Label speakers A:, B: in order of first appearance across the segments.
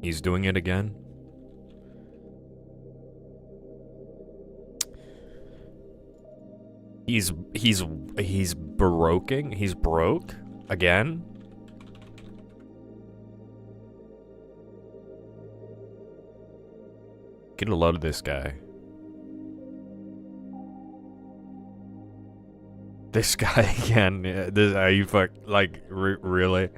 A: He's doing it again. He's baroquing. He's broke again. Get a load of this guy. This guy again. Yeah, this, are you really?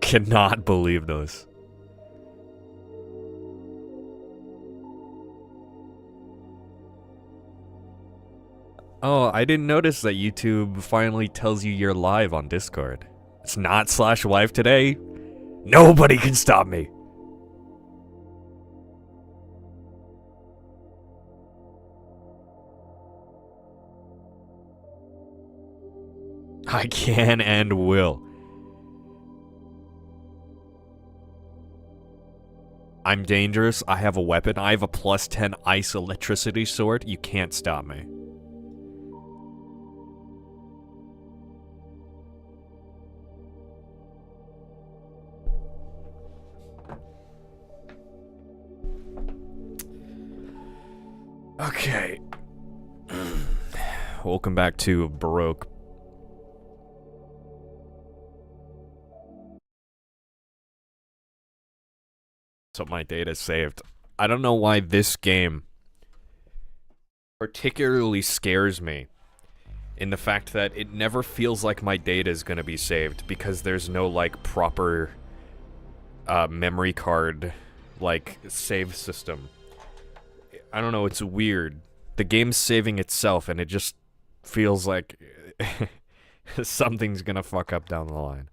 A: Cannot believe this. Oh, I didn't notice that YouTube finally tells you you're live on Discord. It's not /live today. Nobody can stop me. I can and will. I'm dangerous. I have a weapon. I have a +10 ice electricity sword. You can't stop me. Okay. Welcome back to Baroque. So my data's saved. I don't know why this game particularly scares me in the fact that it never feels like my data is gonna be saved because there's no like proper memory card like save system. I don't know, it's weird. The game's saving itself and it just feels like something's gonna fuck up down the line.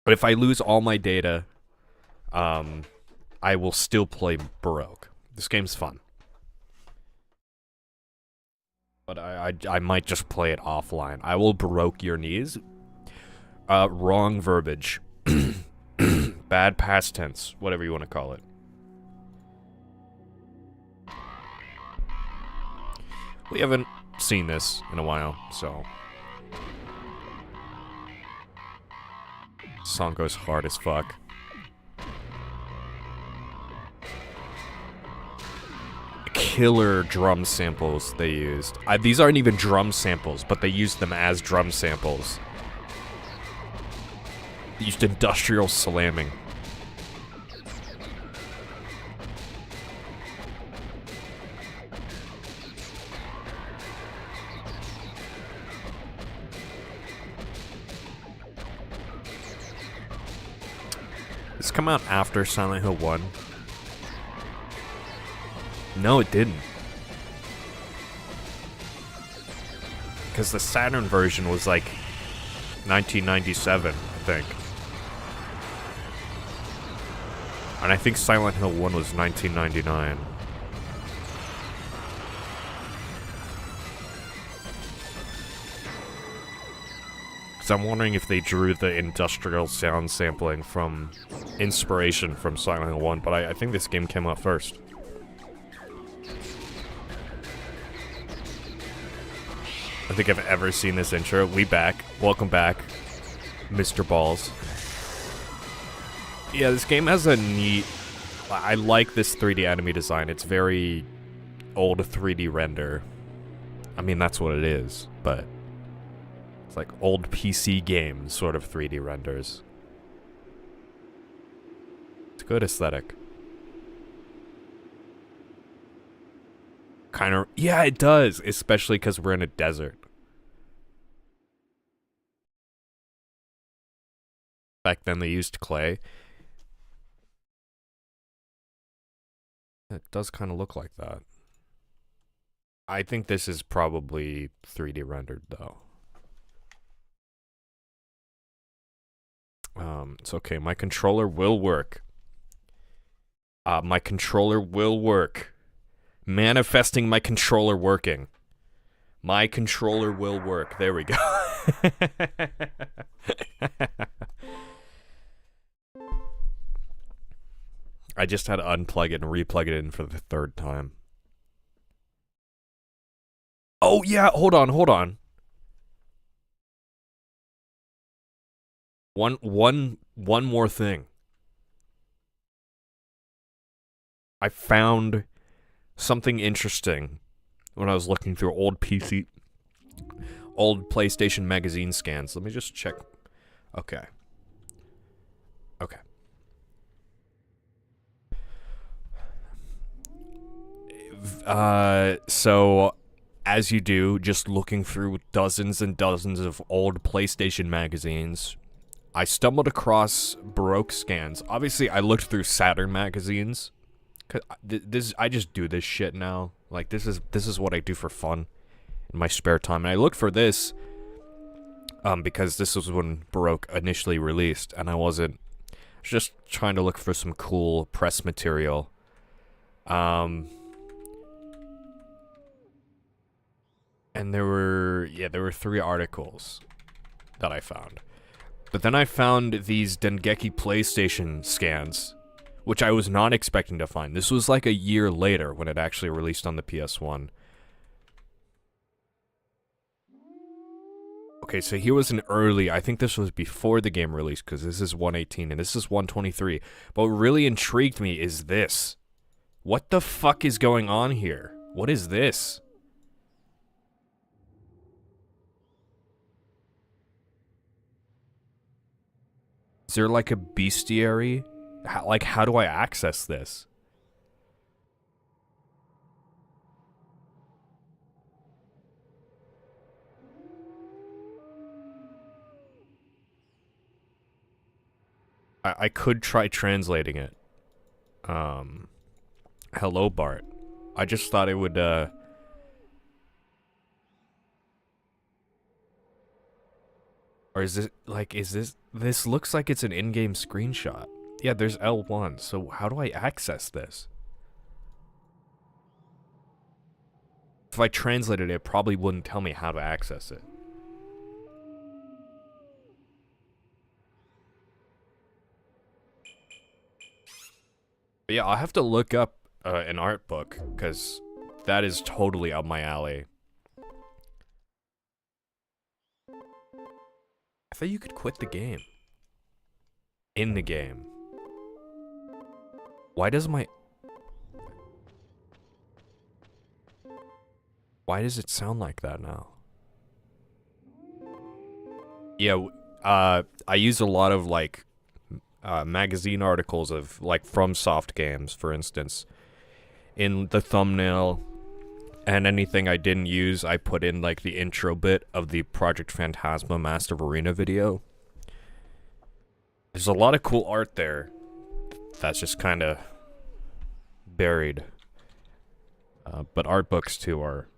A: But if I lose all my data, I will still play Baroque. This game's fun. But I might just play it offline. I will Baroque your knees. Wrong verbiage. Bad past tense. Whatever you want to call it. We haven't seen this in a while, so... Song goes hard as fuck. Killer drum samples they used. These aren't even drum samples, but they used them as drum samples. They used industrial slamming. This come out after Silent Hill 1? No, it didn't. Because the Saturn version was like 1997, I think. And I think Silent Hill 1 was 1999. Because I'm wondering if they drew the industrial sound sampling from inspiration from Silent Hill 1, but I think this game came out first. I think I've ever seen this intro. We back. Welcome back, Mr. Balls. Yeah, this game has a neat... I like this 3D enemy design. It's very old 3D render. I mean, that's what it is, but... It's like old PC game sort of 3D renders. It's a good aesthetic. Kind of... Yeah, it does, especially because we're in a desert. Back then they used clay. It does kind of look like that. I think this is probably 3D rendered, though. It's okay. My controller will work. My controller will work. Manifesting my controller working. My controller will work. There we go. I just had to unplug it and replug it in for the third time. Oh, yeah, hold on. One more thing. I found something interesting when I was looking through old PlayStation magazine scans. Let me just check. Okay. Okay. So as you do, just looking through dozens and dozens of old PlayStation magazines, I stumbled across Baroque scans. Obviously, I looked through Saturn magazines. 'Cause I just do this shit now. Like this is what I do for fun in my spare time. And I looked for this because this was when Baroque initially released, and I was just trying to look for some cool press material. And there were 3 articles that I found. But then I found these Dengeki PlayStation scans, which I was not expecting to find. This was like a year later when it actually released on the PS1. Okay, so here was an early, I think this was before the game released, because this is 118 and this is 123. But what really intrigued me is this. What the fuck is going on here? What is this? Is there like a bestiary? How do I access this? I could try translating it. Hello, Bart. I just thought it would, Or is this looks like it's an in-game screenshot. Yeah, there's L1, so how do I access this? If I translated it, it probably wouldn't tell me how to access it. But yeah, I'll have to look up an art book, because that is totally up my alley. I thought you could quit the game. In the game. Why does it sound like that now? Yeah, I use a lot of, like, magazine articles of, like, FromSoft games, for instance. In the thumbnail, and anything I didn't use, I put in, like, the intro bit of the Project Phantasma Master of Arena video. There's a lot of cool art there that's just kind of buried. But art books, too, are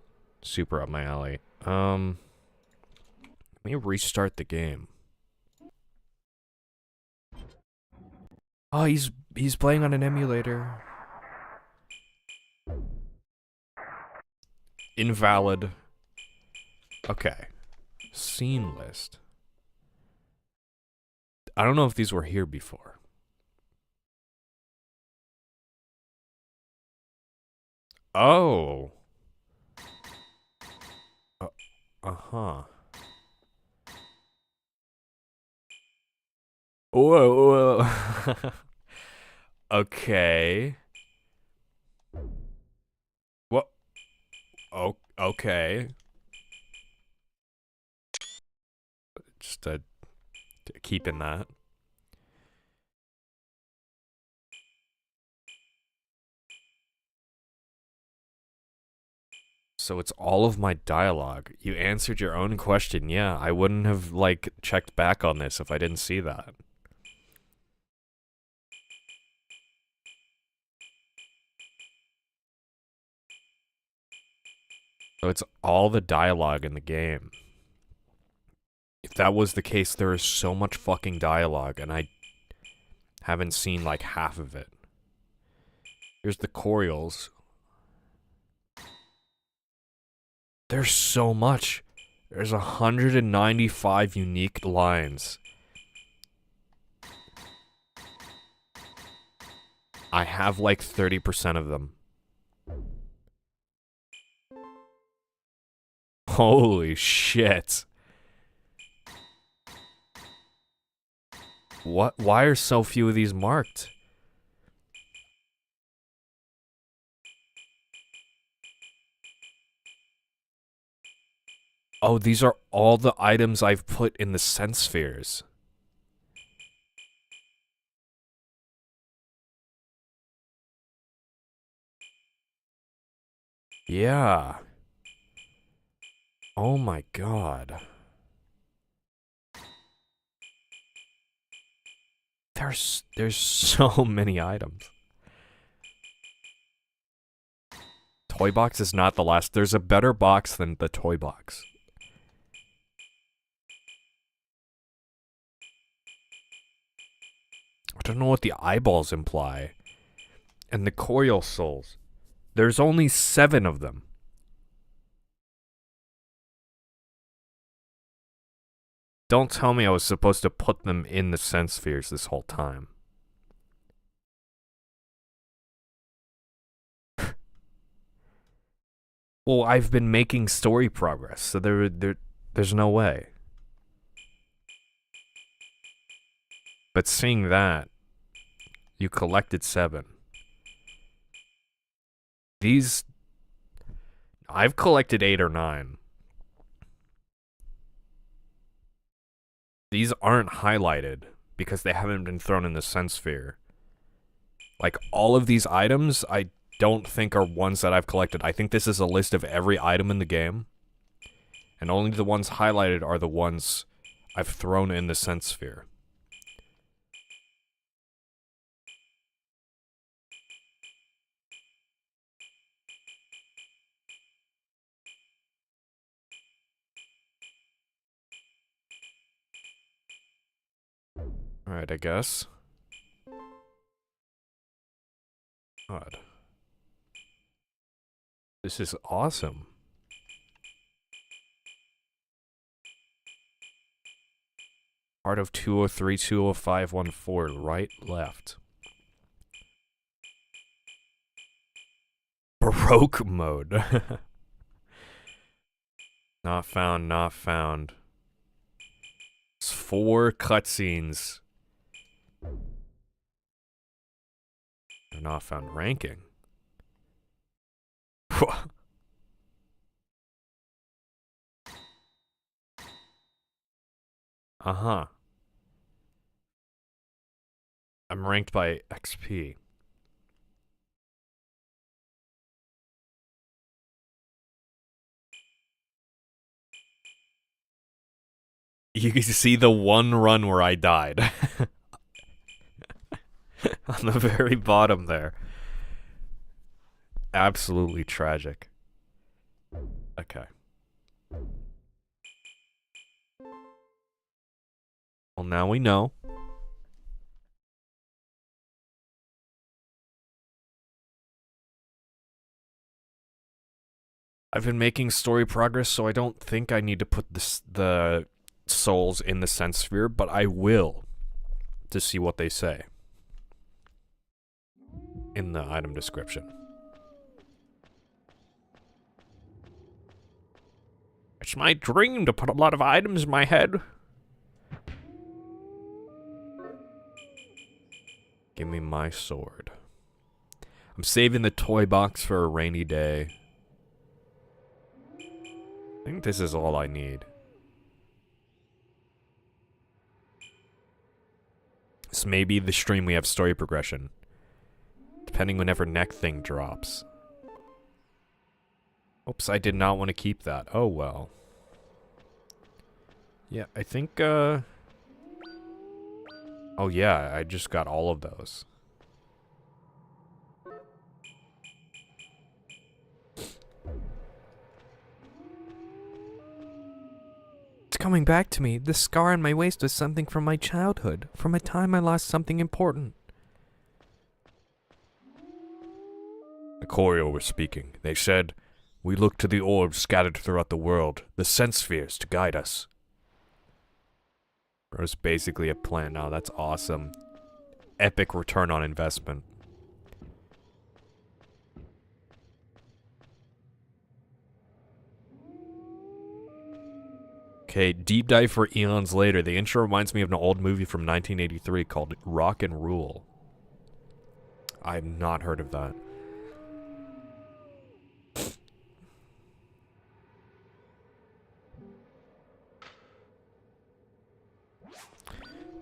A: super up my alley. Let me restart the game. Oh, he's playing on an emulator. Invalid. Okay. Scene list. I don't know if these were here before. Oh. Uh-huh. Whoa, whoa. Okay. What? Oh, okay. Just keeping that. So it's all of my dialogue. You answered your own question. Yeah, I wouldn't have, like, checked back on this if I didn't see that. So it's all the dialogue in the game. If that was the case, there is so much fucking dialogue, and I haven't seen, like, half of it. Here's the chorals. There's so much. There's 195 unique lines. I have like 30% of them. Holy shit. What? Why are so few of these marked? Oh, these are all the items I've put in the sense spheres. Yeah. Oh my god. There's so many items. Toy box is not the last. There's a better box than the toy box. I don't know what the eyeballs imply. And the coil souls. There's only 7 of them. Don't tell me I was supposed to put them in the sense spheres this whole time. Well, I've been making story progress, so there's no way. But seeing that, you collected 7. These... I've collected 8 or 9. These aren't highlighted because they haven't been thrown in the sense sphere. Like, all of these items, I don't think are ones that I've collected. I think this is a list of every item in the game. And only the ones highlighted are the ones I've thrown in the sense sphere. Alright, I guess. God. This is awesome. Part of 203, 205, 14, right, left. Baroque mode. Not found, not found. It's 4 cutscenes. They're not found ranking. Uh-huh. I'm ranked by XP. You can see the one run where I died. On the very bottom there. Absolutely tragic. Okay. Well, now we know. I've been making story progress, so I don't think I need to put the souls in the sense sphere, but I will to see what they say in the item description. It's my dream to put a lot of items in my head. Give me my sword. I'm saving the toy box for a rainy day. I think this is all I need. This may be the stream we have story progression. Depending whenever neck thing drops. Oops, I did not want to keep that. Oh well. Yeah, I think, oh yeah, I just got all of those. It's coming back to me. The scar on my waist was something from my childhood. From a time I lost something important. The Choreo were speaking. They said, "We look to the orbs scattered throughout the world, the sense spheres, to guide us." It was basically a plan. Now that's awesome. Epic return on investment. Okay, deep dive for eons later. The intro reminds me of an old movie from 1983 called Rock and Rule. I've not heard of that.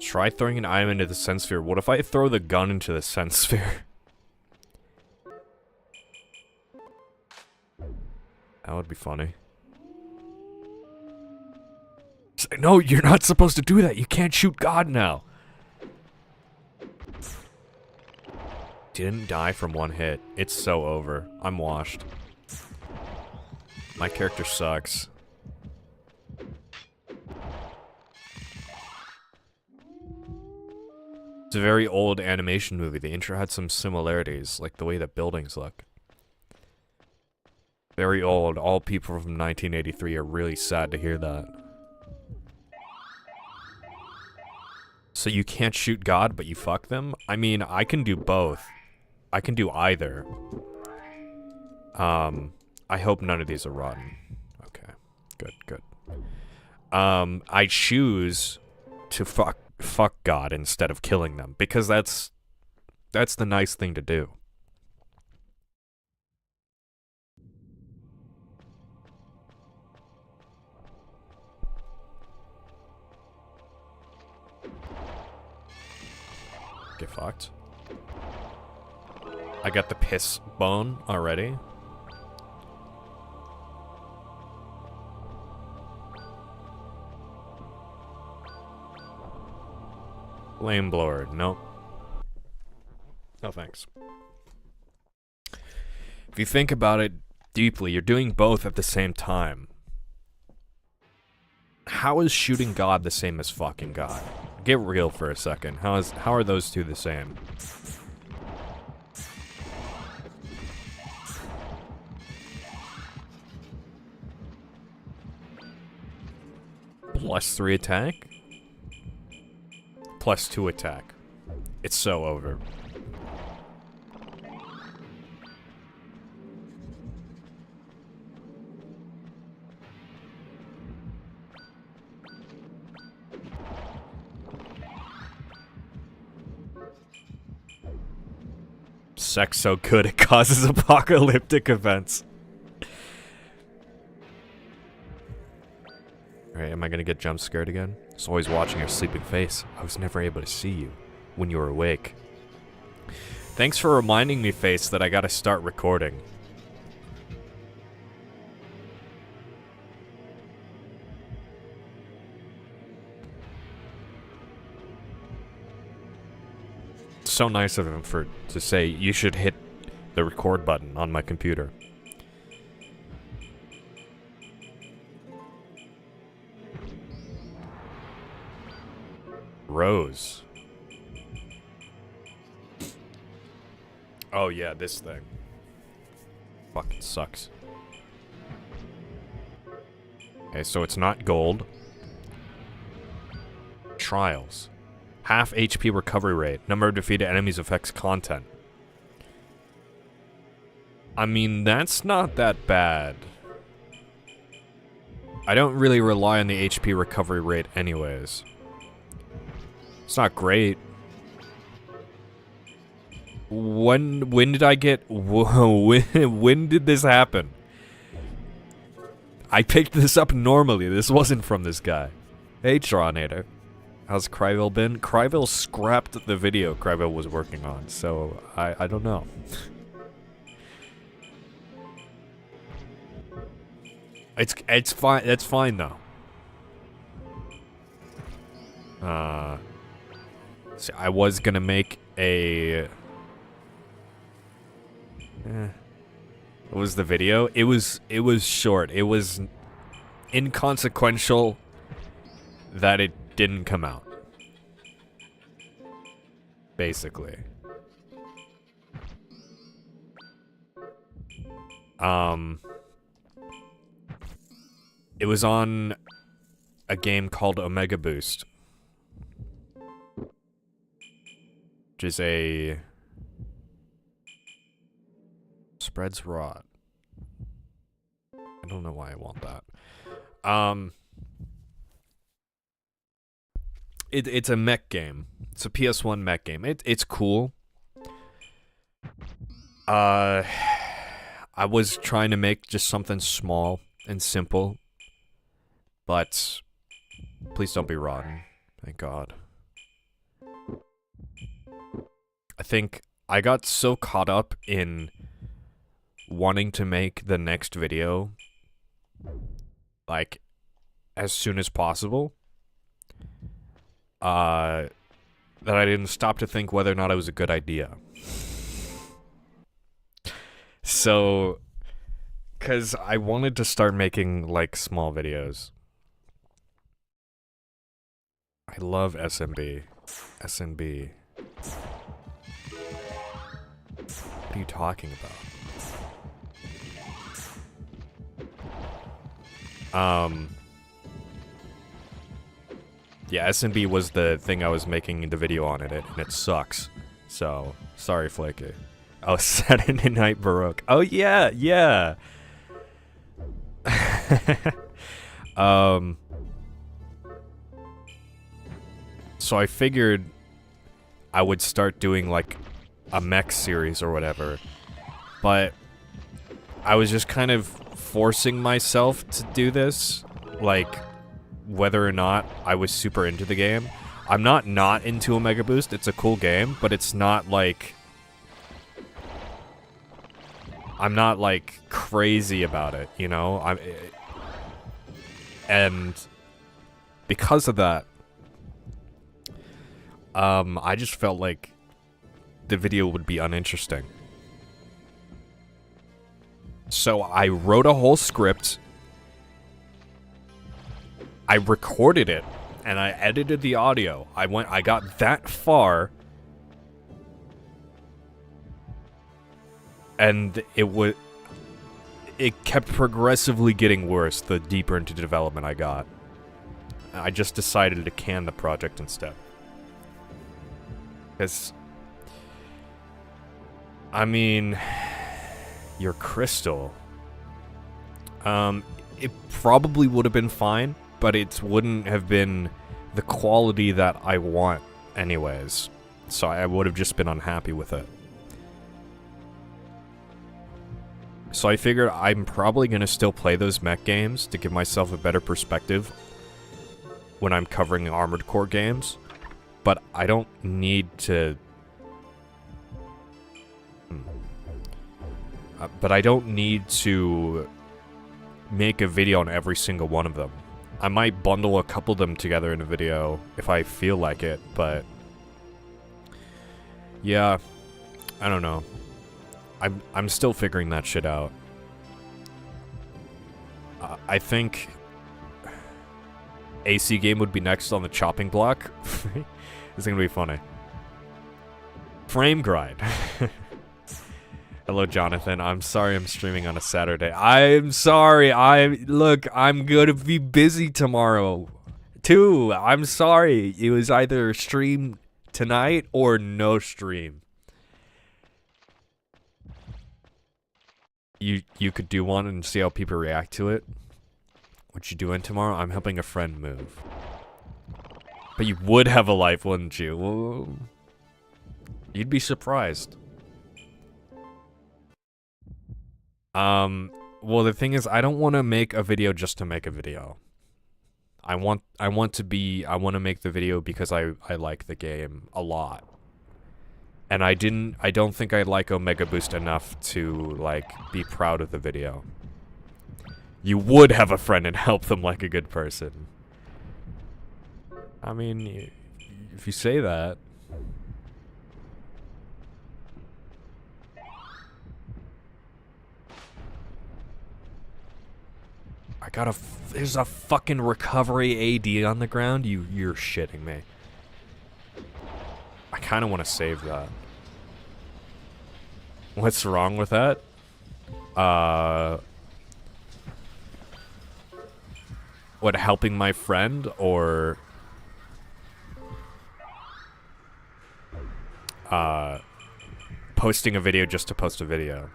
A: Try throwing an item into the sense sphere. What if I throw the gun into the sense sphere? That would be funny. No, you're not supposed to do that. You can't shoot God now. Didn't die from one hit. It's so over. I'm washed. My character sucks. It's a very old animation movie. The intro had some similarities, like the way the buildings look. Very old. All people from 1983 are really sad to hear that. So you can't shoot God, but you fuck them? I mean, I can do both. I can do either. I hope none of these are rotten. Okay. Good, good. I choose to fuck God instead of killing them, because that's the nice thing to do. Get fucked. I got the piss bone already. Flame blower, nope. No thanks. If you think about it deeply, you're doing both at the same time. How is shooting God the same as fucking God? Get real for a second. How are those two the same? +3 attack? +2 attack. It's so over. Sex so good it causes apocalyptic events. Alright, am I gonna get jump scared again? I was always watching your sleeping face. I was never able to see you when you were awake. Thanks for reminding me, Face, that I gotta start recording. It's so nice of him to say you should hit the record button on my computer. Rose. Oh yeah, this thing. Fucking sucks. Okay, so it's not gold. Trials. Half HP recovery rate. Number of defeated enemies affects content. I mean, that's not that bad. I don't really rely on the HP recovery rate anyways. It's not great. When did I get... Whoa, when did this happen? I picked this up normally. This wasn't from this guy. Hey, Tronator. How's Cryville been? Cryville scrapped the video Cryville was working on, so I don't know. It's fine. That's fine though. So I was gonna make a. What was the video? It was short. It was inconsequential that it didn't come out. Basically. It was on a game called Omega Boost. Which is a... Spreads rot. I don't know why I want that. it's a mech game. It's a PS1 mech game. It's cool. I was trying to make just something small and simple, but please don't be rotten. Thank God. I think I got so caught up in wanting to make the next video, like, as soon as possible, that I didn't stop to think whether or not it was a good idea. So, because I wanted to start making, like, small videos. I love SMB. SMB. What are you talking about? Yeah, SMB was the thing I was making the video on in it, and it sucks. So, sorry, Flaky. Oh, Saturday Night Baroque. Oh, yeah, yeah! So I figured I would start doing, like, a mech series or whatever, but I was just kind of forcing myself to do this, like, whether or not I was super into the game. I'm not into Omega Boost. It's a cool game, but it's not, like, I'm not, like, crazy about it, you know? And because of that, I just felt like the video would be uninteresting. So I wrote a whole script, I recorded it, and I edited the audio. I got that far, and it kept progressively getting worse the deeper into development I got. I just decided to can the project instead. Because, I mean, your crystal. It probably would have been fine, but it wouldn't have been the quality that I want anyways. So I would have just been unhappy with it. So I figured I'm probably going to still play those mech games to give myself a better perspective when I'm covering Armored Core games. But I don't need to... but I don't need to make a video on every single one of them. I might bundle a couple of them together in a video if I feel like it, but... yeah, I don't know. I'm still figuring that shit out. I think AC game would be next on the chopping block. It's gonna be funny. Frame grind. Hello, Jonathan. I'm sorry I'm streaming on a Saturday. I'm sorry. Look, I'm gonna be busy tomorrow, too. I'm sorry. It was either stream tonight or no stream. You could do one and see how people react to it. What you doing tomorrow? I'm helping a friend move. But you would have a life, wouldn't you? Well, you'd be surprised. Well, the thing is, I don't want to make a video just to make a video. I want to make the video because I like the game a lot. And I don't think I like Omega Boost enough to, like, be proud of the video. You would have a friend and help them like a good person. I mean, if you say that. There's a fucking recovery AD on the ground? You're shitting me. I kind of want to save that. What's wrong with that? What, helping my friend, or... posting a video just to post a video?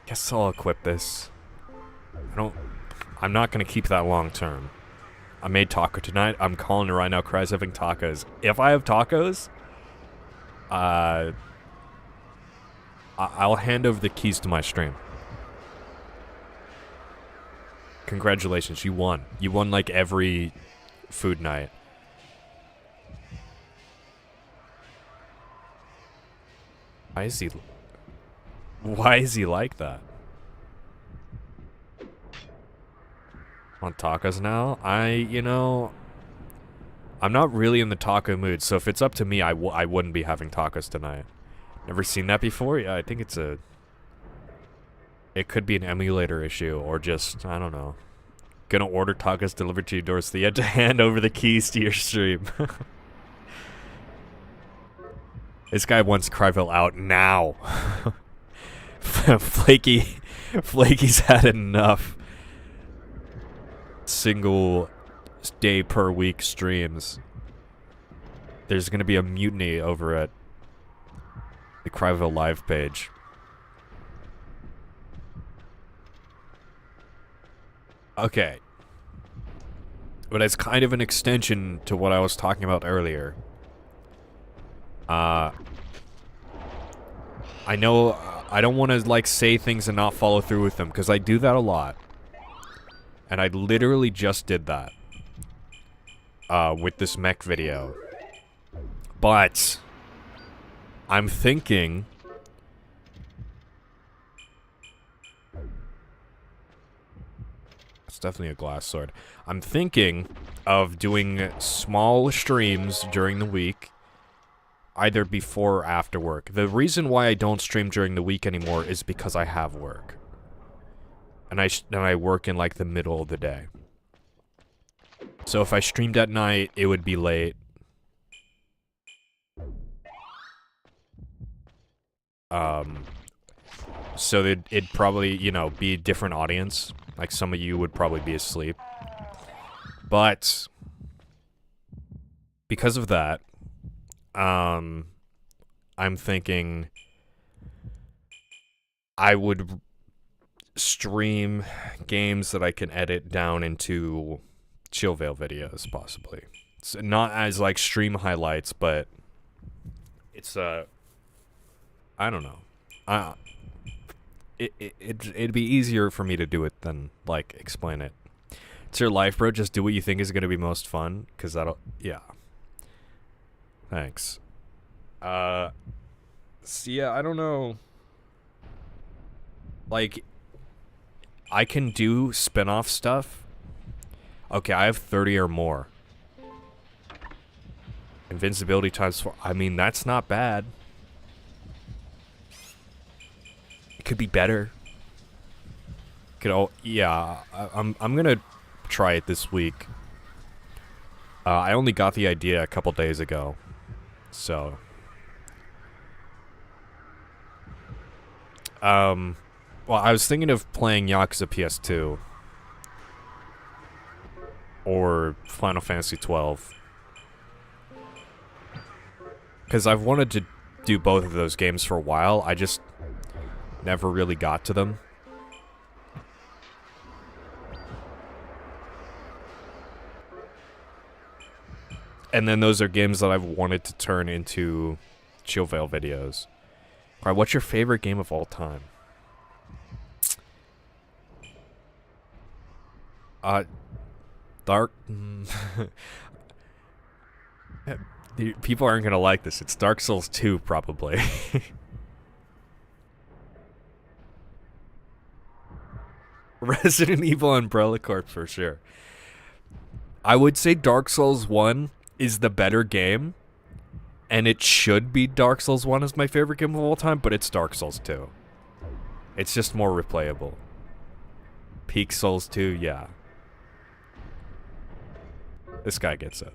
A: Guess I'll equip this. I'm not gonna keep that long term. I made taco tonight. I'm calling it right now. Cry's having tacos. If I have tacos, I'll hand over the keys to my stream. Congratulations, you won. You won like every food night. Why is he like that? Want tacos now? I'm not really in the taco mood, so if it's up to me, I wouldn't be having tacos tonight. Never seen that before? Yeah, I think it could be an emulator issue, or just, I don't know. Gonna order tacos delivered to your door, so you had to hand over the keys to your stream. This guy wants Cryville out now. Flaky's had enough single day per week streams. There's gonna be a mutiny over at the Cryville live page. Okay. But it's kind of an extension to what I was talking about earlier. I know I don't want to, like, say things and not follow through with them, because I do that a lot. And I literally just did that. With this mech video. But I'm thinking... It's definitely a glass sword. I'm thinking of doing small streams during the week, either before or after work. The reason why I don't stream during the week anymore is because I have work. And I work in, like, the middle of the day. So if I streamed at night, it would be late. So it'd probably, you know, be a different audience. Like, some of you would probably be asleep. But because of that, I'm thinking I would stream games that I can edit down into Chillvale videos, possibly. It's not as, like, stream highlights, but it's, I don't know. It'd be easier for me to do it than, like, explain it. It's your life, bro. Just do what you think is gonna be most fun, because that'll... Yeah. Thanks. So yeah, I don't know. Like, I can do spin-off stuff. Okay, I have 30 or more. Invincibility times 4. I mean, that's not bad. It could be better. Yeah, I'm gonna try it this week. I only got the idea a couple days ago, so. Well, I was thinking of playing Yakuza PS2 or Final Fantasy 12, because I've wanted to do both of those games for a while. I just never really got to them. And then those are games that I've wanted to turn into Chillvale videos. Alright, what's your favorite game of all time? Dark... People aren't gonna like this. It's Dark Souls 2, probably. Resident Evil Umbrella Corp, for sure. I would say Dark Souls 1 is the better game, and it should be Dark Souls 1 as my favorite game of all time, but it's Dark Souls 2. It's just more replayable. Peak Souls 2, yeah. This guy gets it.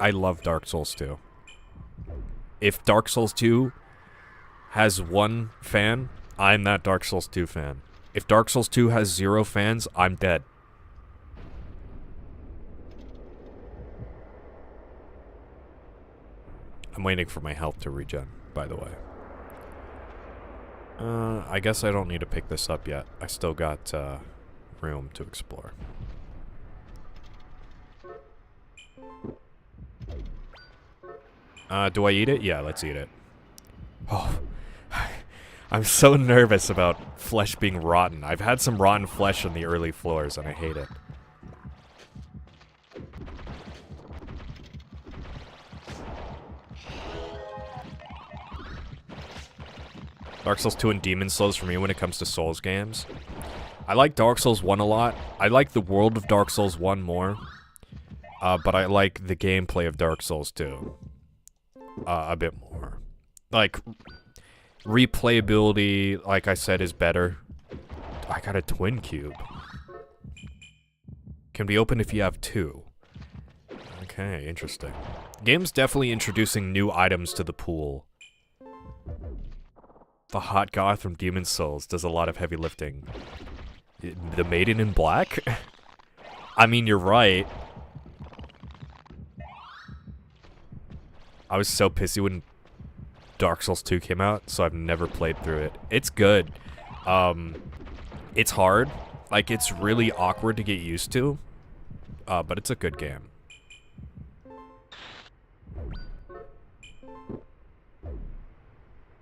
A: I love Dark Souls 2. If Dark Souls 2 has one fan, I'm that Dark Souls 2 fan. If Dark Souls 2 has 0 fans, I'm dead. I'm waiting for my health to regen, by the way. I guess I don't need to pick this up yet. I still got, room to explore. Do I eat it? Yeah, let's eat it. Oh, I'm so nervous about flesh being rotten. I've had some rotten flesh on the early floors, and I hate it. Dark Souls 2 and Demon Souls for me when it comes to Souls games. I like Dark Souls 1 a lot. I like the world of Dark Souls 1 more. But I like the gameplay of Dark Souls 2. A bit more. Like, replayability, like I said, is better. I got a twin cube. Can be opened if you have 2. Okay, interesting. Game's definitely introducing new items to the pool. The hot goth from Demon Souls does a lot of heavy lifting. The Maiden in Black? I mean, you're right. I was so pissy when Dark Souls 2 came out, so I've never played through it. It's good. It's hard. Like, it's really awkward to get used to. But it's a good game.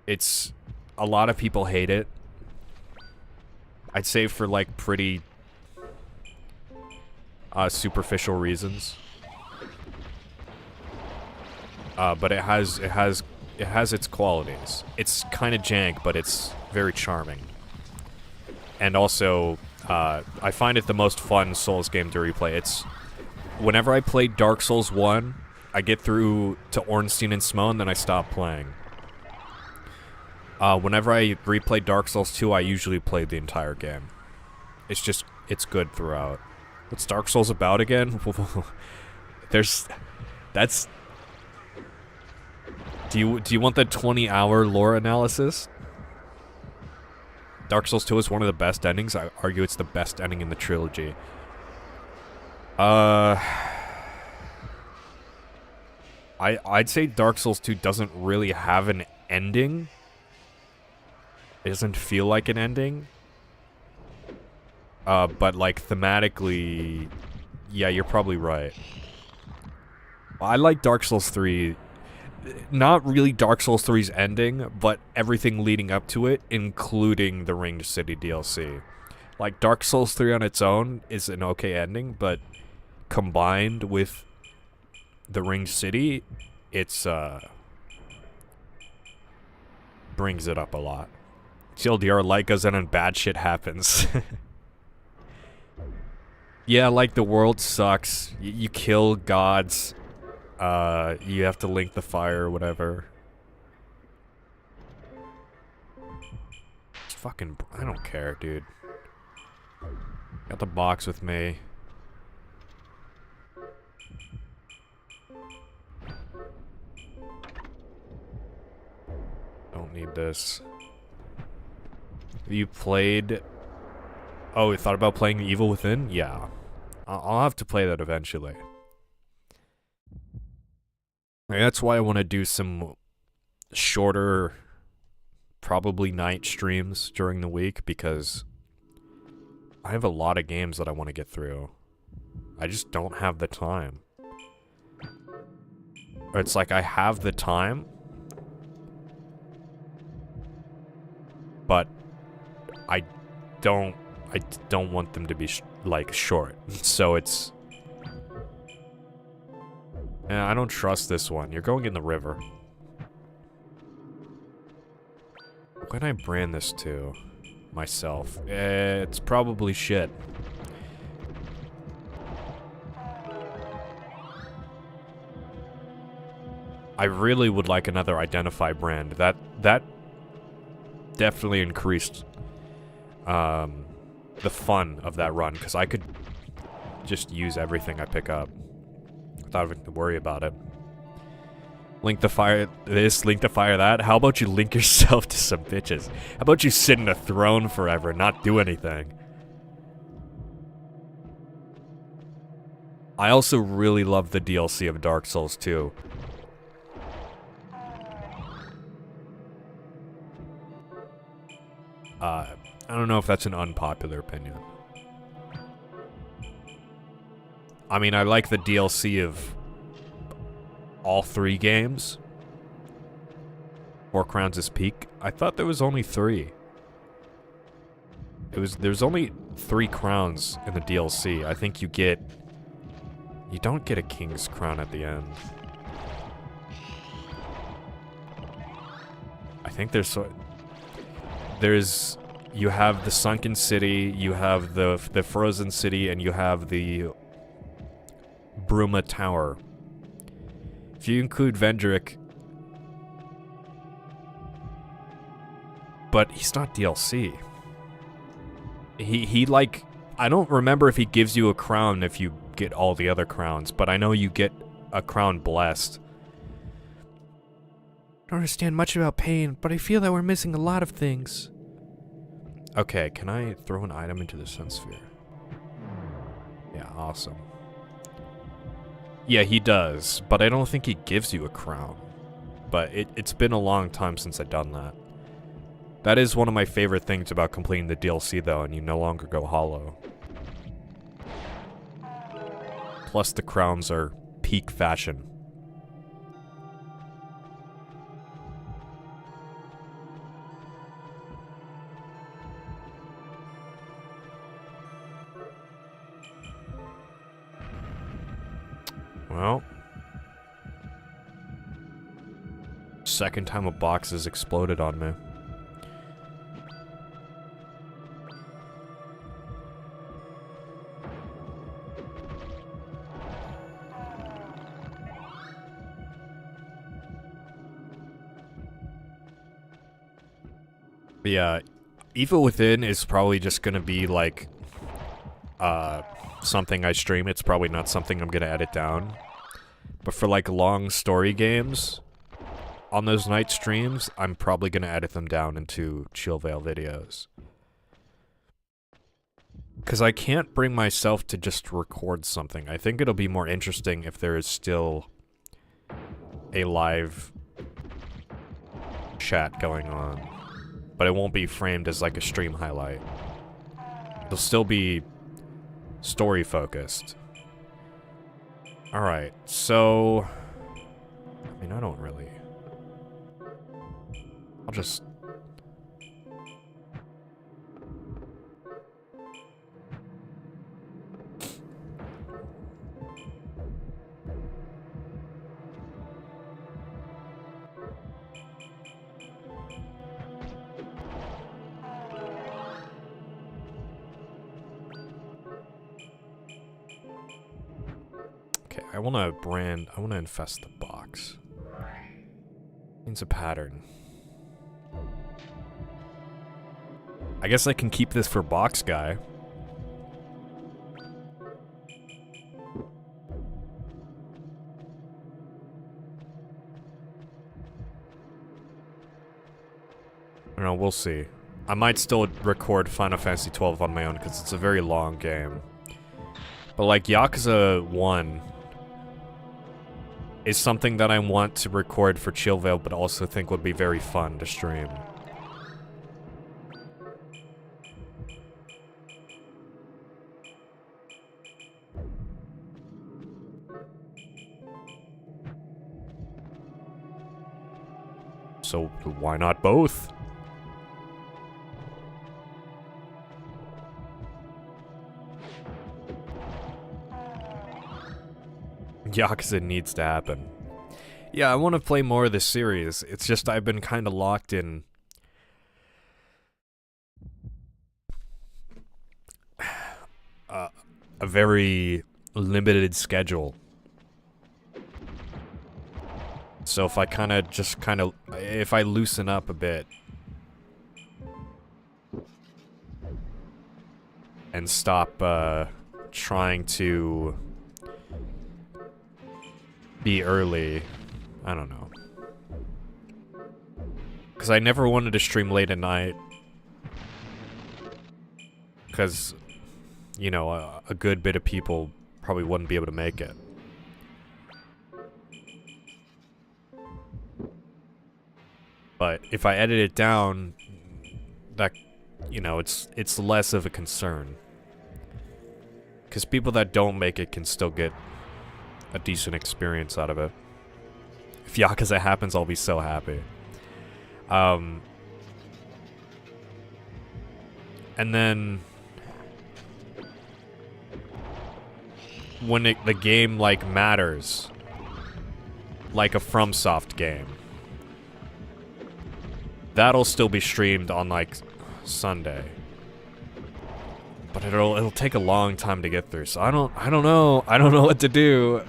A: It's... A lot of people hate it. I'd say for, like, pretty... superficial reasons. But it has its qualities. It's kind of jank, but it's very charming. And also, I find it the most fun Souls game to replay. It's... Whenever I play Dark Souls 1, I get through to Ornstein and Smough, then I stop playing. Whenever I replay Dark Souls 2, I usually play the entire game. It's just... It's good throughout. What's Dark Souls about again? That's... Do you want the 20-hour lore analysis? Dark Souls 2 is one of the best endings. I argue it's the best ending in the trilogy. I'd say Dark Souls 2 doesn't really have an ending. It doesn't feel like an ending. But like thematically, yeah, you're probably right. I like Dark Souls 3. Not really Dark Souls 3's ending, but everything leading up to it, including the Ringed City DLC. Like, Dark Souls 3 on its own is an okay ending, but combined with the Ringed City, it's, brings it up a lot. TLDR, light goes in and bad shit happens. Yeah, like, the world sucks. You kill gods. You have to link the fire or whatever. It's fucking... I don't care, dude. Got the box with me. Don't need this. Have you played... Oh, you thought about playing The Evil Within? Yeah. I'll have to play that eventually. That's why I want to do some shorter, probably night streams during the week, because I have a lot of games that I want to get through. I just don't have the time. Or it's like I have the time, but I don't want them to be like short. So it's... Yeah, I don't trust this one. You're going in the river. What can I brand this to? Myself. It's probably shit. I really would like another Identify brand. That definitely increased the fun of that run, because I could just use everything I pick up without having to worry about it. Link to fire this, link to fire that. How about you link yourself to some bitches? How about you sit in a throne forever and not do anything? I also really love the DLC of Dark Souls 2. I don't know if that's an unpopular opinion. I mean, I like the DLC of all 3 games. 4 Crowns is peak. I thought there was only 3. There's only 3 crowns in the DLC. I think you don't get a King's Crown at the end. I think you have the Sunken City, you have the Frozen City, and you have the Bruma Tower. If you include Vendrick, but he's not DLC. He like, I don't remember if he gives you a crown if you get all the other crowns, but I know you get a crown blessed. I don't understand much about pain, but I feel that we're missing a lot of things. Okay, can I throw an item into the Sun Sphere? Yeah, awesome. Yeah, he does, but I don't think he gives you a crown. But it's been a long time since I've done that. That is one of my favorite things about completing the DLC, though, and you no longer go hollow. Plus, the crowns are peak fashion. Well. Second time a box has exploded on me. But yeah, Evil Within is probably just gonna be like, something I stream. It's probably not something I'm gonna edit down. But for like long story games, on those night streams, I'm probably gonna edit them down into Chillvale videos. Because I can't bring myself to just record something. I think it'll be more interesting if there is still a live chat going on. But it won't be framed as like a stream highlight. It'll still be story focused. Alright, so... I mean, I don't really... I'll just... Okay, I wanna infest the box. Means a pattern. I guess I can keep this for box guy. I don't know, we'll see. I might still record Final Fantasy XII on my own because it's a very long game. But like Yakuza 1 is something that I want to record for Chillvale, but also think would be very fun to stream. So why not both? Yakuza needs to happen. Yeah, I want to play more of this series. It's just I've been kind of locked in a very limited schedule. So if I if I loosen up a bit and stop trying to be early, I don't know. Because I never wanted to stream late at night. Because, you know, a good bit of people probably wouldn't be able to make it. But if I edit it down, that you know, it's less of a concern. Because people that don't make it can still get a decent experience out of it. If Yakuza happens, I'll be so happy. And then when the game, like, matters, like a FromSoft game, that'll still be streamed on, like, Sunday. But it'll take a long time to get through, so I don't know what to do.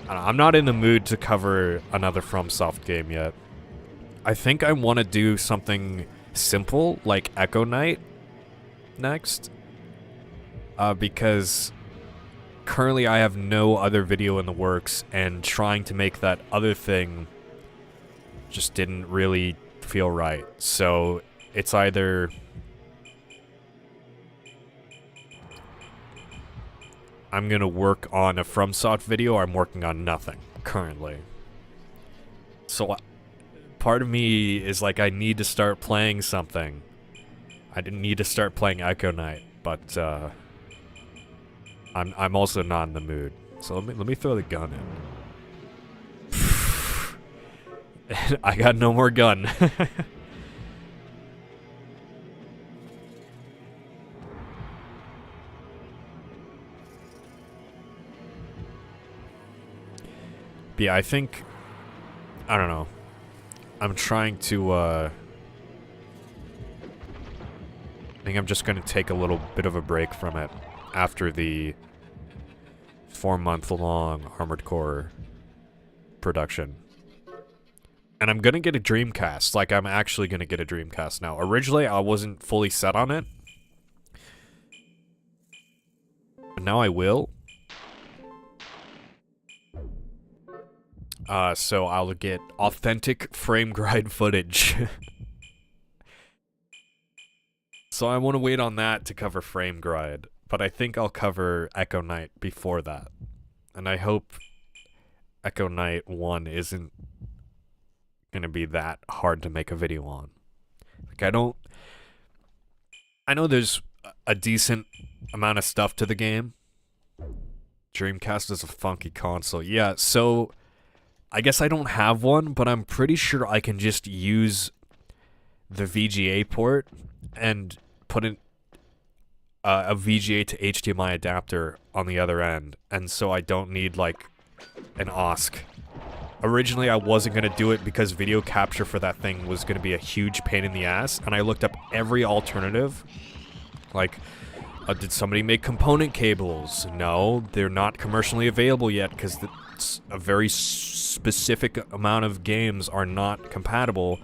A: I'm not in the mood to cover another FromSoft game yet. I think I want to do something simple, like Echo Knight, next. Because currently I have no other video in the works, and trying to make that other thing just didn't really feel right. So it's either I'm gonna work on a FromSoft video, or I'm working on nothing currently. So part of me is like, I need to start playing something. I didn't need to start playing Echo Knight, but I'm also not in the mood. So let me throw the gun in. I got no more gun. But yeah, I think, I don't know. I'm trying to, I think I'm just gonna take a little bit of a break from it after the 4-month-long Armored Core production. And I'm gonna get a Dreamcast. Like, I'm actually gonna get a Dreamcast now. Originally, I wasn't fully set on it. But now I will. So I'll get authentic frame grind footage. So I want to wait on that to cover frame grind, but I think I'll cover Echo Knight before that. And I hope Echo Knight 1 isn't gonna be that hard to make a video on. Like, I know there's a decent amount of stuff to the game. Dreamcast is a funky console. Yeah, so I guess I don't have one, but I'm pretty sure I can just use the VGA port and put in a VGA to HDMI adapter on the other end, and so I don't need, like, an OSC. Originally, I wasn't going to do it because video capture for that thing was going to be a huge pain in the ass, and I looked up every alternative. Like, did somebody make component cables? No, they're not commercially available yet because a very specific amount of games are not compatible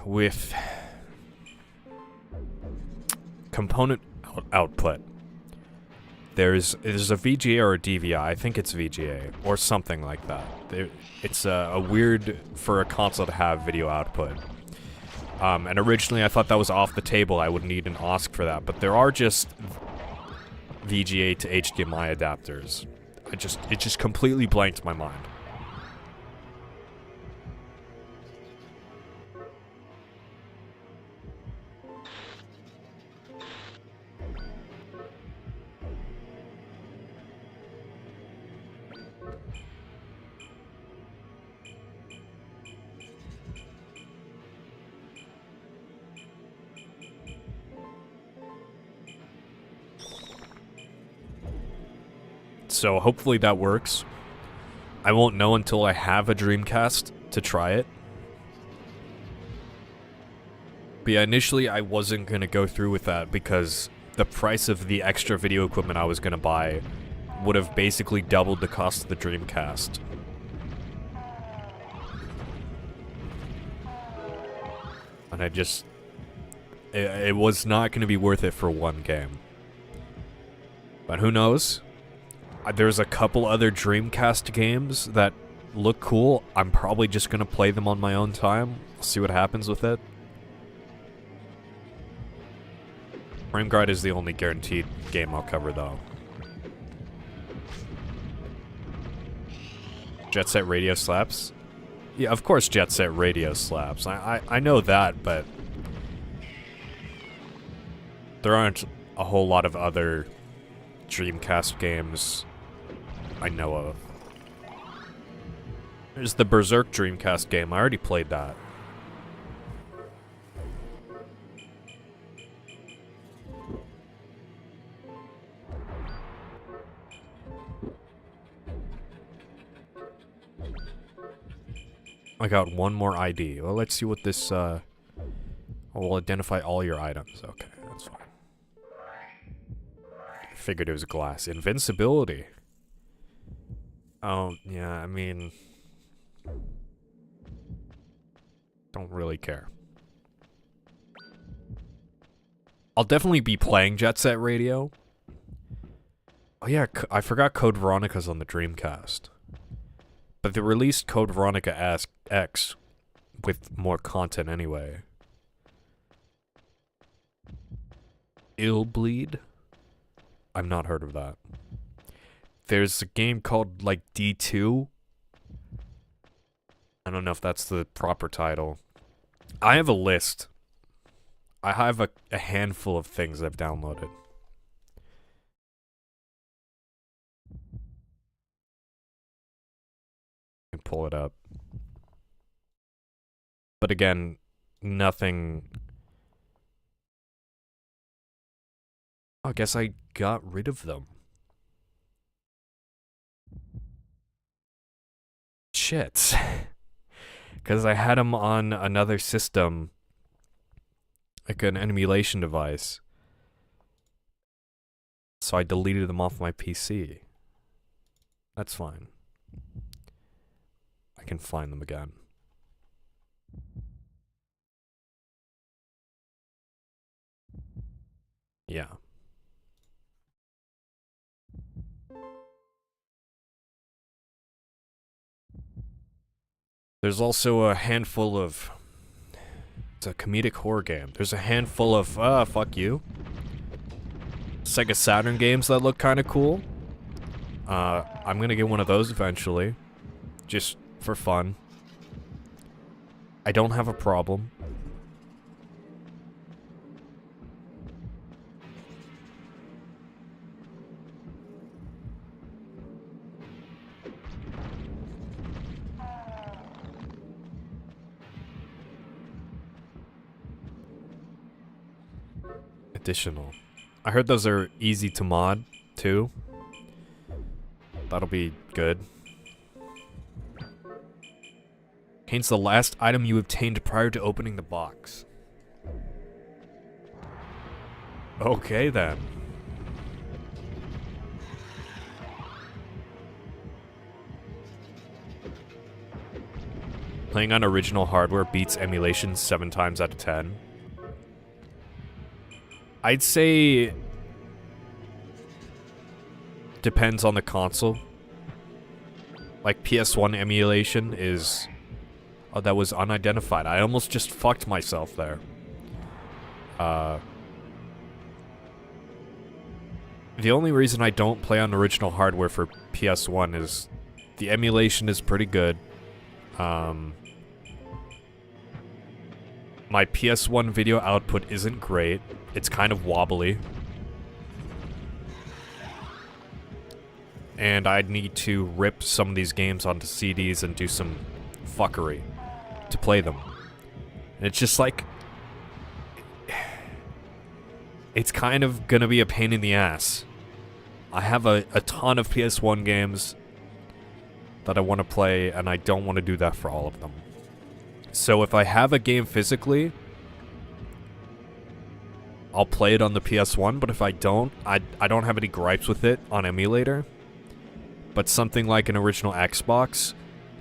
A: with component output. There's a VGA or a DVI. I think it's VGA or something like that. It's a weird for a console to have video output. And originally I thought that was off the table. I would need an OSC for that, but there are just VGA to HDMI adapters. It just completely blanked my mind. So hopefully that works. I won't know until I have a Dreamcast to try it. But yeah, initially I wasn't going to go through with that because the price of the extra video equipment I was going to buy would have basically doubled the cost of the Dreamcast. And it was not going to be worth it for one game. But who knows? There's a couple other Dreamcast games that look cool. I'm probably just gonna play them on my own time. See what happens with it. Frame Grind is the only guaranteed game I'll cover, though. Jet Set Radio slaps. Yeah, of course Jet Set Radio slaps. I know that, but there aren't a whole lot of other Dreamcast games I know of. There's the Berserk Dreamcast game. I already played that. I got one more ID. Well, let's see what this, will identify all your items. Okay, that's fine. Figured it was glass. Invincibility. Oh, yeah, I mean... don't really care. I'll definitely be playing Jet Set Radio. Oh yeah, I forgot Code Veronica's on the Dreamcast. But they released Code Veronica X with more content anyway. Illbleed? I've not heard of that. There's a game called, like, D2. I don't know if that's the proper title. I have a list. I have a handful of things I've downloaded. And pull it up. But again, nothing... I guess I got rid of them. Shit. Because I had them on another system. Like an emulation device. So I deleted them off my PC. That's fine. I can find them again. Yeah. There's also a handful of... It's a comedic horror game. There's a handful of, fuck you. Sega Saturn games that look kind of cool. I'm gonna get one of those eventually. Just for fun. I don't have a problem. Additional. I heard those are easy to mod, too. That'll be good. Contains the last item you obtained prior to opening the box. Okay, then. Playing on original hardware beats emulation 7 times out of 10. I'd say... depends on the console. Like, PS1 emulation is... oh, that was unidentified. I almost just fucked myself there. The only reason I don't play on original hardware for PS1 is... the emulation is pretty good. My PS1 video output isn't great. It's kind of wobbly. And I'd need to rip some of these games onto CDs and do some fuckery to play them. And it's just like... it's kind of gonna be a pain in the ass. I have a ton of PS1 games that I want to play, and I don't want to do that for all of them. So if I have a game physically, I'll play it on the PS1, but if I don't, I don't have any gripes with it on emulator. But something like an original Xbox,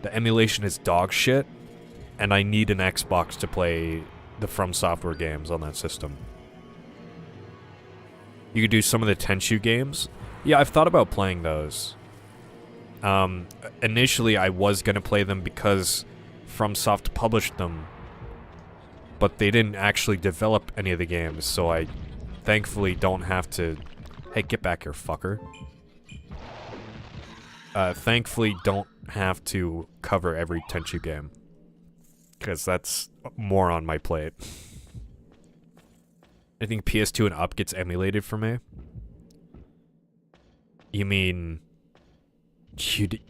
A: the emulation is dog shit, and I need an Xbox to play the From Software games on that system. You could do some of the Tenchu games. Yeah, I've thought about playing those. Initially, I was gonna play them because FromSoft published them, but they didn't actually develop any of the games, so I thankfully don't have to... Hey, get back here, fucker. Thankfully don't have to cover every Tenchu game. because that's more on my plate. I think PS2 and up gets emulated for me. You mean you'd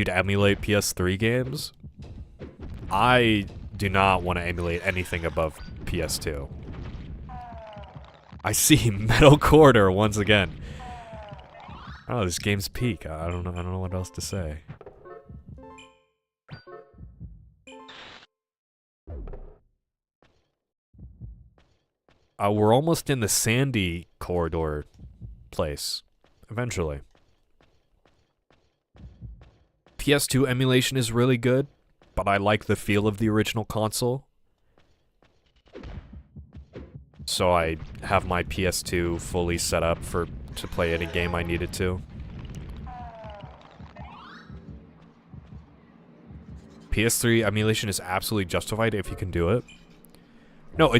A: emulate PS3 games? I do not want to emulate anything above PS2. I see Metal Quarter once again. Oh, this game's peak. I don't know what else to say. We're almost in the Sandy corridor place. Eventually. PS2 emulation is really good, but I like the feel of the original console. So I have my PS2 fully set up to play any game I needed to. PS3 emulation is absolutely justified if you can do it. No,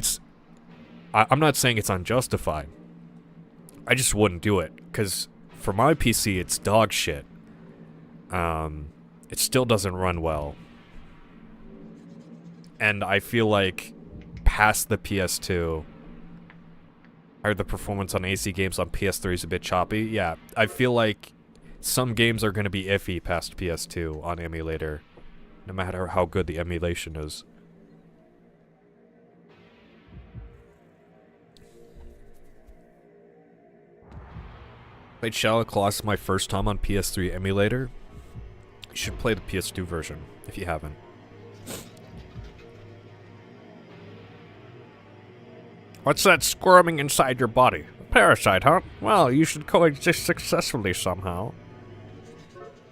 A: I'm not saying it's unjustified. I just wouldn't do it, because for my PC, it's dog shit. It still doesn't run well. And I feel like past the PS2, or the performance on AC games on PS3 is a bit choppy. Yeah, I feel like some games are going to be iffy past PS2 on emulator, no matter how good the emulation is. Played Shadow of the Colossus my first time on PS3 emulator. You should play the PS2 version, if you haven't. What's that squirming inside your body? A parasite, huh? Well, you should coexist successfully somehow.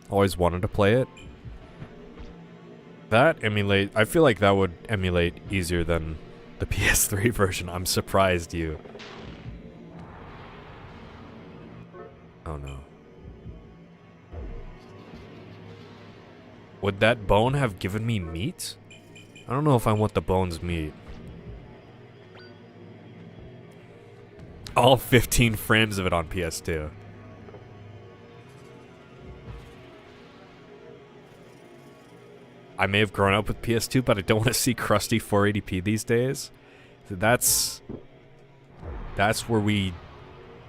A: Always wanted to play it. I feel like that would emulate easier than the PS3 version. I'm surprised you. Oh no. Would that bone have given me meat? I don't know if I want the bone's meat. All 15 frames of it on PS2. I may have grown up with PS2, but I don't want to see crusty 480p these days. So that's where we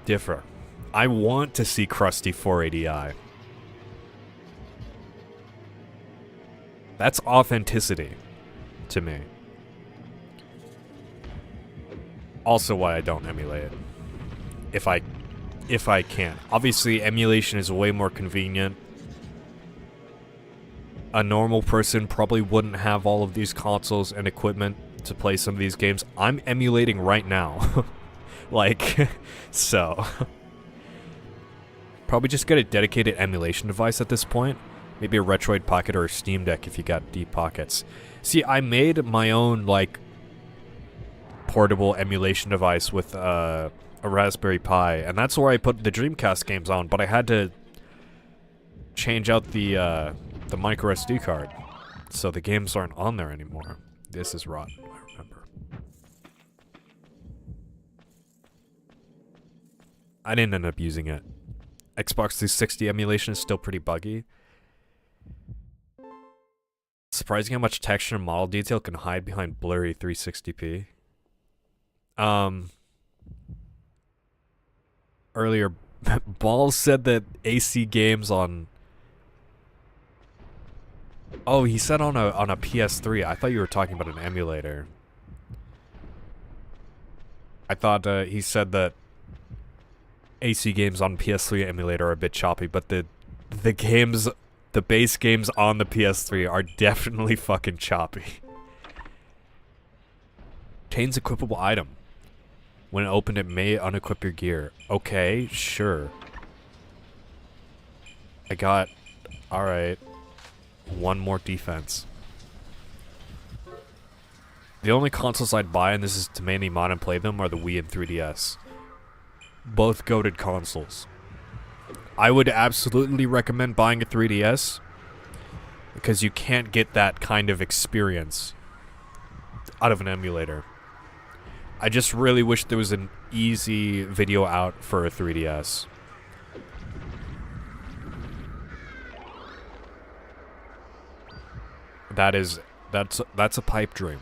A: differ. I want to see crusty 480i. That's authenticity to me. Also why I don't emulate it. If I can. Obviously, emulation is way more convenient. A normal person probably wouldn't have all of these consoles and equipment to play some of these games. I'm emulating right now. Like, so. Probably just get a dedicated emulation device at this point. Maybe a Retroid Pocket or a Steam Deck if you got deep pockets. See, I made my own, like, portable emulation device with a Raspberry Pi, and that's where I put the Dreamcast games on, but I had to change out the micro SD card, so the games aren't on there anymore. This is rotten, I remember. I didn't end up using it. Xbox 360 emulation is still pretty buggy. Surprising how much texture and model detail can hide behind blurry 360p. Earlier, Balls said that AC games on... Oh, he said on a PS3. I thought you were talking about an emulator. I thought he said that AC games on PS3 emulator are a bit choppy, but the base games on the PS3 are definitely fucking choppy. Chain's equipable item. When opened, it may unequip your gear. Okay, sure. I got... Alright. One more defense. The only consoles I'd buy, and this is to mainly mod and play them, are the Wii and 3DS. Both goated consoles. I would absolutely recommend buying a 3DS, because you can't get that kind of experience out of an emulator. I just really wish there was an easy video out for a 3DS. That's a pipe dream.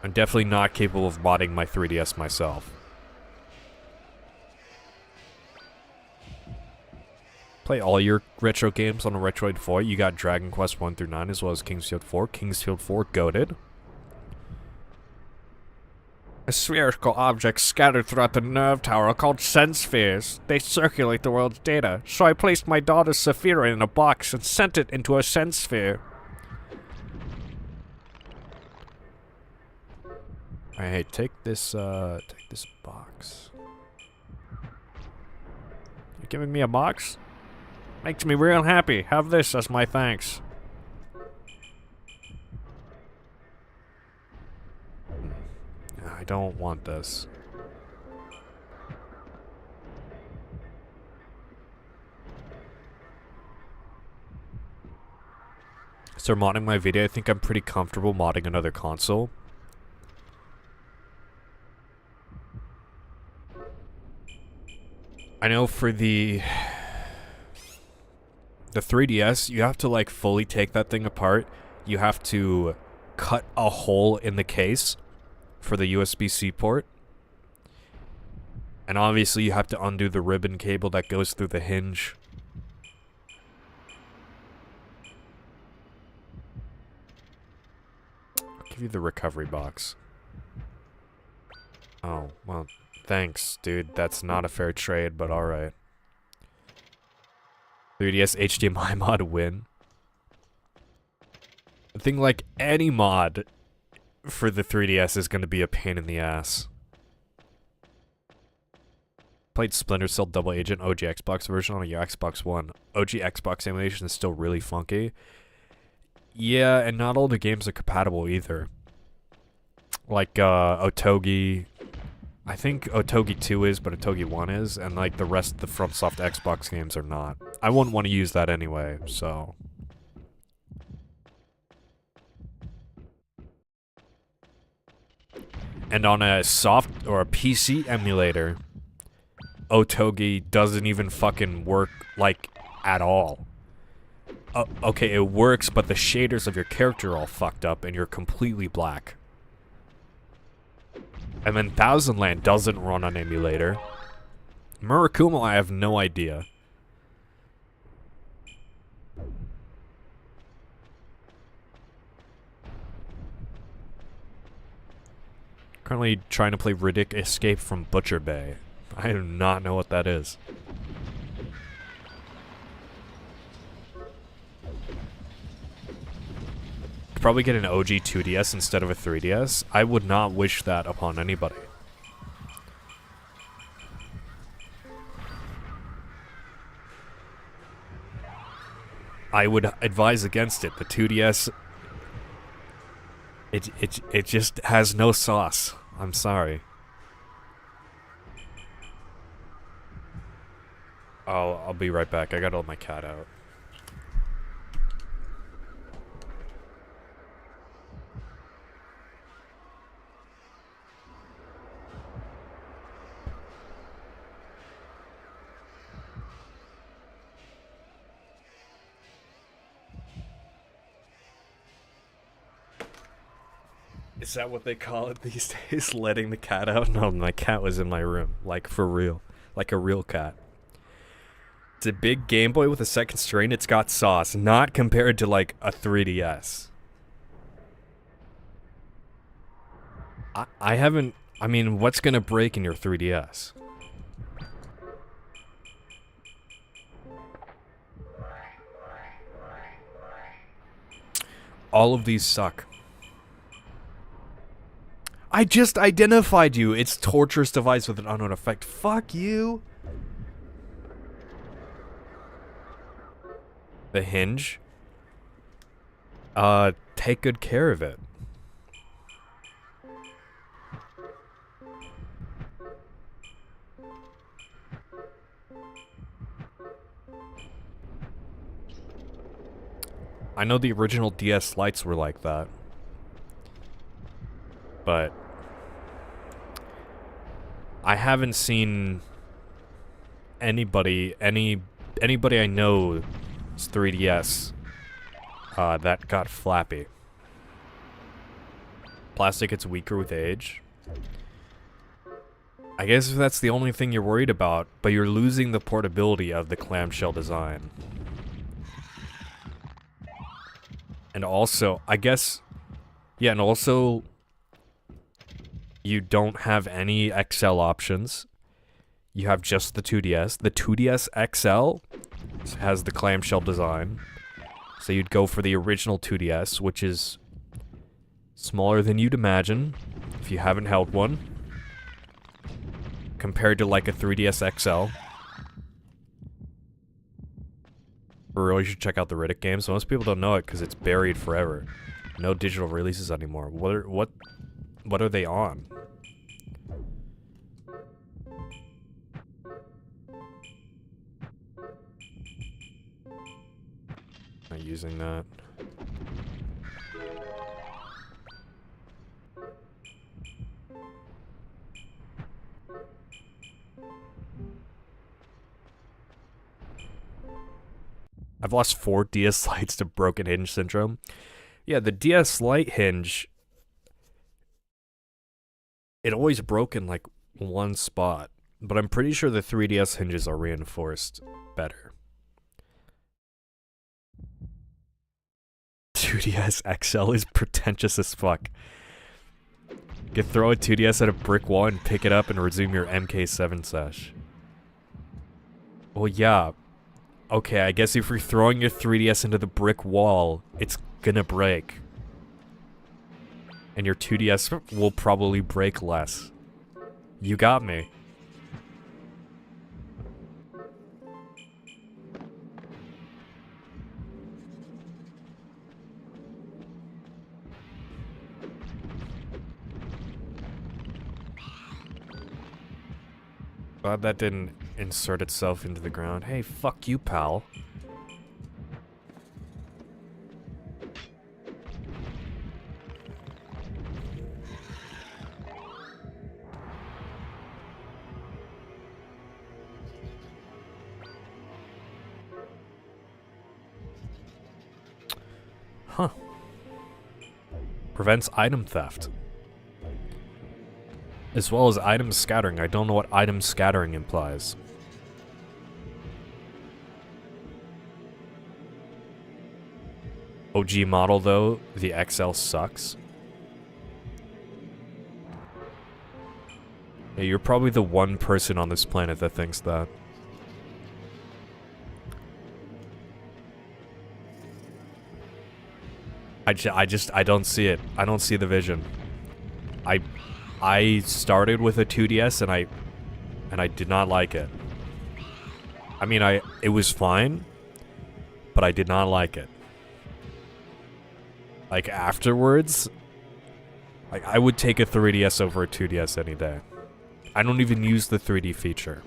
A: I'm definitely not capable of modding my 3DS myself. Play all your retro games on a Retroid 4. You got Dragon Quest 1 through 9 as well as King's Field 4. King's Field 4 goated. A spherical object scattered throughout the nerve tower are called sense spheres. They circulate the world's data. So I placed my daughter Saphira in a box and sent it into a sense sphere. Alright, take this box. You giving me a box? Makes me real happy. Have this as my thanks. I don't want this. So modding my video, I think I'm pretty comfortable modding another console. I know for the 3DS, you have to like fully take that thing apart. You have to cut a hole in the case for the USB-C port. And obviously you have to undo the ribbon cable that goes through the hinge. I'll give you the recovery box. Oh, well, thanks, dude. That's not a fair trade, but alright. 3DS HDMI mod win. I think like any mod for the 3DS is going to be a pain in the ass. Played Splinter Cell Double Agent OG Xbox version on your Xbox One. OG Xbox emulation is still really funky. Yeah, and not all the games are compatible either. Like Otogi. I think Otogi 2 is, but Otogi 1 is, and like the rest of the FromSoft Xbox games are not. I wouldn't want to use that anyway, so... And on a soft or a PC emulator, Otogi doesn't even fucking work, like, at all. Okay, it works, but the shaders of your character are all fucked up, and you're completely black. And then Thousand Land doesn't run on emulator. Murakumo, I have no idea. Currently trying to play Riddick Escape from Butcher Bay. I do not know what that is. Probably get an OG 2DS instead of a 3DS. I would not wish that upon anybody. I would advise against it. The 2DS, it just has no sauce. I'm sorry. I'll be right back. I gotta let my cat out. Is that what they call it these days? Letting the cat out? No, my cat was in my room. Like, for real. Like a real cat. It's a big Game Boy with a second screen. It's got sauce. Not compared to, like, a 3DS. I haven't... I mean, what's gonna break in your 3DS? All of these suck. I just identified you. It's torturous device with an unknown effect. Fuck you. The hinge. Take good care of it. I know the original DS lights were like that. But I haven't seen anybody I know's 3DS that got flappy. Plastic gets weaker with age. I guess if that's the only thing you're worried about, but you're losing the portability of the clamshell design. And also, I guess... Yeah, and also... You don't have any XL options. You have just the 2DS. The 2DS XL has the clamshell design. So you'd go for the original 2DS, which is smaller than you'd imagine if you haven't held one. Compared to like a 3DS XL. For real, you should check out the Riddick games. Most people don't know it because it's buried forever. No digital releases anymore. What are they on? Not using that. I've lost 4 DS Lites to broken hinge syndrome. Yeah, the DS Lite hinge... It always broke in, like, one spot. But I'm pretty sure the 3DS hinges are reinforced better. 2DS XL is pretentious as fuck. You could throw a 2DS at a brick wall and pick it up and resume your MK7 sesh. Well, yeah. Okay, I guess if you're throwing your 3DS into the brick wall, it's gonna break. And your 2DS will probably break less. You got me. Glad that didn't insert itself into the ground. Hey, fuck you, pal. Huh. Prevents item theft. As well as item scattering. I don't know what item scattering implies. OG model though, the XL sucks. Yeah, you're probably the one person on this planet that thinks that. I don't see it. I don't see the vision. I started with a 2DS and I did not like it. I mean, it was fine, but I did not like it. Like afterwards, like I would take a 3DS over a 2DS any day. I don't even use the 3D feature.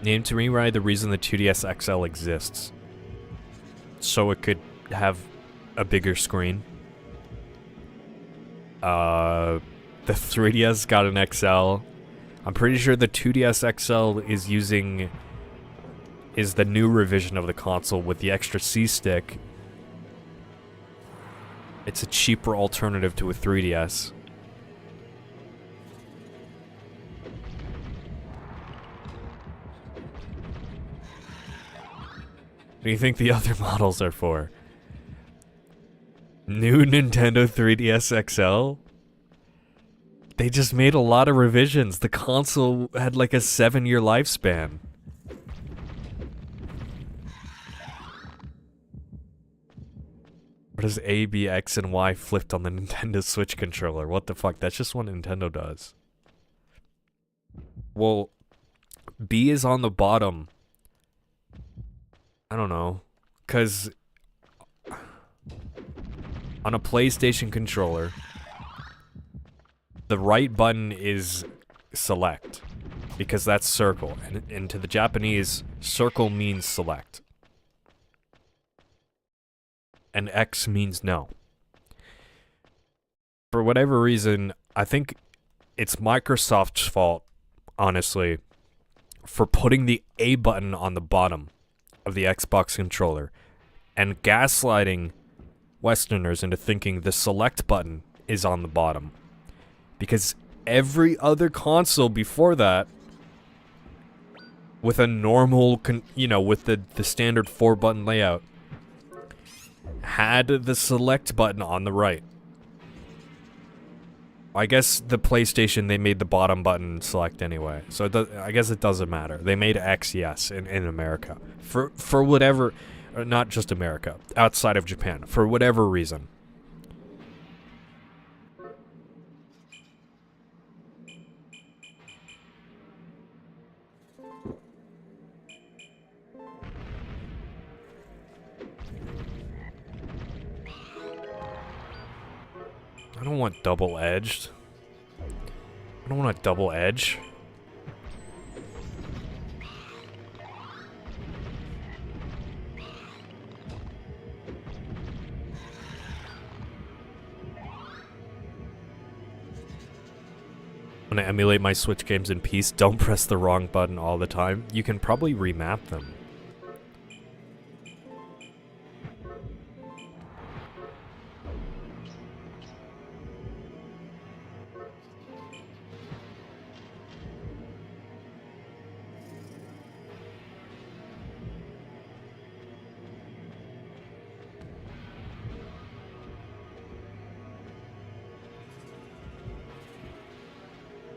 A: Name to me, Ryan, the reason the 2DS XL exists. So it could have a bigger screen. The 3DS got an XL. I'm pretty sure the 2DS XL is the new revision of the console with the extra C-stick. It's a cheaper alternative to a 3DS. What do you think the other models are for? New Nintendo 3DS XL? They just made a lot of revisions. The console had like a 7-year lifespan. What does A, B, X, and Y flipped on the Nintendo Switch controller? What the fuck? That's just what Nintendo does. Well, B is on the bottom. I don't know. 'Cause on a PlayStation controller, the right button is select. Because that's circle. And to the Japanese, circle means select. And X means no. For whatever reason, I think it's Microsoft's fault, honestly, for putting the A button on the bottom of the Xbox controller and gaslighting Westerners into thinking the select button is on the bottom. Because every other console before that, with a normal, with the standard 4-button layout, had the select button on the right. I guess the PlayStation, they made the bottom button select anyway, so I guess it doesn't matter. They made X, yes, in America. For whatever, not just America, outside of Japan, for whatever reason. I don't want double-edged. I don't want a double edge. When I emulate my Switch games in peace, don't press the wrong button all the time. You can probably remap them.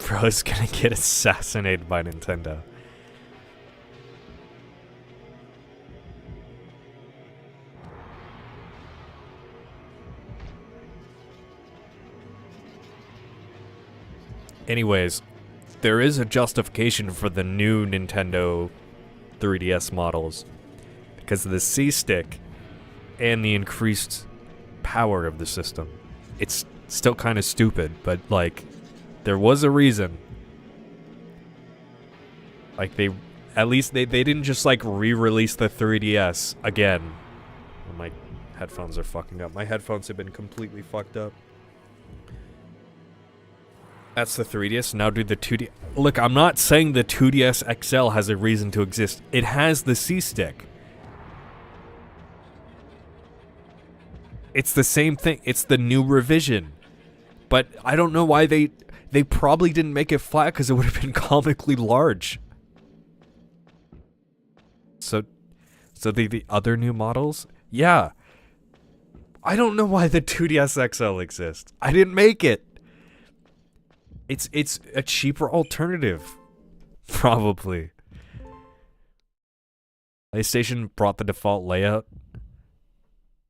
A: Bro is gonna get assassinated by Nintendo. Anyways, there is a justification for the new Nintendo 3DS models because of the C-Stick and the increased power of the system. It's still kind of stupid, but like, there was a reason. Like, at least they didn't just like re-release the 3DS again. Oh, my headphones are fucking up. My headphones have been completely fucked up. That's the 3DS. Now do the 2D. Look, I'm not saying the 2DS XL has a reason to exist. It has the C-Stick. It's the same thing. It's the new revision. But I don't know why they probably didn't make it flat because it would have been comically large. So the other new models? Yeah. I don't know why the 2DS XL exists. I didn't make it. It's a cheaper alternative. Probably. PlayStation brought the default layout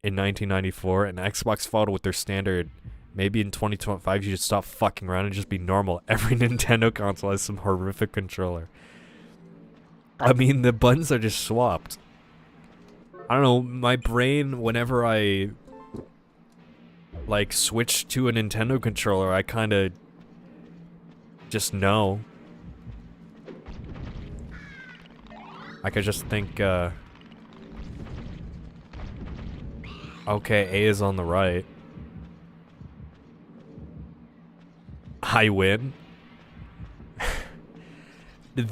A: in 1994, and Xbox followed with their standard. Maybe in 2025 you should stop fucking around and just be normal. Every Nintendo console has some horrific controller. I mean, the buttons are just swapped. I don't know, my brain, whenever I like switch to a Nintendo controller, I kind of just know. I could just think, okay, A is on the right. I win?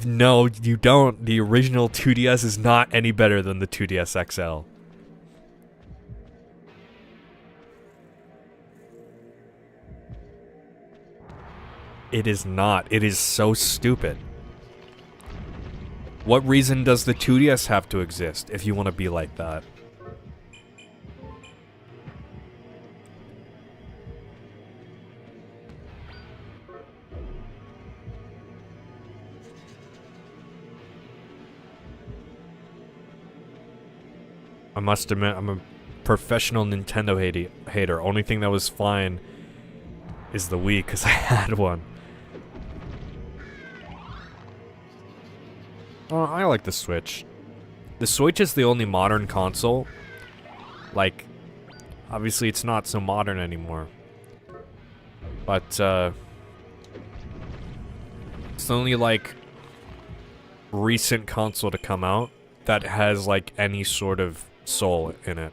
A: No, you don't. The original 2DS is not any better than the 2DS XL. It is not. It is so stupid. What reason does the 2DS have to exist if you want to be like that? I must admit, I'm a professional Nintendo hater. Only thing that was fine is the Wii, because I had one. Oh, I like the Switch. The Switch is the only modern console. Like, obviously it's not so modern anymore. But, it's the only, like, recent console to come out that has, like, any sort of soul in it.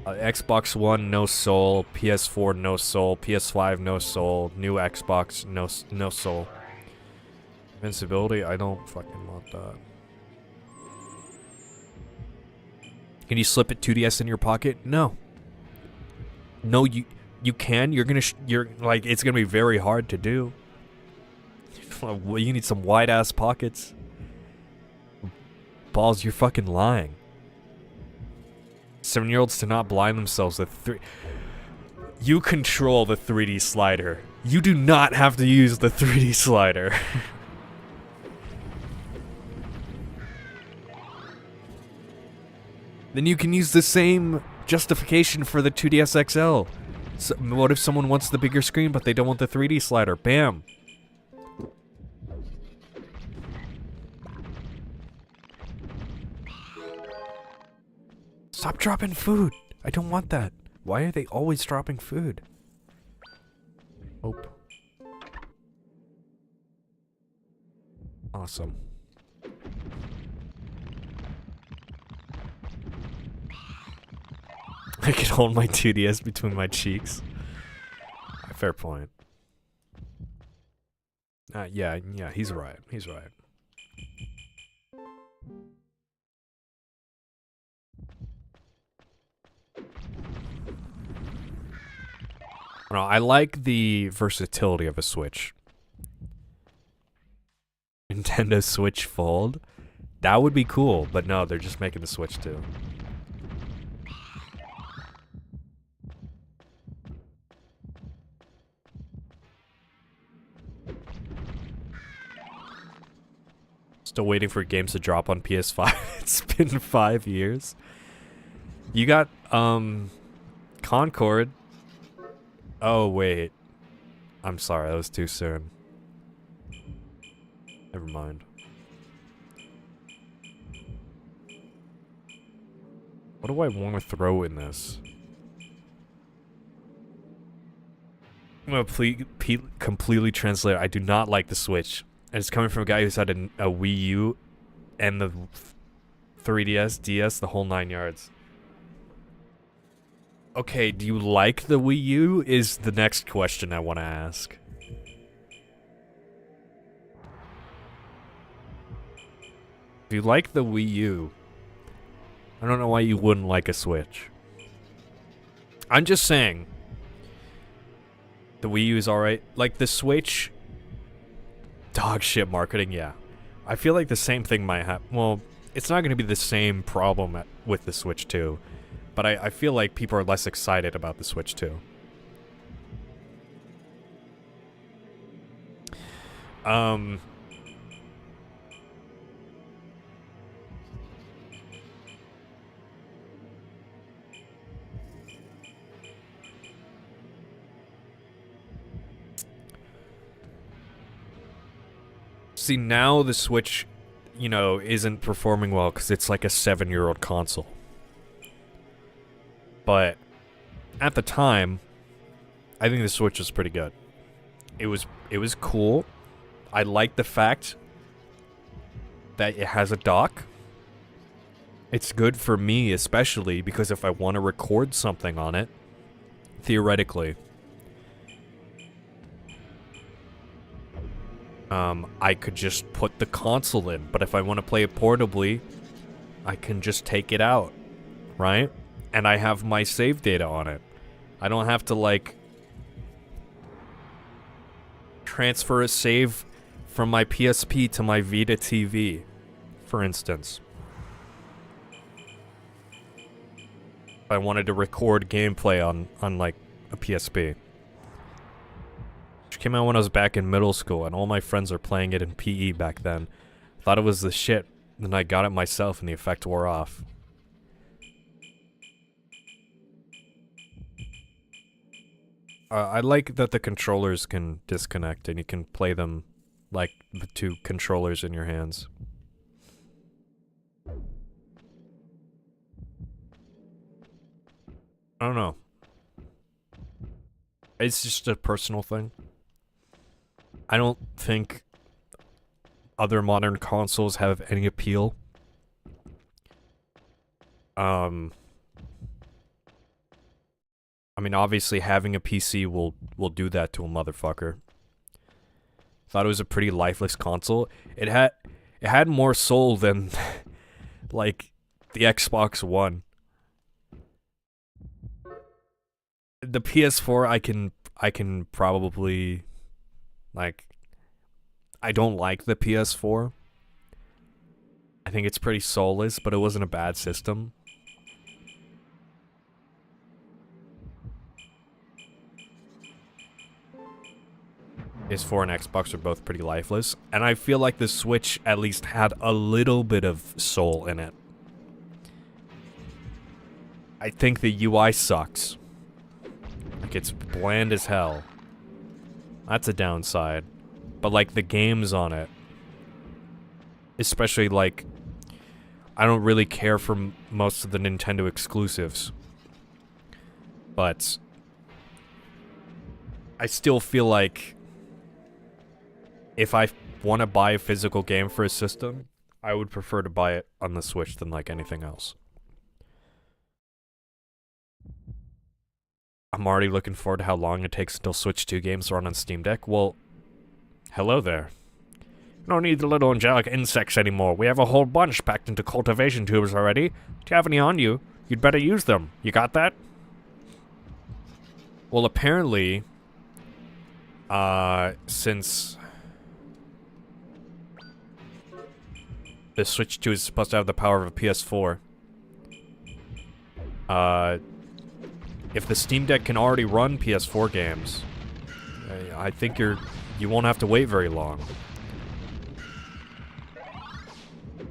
A: Xbox One, no soul. PS4, no soul. PS5, no soul. New Xbox, no soul. Invincibility, I don't fucking want that. Can you slip a 2DS in your pocket? No. No, you can. You're like, it's gonna be very hard to do. You need some wide ass pockets. Balls, you're fucking lying. 7-year-olds do not blind themselves with You control the 3D slider. You do not have to use the 3D slider. Then you can use the same justification for the 2DS XL. So, what if someone wants the bigger screen but they don't want the 3D slider? Bam. Stop dropping food. I don't want that. Why are they always dropping food? Oh. Awesome. I could hold my 2DS between my cheeks. Fair point. Yeah, he's right. He's right. No, I like the versatility of a Switch. Nintendo Switch Fold? That would be cool, but no, they're just making the Switch too. Still waiting for games to drop on PS5. It's been 5 years. You got, Concord. Oh, wait. I'm sorry, that was too soon. Never mind. What do I want to throw in this? I'm gonna completely translate. I do not like the Switch. And it's coming from a guy who's had a Wii U and the 3DS, DS, the whole 9 yards. Okay, do you like the Wii U? Is the next question I want to ask. If you like the Wii U, I don't know why you wouldn't like a Switch. I'm just saying. The Wii U is alright. Like, the Switch... Dog shit marketing, yeah. I feel like the same thing might happen. Well, it's not going to be the same problem with the Switch 2. But I feel like people are less excited about the Switch 2. See, now the Switch, you know, isn't performing well because it's like a 7-year-old console. But at the time, I think the Switch was pretty good. It was cool. I like the fact that it has a dock. It's good for me, especially because if I want to record something on it, theoretically, I could just put the console in. But if I want to play it portably, I can just take it out, right? And I have my save data on it. I don't have to, like, transfer a save from my PSP to my Vita TV, for instance. If I wanted to record gameplay on like, a PSP. Which came out when I was back in middle school, and all my friends are playing it in PE back then. Thought it was the shit, then I got it myself and the effect wore off. I like that the controllers can disconnect and you can play them like the two controllers in your hands. I don't know. It's just a personal thing. I don't think other modern consoles have any appeal. I mean, obviously having a PC will do that to a motherfucker. Thought it was a pretty lifeless console. It had more soul than like the Xbox One. The PS4 I can probably like I don't like the PS4. I think it's pretty soulless, but it wasn't a bad system. PS4 and Xbox are both pretty lifeless, and I feel like the Switch at least had a little bit of soul in it. I think the UI sucks. Like, it's bland as hell. That's a downside. But, like, the games on it, especially, like, I don't really care for most of the Nintendo exclusives. But I still feel like if I want to buy a physical game for a system, I would prefer to buy it on the Switch than, like, anything else. I'm already looking forward to how long it takes until Switch 2 games run on Steam Deck. Well, hello there. We don't need the little angelic insects anymore. We have a whole bunch packed into cultivation tubes already. Do you have any on you? You'd better use them. You got that? Well, apparently, since the Switch 2 is supposed to have the power of a PS4, if the Steam Deck can already run PS4 games, I think you won't have to wait very long.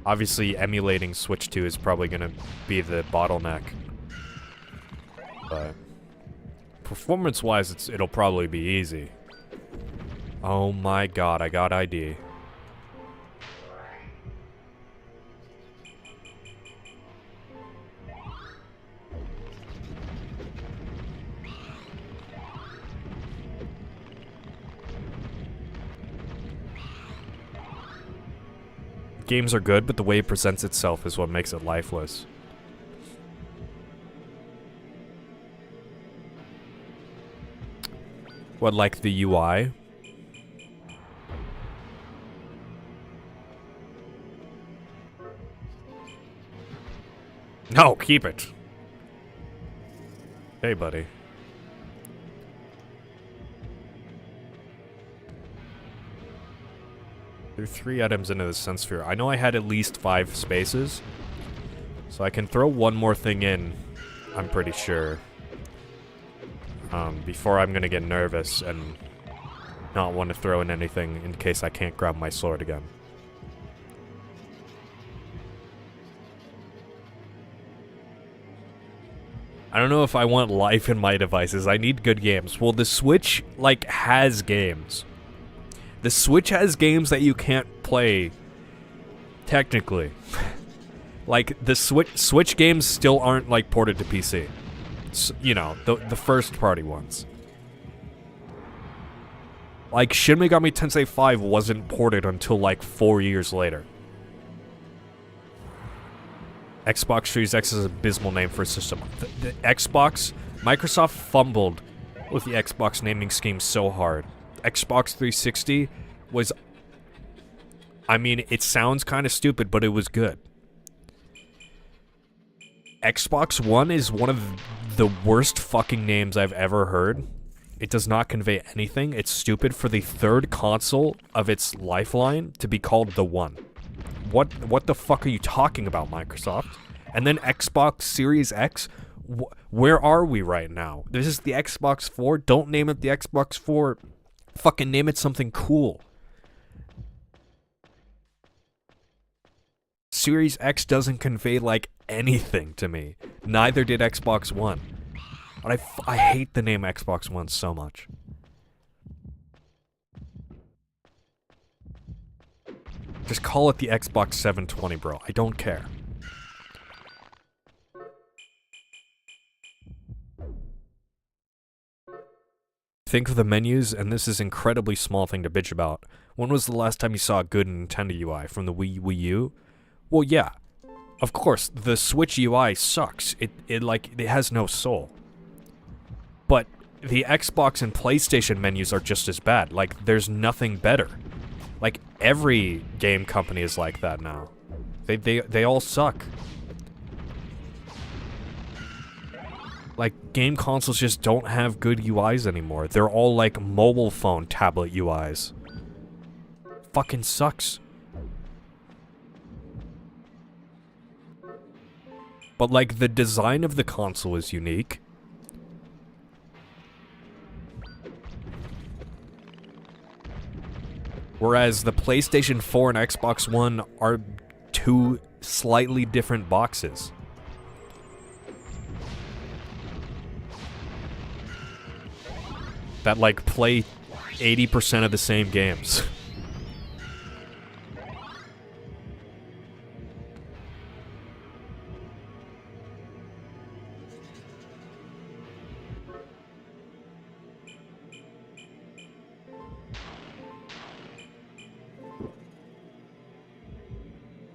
A: Obviously, emulating Switch 2 is probably going to be the bottleneck. But performance-wise, it'll probably be easy. Oh my god, I got ID. Games are good, but the way it presents itself is what makes it lifeless. What, like the UI? No, keep it. Hey, buddy. There are 3 items into the Sun Sphere. I know I had at least 5 spaces, so I can throw one more thing in, I'm pretty sure. Before I'm gonna get nervous and not want to throw in anything in case I can't grab my sword again. I don't know if I want life in my devices. I need good games. Well, the Switch, like, has games. The Switch has games that you can't play, technically. Like, the Switch games still aren't, like, ported to PC. You know, the first-party ones. Like, Shin Megami Tensei 5 wasn't ported until, like, 4 years later. Xbox Series X is an abysmal name for a system. The Xbox, Microsoft fumbled with the Xbox naming scheme so hard. Xbox 360 was, I mean, it sounds kind of stupid, but it was good. Xbox One is one of the worst fucking names I've ever heard. It does not convey anything. It's stupid for the third console of its lifeline to be called the One. What the fuck are you talking about, Microsoft? And then Xbox Series X? Where are we right now? This is the Xbox 4? Don't name it the Xbox 4. Fucking name it something cool. Series X doesn't convey, like, anything to me. Neither did Xbox One. But I hate the name Xbox One so much. Just call it the Xbox 720, bro. I don't care. Think of the menus, and this is an incredibly small thing to bitch about. When was the last time you saw a good Nintendo UI? From the Wii U? Well, yeah. Of course, the Switch UI sucks. It has no soul. the Xbox and PlayStation menus are just as bad. Like, there's nothing better. Like, every game company is like that now. They all suck. Like, game consoles just don't have good UIs anymore. They're all like mobile phone tablet UIs. Fucking sucks. But like, the design of the console is unique. Whereas the PlayStation 4 and Xbox One are two slightly different boxes. That, like, play 80% of the same games.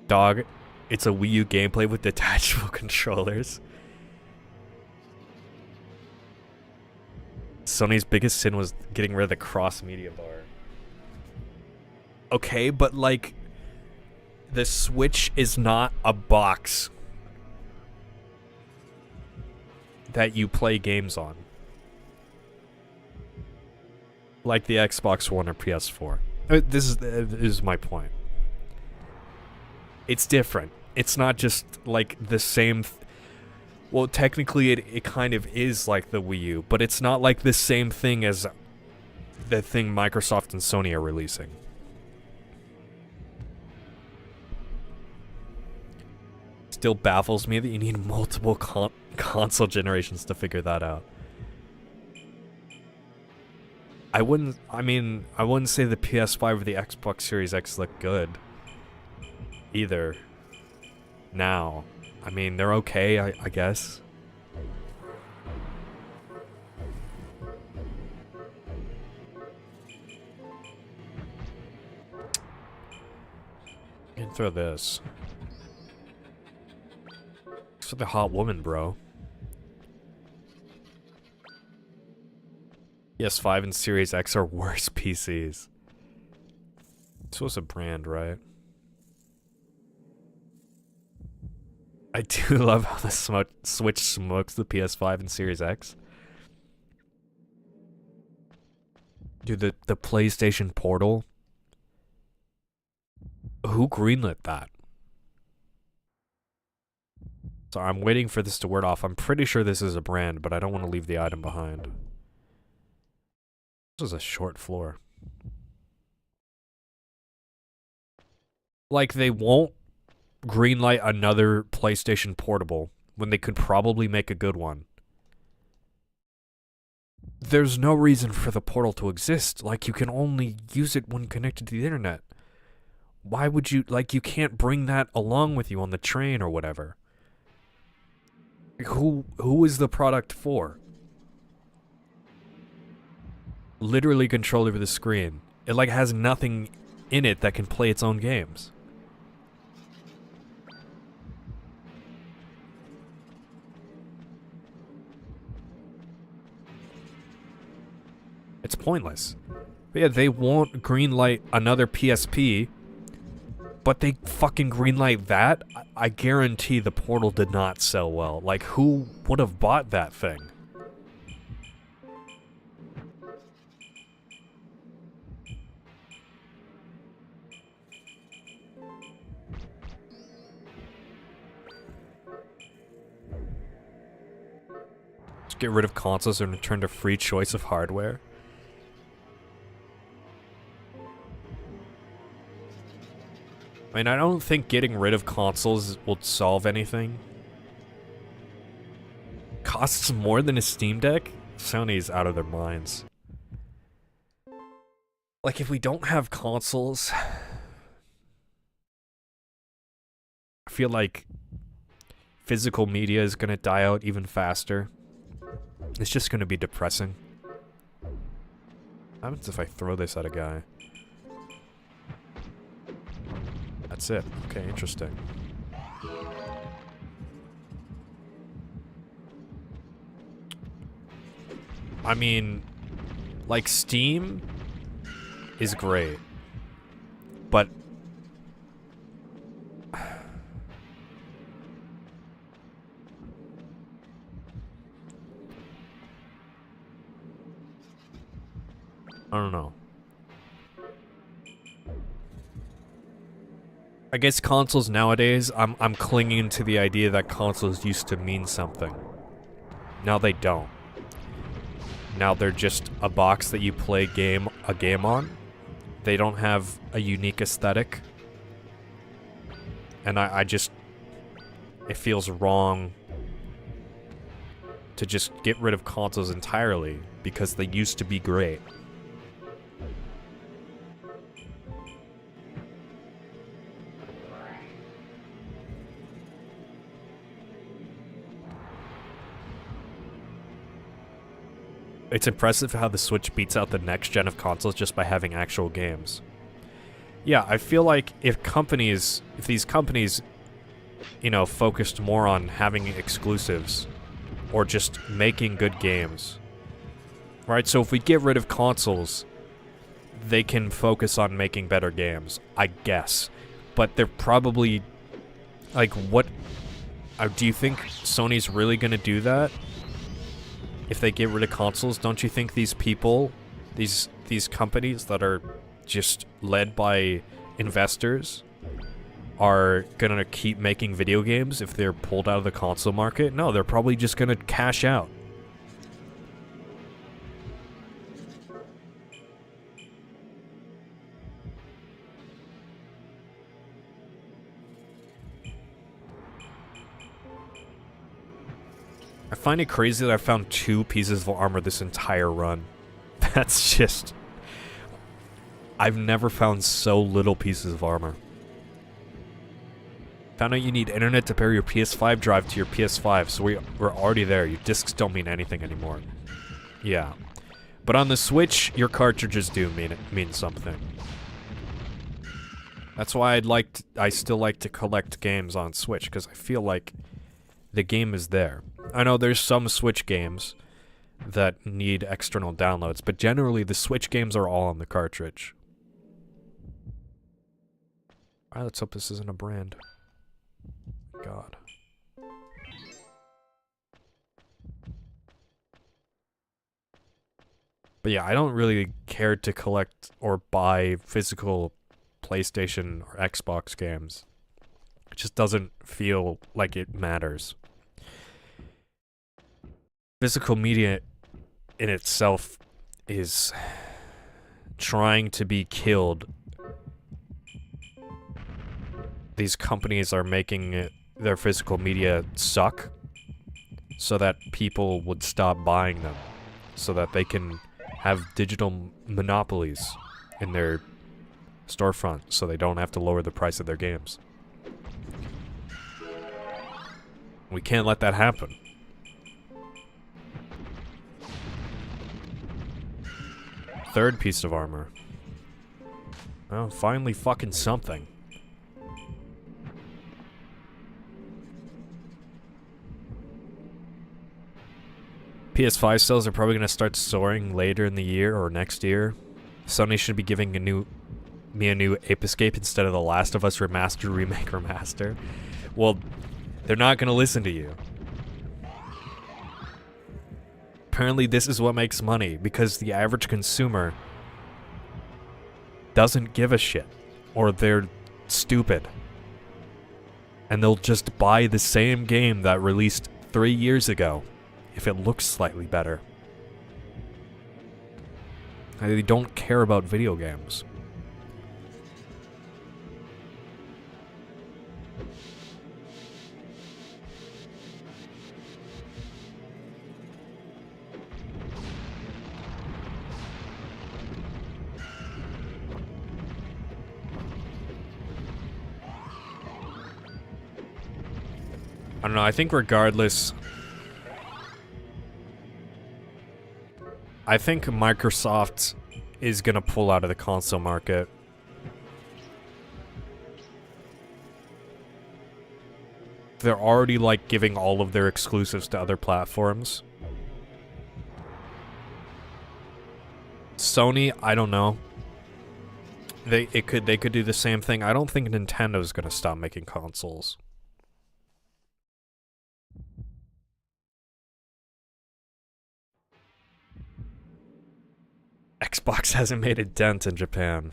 A: Dog, it's a Wii U gameplay with detachable controllers. Sony's biggest sin was getting rid of the cross-media bar. Okay, but like, the Switch is not a box that you play games on. Like the Xbox One or PS4. This is my point. It's different. It's not just like the same... Well, technically it kind of is like the Wii U, but it's not like the same thing as the thing Microsoft and Sony are releasing. Still baffles me that you need multiple console generations to figure that out. I wouldn't say the PS5 or the Xbox Series X look good either now. I mean, they're okay, I guess. And throw this. It's for the hot woman, bro. PS5 and Series X are worse PCs. This was a brand, right? I do love how the Switch smokes the PS5 and Series X. Dude, the PlayStation Portal. Who greenlit that? Sorry, I'm waiting for this to wear off. I'm pretty sure this is a brand, but I don't want to leave the item behind. This is a short floor. Like, they won't greenlight another PlayStation Portable when they could probably make a good one. There's no reason for the Portal to exist. Like, you can only use it when connected to the internet. Why would you, like, you can't bring that along with you on the train or whatever. Who is the product for? Literally control over the screen. It, like, has nothing in it that can play its own games. It's pointless. But yeah, they won't greenlight another PSP, but they fucking greenlight that? I guarantee the Portal did not sell well. Like, who would have bought that thing? Just get rid of consoles and return to free choice of hardware. I mean, I don't think getting rid of consoles will solve anything. Costs more than a Steam Deck? Sony's out of their minds. Like, if we don't have consoles, I feel like physical media is gonna die out even faster. It's just gonna be depressing. What happens if I throw this at a guy? That's it. Okay, interesting. I mean, like, Steam is great, but I don't know. I guess consoles nowadays, I'm clinging to the idea that consoles used to mean something. Now they don't. Now they're just a box that you play a game on. They don't have a unique aesthetic. And I just... It feels wrong to just get rid of consoles entirely because they used to be great. It's impressive how the Switch beats out the next gen of consoles just by having actual games. Yeah, I feel like if these companies, you know, focused more on having exclusives or just making good games, right? So if we get rid of consoles, they can focus on making better games, I guess. But they're probably, like, what... do you think Sony's really gonna do that? If they get rid of consoles, don't you think these people, these companies that are just led by investors are gonna keep making video games if they're pulled out of the console market? No, they're probably just gonna cash out. I find it crazy that I found 2 pieces of armor this entire run. That's just... I've never found so little pieces of armor. Found out you need internet to pair your PS5 drive to your PS5, so we're already there. Your discs don't mean anything anymore. Yeah. But on the Switch, your cartridges do mean something. That's why I still like to collect games on Switch, because I feel like the game is there. I know there's some Switch games that need external downloads, but generally the Switch games are all on the cartridge. Alright, let's hope this isn't a brand. God. But yeah, I don't really care to collect or buy physical PlayStation or Xbox games. It just doesn't feel like it matters. Physical media in itself is trying to be killed. These companies are making their physical media suck so that people would stop buying them, so that they can have digital monopolies in their storefront so they don't have to lower the price of their games. We can't let that happen. Third piece of armor. Oh, finally fucking something. PS5 sales are probably going to start soaring later in the year or next year. Sony should be giving me a new Ape Escape instead of The Last of Us Remastered, Remake, Remaster. Well, they're not going to listen to you. Apparently this is what makes money, because the average consumer doesn't give a shit. Or they're stupid. And they'll just buy the same game that released 3 years ago if it looks slightly better. They don't care about video games. I don't know, I think regardless... I think Microsoft is gonna pull out of the console market. They're already, like, giving all of their exclusives to other platforms. Sony, I don't know. They could do the same thing. I don't think Nintendo's gonna stop making consoles. Xbox hasn't made a dent in Japan.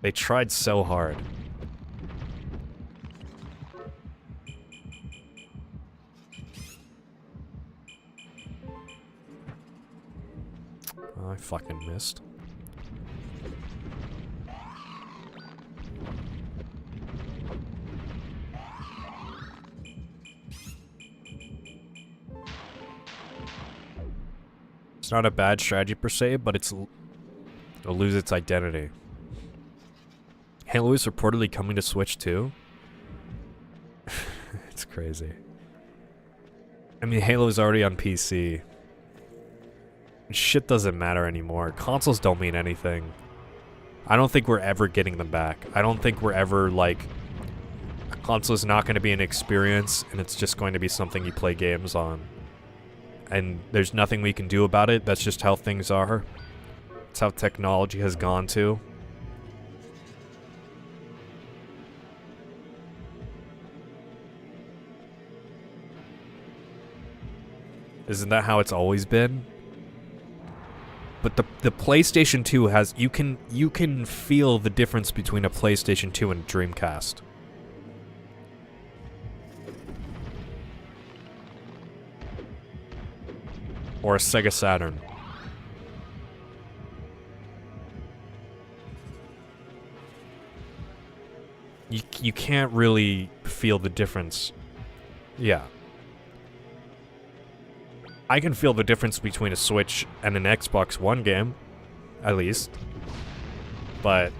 A: They tried so hard. Oh, I fucking missed. It's not a bad strategy per se, but it'll lose its identity. Halo is reportedly coming to Switch too. It's crazy. I mean, Halo is already on PC. Shit doesn't matter anymore. Consoles don't mean anything. I don't think we're ever getting them back. I don't think we're ever, like... A console is not going to be an experience, and it's just going to be something you play games on. And there's nothing we can do about it. That's just how things are. It's how technology has gone to. Isn't that how it's always been? But the PlayStation 2 has you can feel the difference between a PlayStation 2 and a Dreamcast. Or a Sega Saturn. You can't really feel the difference. Yeah. I can feel the difference between a Switch and an Xbox One game, at least. But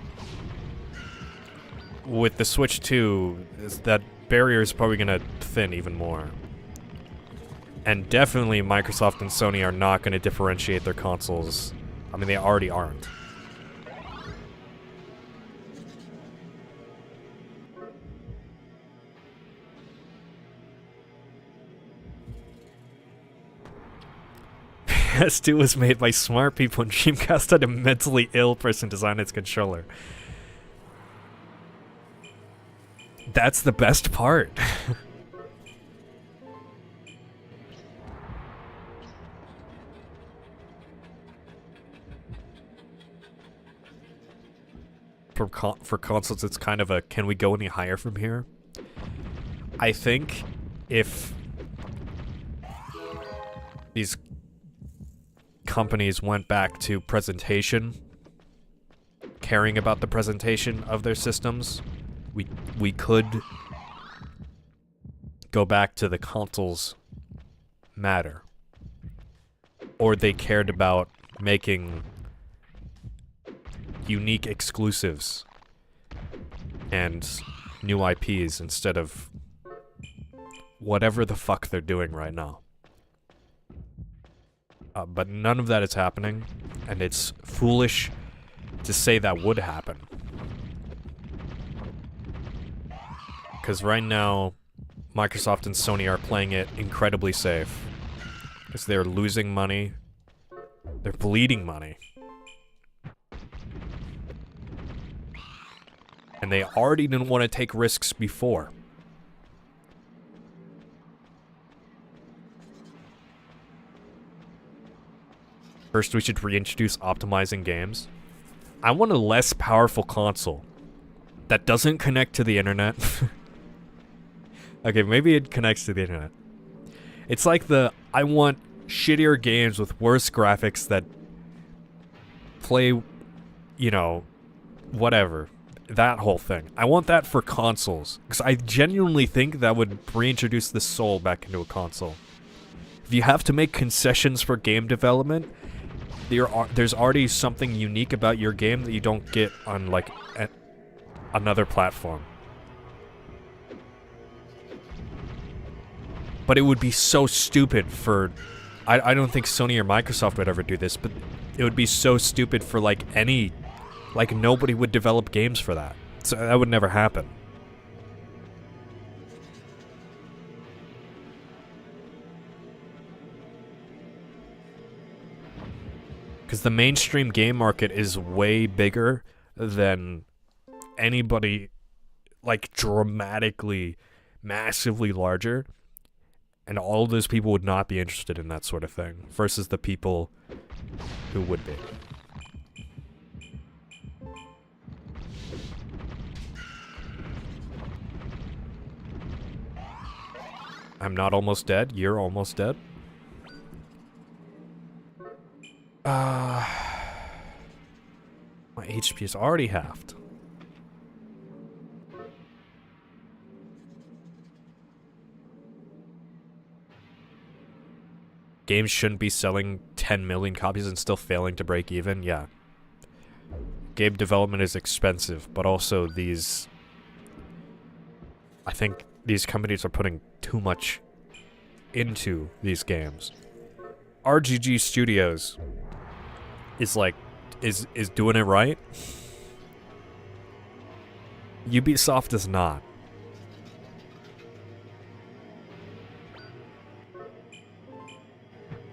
A: with the Switch 2, that barrier is probably going to thin even more. And definitely Microsoft and Sony are not going to differentiate their consoles. I mean, they already aren't. PS2 was made by smart people and Dreamcast had a mentally ill person design its controller. That's the best part. For consoles, it's kind of a, can we go any higher from here? I think if these companies went back to presentation, caring about the presentation of their systems, we could go back to the consoles matter. Or they cared about making unique exclusives and new IPs instead of whatever the fuck they're doing right now. But none of that is happening, and it's foolish to say that would happen. Because right now, Microsoft and Sony are playing it incredibly safe. Because they're losing money. They're bleeding money. And they already didn't want to take risks before. First, we should reintroduce optimizing games. I want a less powerful console that doesn't connect to the internet. Okay, maybe it connects to the internet. It's like I want shittier games with worse graphics that play, you know, whatever. That whole thing. I want that for consoles. Because I genuinely think that would reintroduce the soul back into a console. If you have to make concessions for game development, there's already something unique about your game that you don't get on, like, another platform. But it would be so stupid for... I don't think Sony or Microsoft would ever do this, but it would be so stupid for, like, any... Like, nobody would develop games for that. So that would never happen. Because the mainstream game market is way bigger than anybody, like dramatically, massively larger. And all of those people would not be interested in that sort of thing, versus the people who would be. I'm not almost dead. You're almost dead. My HP is already halved. Games shouldn't be selling 10 million copies and still failing to break even. Yeah. Game development is expensive, but also these... I think these companies are putting too much into these games. RGG Studios is like... is doing it right. Ubisoft is not.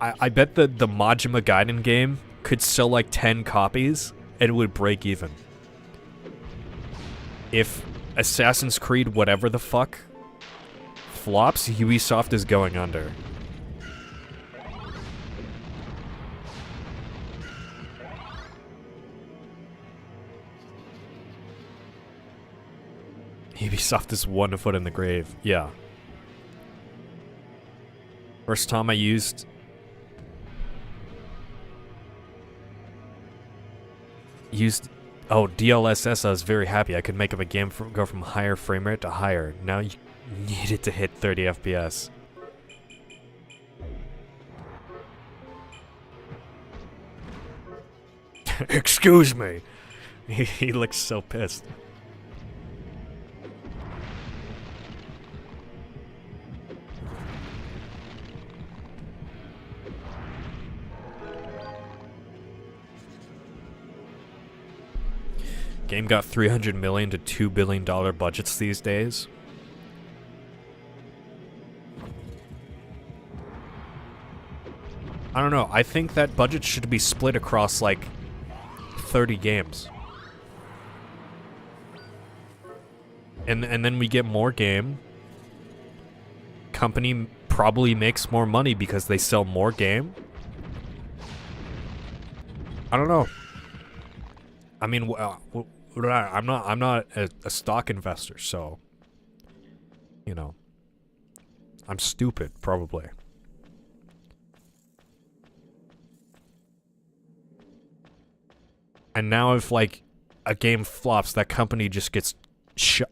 A: I bet the Majima Gaiden game could sell like 10 copies and it would break even. If Assassin's Creed whatever the fuck flops, Ubisoft is going under. Ubisoft is 1 foot in the grave. Yeah. First time I used... Oh, DLSS, I was very happy. I could make up a game go from higher frame rate to higher. Now you need it to hit 30 FPS. Excuse me. He looks so pissed. Game got $300 million to $2 billion budgets these days. I don't know. I think that budget should be split across like 30 games. And then we get more game. Company probably makes more money because they sell more game. I don't know. I mean, I'm not a stock investor, so, you know, I'm stupid, probably. And now if, like, a game flops, that company just gets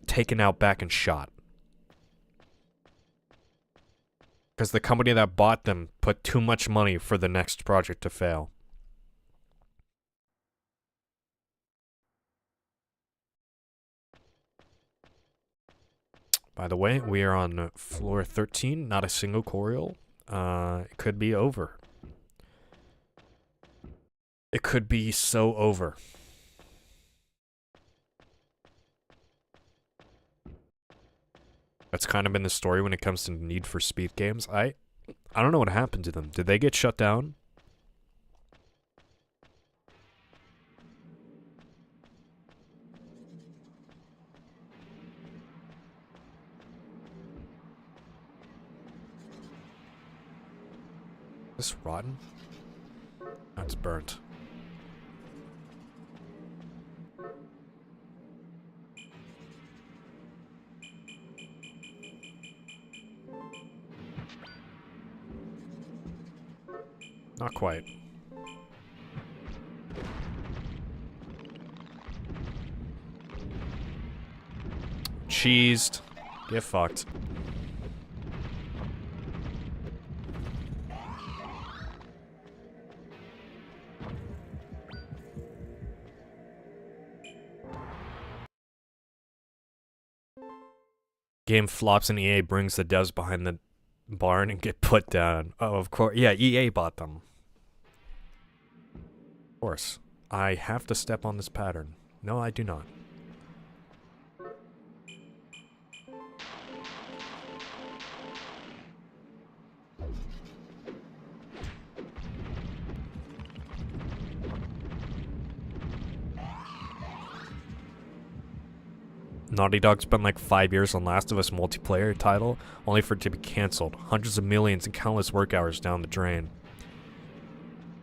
A: taken out back and shot. Because the company that bought them put too much money for the next project to fail. By the way, we are on floor 13, not a single Coriol. It could be over. It could be so over. That's kind of been the story when it comes to Need for Speed games. I don't know what happened to them. Did they get shut down? Is this rotten? That's burnt. Not quite. Cheesed. Get fucked. Game flops and EA brings the devs behind the barn and get put down. Oh, of course. Yeah, EA bought them. Of course. I have to step on this pattern. No, I do not. Naughty Dog spent like 5 years on Last of Us multiplayer title, only for it to be cancelled. Hundreds of millions and countless work hours down the drain.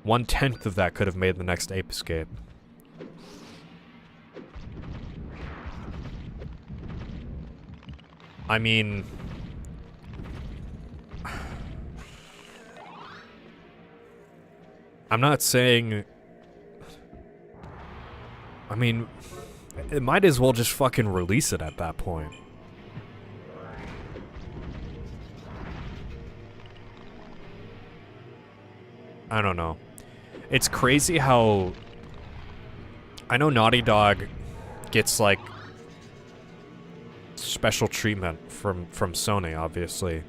A: 1/10 of that could have made the next Ape Escape. I mean... I'm not saying... I mean... It might as well just fucking release it at that point. I don't know. It's crazy how... I know Naughty Dog gets, like, special treatment from Sony, obviously.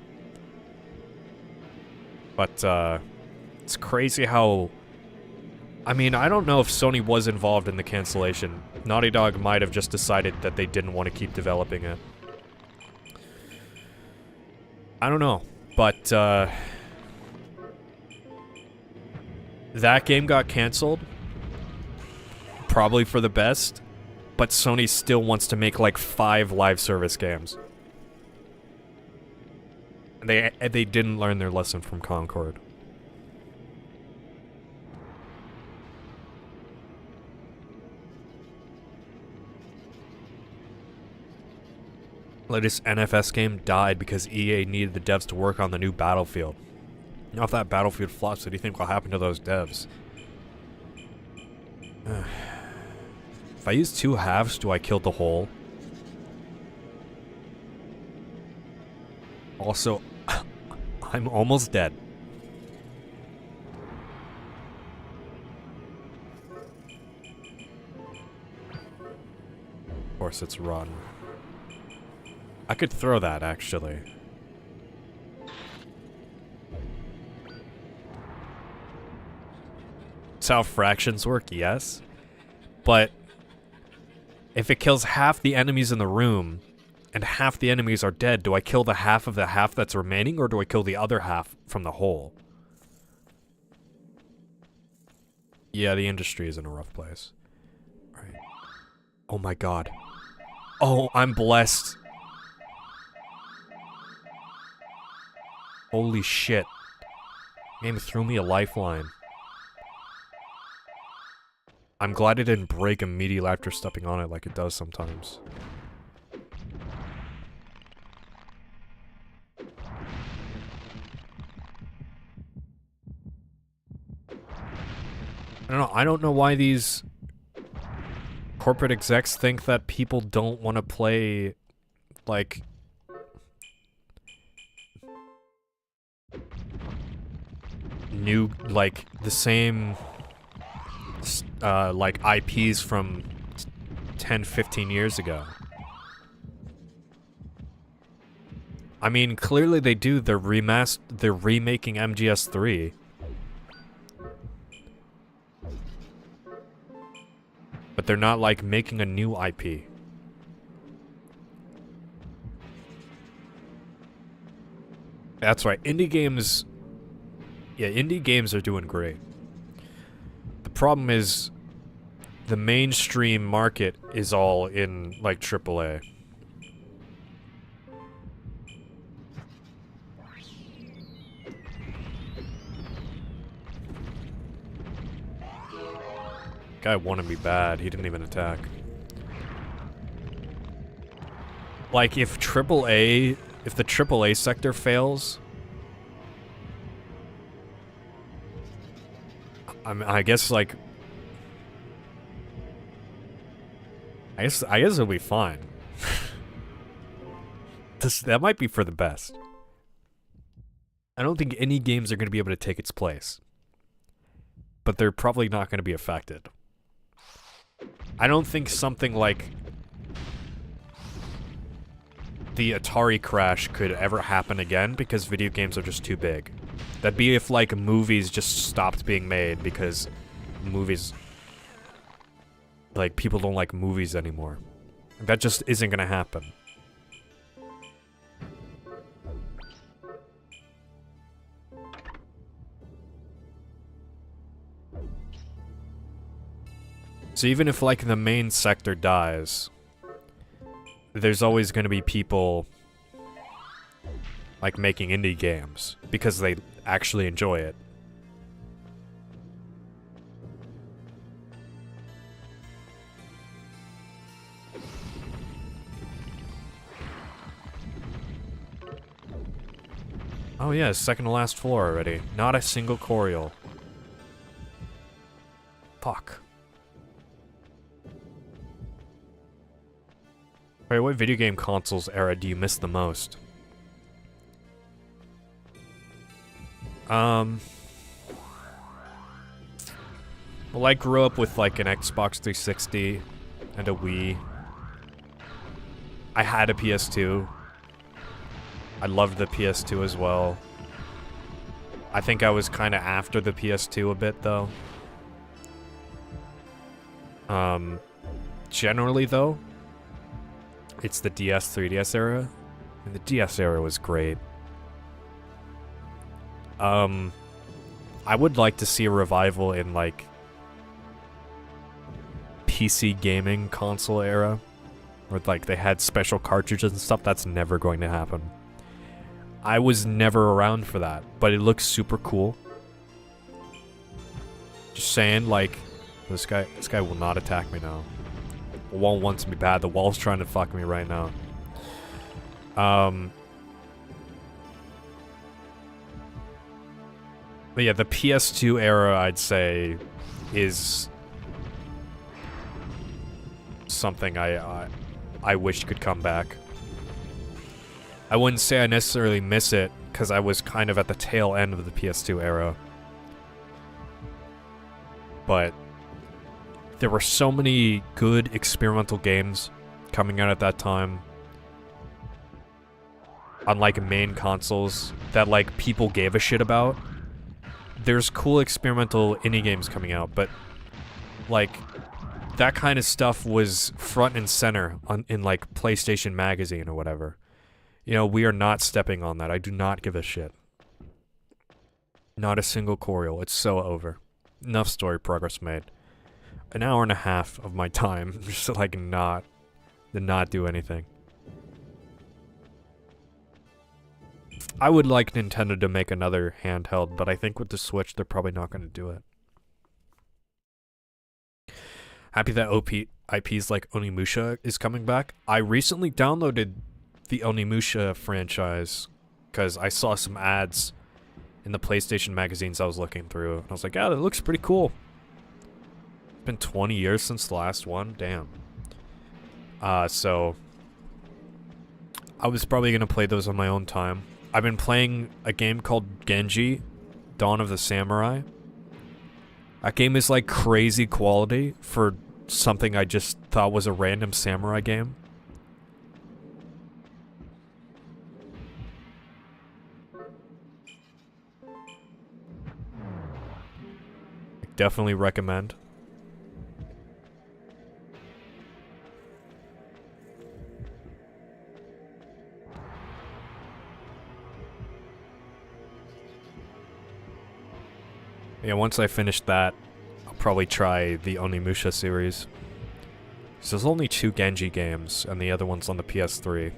A: But, it's crazy how... I mean, I don't know if Sony was involved in the cancellation. Naughty Dog might have just decided that they didn't want to keep developing it. I don't know, but, that game got canceled. Probably for the best. But Sony still wants to make, like, 5 live service games. They didn't learn their lesson from Concord. Latest NFS game died because EA needed the devs to work on the new Battlefield. Now if that Battlefield flops, what do you think will happen to those devs? If I use 2 halves, do I kill the whole? Also, I'm almost dead. Of course it's run. I could throw that, actually. That's how fractions work, yes. But if it kills half the enemies in the room, and half the enemies are dead, do I kill the half of the half that's remaining, or do I kill the other half from the whole? Yeah, the industry is in a rough place. Alright. Oh my god. Oh, I'm blessed. Holy shit. Game threw me a lifeline. I'm glad it didn't break immediately after stepping on it like it does sometimes. I don't know why these corporate execs think that people don't want to play, like... new, like, the same, like, IPs from 10, 15 years ago. I mean, clearly they do. They're remaking MGS3. But they're not, like, making a new IP. That's right. Indie games... Yeah, indie games are doing great. The problem is... the mainstream market is all in, like, AAA. Guy wanted me bad. He didn't even attack. Like, if the AAA sector fails... I guess, like... I guess it'll be fine. That might be for the best. I don't think any games are going to be able to take its place. But they're probably not going to be affected. I don't think something like the Atari crash could ever happen again because video games are just too big. That'd be if, like, movies just stopped being made because movies... like, people don't like movies anymore. That just isn't gonna happen. So even if, like, the main sector dies, there's always going to be people like making indie games because they actually enjoy it. Oh yeah, second to last floor already. Not a single Coriol. Fuck. Alright, what video game consoles era do you miss the most? Well, I grew up with like an Xbox 360 and a Wii. I had a PS2. I loved the PS2 as well. I think I was kind of after the PS2 a bit, though. Generally, though, it's the DS, 3DS era. And the DS era was great. I would like to see a revival in, like, PC gaming console era. Where, like, they had special cartridges and stuff. That's never going to happen. I was never around for that, but it looks super cool. Just saying, like, this guy will not attack me now. The wall wants me bad. The wall's trying to fuck me right now. But yeah, the PS2 era, I'd say, is something I wish could come back. I wouldn't say I necessarily miss it, because I was kind of at the tail end of the PS2 era. But there were so many good experimental games coming out at that time on, like, main consoles that, like, people gave a shit about. There's cool experimental indie games coming out, but, like, that kind of stuff was front and center in, like, PlayStation Magazine or whatever. You know, we are not stepping on that. I do not give a shit. Not a single Coriol. It's so over. Enough story progress made. An hour and a half of my time just to, like, not do anything. I would like Nintendo to make another handheld, but I think with the Switch, they're probably not going to do it. Happy that IPs like Onimusha is coming back. I recently downloaded the Onimusha franchise because I saw some ads in the PlayStation magazines I was looking through. And I was like, yeah, that looks pretty cool. It's been 20 years since the last one. Damn. So I was probably going to play those on my own time. I've been playing a game called Genji, Dawn of the Samurai. That game is like crazy quality for something I just thought was a random samurai game. Definitely recommend. Yeah, once I finish that, I'll probably try the Onimusha series. So there's only 2 Genji games, and the other one's on the PS3.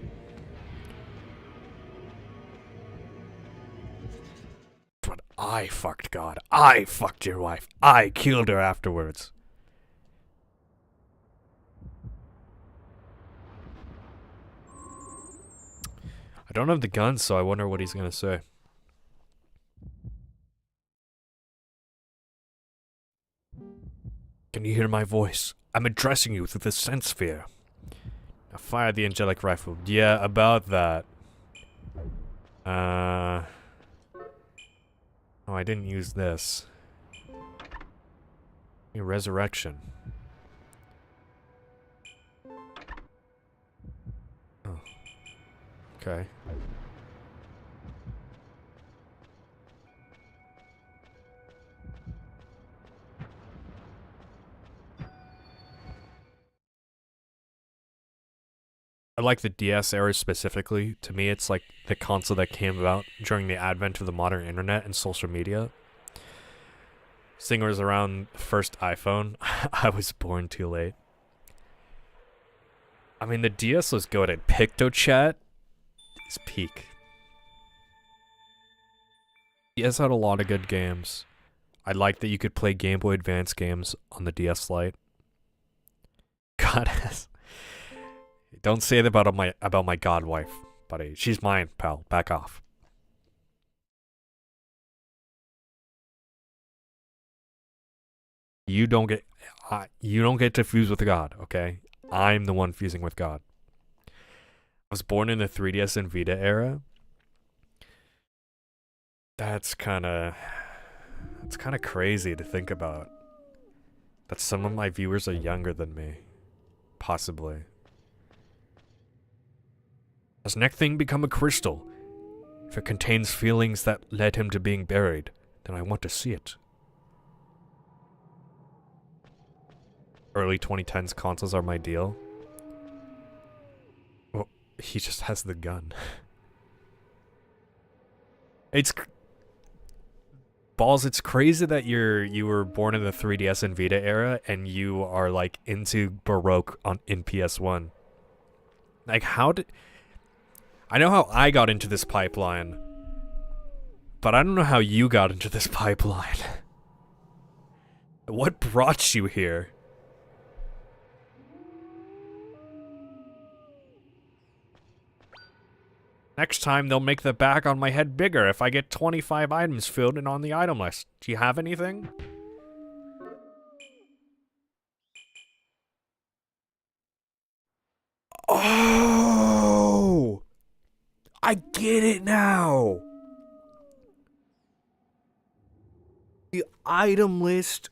A: But I fucked God. I fucked your wife. I killed her afterwards. I don't have the gun, so I wonder what he's gonna say. Can you hear my voice? I'm addressing you through the sense sphere. Now fire the angelic rifle. Yeah, about that. Oh, I didn't use this. Resurrection. Oh. Okay. I like the DS era specifically. To me, it's like the console that came about during the advent of the modern internet and social media. This thing was around the first iPhone. I was born too late. I mean, the DS was good at PictoChat. It's peak. DS had a lot of good games. I liked that you could play Game Boy Advance games on the DS Lite. Goddess. Don't say that about my god wife, buddy. She's mine, pal. Back off. You don't get to fuse with God, okay? I'm the one fusing with God. I was born in the 3DS and Vita era. That's kind of crazy to think about. That some of my viewers are younger than me. Possibly. Has Neck Thing become a crystal? If it contains feelings that led him to being buried, then I want to see it. Early 2010s consoles are my deal. Well, he just has the gun. It's balls. It's crazy that you were born in the 3DS and Vita era and you are like into Baroque in PS1. Like how did I know how I got into this pipeline, but I don't know how you got into this pipeline. What brought you here? Next time, they'll make the bag on my head bigger if I get 25 items filled in on the item list. Do you have anything? Oh! I get it now! The item list.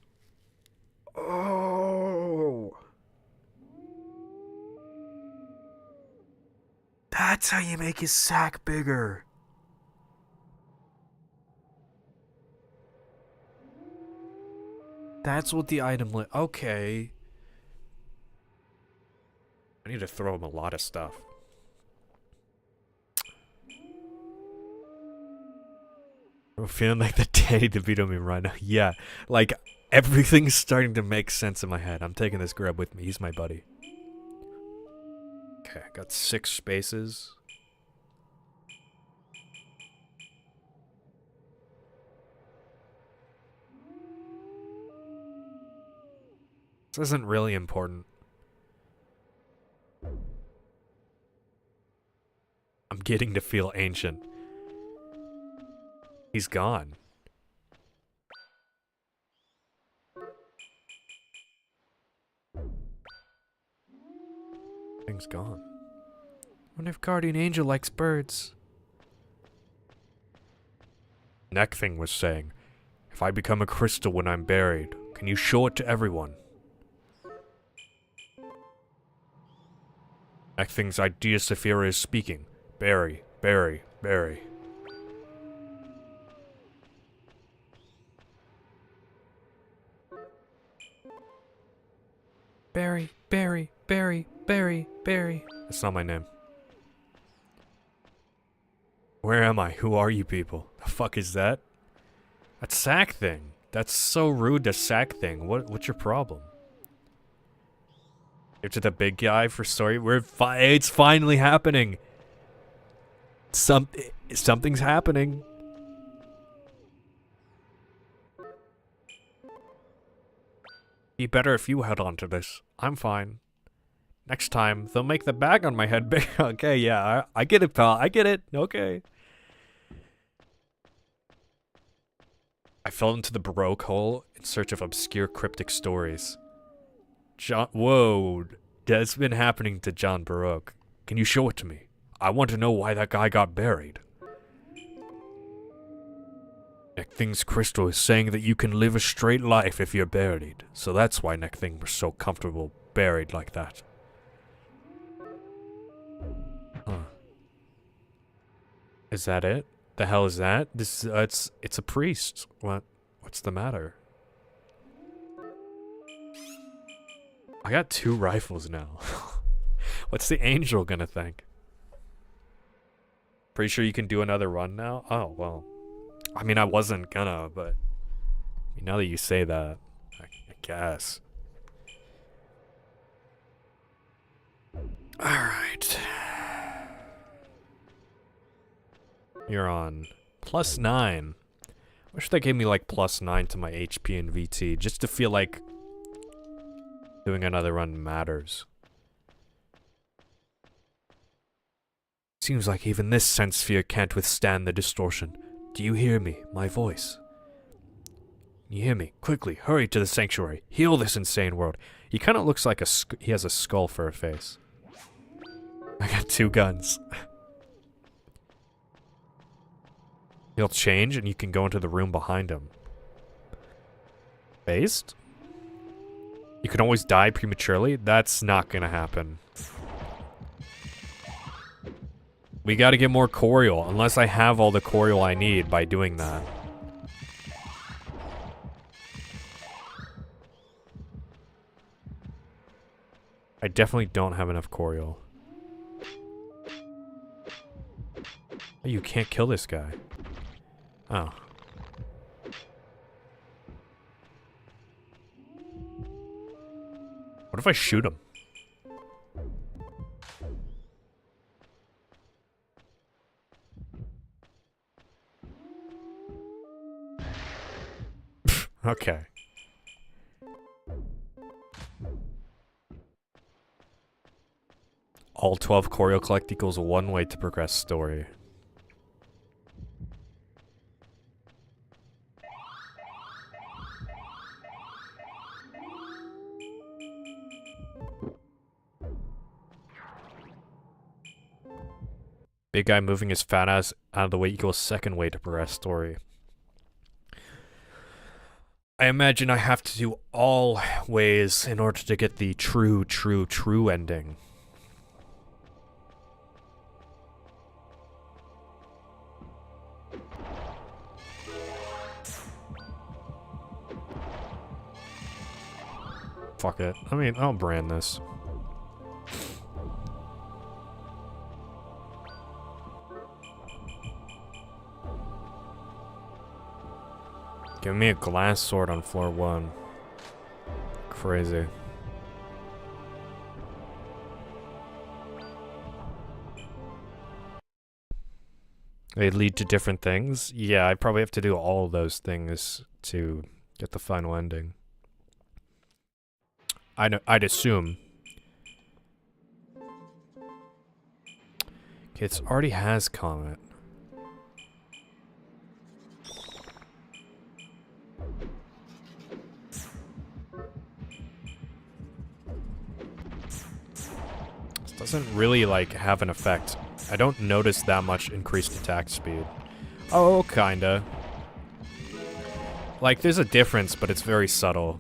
A: Oh! That's how you make his sack bigger. That's what the item list. Okay. I need to throw him a lot of stuff. I'm feeling like the Danny DeVito meme right now. Yeah, like everything's starting to make sense in my head. I'm taking this grub with me. He's my buddy. Okay, got 6 spaces. This isn't really important. I'm getting to feel ancient. He's gone. Thing's gone. I wonder if Guardian Angel likes birds. Neck Thing was saying, if I become a crystal when I'm buried, can you show it to everyone? Neck Thing's idea Saphira is speaking. Bury, bury, bury. Barry, Barry, Barry, Barry, Barry. That's not my name. Where am I? Who are you people? The fuck is that? That's Sack Thing. That's so rude to Sack Thing. What's your problem? Give to the big guy for story. It's finally happening. Something's happening. Be better if you held on to this. I'm fine. Next time, they'll make the bag on my head big. Okay, yeah, I get it, pal. I get it. Okay. I fell into the Baroque hole in search of obscure cryptic stories. Whoa. That's been happening to John Baroque. Can you show it to me? I want to know why that guy got buried. Neck Thing's crystal is saying that you can live a straight life if you're buried. So that's why Neck Thing was so comfortable buried like that. Huh. Is that it? The hell is that? This it's a priest. What's the matter? I got 2 rifles now. What's the angel gonna think? Pretty sure you can do another run now? Oh, well. I mean, I wasn't gonna, but now that you say that, I guess. You're on +9. Wish they gave me like +9 to my HP and VT just to feel like doing another run matters. Seems like even this sense sphere can't withstand the distortion. Do you hear me? My voice. You hear me? Quickly, hurry to the sanctuary. Heal this insane world. He kind of looks like he has a skull for a face. I got 2 guns. He'll change and you can go into the room behind him. Based? You can always die prematurely? That's not gonna happen. We gotta get more Coriol, unless I have all the Coriol I need by doing that. I definitely don't have enough Coriol. Oh, you can't kill this guy. Oh. What if I shoot him? Okay. All 12 Coriol collect equals 1 way to progress story. Big guy moving his fat ass out of the way equals 2nd way to progress story. I imagine I have to do all ways in order to get the true ending. Fuck it. I mean, I'll brand this. Give me a glass sword on floor 1. Crazy. They lead to different things? Yeah, I probably have to do all of those things to get the final ending. I'd assume. Okay, it already has Comet. This doesn't really, like, have an effect. I don't notice that much increased attack speed. Oh, kinda. Like, there's a difference, but it's very subtle.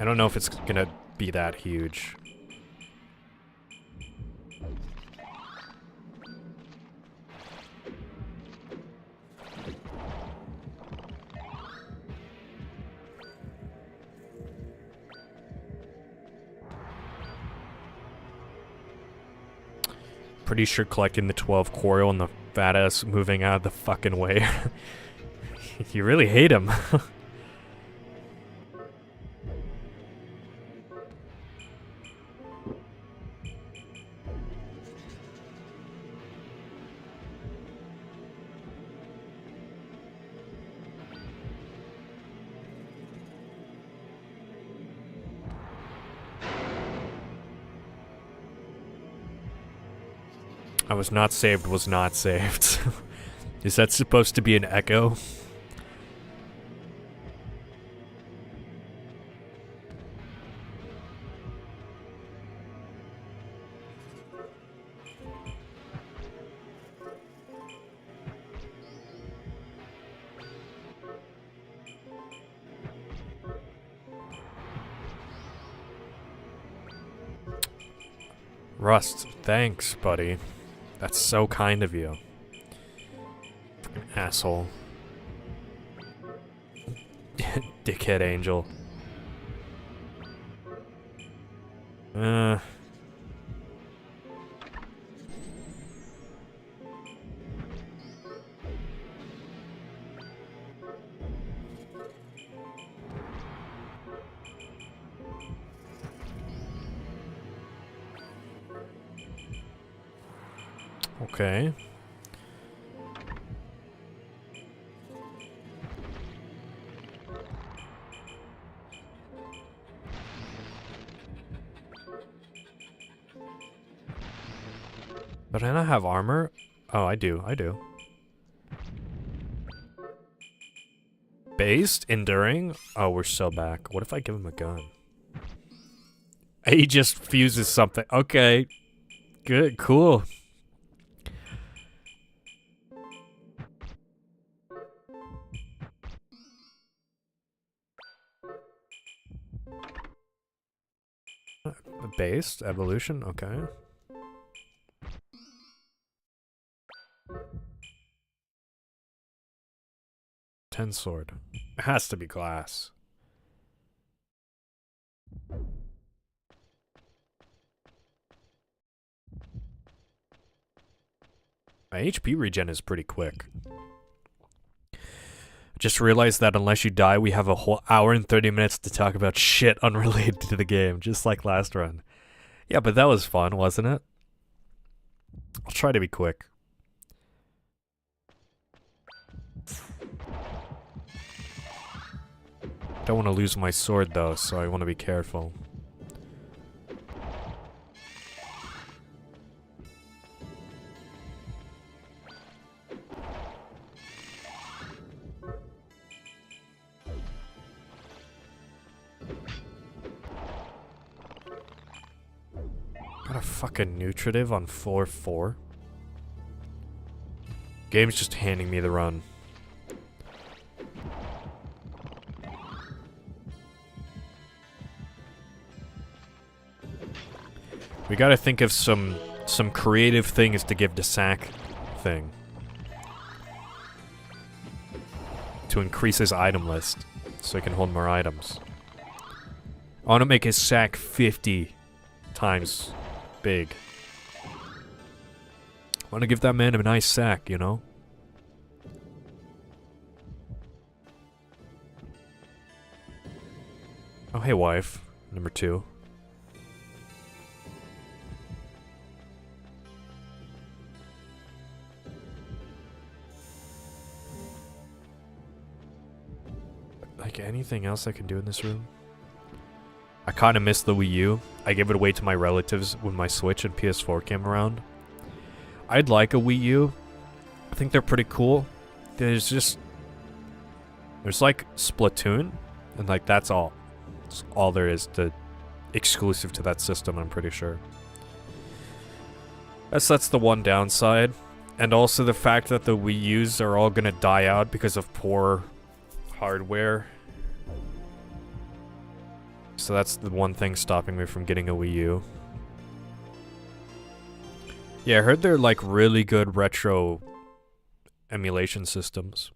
A: I don't know if it's gonna be that huge. Pretty sure collecting the 12 Coriol and the fat ass moving out of the fucking way. You really hate him. I was not saved, was not saved. Is that supposed to be an echo? Rust, thanks, buddy. That's so kind of you. Fucking asshole. Dickhead angel. Okay. But I not have armor? Oh, I do. Based? Enduring? Oh, we're so back. What if I give him a gun? He just fuses something. Okay. Good, cool. Based? Evolution? Okay. Ten sword. It has to be glass. My HP regen is pretty quick. Just realized that unless you die, we have a whole hour and 30 minutes to talk about shit unrelated to the game, just like last run. Yeah, but that was fun, wasn't it? I'll try to be quick. Don't want to lose my sword though, so I want to be careful. Got a fucking nutritive on floor 4. Game's just handing me the run. We gotta think of some creative things to give to Sack thing. To increase his item list, so he can hold more items. I wanna make his sack 50 times big. I wanna give that man a nice sack, you know? Oh, hey wife, number 2. Like, anything else I can do in this room? I kind of miss the Wii U. I gave it away to my relatives when my Switch and PS4 came around. I'd like a Wii U. I think they're pretty cool. There's like Splatoon, and like that's all. That's all there is to exclusive to that system, I'm pretty sure. That's the one downside. And also the fact that the Wii U's are all gonna die out because of poor hardware. So that's the one thing stopping me from getting a Wii U. Yeah, I heard they're like really good retro emulation systems.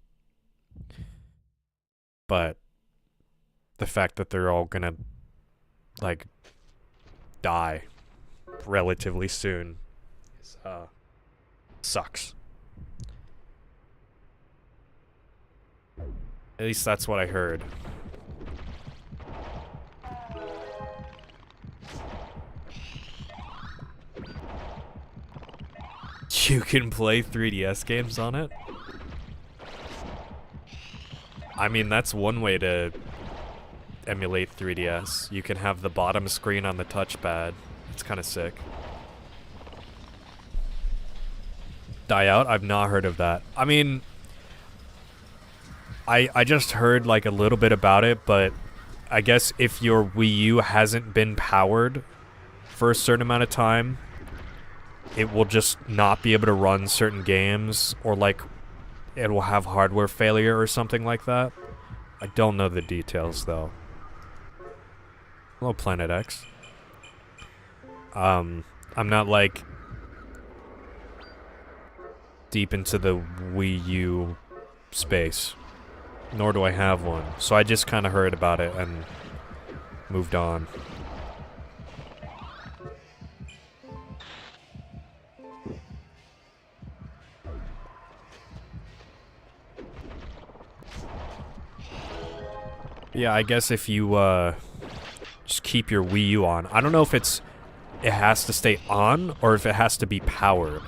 A: But the fact that they're all gonna like die relatively soon is sucks. At least that's what I heard. You can play 3DS games on it? I mean, that's one way to emulate 3DS. You can have the bottom screen on the touchpad. It's kind of sick. Die out? I've not heard of that. I mean, I just heard like a little bit about it, but I guess if your Wii U hasn't been powered for a certain amount of time, it will just not be able to run certain games, or like it will have hardware failure or something like that. I don't know the details though. Hello, Planet X. I'm not like deep into the Wii U space, nor do I have one. So I just kind of heard about it and moved on. Yeah, I guess if you just keep your Wii U on. I don't know if it has to stay on or if it has to be powered.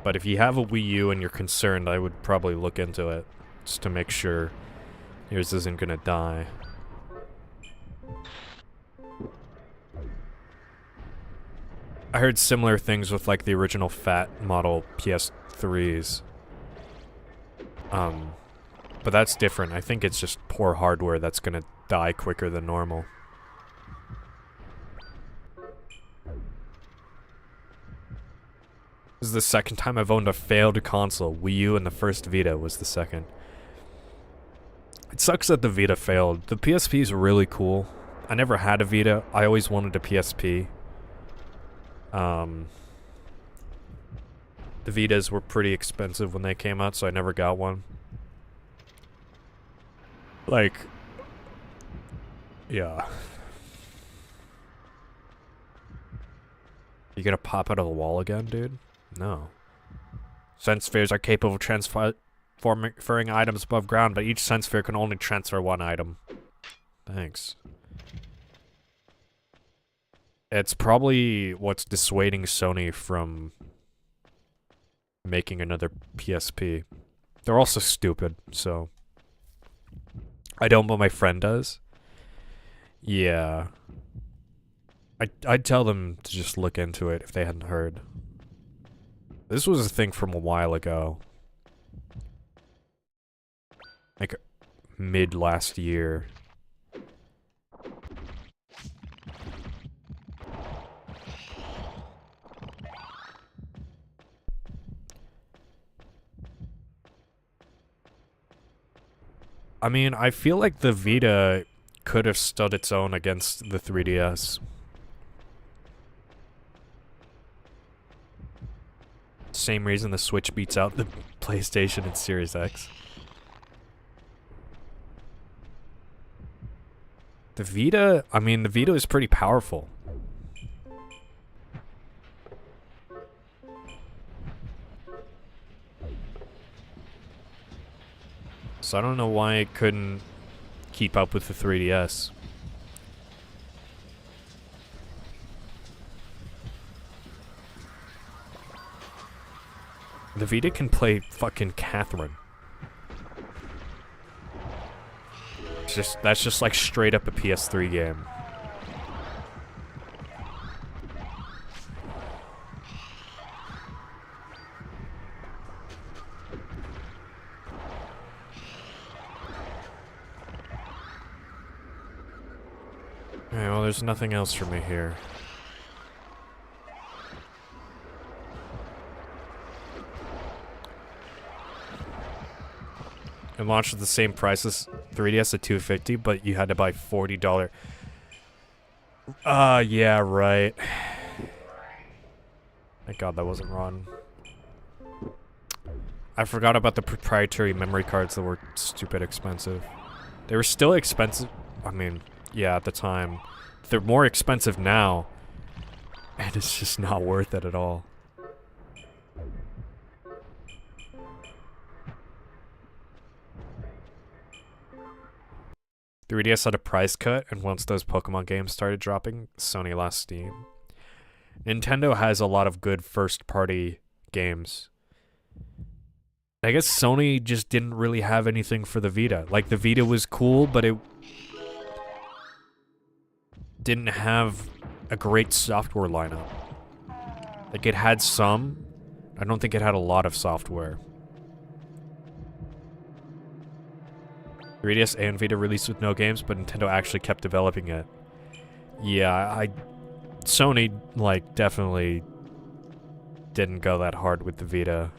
A: But if you have a Wii U and you're concerned, I would probably look into it. Just to make sure yours isn't gonna die. I heard similar things with like the original fat model PS3s. But that's different. I think it's just poor hardware that's gonna die quicker than normal. This is the second time I've owned a failed console. Wii U and the first Vita was the second. It sucks that the Vita failed. The PSP is really cool. I never had a Vita. I always wanted a PSP. The Vitas were pretty expensive when they came out, so I never got one. Like, yeah. You gonna pop out of the wall again, dude? No. Sense spheres are capable of transferring items above ground, but each sense sphere can only transfer one item. Thanks. It's probably what's dissuading Sony from making another PSP. They're also stupid, so... I don't, but my friend does. Yeah. I'd tell them to just look into it if they hadn't heard. This was a thing from a while ago. Like, mid last year. I mean, I feel like the Vita could have stood its own against the 3DS. Same reason the Switch beats out the PlayStation and Series X. The Vita, I mean, the Vita is pretty powerful. So I don't know why it couldn't keep up with the 3DS. The Vita can play fucking Catherine. That's just like straight up a PS3 game. Alright, well, there's nothing else for me here. It launched at the same price as 3DS at $250, but you had to buy $40. Yeah, right. Thank God that wasn't wrong. I forgot about the proprietary memory cards that were stupid expensive. They were still expensive. I mean, yeah, at the time. They're more expensive now. And it's just not worth it at all. The 3DS had a price cut, and once those Pokemon games started dropping, Sony lost steam. Nintendo has a lot of good first-party games. I guess Sony just didn't really have anything for the Vita. Like, the Vita was cool, but it didn't have a great software lineup. Like, it had some. I don't think it had a lot of software. 3DS and Vita released with no games, but Nintendo actually kept developing it. Yeah, Sony, like, definitely didn't go that hard with the Vita,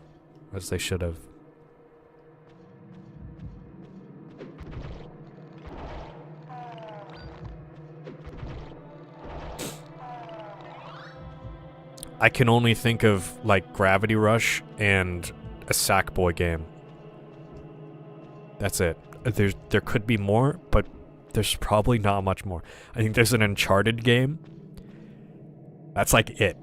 A: as they should have. I can only think of, like, Gravity Rush and a Sackboy game. That's it. There could be more, but there's probably not much more. I think there's an Uncharted game. That's like it.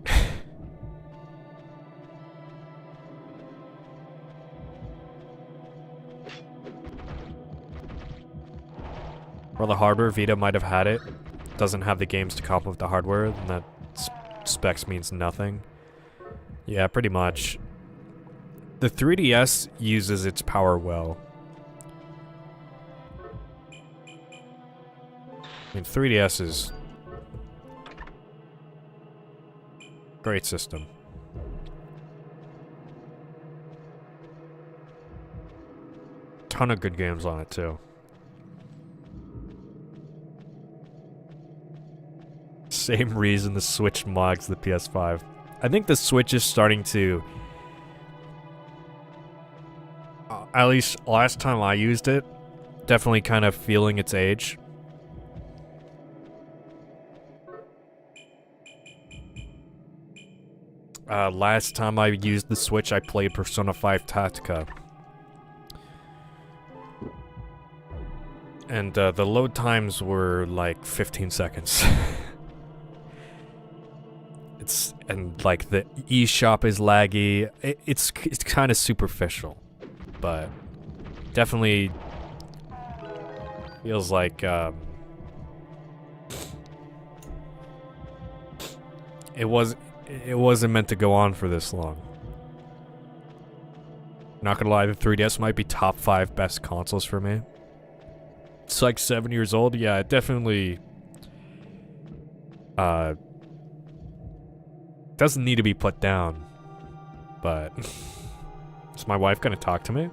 A: Well, the hardware, Vita might have had it. Doesn't have the games to complement the hardware, and that specs means nothing. Yeah, pretty much. The 3DS uses its power well. I mean, 3DS is great system. Ton of good games on it too. Same reason the Switch mods the PS5. I think the Switch is starting to... at least last time I used it, definitely kind of feeling its age. Last time I used the Switch, I played Persona 5 Tactica. And the load times were like 15 seconds. And like the eShop is laggy. It's kind of superficial, but definitely feels like it wasn't meant to go on for this long. Not gonna lie, the 3DS might be top 5 best consoles for me. It's like 7 years old. Yeah, it definitely doesn't need to be put down. But is my wife gonna talk to me?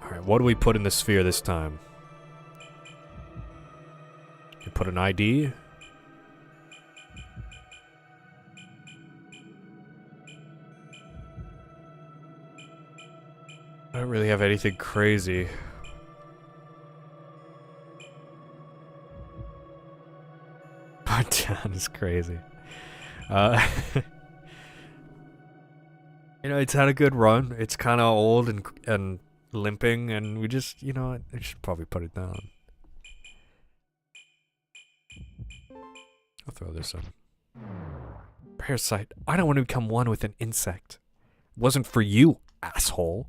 A: Alright, what do we put in the sphere this time? You put an ID? I don't really have anything crazy. Down is crazy. You know, it's had a good run. It's kind of old and limping, and we just, you know, I should probably put it down. I'll throw this in. Parasite. I don't want to become one with an insect. Wasn't for you, asshole.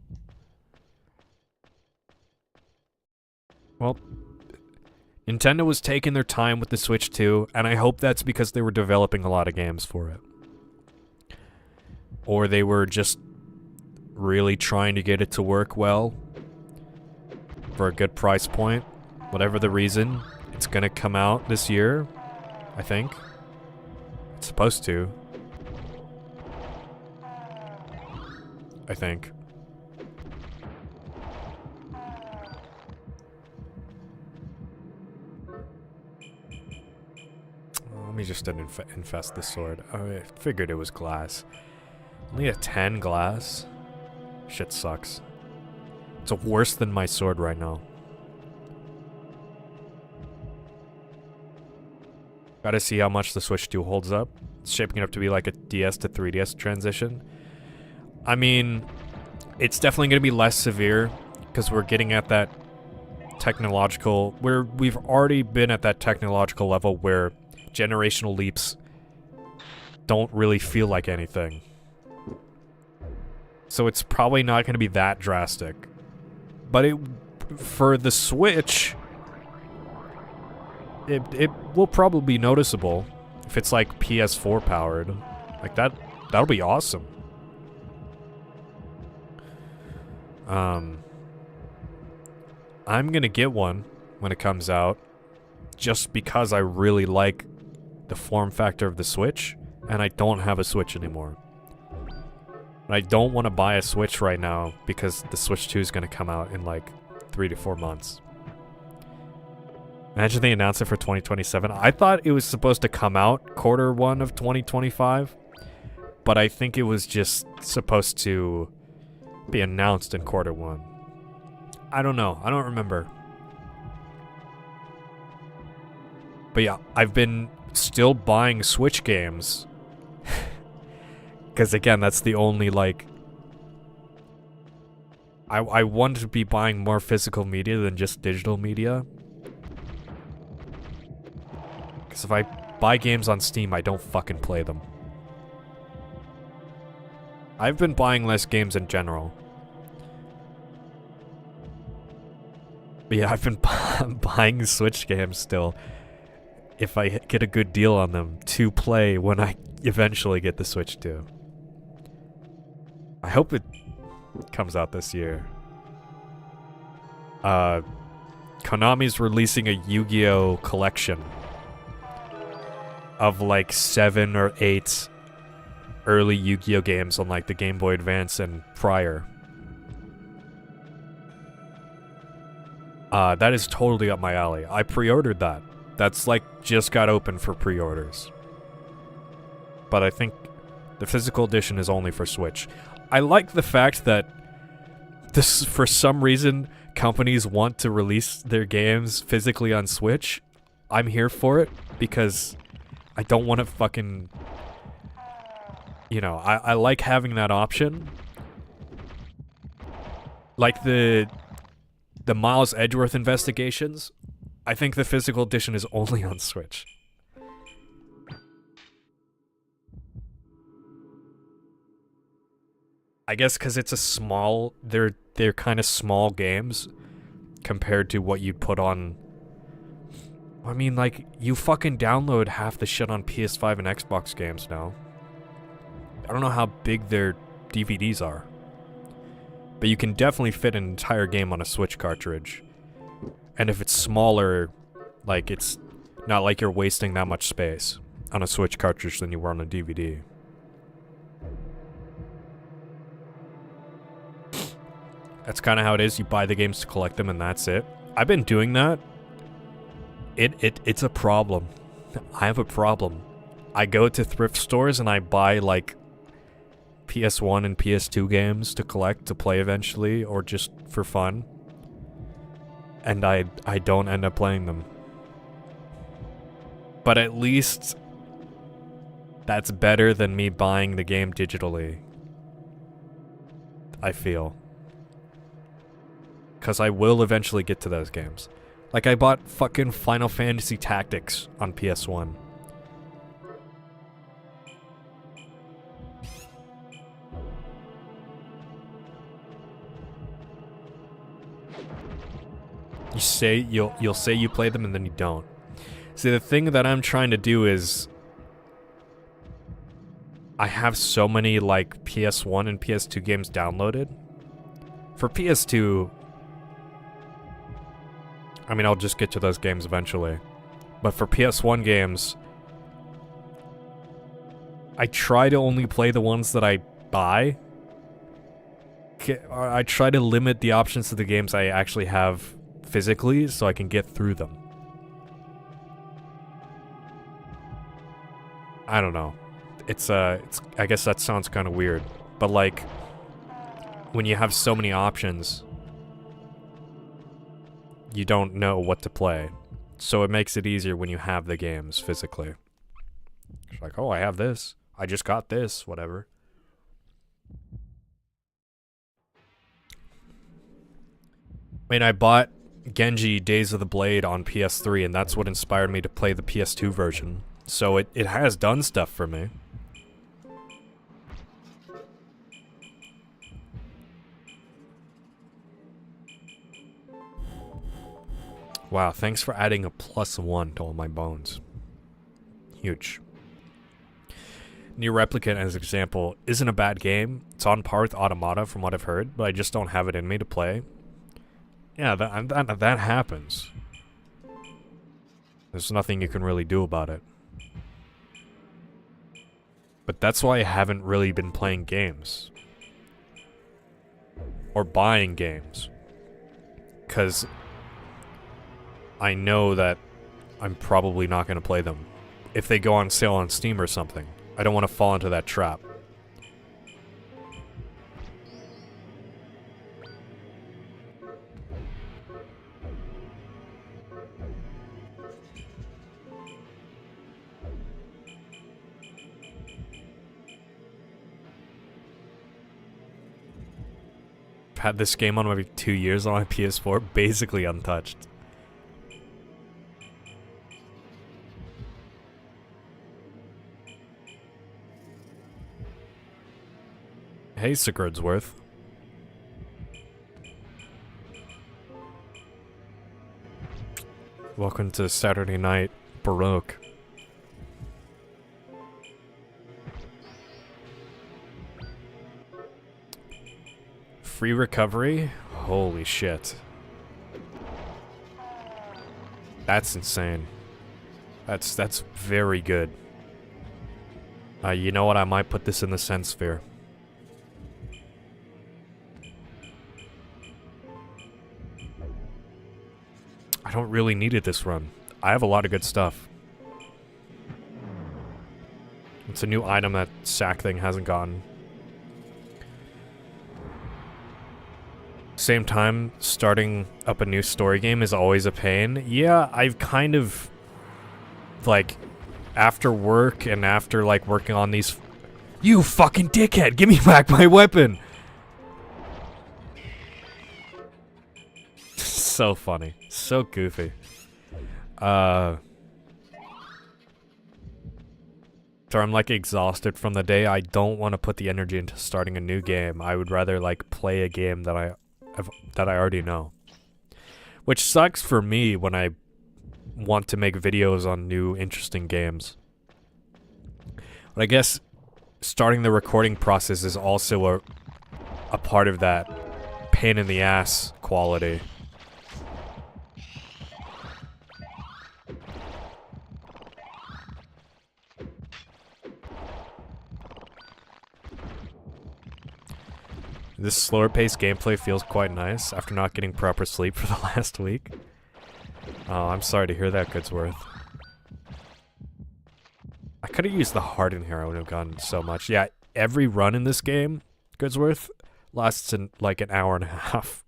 A: Well, Nintendo was taking their time with the Switch 2, and I hope that's because they were developing a lot of games for it. Or they were just really trying to get it to work well for a good price point. Whatever the reason, it's gonna come out this year, I think. It's supposed to. I think. Let me just infest this sword. Oh, I figured it was glass. Only a 10 glass? Shit sucks. It's worse than my sword right now. Gotta see how much the Switch 2 holds up. It's shaping up to be like a DS to 3DS transition. I mean, it's definitely gonna be less severe, because we're getting at that technological... we've already been at that technological level where generational leaps don't really feel like anything. So it's probably not going to be that drastic. But for the Switch, it will probably be noticeable if it's like PS4 powered. Like that'll be awesome. I'm going to get one when it comes out just because I really like the form factor of the Switch, and I don't have a Switch anymore. And I don't want to buy a Switch right now because the Switch 2 is going to come out in like 3 to 4 months. Imagine they announce it for 2027. I thought it was supposed to come out Q1 of 2025, but I think it was just supposed to be announced in Q1. I don't know. I don't remember. But yeah, I've been still buying Switch games. Because again, that's the only, like... I want to be buying more physical media than just digital media. Because if I buy games on Steam, I don't fucking play them. I've been buying less games in general. But yeah, I've been buying Switch games still. If I get a good deal on them to play when I eventually get the Switch 2. I hope it comes out this year. Konami's releasing a Yu-Gi-Oh collection of like 7 or 8 early Yu-Gi-Oh games on like the Game Boy Advance and prior. That is totally up my alley. I pre-ordered that. That's like just got open for pre-orders. But I think the physical edition is only for Switch. I like the fact that this, for some reason, companies want to release their games physically on Switch. I'm here for it because I don't want to fucking... You know, I like having that option. Like the Miles Edgeworth investigations, I think the physical edition is only on Switch. I guess because it's a small... They're kind of small games compared to what you'd put on... I mean, like, you fucking download half the shit on PS5 and Xbox games now. I don't know how big their DVDs are. But you can definitely fit an entire game on a Switch cartridge. And if it's smaller, like, it's not like you're wasting that much space on a Switch cartridge than you were on a DVD. That's kind of how it is. You buy the games to collect them and that's it. I've been doing that. It's a problem. I have a problem. I go to thrift stores and I buy, like, PS1 and PS2 games to collect, to play eventually, or just for fun. And I don't end up playing them. But at least that's better than me buying the game digitally. I feel. Because I will eventually get to those games. Like, I bought fucking Final Fantasy Tactics on PS1. You say you'll say you play them and then you don't. See, the thing that I'm trying to do is I have so many like PS1 and PS2 games downloaded. For PS2, I mean, I'll just get to those games eventually. But for PS1 games, I try to only play the ones that I buy. I try to limit the options to the games I actually have physically so I can get through them. I don't know. It's I guess that sounds kind of weird, but like when you have so many options, you don't know what to play. So it makes it easier when you have the games physically. It's like, oh, I have this. I just got this, whatever. I mean, I bought Genji Days of the Blade on PS3, and that's what inspired me to play the PS2 version. So it has done stuff for me. Wow, thanks for adding a +1 to all my bones. Huge. Nier Replicant, as an example, isn't a bad game. It's on par with Automata from what I've heard, but I just don't have it in me to play. Yeah, that happens. There's nothing you can really do about it. But that's why I haven't really been playing games. Or buying games. Because I know that I'm probably not going to play them. If they go on sale on Steam or something. I don't want to fall into that trap. I've had this game on maybe 2 years on my PS4, basically untouched. Hey, Sigurdsworth. Welcome to Saturday Night Baroque. Free recovery? Holy shit. That's insane. That's very good. You know what? I might put this in the Sense Sphere. I don't really need it this run. I have a lot of good stuff. It's a new item that Sack thing hasn't gotten. Same time, starting up a new story game is always a pain. Yeah, I've kind of, like, after work and after, like, working on these... You fucking dickhead! Give me back my weapon! So funny. So goofy. So I'm, like, exhausted from the day. I don't want to put the energy into starting a new game. I would rather, like, play a game that I already know. Which sucks for me when I want to make videos on new, interesting games. But I guess starting the recording process is also a part of that pain in the ass quality. This slower paced gameplay feels quite nice after not getting proper sleep for the last week. Oh, I'm sorry to hear that, Goodsworth. I could have used the harden here, I would have gotten so much. Yeah, every run in this game, Goodsworth, lasts in like an hour and a half.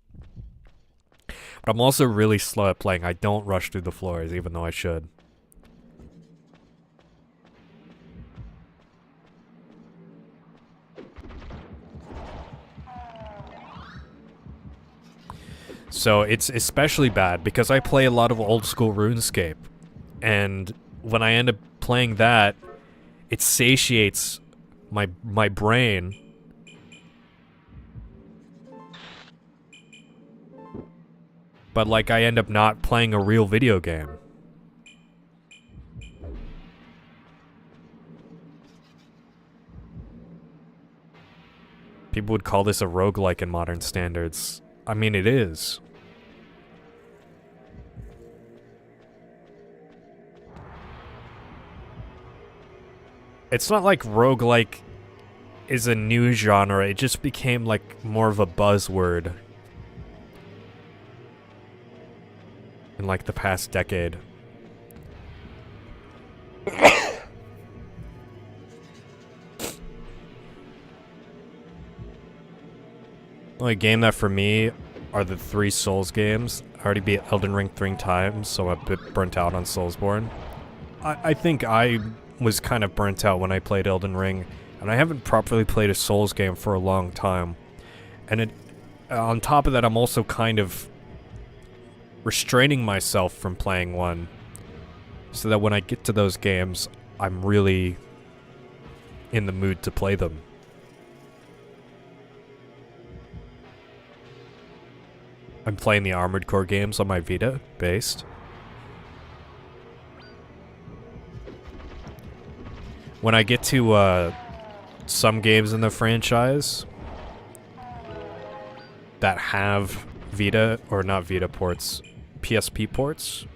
A: But I'm also really slow at playing. I don't rush through the floors, even though I should. So it's especially bad because I play a lot of old school RuneScape. And when I end up playing that, it satiates my brain. But like I end up not playing a real video game. People would call this a roguelike in modern standards. I mean, it is. It's not like roguelike is a new genre, it just became like more of a buzzword in like the past decade. Only game that for me are the 3 Souls games. I already beat Elden Ring 3 times, so I'm a bit burnt out on Soulsborne. I think I was kind of burnt out when I played Elden Ring, and I haven't properly played a Souls game for a long time. And on top of that, I'm also kind of restraining myself from playing one, so that when I get to those games, I'm really in the mood to play them. I'm playing the Armored Core games on my Vita, based. When I get to some games in the franchise that have Vita, or not Vita ports, PSP ports,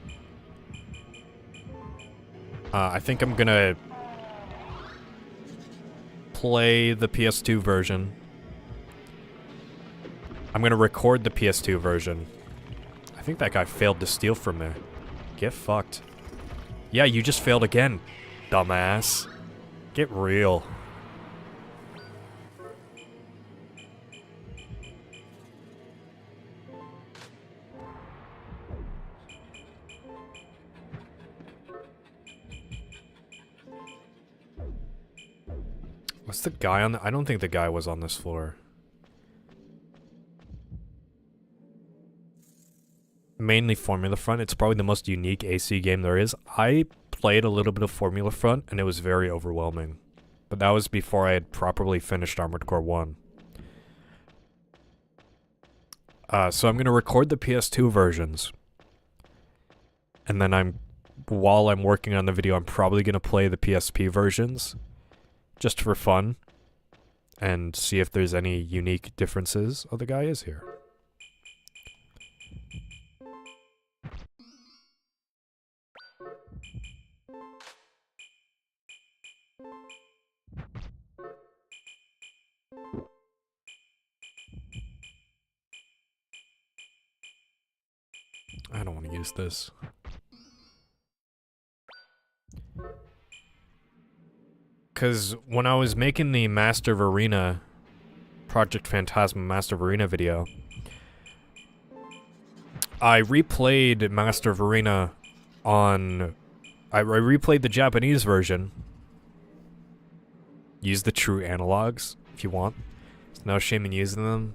A: I think I'm gonna play the PS2 version. I'm gonna record the PS2 version. I think that guy failed to steal from me. Get fucked. Yeah, you just failed again, dumbass. Get real. What's the guy on the... I don't think the guy was on this floor. Mainly Formula Front. It's probably the most unique AC game there is. I played a little bit of Formula Front, and it was very overwhelming. But that was before I had properly finished Armored Core 1. So I'm going to record the PS2 versions. And then while I'm working on the video, I'm probably going to play the PSP versions. Just for fun. and see if there's any unique differences. Oh, the guy is here. I don't want to use this. Because when I was making the Master of Arena, Project Phantasma Master of Arena video, I replayed Master of Arena on... I replayed the Japanese version. Use the true analogs, if you want. There's no shame in using them.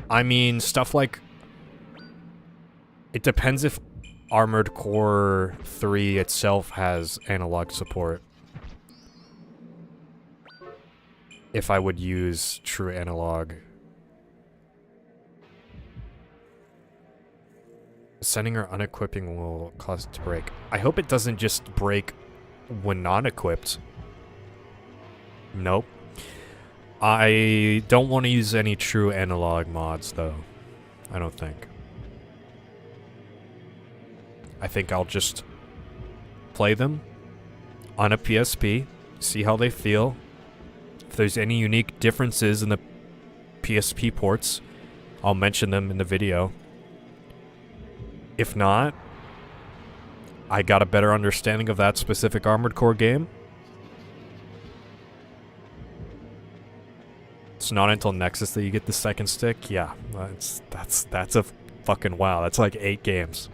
A: I mean, stuff like... It depends if Armored Core 3 itself has analog support. If I would use true analog. Sending or unequipping will cause it to break. I hope it doesn't just break when non-equipped. Nope. I don't want to use any true analog mods, though. I don't think. I think I'll just play them on a PSP, see how they feel. If there's any unique differences in the PSP ports, I'll mention them in the video. If not, I got a better understanding of that specific Armored Core game. It's not until Nexus that you get the second stick. Yeah, that's a fucking wow. That's like 8 games.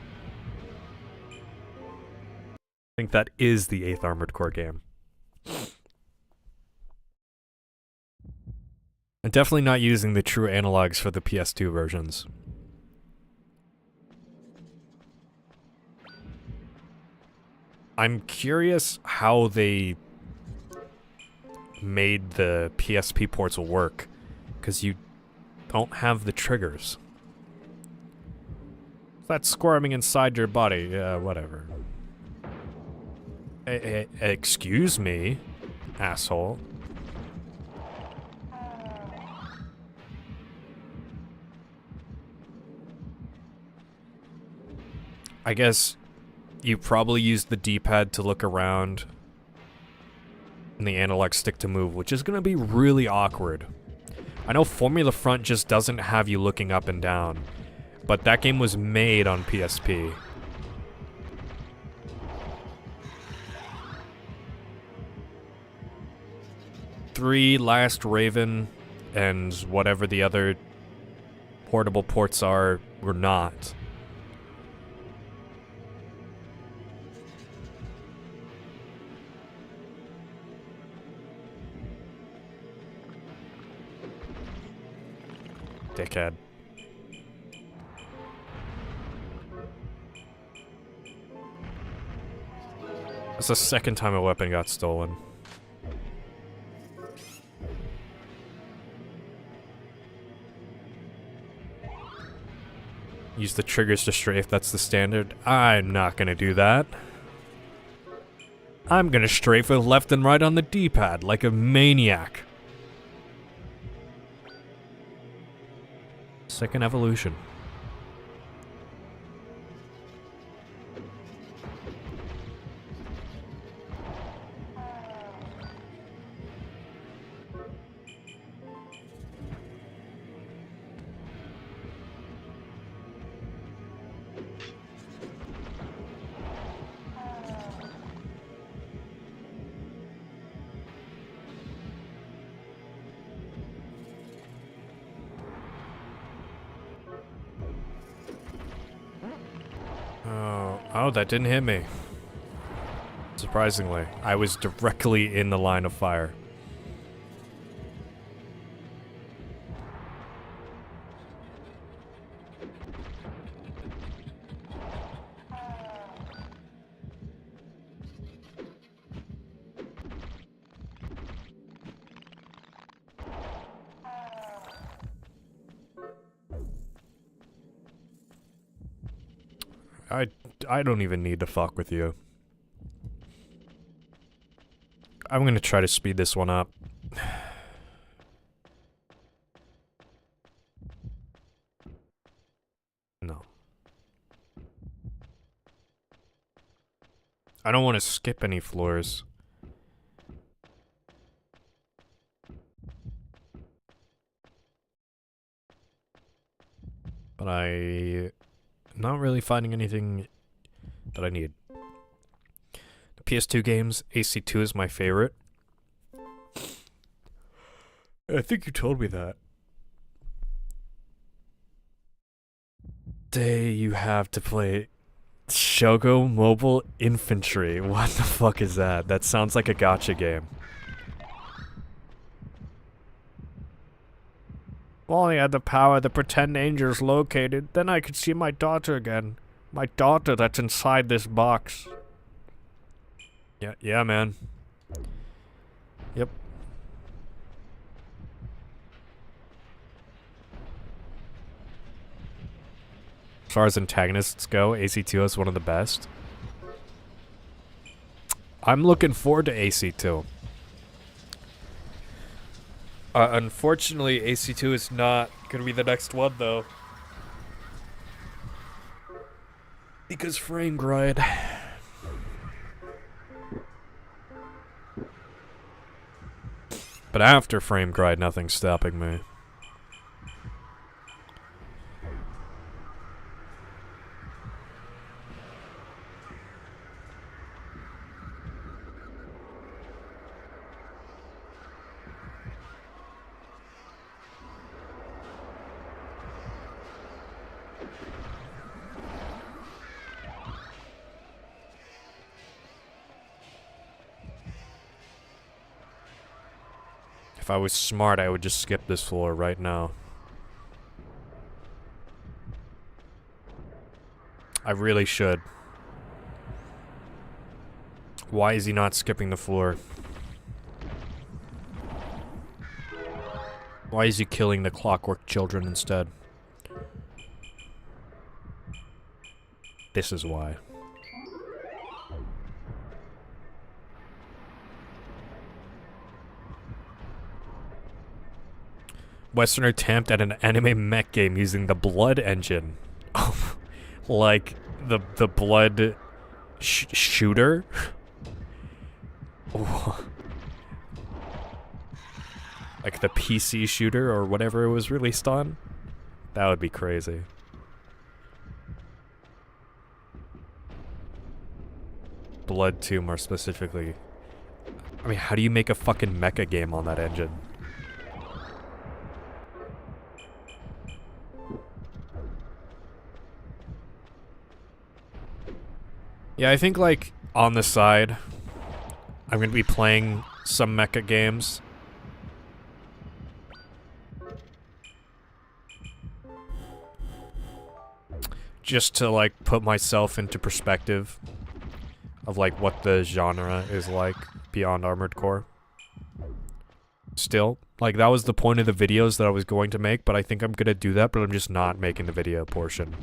A: I think that is the 8th Armored Core game. I'm definitely not using the true analogs for the PS2 versions. I'm curious how they made the PSP ports work, because you don't have the triggers. That's squirming inside your body. Yeah, whatever. Excuse me, asshole. I guess you probably used the D-pad to look around and the analog stick to move, which is going to be really awkward. I know Formula Front just doesn't have you looking up and down, but that game was made on PSP. Three, Last Raven, and whatever the other portable ports are, were not. Dickhead. That's the second time a weapon got stolen. Use the triggers to strafe, that's the standard. I'm not gonna do that. I'm gonna strafe with left and right on the D-pad like a maniac. Second evolution. Oh, that didn't hit me. Surprisingly, I was directly in the line of fire. I don't even need to fuck with you. I'm gonna try to speed this one up. No. I don't want to skip any floors. But I'm not really finding anything that I need. The PS2 games, AC2 is my favorite. I think you told me that. Day you have to play Shogo Mobile Infantry. What the fuck is that? That sounds like a gacha game. If only I had the power the pretend angel's located, then I could see my daughter again. My daughter that's inside this box. Yeah, man. Yep. As far as antagonists go, AC2 is one of the best. I'm looking forward to AC2. Unfortunately, AC2 is not gonna be the next one, though. Because frame grind. But after frame grind, nothing's stopping me. If I was smart, I would just skip this floor right now. I really should. Why is he not skipping the floor? Why is he killing the clockwork children instead? This is why. Western attempt at an anime mech game using the Blood engine. Oh, like the Blood shooter? Oh. Like the PC shooter or whatever it was released on? That would be crazy. Blood 2 more specifically. I mean, how do you make a fucking mecha game on that engine? Yeah, I think, like, on the side, I'm gonna be playing some mecha games. Just to, like, put myself into perspective of, like, what the genre is like beyond Armored Core. Still, like, that was the point of the videos that I was going to make, but I think I'm gonna do that, but I'm just not making the video portion.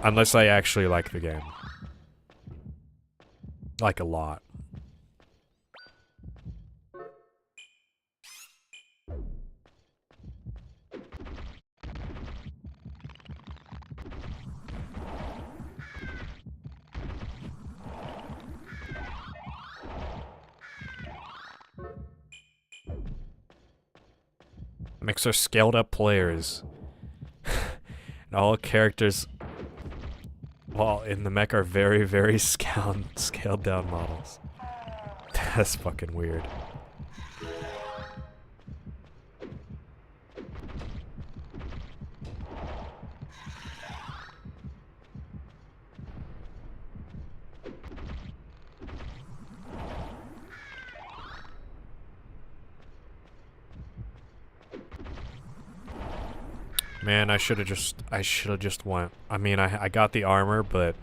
A: Unless I actually like the game. Like, a lot. Makes our scaled up players. And all characters, well, in the mech are very, very scaled down models. That's fucking weird. Man, I should have just went. I mean, I got the armor, but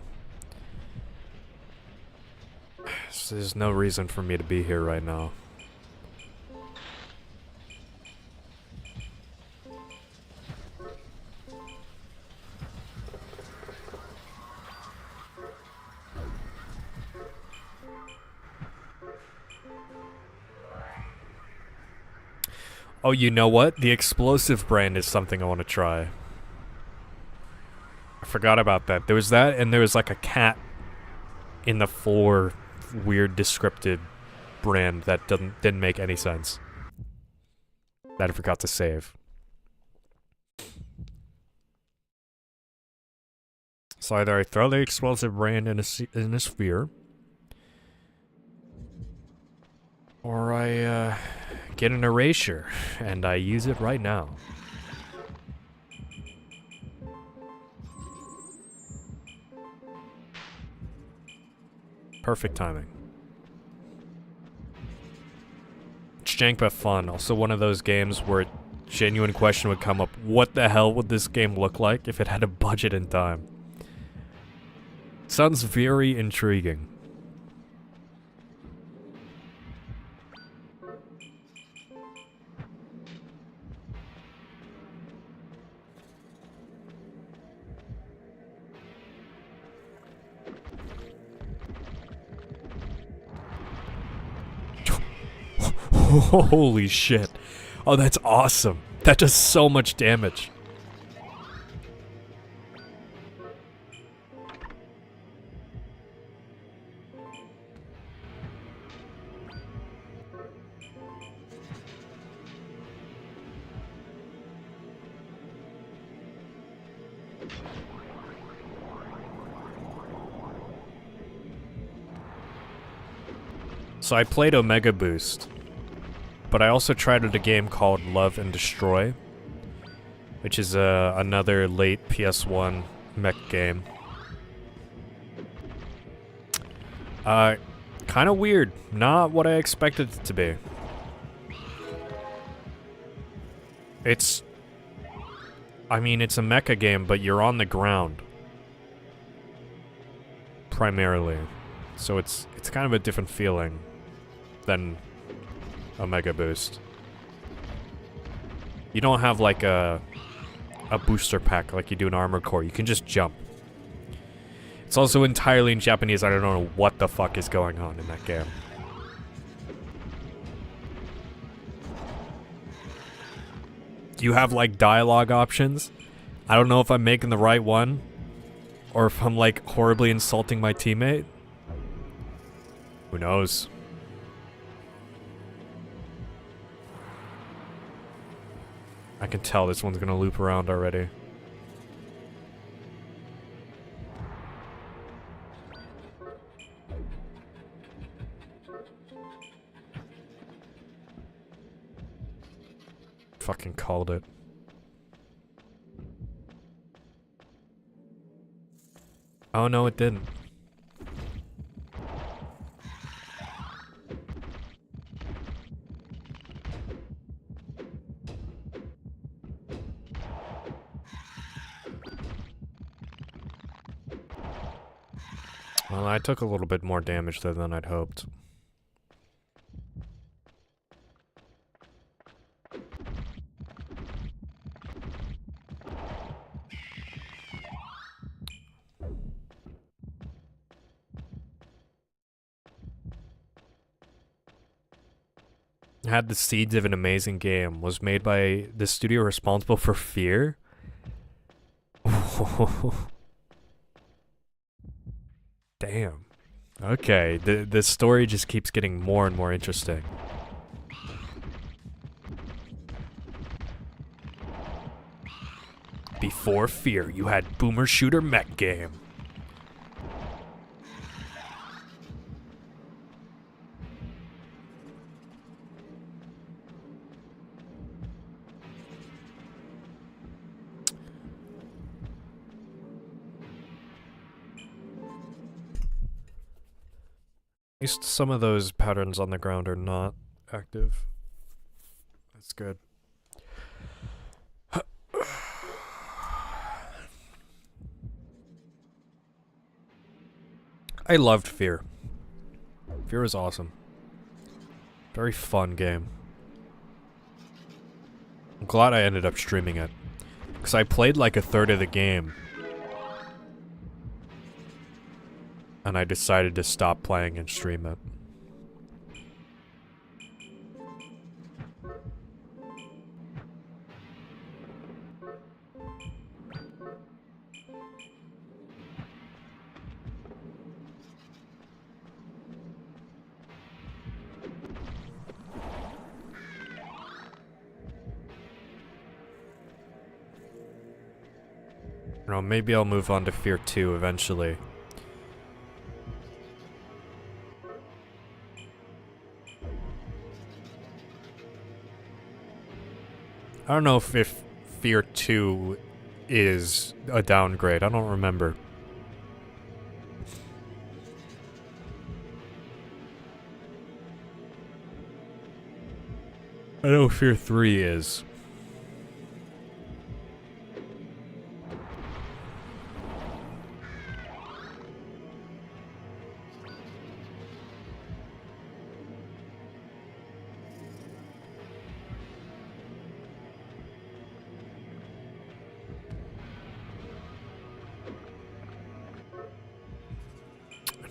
A: there's no reason for me to be here right now. Oh, you know what? The explosive brand is something I want to try. I forgot about that. There was that, and there was like a cat in the floor, weird descriptive brand that didn't make any sense. That I forgot to save. So either I throw the explosive brand in a sphere, or I get an erasure and I use it right now. Perfect timing. It's jank but fun. Also one of those games where a genuine question would come up, what the hell would this game look like if it had a budget and time? Sounds very intriguing. Holy shit. Oh, that's awesome. That does so much damage. So I played Omega Boost, but I also tried a game called Love and Destroy, which is another late PS1 mech game. Kind of weird. Not what I expected it to be. I mean, it's a mecha game, but you're on the ground. Primarily. So it's kind of a different feeling than Omega Boost. You don't have like a booster pack like you do in Armored Core. You can just jump. It's also entirely in Japanese. I don't know what the fuck is going on in that game. Do you have like dialogue options? I don't know if I'm making the right one, or if I'm like horribly insulting my teammate. Who knows? I can tell this one's gonna loop around already. Fucking called it. Oh no, it didn't. Well, I took a little bit more damage there than I'd hoped. Had the seeds of an amazing game. Was made by the studio responsible for Fear. Damn. Okay, the story just keeps getting more and more interesting. Before Fear, you had Boomer Shooter Mech Game. At least some of those patterns on the ground are not active. That's good. I loved Fear. Fear was awesome. Very fun game. I'm glad I ended up streaming it. Because I played like a third of the game. And I decided to stop playing and stream it. don't know, maybe I'll move on to Fear 2 eventually. I don't know if Fear 2 is a downgrade. I don't remember. I know Fear 3 is.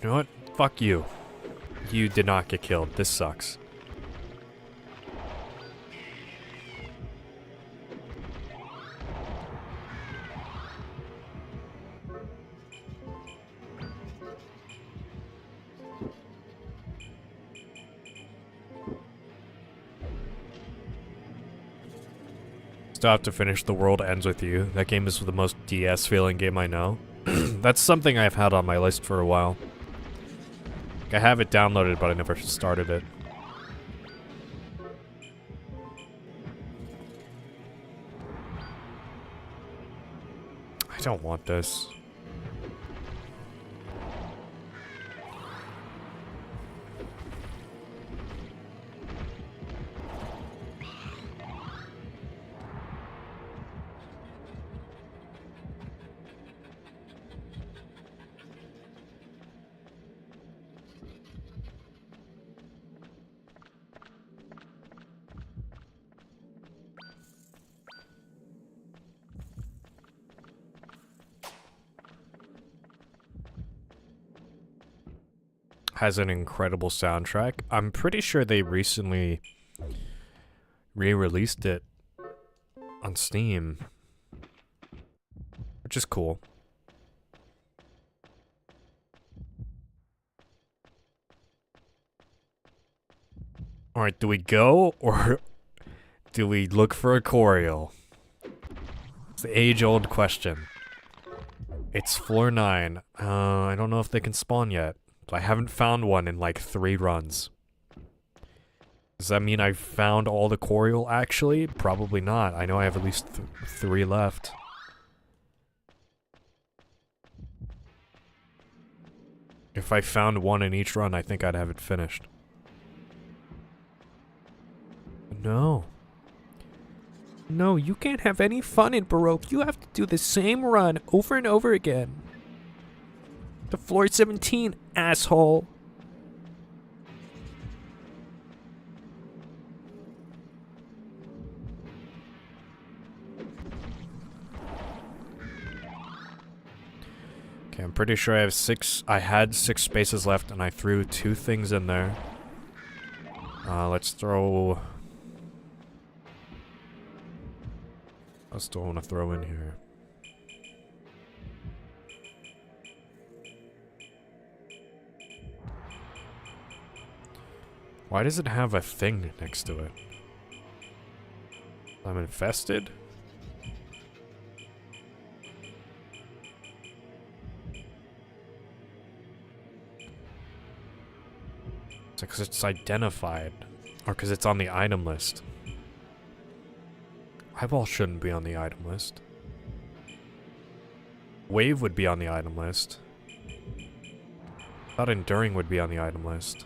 A: You know what? Fuck you. You did not get killed. This sucks. Still have to finish The World Ends With You. That game is the most DS feeling game I know. That's something I've had on my list for a while. I have it downloaded, but I never started it. I don't want this. Has an incredible soundtrack. I'm pretty sure they recently re-released it on Steam, which is cool. Alright, do we go, or do we look for a Coriol? It's the age-old question. It's floor 9. I don't know if they can spawn yet. I haven't found one in like 3 runs. Does that mean I've found all the Coriol actually? Probably not. I know I have at least 3 left. If I found one in each run, I think I'd have it finished. No. No, you can't have any fun in Baroque. You have to do the same run over and over again. To floor 17, asshole. Okay, I'm pretty sure I have 6. I had 6 spaces left, and I threw 2 things in there. Let's throw. I still want to throw in here. Why does it have a thing next to it? I'm infested? It's because it's identified. Or because it's on the item list. Eyeball shouldn't be on the item list. Wave would be on the item list. Thought Enduring would be on the item list.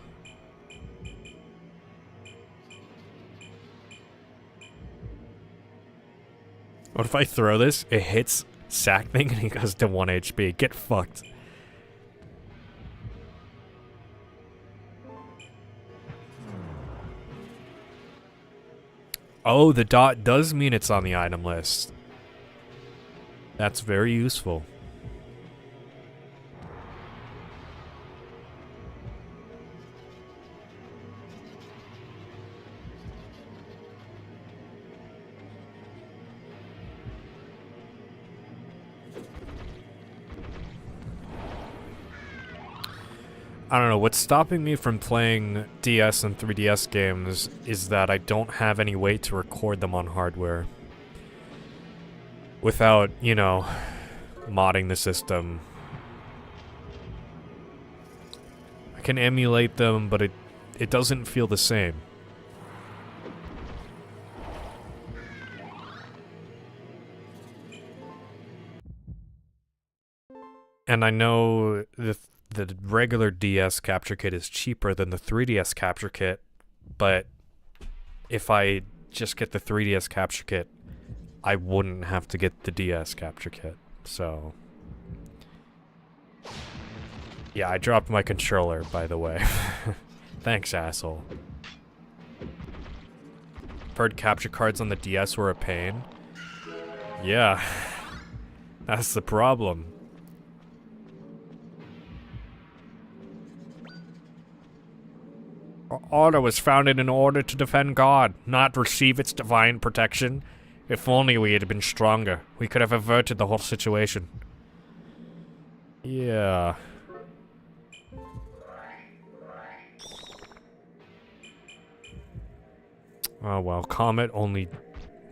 A: What if I throw this, it hits sack thing, and he goes to 1 HP? Get fucked. Oh, the dot does mean it's on the item list. That's very useful. I don't know, what's stopping me from playing DS and 3DS games is that I don't have any way to record them on hardware. Without, you know, modding the system. I can emulate them, but it doesn't feel the same. And I know the regular DS capture kit is cheaper than the 3DS capture kit, but if I just get the 3DS capture kit, I wouldn't have to get the DS capture kit, so... Yeah, I dropped my controller, by the way. Thanks, asshole. Heard capture cards on the DS were a pain. Yeah. That's the problem. Order was founded in order to defend God, not receive its divine protection. If only we had been stronger, we could have averted the whole situation. Yeah. Oh well, Comet only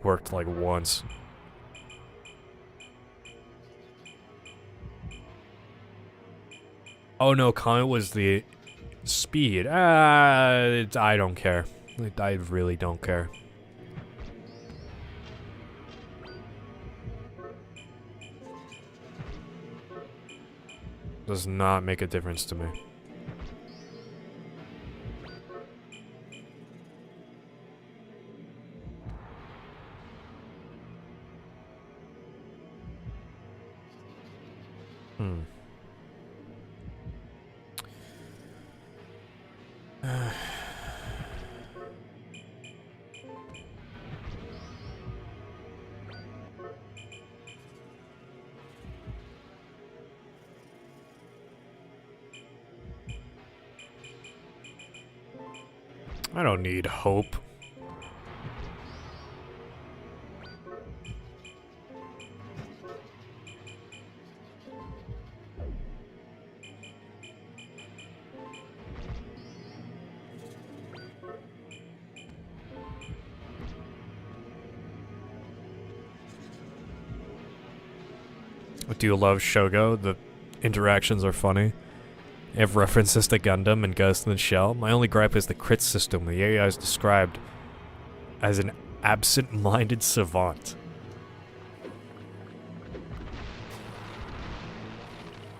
A: worked like once. Oh no, Comet was the speed. I don't care. I really don't care. Does not make a difference to me. I don't need hope. Do you love Shogo? The interactions are funny. They have references to Gundam and Ghost in the Shell. My only gripe is the crit system. The AI is described as an absent-minded savant.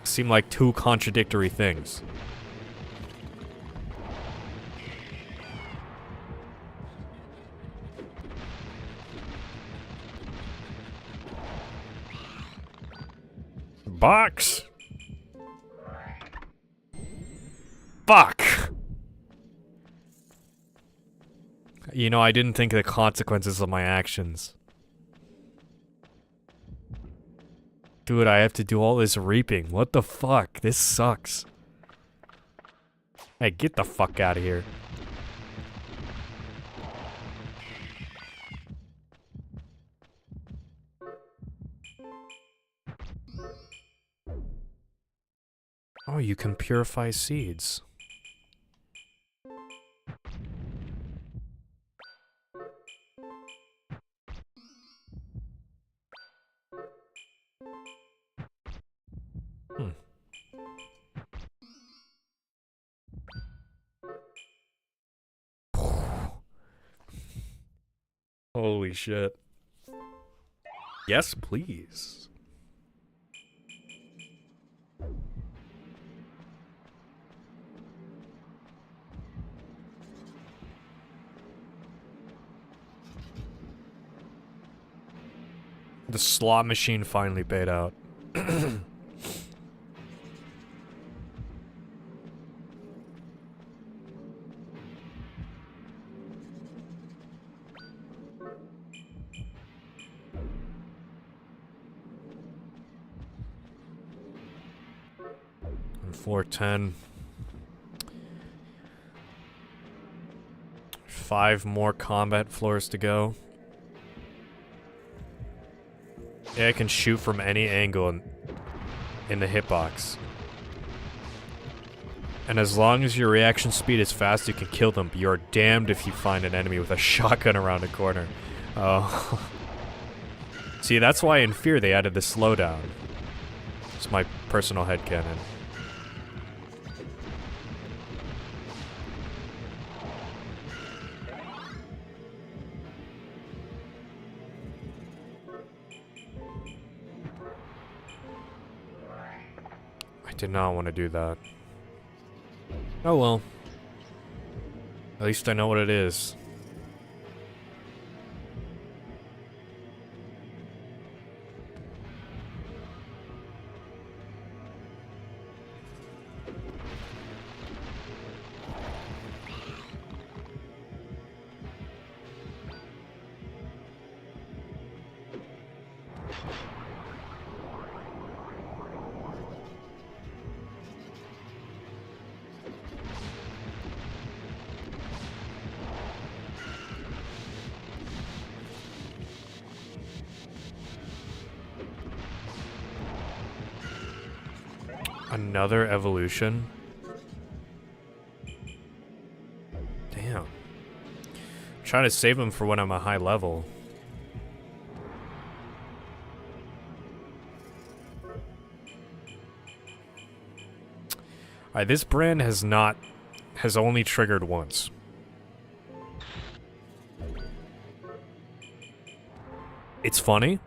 A: Seem like two contradictory things. Box! Fuck! You know, I didn't think of the consequences of my actions. Dude, I have to do all this reaping. What the fuck? This sucks. Hey, get the fuck out of here. Oh, you can purify seeds. Holy shit. Yes, please. The slot machine finally paid out. And 410. 5 more combat floors to go. Yeah, I can shoot from any angle in the hitbox. And as long as your reaction speed is fast, you can kill them, but you're damned if you find an enemy with a shotgun around a corner. Oh. See, that's why in Fear they added the slowdown. It's my personal headcanon. I did not want to do that. Oh well. At least I know what it is. Another evolution? Damn. I'm trying to save him for when I'm a high level. Alright, this brand has only triggered once. It's funny.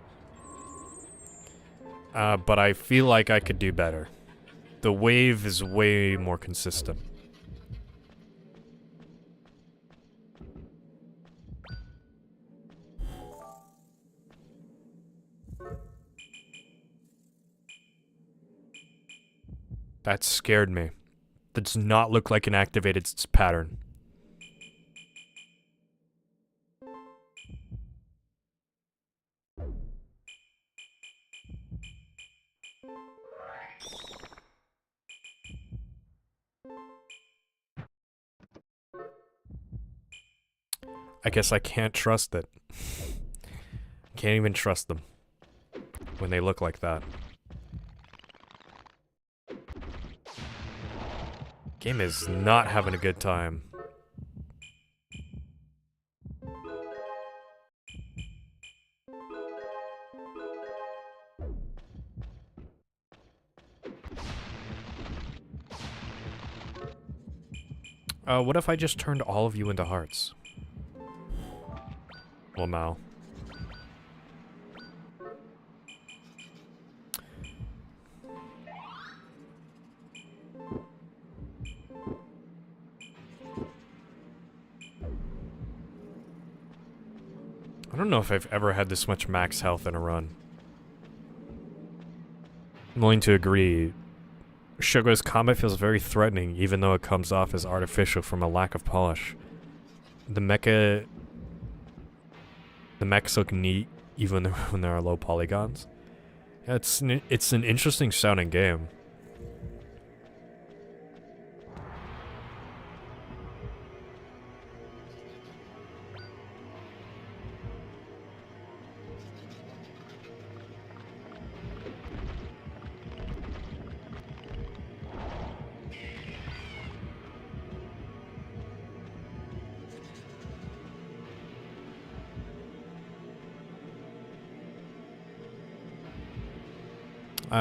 A: But I feel like I could do better. The wave is way more consistent. That scared me. That does not look like an activated pattern. I guess I can't trust it. Can't even trust them when they look like that. Game is not having a good time. What if I just turned all of you into hearts? Well, now. I don't know if I've ever had this much max health in a run. I'm willing to agree. Shogo's combat feels very threatening, even though it comes off as artificial from a lack of polish. The mechs look neat, even when there are low polygons. Yeah, it's an interesting sounding game.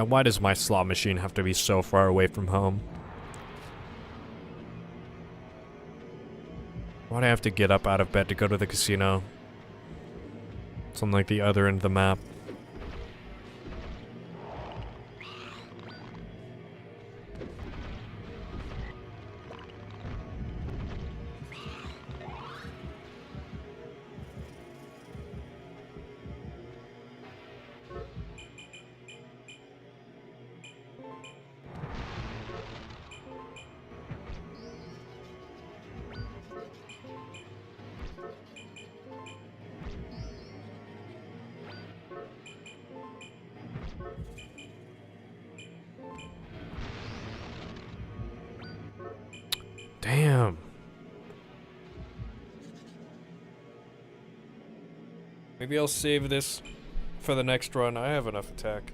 A: Why does my slot machine have to be so far away from home? Why'd I have to get up out of bed to go to the casino? It's on like the other end of the map. Damn. Maybe I'll save this for the next run. I have enough attack.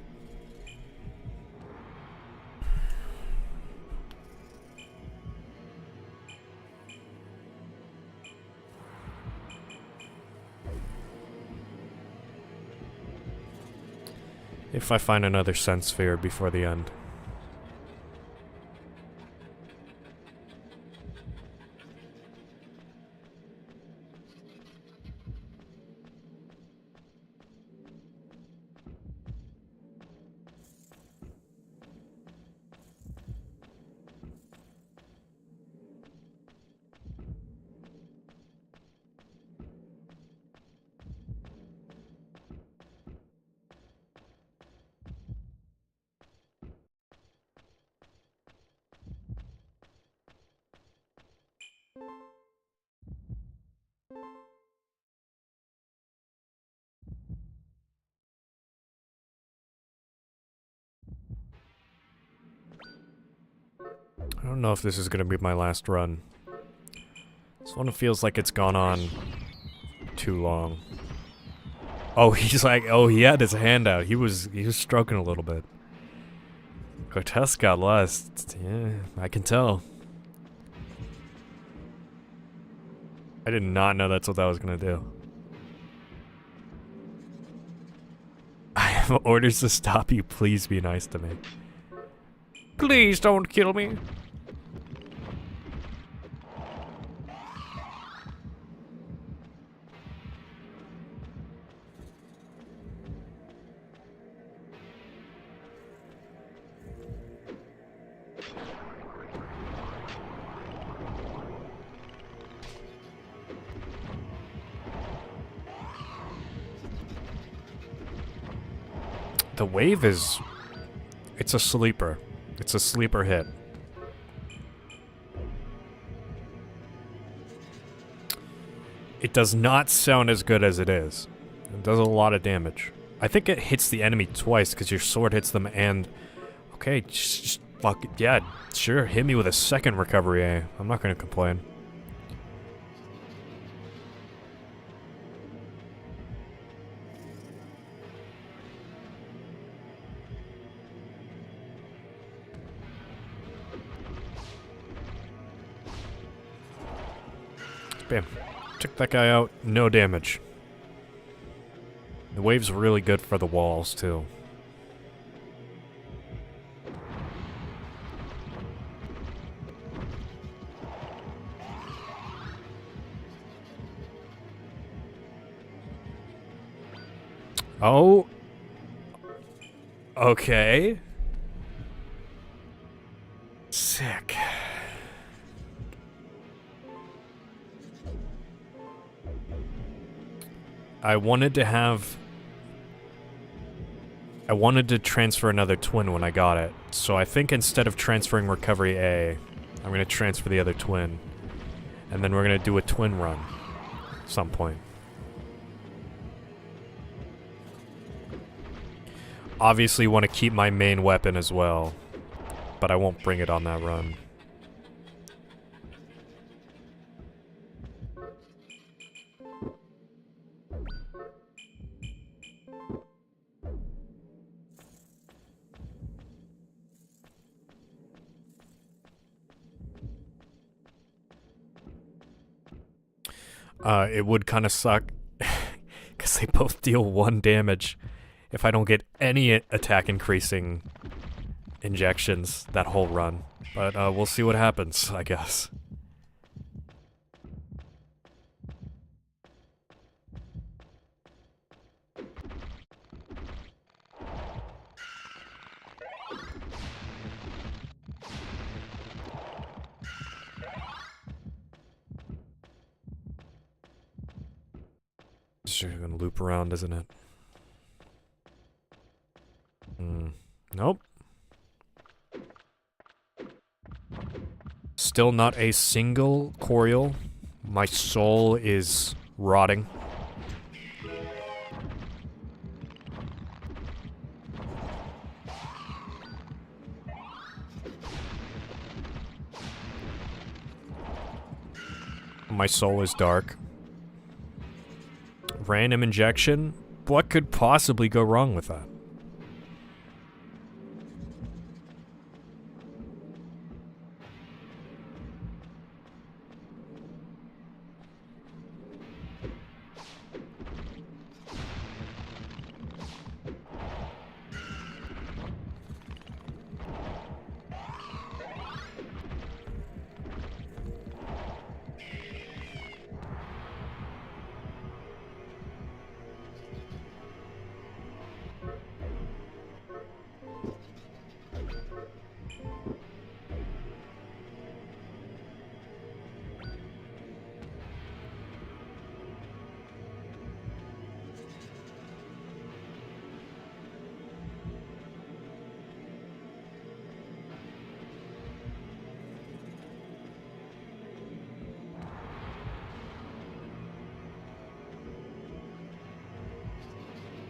A: If I find another sense sphere before the end. I don't know if this is gonna be my last run. This one feels like it's gone on too long. Oh, he's like, oh, he had his hand out. He was stroking a little bit. Cortez got lost. Yeah, I can tell. I did not know that's what that was gonna do. I have orders to stop you. Please be nice to me. Please don't kill me. The wave is... It's a sleeper. It's a sleeper hit. It does not sound as good as it is. It does a lot of damage. I think it hits the enemy twice because your sword hits them and... Okay, just fuck it. Yeah, sure, hit me with a second recovery A. I'm not gonna complain. Bam. Took that guy out, no damage. The wave's really good for the walls, too. Oh. Okay. Sick. I wanted to transfer another twin when I got it. So I think instead of transferring recovery A, I'm gonna transfer the other twin. And then we're gonna do a twin run. At some point. Obviously want to keep my main weapon as well. But I won't bring it on that run. It would kind of suck, because they both deal 1 damage if I don't get any attack increasing injections that whole run. But we'll see what happens, I guess. It's just gonna loop around, isn't it? Nope. Still not a single Coriol. My soul is rotting. My soul is dark. Random injection? What could possibly go wrong with that?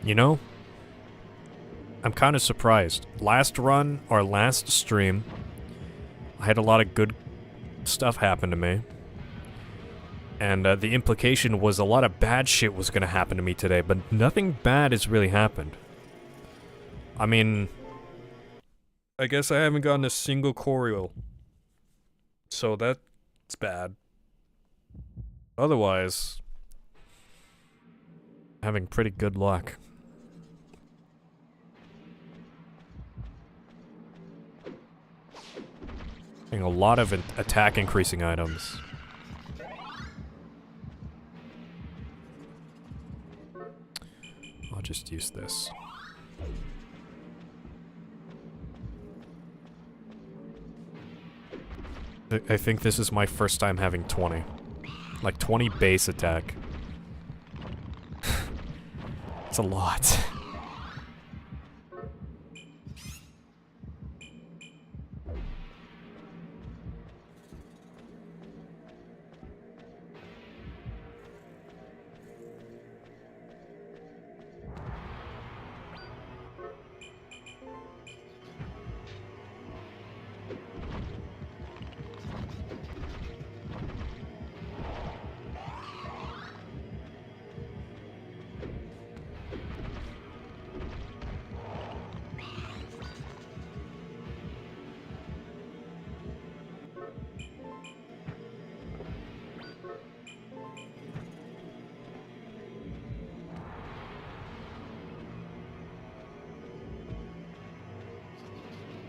A: You know, I'm kind of surprised. Last run, or last stream, I had a lot of good stuff happen to me. And the implication was a lot of bad shit was gonna happen to me today, but nothing bad has really happened. I mean, I guess I haven't gotten a single choreo. So that's bad. Otherwise, having pretty good luck. Getting a lot of attack increasing items. I'll just use this. I think this is my first time having 20. Like 20 base attack. It's a lot.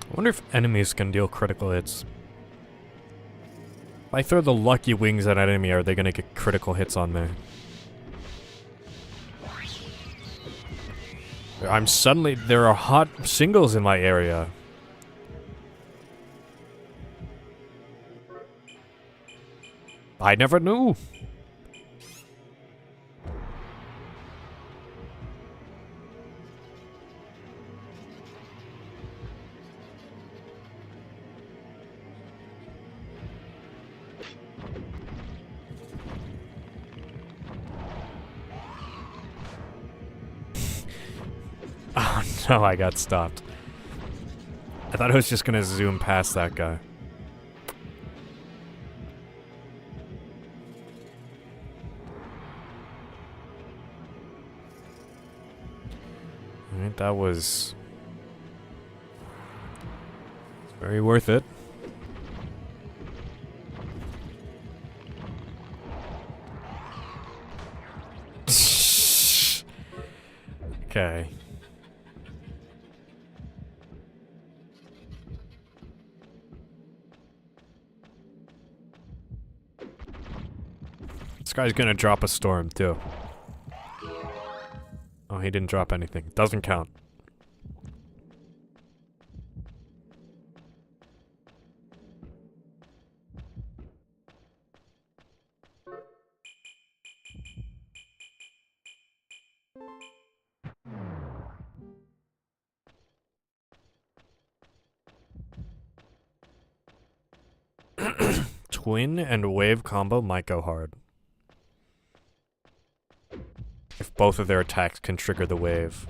A: I wonder if enemies can deal critical hits. If I throw the lucky wings at an enemy, are they gonna get critical hits on me? There are hot singles in my area. I never knew. Oh no, I got stopped. I thought I was just gonna zoom past that guy. Alright, that was very worth it. Okay. This guy's gonna drop a storm, too. Oh, he didn't drop anything. Doesn't count. Twin and wave combo might go hard. If both of their attacks can trigger the wave.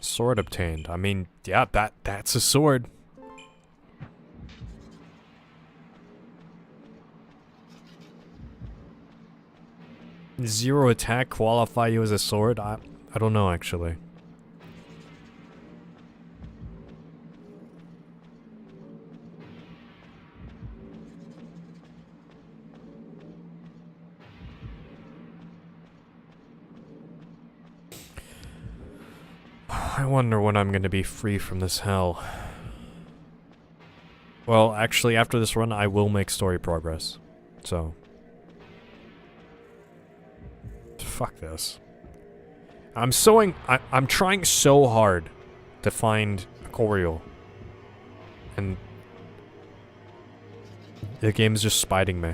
A: Sword obtained. I mean, yeah, that's a sword. Zero attack qualify you as a sword? I don't know, actually. I wonder when I'm gonna be free from this hell. Well, actually, after this run, I will make story progress. So. Fuck this. I'm trying so hard to find a choreo. And the game's just spiting me.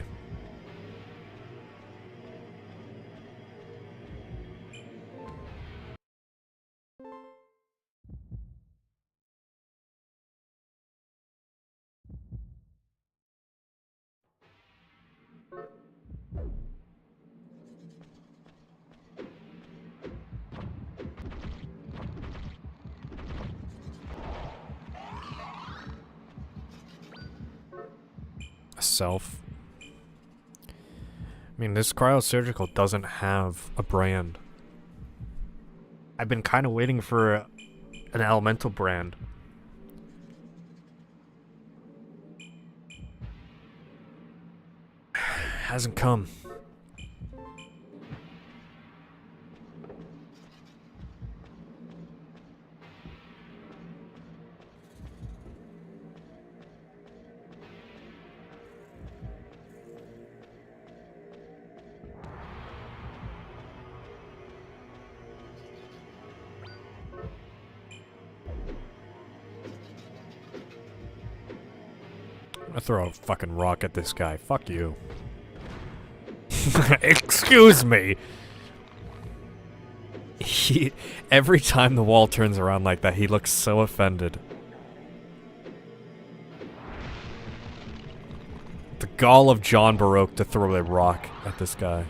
A: Self. I mean, this cryosurgical doesn't have a brand. I've been kind of waiting for an elemental brand. Hasn't come. I throw a fucking rock at this guy. Fuck you. Excuse me. Every time the wall turns around like that, he looks so offended. The gall of John Baroque to throw a rock at this guy.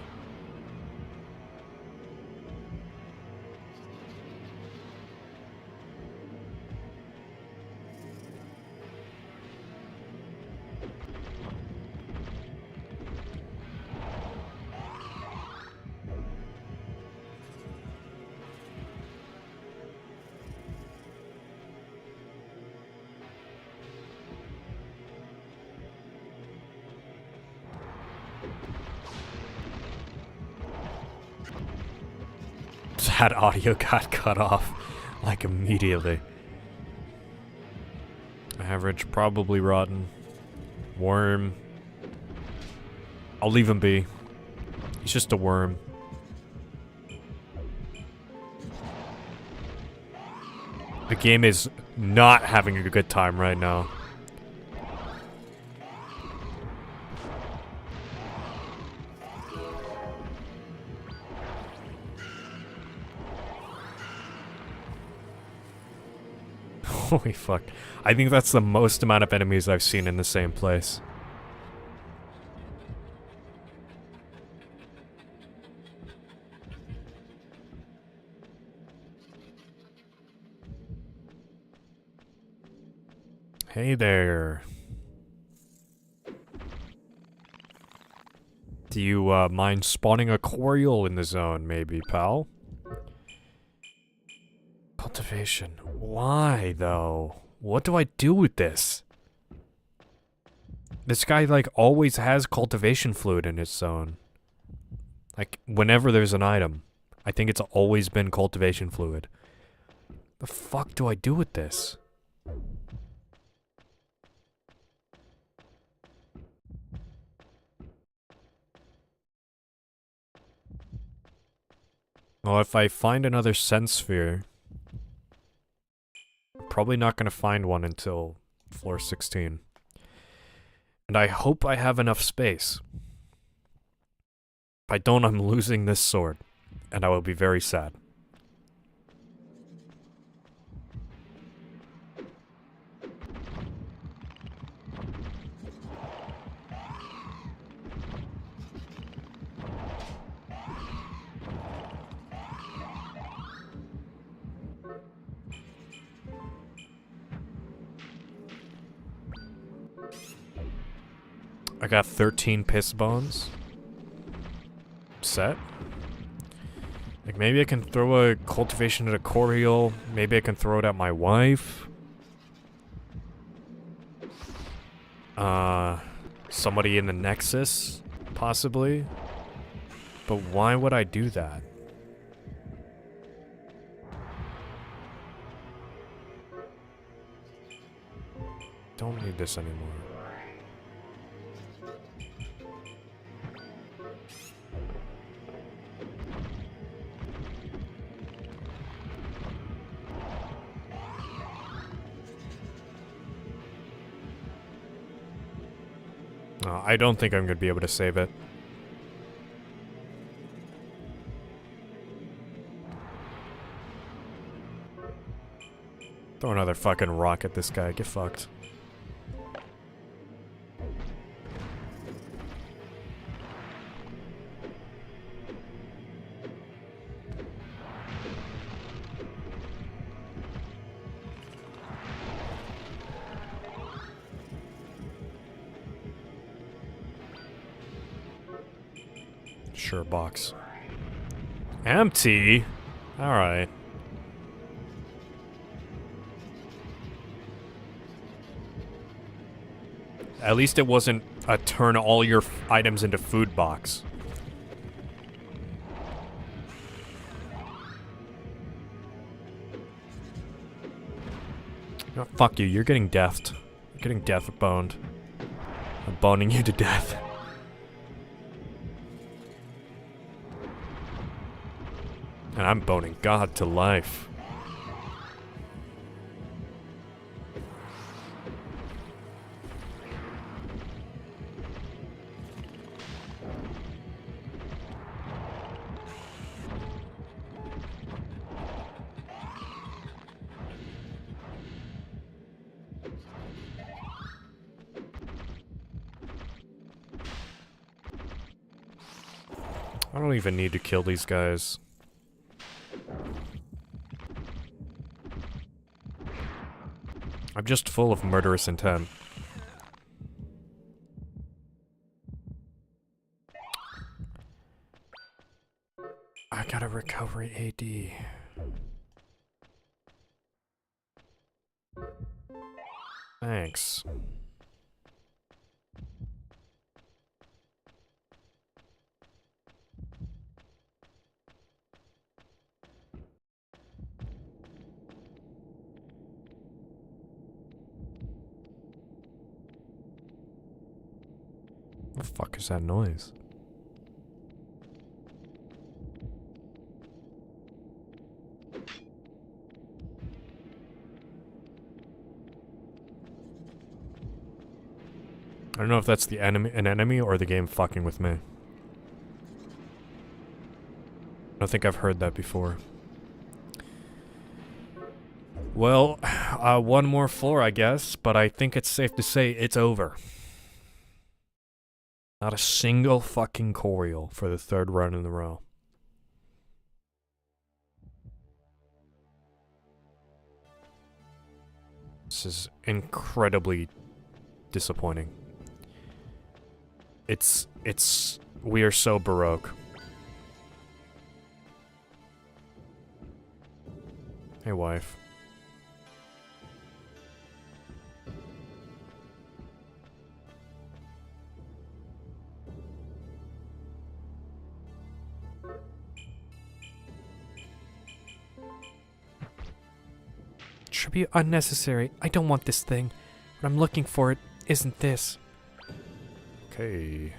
A: That audio got cut off, like, immediately. Average, probably rotten. Worm. I'll leave him be. He's just a worm. The game is not having a good time right now. Holy fuck. I think that's the most amount of enemies I've seen in the same place. Hey there. Do you mind spawning a Coriol in the zone, maybe, pal? Cultivation. Why, though? What do I do with this? This guy, like, always has cultivation fluid in his zone. Like, whenever there's an item. I think it's always been cultivation fluid. The fuck do I do with this? Well, if I find another sense sphere... Probably not gonna find one until floor 16. And I hope I have enough space. If I don't, I'm losing this sword. And I will be very sad. I got 13 piss bones. Set. Like, maybe I can throw a cultivation at a Coriol. Maybe I can throw it at my wife. Somebody in the Nexus, possibly. But why would I do that? Don't need this anymore. I don't think I'm going to be able to save it. Throw another fucking rock at this guy. Get fucked. Sure, box. Empty? Alright. At least it wasn't a turn all your items into food box. Oh, fuck you, you're getting deathed. You're getting death boned. I'm boning you to death. And I'm boning God to life. I don't even need to kill these guys. I'm just full of murderous intent. I got a recovery AD. Thanks. What the fuck is that noise? I don't know if that's the an enemy or the game fucking with me. I don't think I've heard that before. Well, one more floor, I guess, but I think it's safe to say it's over. Not a single fucking Coriol for the third run in a row. This is incredibly disappointing. We are so Baroque. Hey, wife. Should be unnecessary. I don't want this thing. What I'm looking for it isn't this. Okay.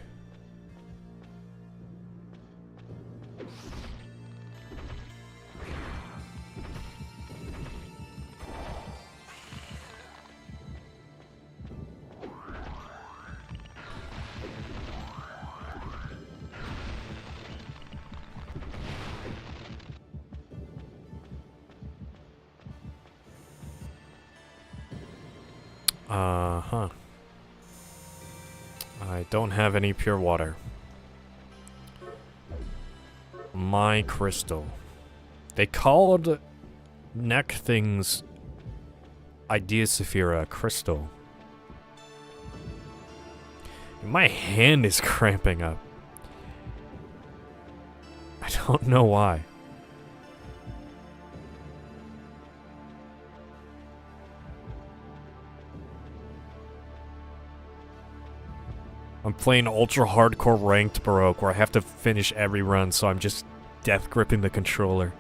A: Uh-huh. I don't have any pure water. My crystal. They called neck things Idea Saphira crystal. My hand is cramping up. I don't know why. I'm playing ultra hardcore ranked Baroque where I have to finish every run, so I'm just death gripping the controller.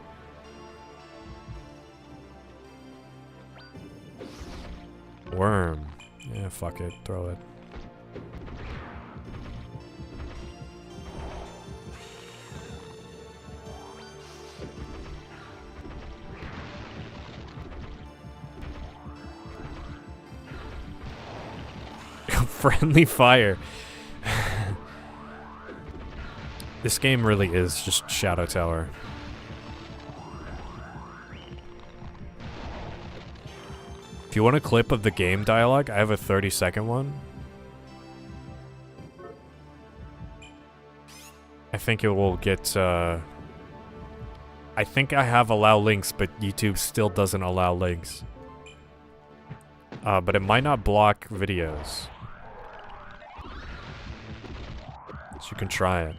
A: Worm. Yeah, fuck it. Throw it. Friendly fire. This game really is just Shadow Tower. If you want a clip of the game dialogue, I have a 30-second one. I think it will get, I think I have allow links, but YouTube still doesn't allow links. But it might not block videos. So you can try it.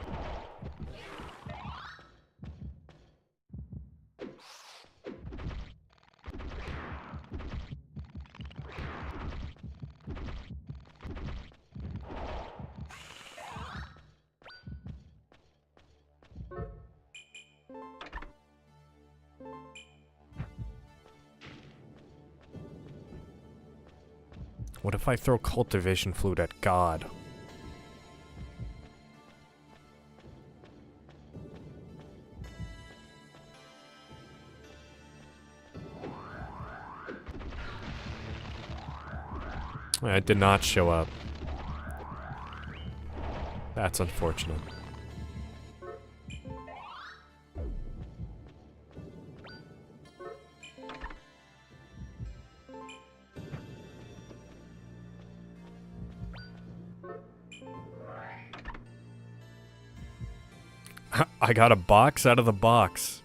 A: What if I throw cultivation flute at God? It did not show up. That's unfortunate. I got a box out of the box.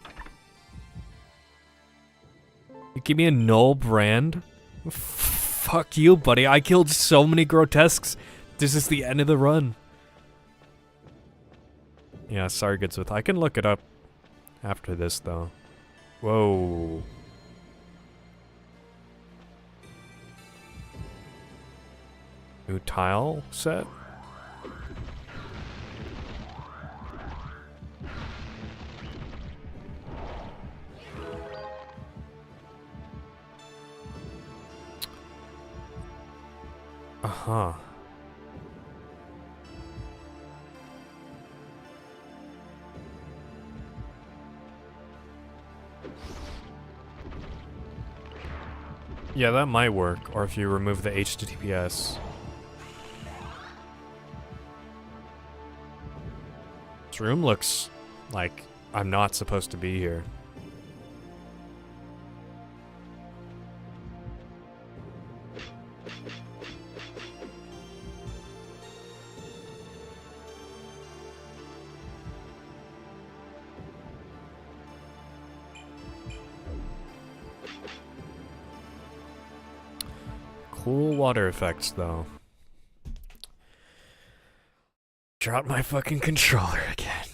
A: You give me a null brand? Fuck you, buddy. I killed so many grotesques. This is the end of the run. Yeah, sorry, Goodsmith. I can look it up after this, though. Whoa. New tile set? Uh-huh. Yeah, that might work, or if you remove the HTTPS. This room looks like I'm not supposed to be here. Cool water effects, though. Drop my fucking controller again.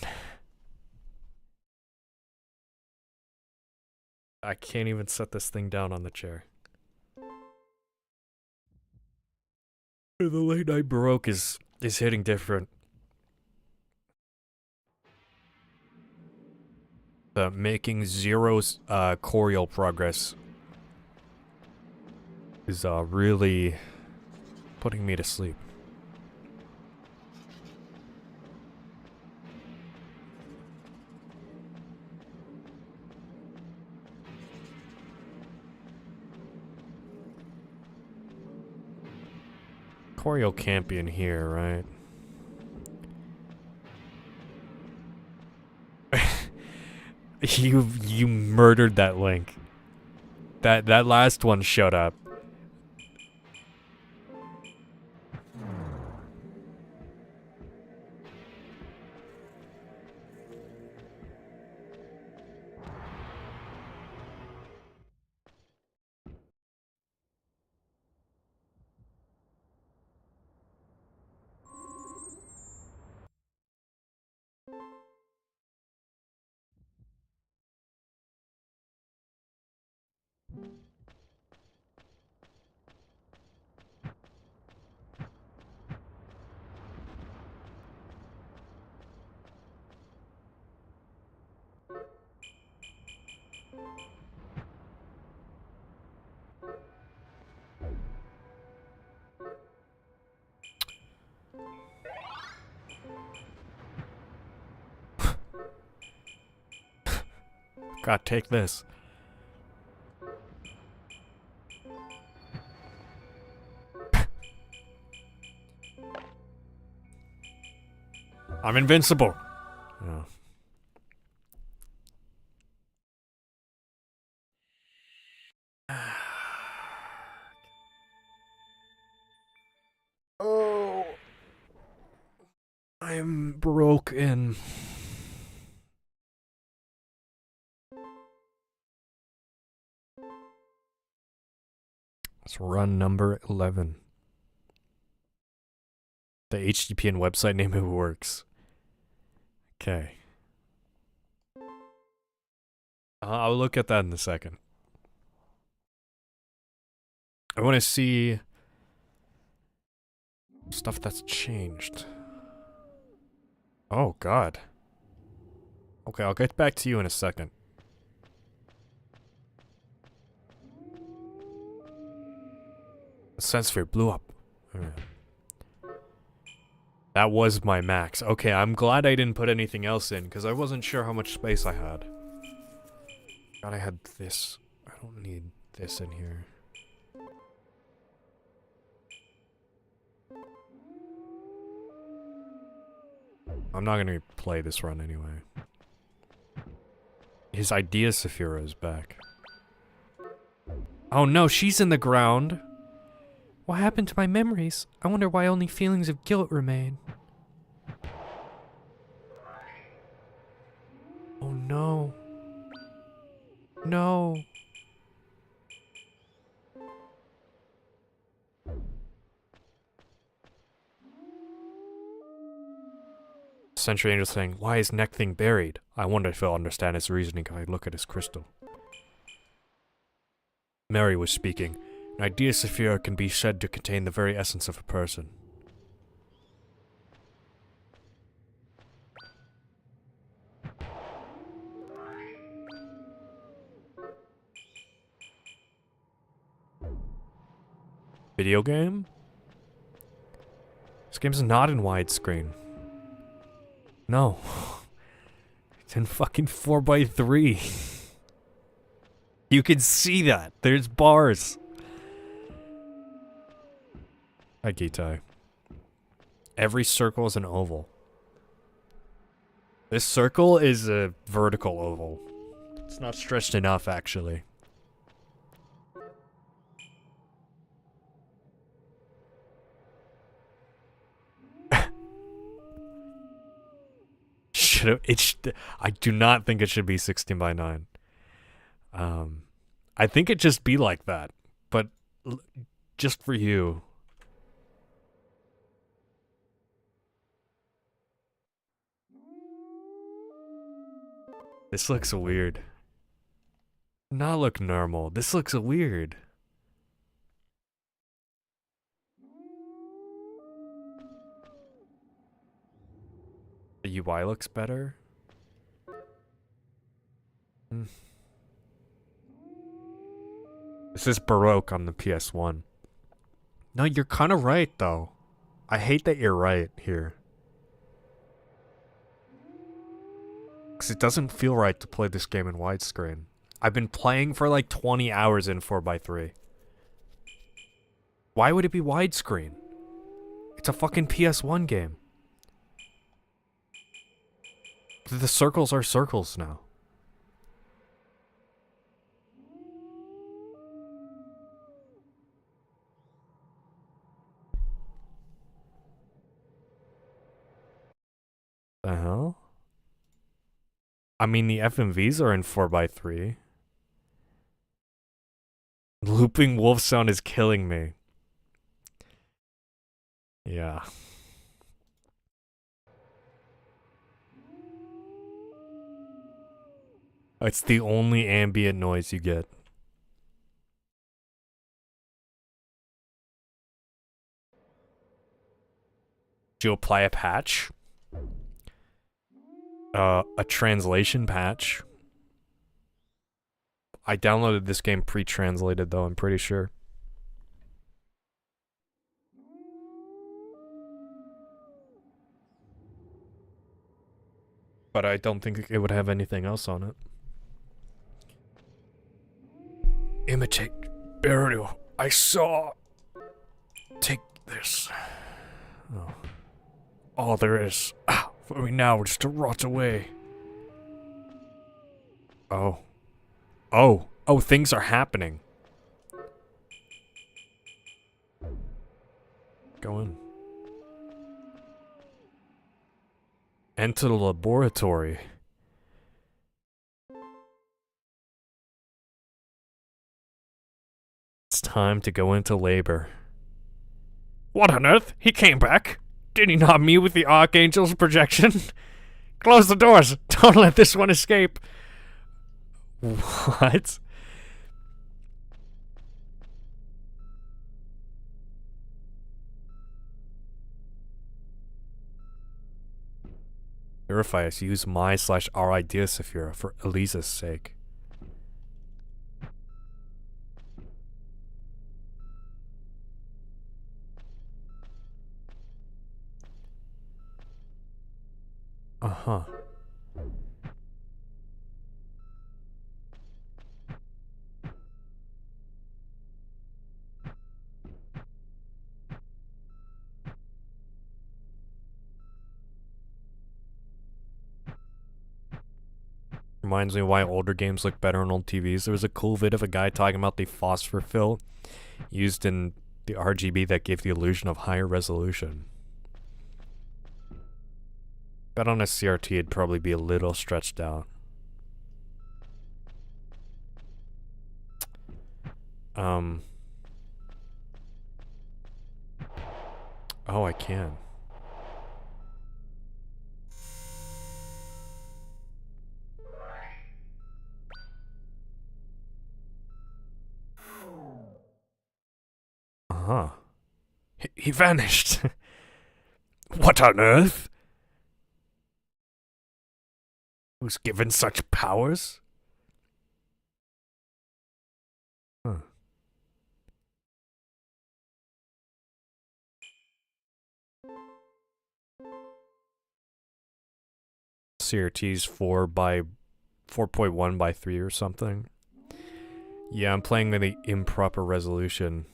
A: I can't even set this thing down on the chair. The late night Baroque is hitting different. The making zero chorial progress is really putting me to sleep. Choreo can't be in here, right? You murdered that link. That last one showed up. God, take this. I'm invincible. Oh. Oh. I'm broken. It's run number 11. The HTTP and website name it works. Okay. I'll look at that in a second. I want to see stuff that's changed. Oh, God. Okay, I'll get back to you in a second. The sensory blew up. Alright. That was my max. Okay, I'm glad I didn't put anything else in, because I wasn't sure how much space I had. God, I had this. I don't need this in here. I'm not gonna play this run anyway. His idea Saphira is back. Oh no, she's in the ground! What happened to my memories? I wonder why only feelings of guilt remain. Oh no. No. Sentry Angel saying, why is neck thing buried? I wonder if he'll understand his reasoning if I look at his crystal. Mary was speaking. An idea Saphira can be said to contain the very essence of a person. Video game? This game's not in widescreen. No. It's in fucking 4x3. You can see that. There's bars. Hi, Gitai. Every circle is an oval. This circle is a vertical oval. It's not stretched enough, actually. I do not think it should be 16 by 9. I think it just be like that, but just for you. This looks weird. Not look normal. This looks weird. The UI looks better. This is Baroque on the PS1. No, you're kind of right, though. I hate that you're right here. Because it doesn't feel right to play this game in widescreen. I've been playing for like 20 hours in 4x3. Why would it be widescreen? It's a fucking PS1 game. The circles are circles now. The hell? I mean, the FMVs are in 4x3. Looping wolf sound is killing me. Yeah. It's the only ambient noise you get. Did you apply a patch? A translation patch. I downloaded this game pre-translated though, I'm pretty sure. But I don't think it would have anything else on it. Imitate burial. I saw. Take this. Oh. All there is. For me now is to rot away. Oh. Oh. Oh, things are happening. Go in. Enter the laboratory. It's time to go into labor. What on earth? He came back. Did he not meet with the Archangel's projection? Close the doors. Don't let this one escape. What? Verify us. Use my/our idea Saphira for Elisa's sake. Huh. Reminds me why older games look better on old TVs. There was a cool vid of a guy talking about the phosphor fill used in the RGB that gave the illusion of higher resolution. Bet on a CRT it'd probably be a little stretched out. Oh, I can. Uh-huh. He vanished. What on earth? Who's given such powers? Huh. CRT's 4.1 by 3 or something. Yeah, I'm playing in the improper resolution.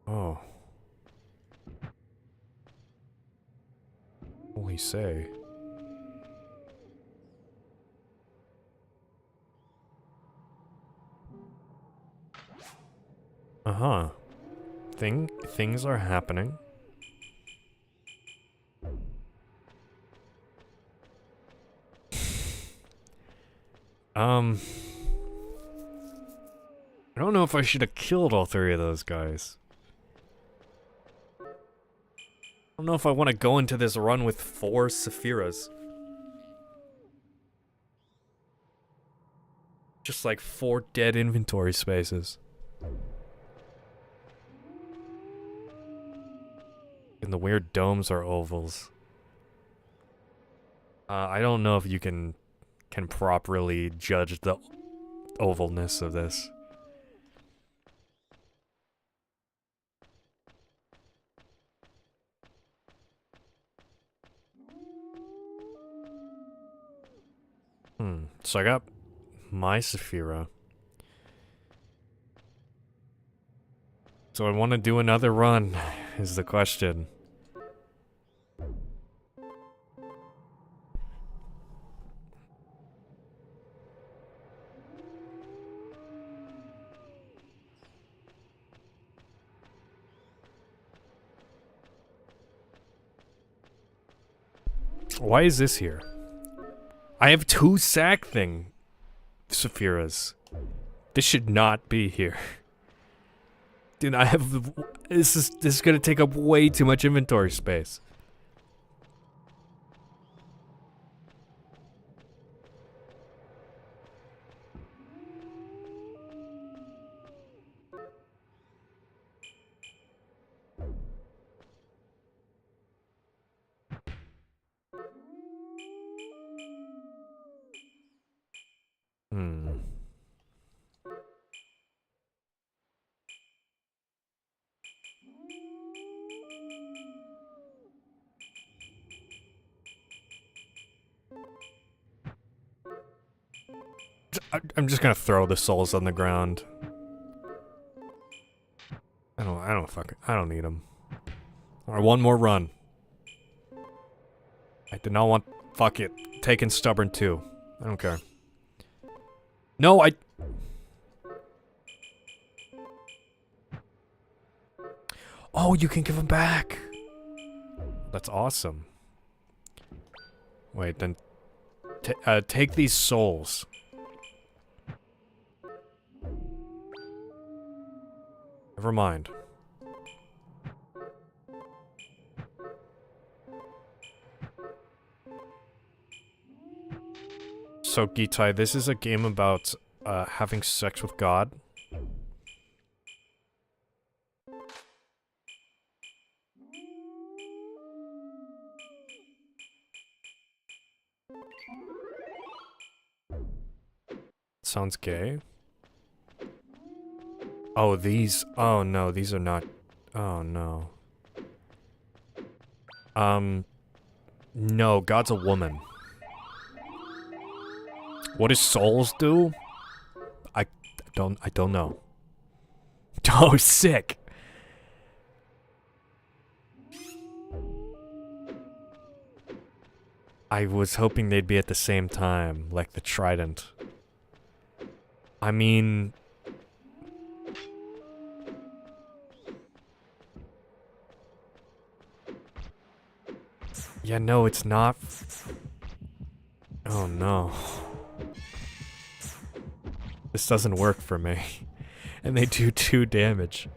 A: Oh. Holy say. Uh-huh. Things are happening. I don't know if I should have killed all three of those guys. I don't know if I want to go into this run with 4 Sephiras. Just like 4 dead inventory spaces. And the weird domes are ovals. I don't know if you can properly judge the ovalness of this. So I got my Saphira. So I want to do another run, is the question. Why is this here? I have 2 sack thing Sephiras. This should not be here. Dude, I have this is gonna take up way too much inventory space. I'm just gonna throw the souls on the ground. I don't need them. Alright, one more run. I did not want, fuck it. Taking stubborn too. I don't care. No, oh, you can give them back. That's awesome. Wait, then take these souls. Never mind. So, Gitai, this is a game about having sex with God. Sounds gay. Oh, these. Oh no, these are not. Oh no. No, God's a woman. What does souls do? I don't know. Oh, sick. I was hoping they'd be at the same time, like the trident. I mean... Yeah, no, it's not... Oh, no. This doesn't work for me. And they do 2 damage.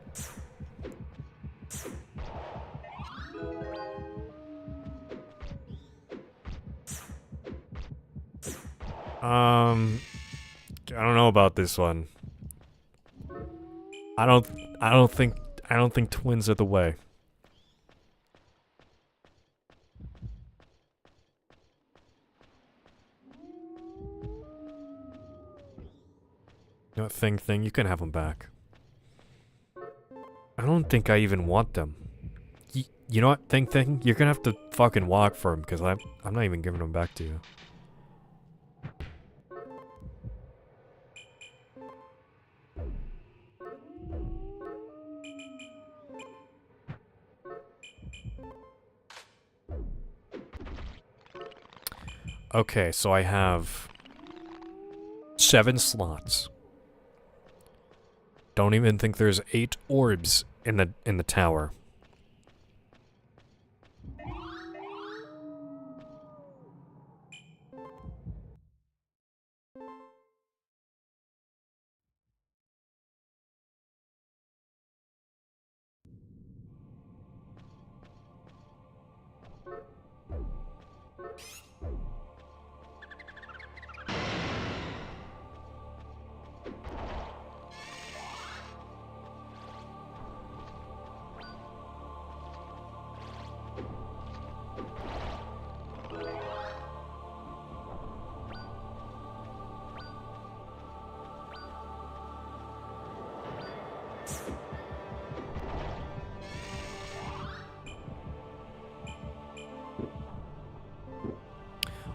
A: I don't know about this one. I don't think twins are the way. You know what, Thing, you can have them back. I don't think I even want them. You know what, Thing, you're gonna have to fucking walk for them, because I'm not even giving them back to you. Okay, so I have 7 slots. Don't even think there's 8 orbs in the tower.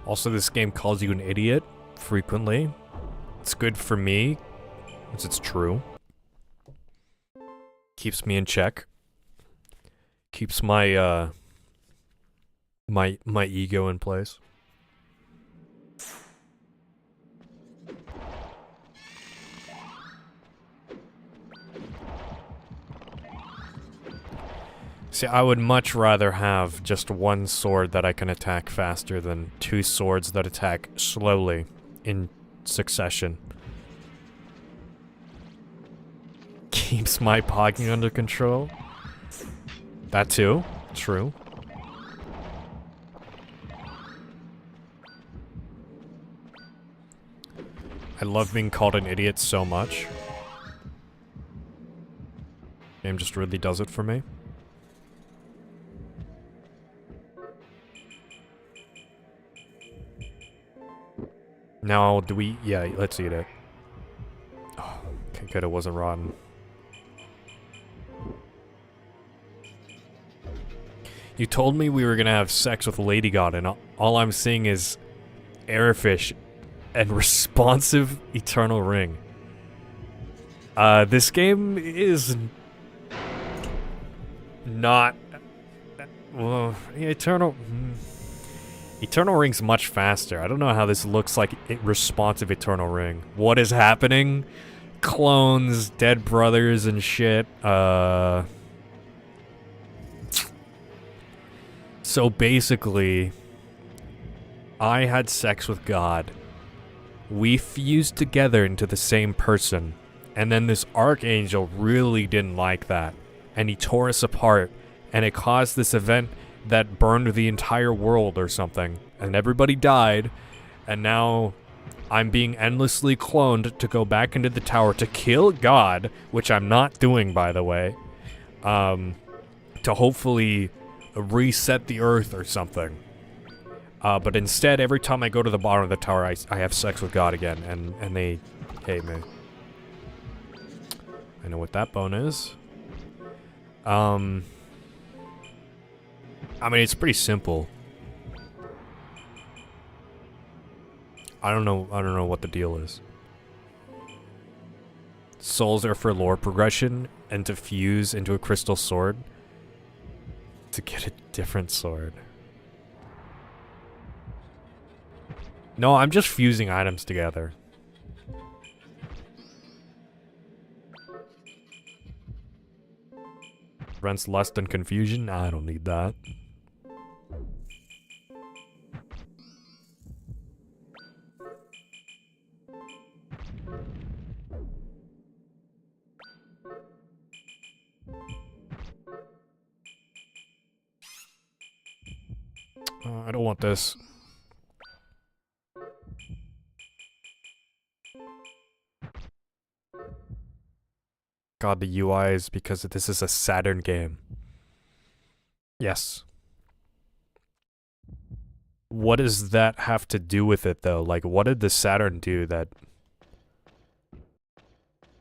A: Also, this game calls you an idiot frequently. It's good for me, because it's true. Keeps me in check. Keeps my, my ego in place. See, I would much rather have just 1 sword that I can attack faster than 2 swords that attack slowly in succession. Keeps my pogging under control. That too. True. I love being called an idiot so much. Game just really does it for me. Now, do we... Yeah, let's eat it. Oh, okay, good, it wasn't rotten. You told me we were gonna have sex with Lady God, and all I'm seeing is airfish and responsive Eternal Ring. This game is... not... Well, Eternal Ring's much faster. I don't know how this looks like responsive Eternal Ring. What is happening? Clones, dead brothers and shit. So basically, I had sex with God. We fused together into the same person. And then this archangel really didn't like that. And he tore us apart. And it caused this event that burned the entire world or something, and everybody died, and now I'm being endlessly cloned to go back into the tower to kill God, which I'm not doing, by the way, to hopefully reset the earth or something. But instead, every time I go to the bottom of the tower, I have sex with God again, and they hate me. I know what that bone is. I mean, it's pretty simple. I don't know what the deal is. Souls are for lore progression and to fuse into a crystal sword to get a different sword. No, I'm just fusing items together. Prevents lust and confusion? Nah, I don't need that. I don't want this. God, the UI is because this is a Saturn game. Yes. What does that have to do with it, though? Like, what did the Saturn do that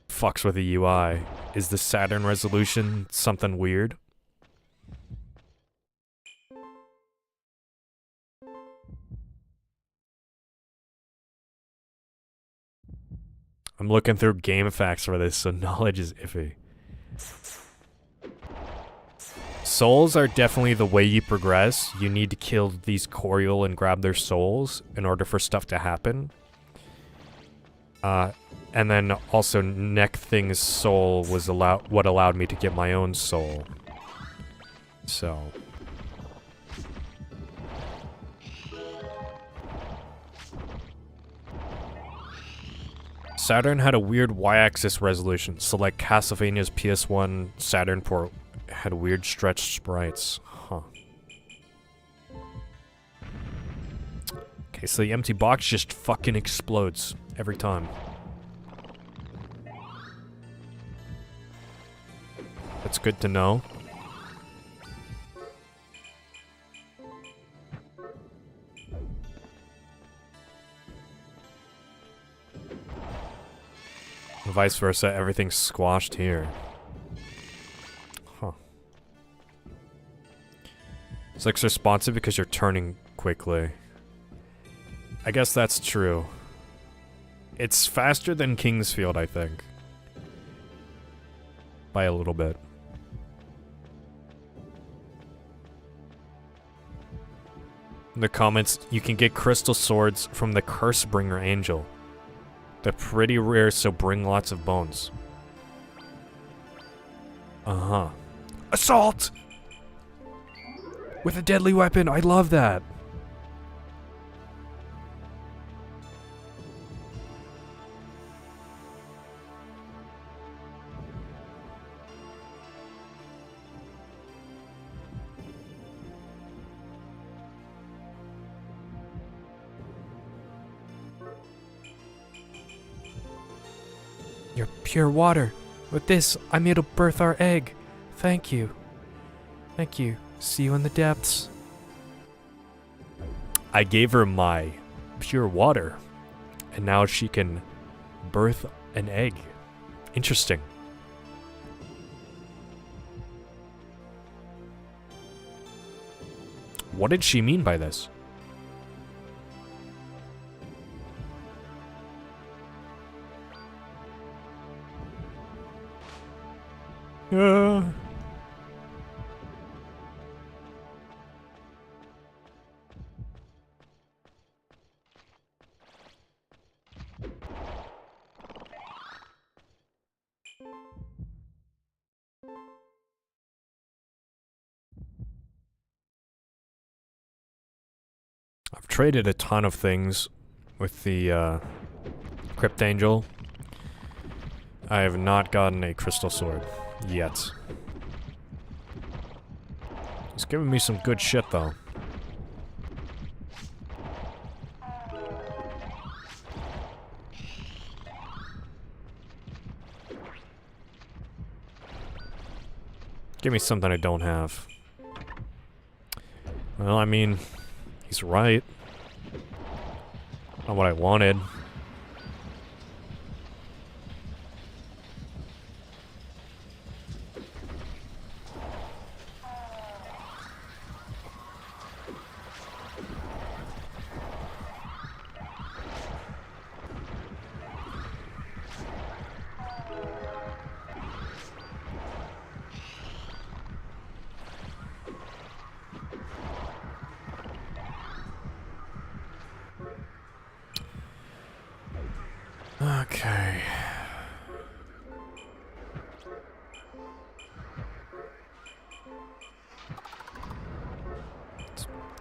A: fucks with the UI? Is the Saturn resolution something weird? I'm looking through game facts for this, so knowledge is iffy. Souls are definitely the way you progress. You need to kill these Coriol and grab their souls in order for stuff to happen. And then also Neck Thing's soul was what allowed me to get my own soul. So... Saturn had a weird Y-axis resolution, so like Castlevania's PS1 Saturn port had weird stretched sprites. Huh. Okay, so the empty box just fucking explodes every time. That's good to know. Vice versa, everything's squashed here. Huh. It's like responsive because you're turning quickly. I guess that's true. It's faster than Kingsfield, I think. By a little bit. In the comments, you can get crystal swords from the Cursebringer Angel. They're pretty rare, so bring lots of bones. Uh-huh. Assault! With a deadly weapon, I love that! You're pure water. With this, I'm able to birth our egg. Thank you. Thank you. See you in the depths. I gave her my pure water, and now she can birth an egg. Interesting. What did she mean by this? I've traded a ton of things with the Crypt Angel. I have not gotten a crystal sword yet. He's giving me some good shit though. Give me something I don't have. Well, I mean, he's right. Not what I wanted. Okay.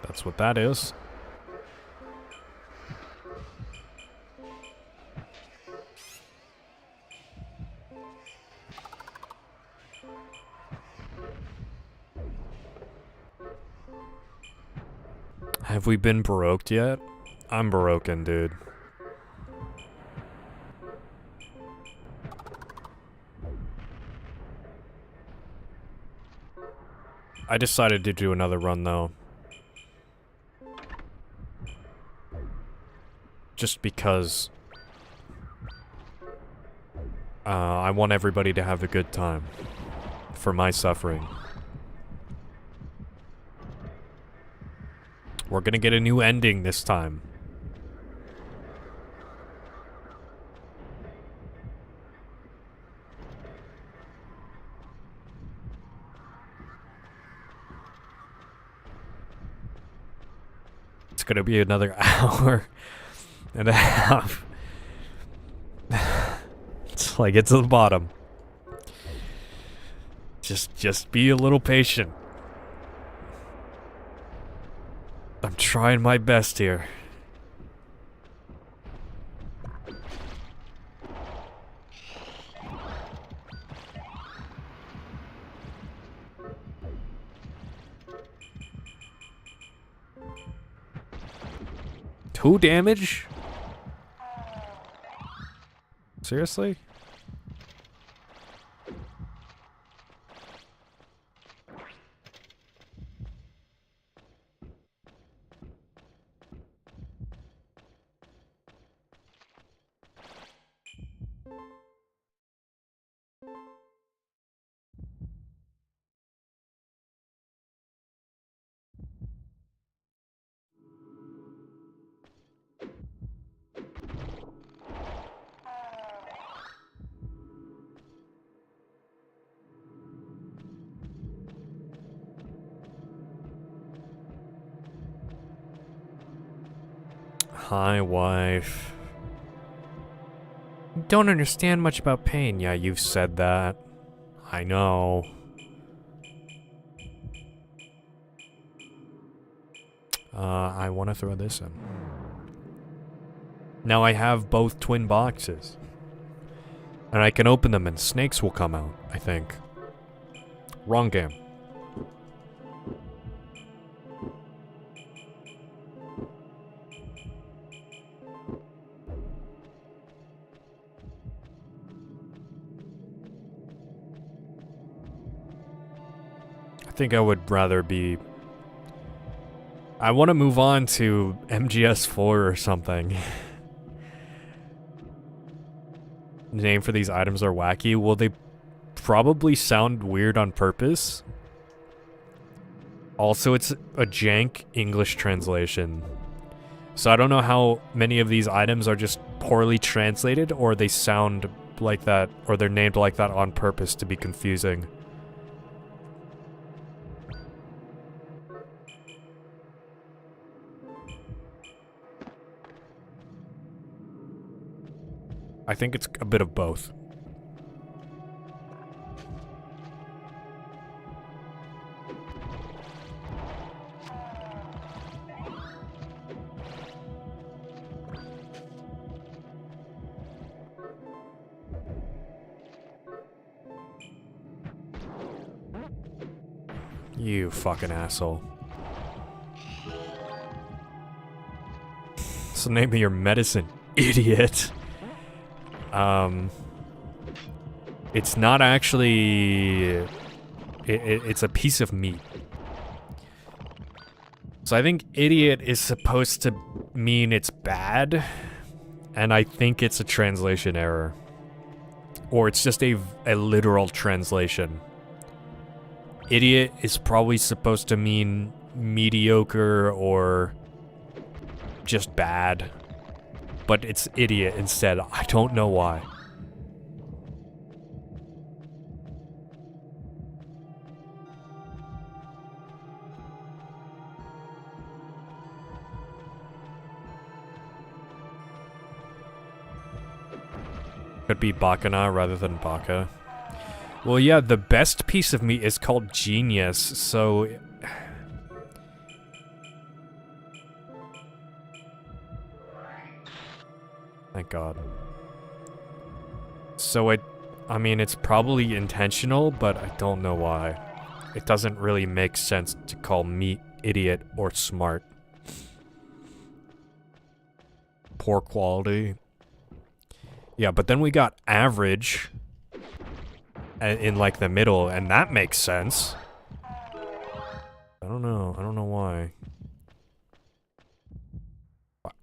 A: That's what that is. Have we been Baroqued yet? I'm Baroquing, dude. I decided to do another run, though. Just because... I want everybody to have a good time. For my suffering. We're gonna get a new ending this time. It's gonna be another hour and a half. It's like it's at the bottom. Just be a little patient. I'm trying my best here. Two damage? Seriously? Hi, wife. Don't understand much about pain. Yeah, you've said that. I know. I want to throw this in. Now I have both twin boxes. And I can open them and snakes will come out, I think. Wrong game. I think I would rather be... I want to move on to MGS4 or something. The name for these items are wacky. Will they probably sound weird on purpose? Also, it's a jank English translation. So I don't know how many of these items are just poorly translated or they sound like that or they're named like that on purpose to be confusing. I think it's a bit of both. You fucking asshole. So name me your medicine, idiot. It's not actually... It's a piece of meat. So I think idiot is supposed to mean it's bad, and I think it's a translation error. Or it's just a literal translation. Idiot is probably supposed to mean mediocre or just bad. But it's idiot instead. I don't know why. Could be Bakana rather than Baka. Well, yeah, the best piece of meat is called Genius, so... Thank God. So I mean, it's probably intentional, but I don't know why. It doesn't really make sense to call meat idiot or smart. Poor quality. Yeah, but then we got average in like the middle, and that makes sense. I don't know why.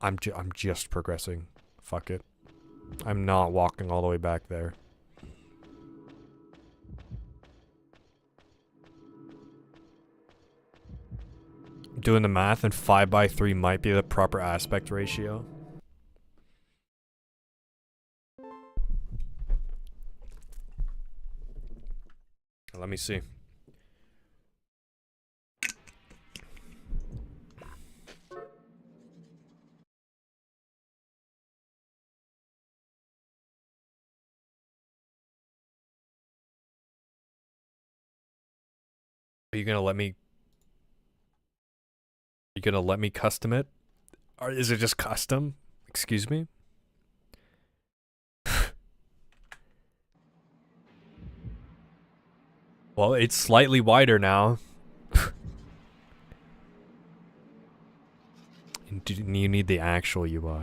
A: I'm just progressing. Fuck it. I'm not walking all the way back there. Doing the math, and 5:3 might be the proper aspect ratio. Let me see. Are you gonna let me? You gonna let me custom it? Or is it just custom? Excuse me? Well, it's slightly wider now. You need the actual UI.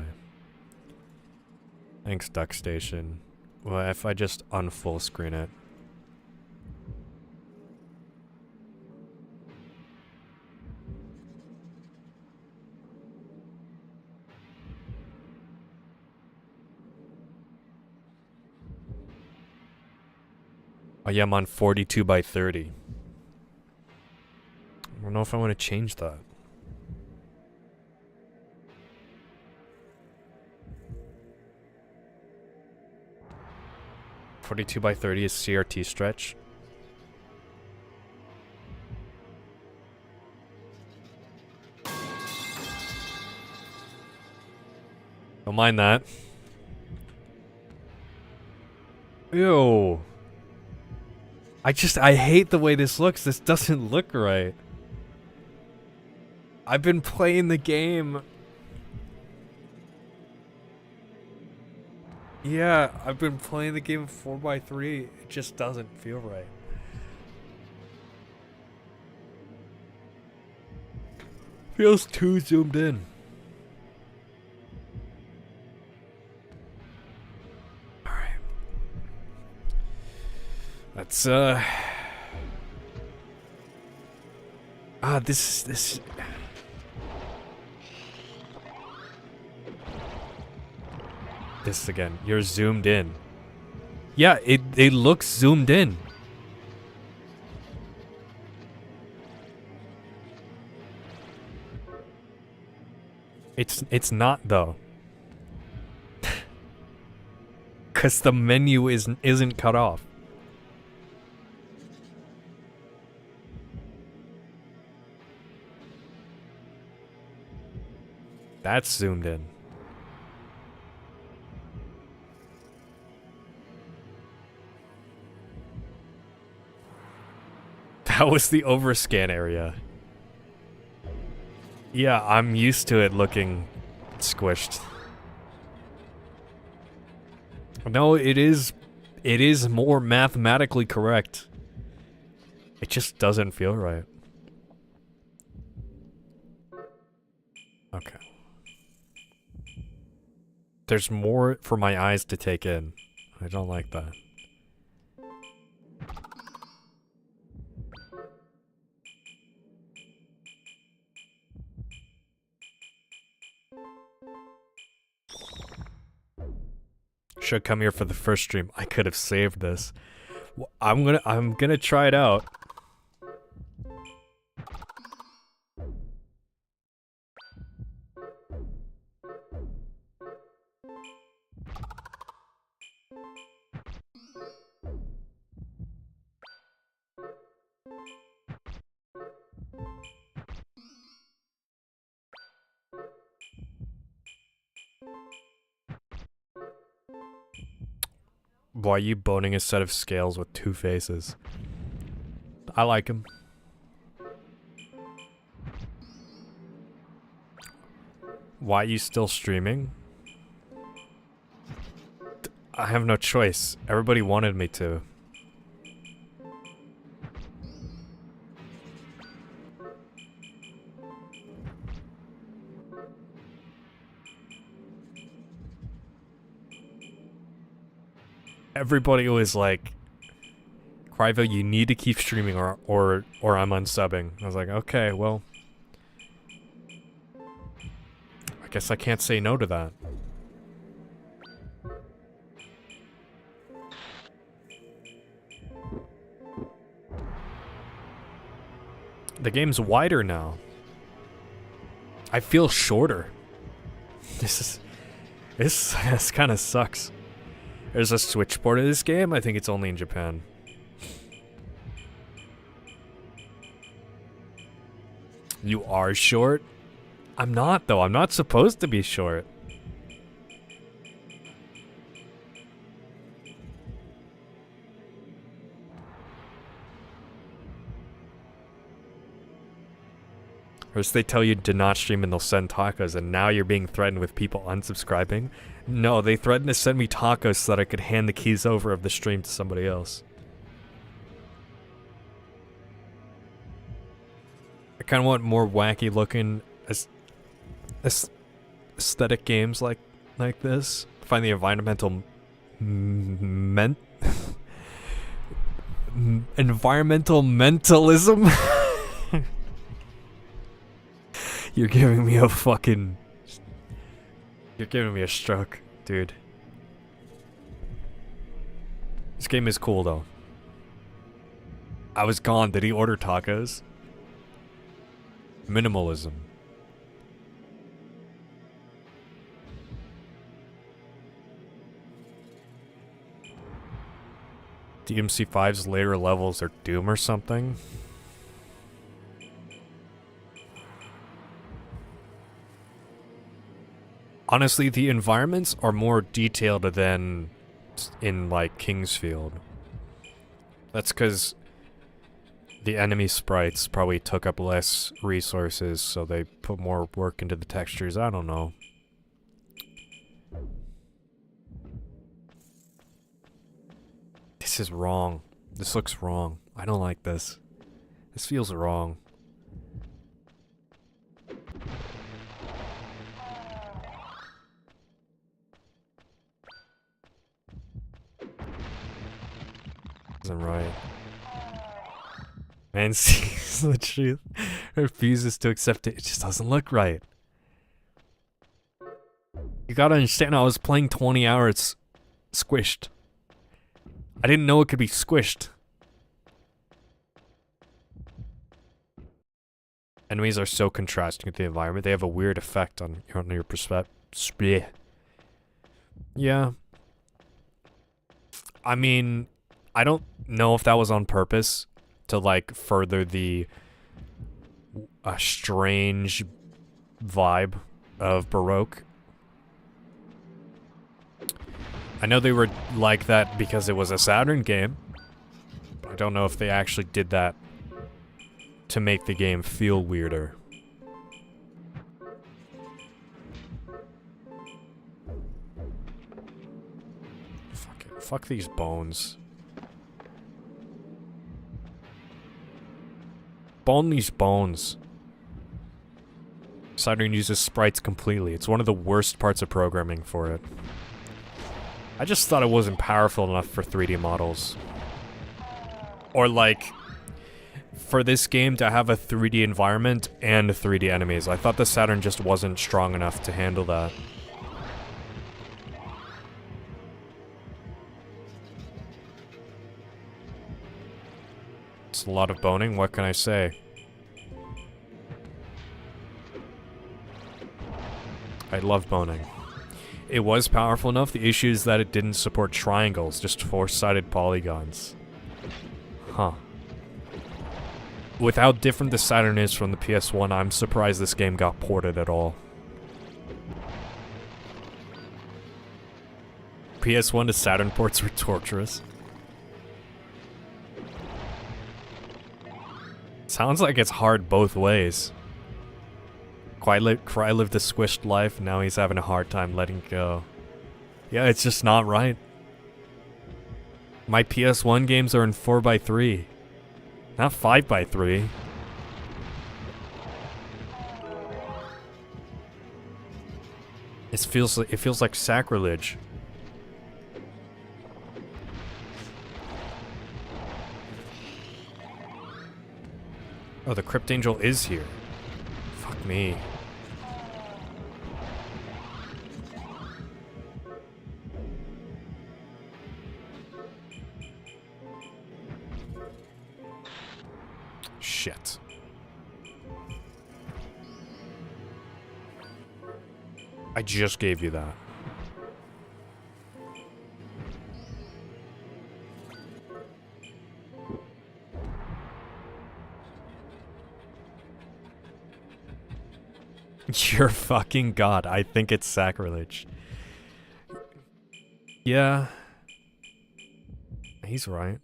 A: Thanks, Duck Station. Well, if I just unfull screen it. Oh yeah, I'm on 42:30. I don't know if I want to change that. (42:30) is CRT stretch. Don't mind that. Ew. I hate the way this looks. This doesn't look right. I've been playing the game. Yeah, I've been playing the game 4:3. It just doesn't feel right. Feels too zoomed in. Alright. Let's, this... This again. You're zoomed in. Yeah, it looks zoomed in. It's not though. Cause the menu isn't cut off. That's zoomed in. That was the overscan area. Yeah, I'm used to it looking squished. No, it is more mathematically correct. It just doesn't feel right. Okay. There's more for my eyes to take in. I don't like that. Should come here for the first stream. I could have saved this. I'm gonna try it out. Why are you boning a set of scales with 2 faces? I like him. Why are you still streaming? I have no choice. Everybody wanted me to. Everybody was like, Cryvo, you need to keep streaming or I'm unsubbing. I was like, okay, well, I guess I can't say no to that. The game's wider now. I feel shorter. This kind of sucks. There's a Switch port of this game. I think it's only in Japan. You are short? I'm not, though. I'm not supposed to be short. First they tell you to not stream and they'll send tacos, and now you're being threatened with people unsubscribing? No, they threatened to send me tacos so that I could hand the keys over of the stream to somebody else. I kind of want more wacky looking aesthetic games like this. Find the environmentalism. You're giving me a fucking... You're giving me a stroke, dude. This game is cool, though. I was gone. Did he order tacos? Minimalism. DMC5's later levels are Doom or something? Honestly, the environments are more detailed than in, like, Kingsfield. That's because the enemy sprites probably took up less resources, so they put more work into the textures. I don't know. This is wrong. This looks wrong. I don't like this. This feels wrong. Isn't right. Man sees the truth, refuses to accept it. It just doesn't look right. You gotta understand, I was playing 20 hours squished. I didn't know it could be squished. Enemies are so contrasting with the environment. They have a weird effect on your perspective. Yeah. I mean, I don't know if that was on purpose to, like, further the strange vibe of Baroque. I know they were like that because it was a Saturn game, but I don't know if they actually did that to make the game feel weirder. Fuck it. Fuck these bones. Bone these bones. Saturn uses sprites completely. It's one of the worst parts of programming for it. I just thought it wasn't powerful enough for 3D models. Or, like, for this game to have a 3D environment and 3D enemies. I thought the Saturn just wasn't strong enough to handle that. It's a lot of boning, what can I say? I love boning. It was powerful enough, the issue is that it didn't support triangles, just four-sided polygons. Huh. With how different the Saturn is from the PS1, I'm surprised this game got ported at all. PS1 to Saturn ports were torturous. Sounds like it's hard both ways. Cry lived a squished life, now he's having a hard time letting go. Yeah, it's just not right. My PS1 games are in 4x3, not 5x3. It feels like sacrilege. Oh, the Crypt Angel is here. Fuck me. Shit. I just gave you that. You're fucking God. I think it's sacrilege. Yeah. He's right.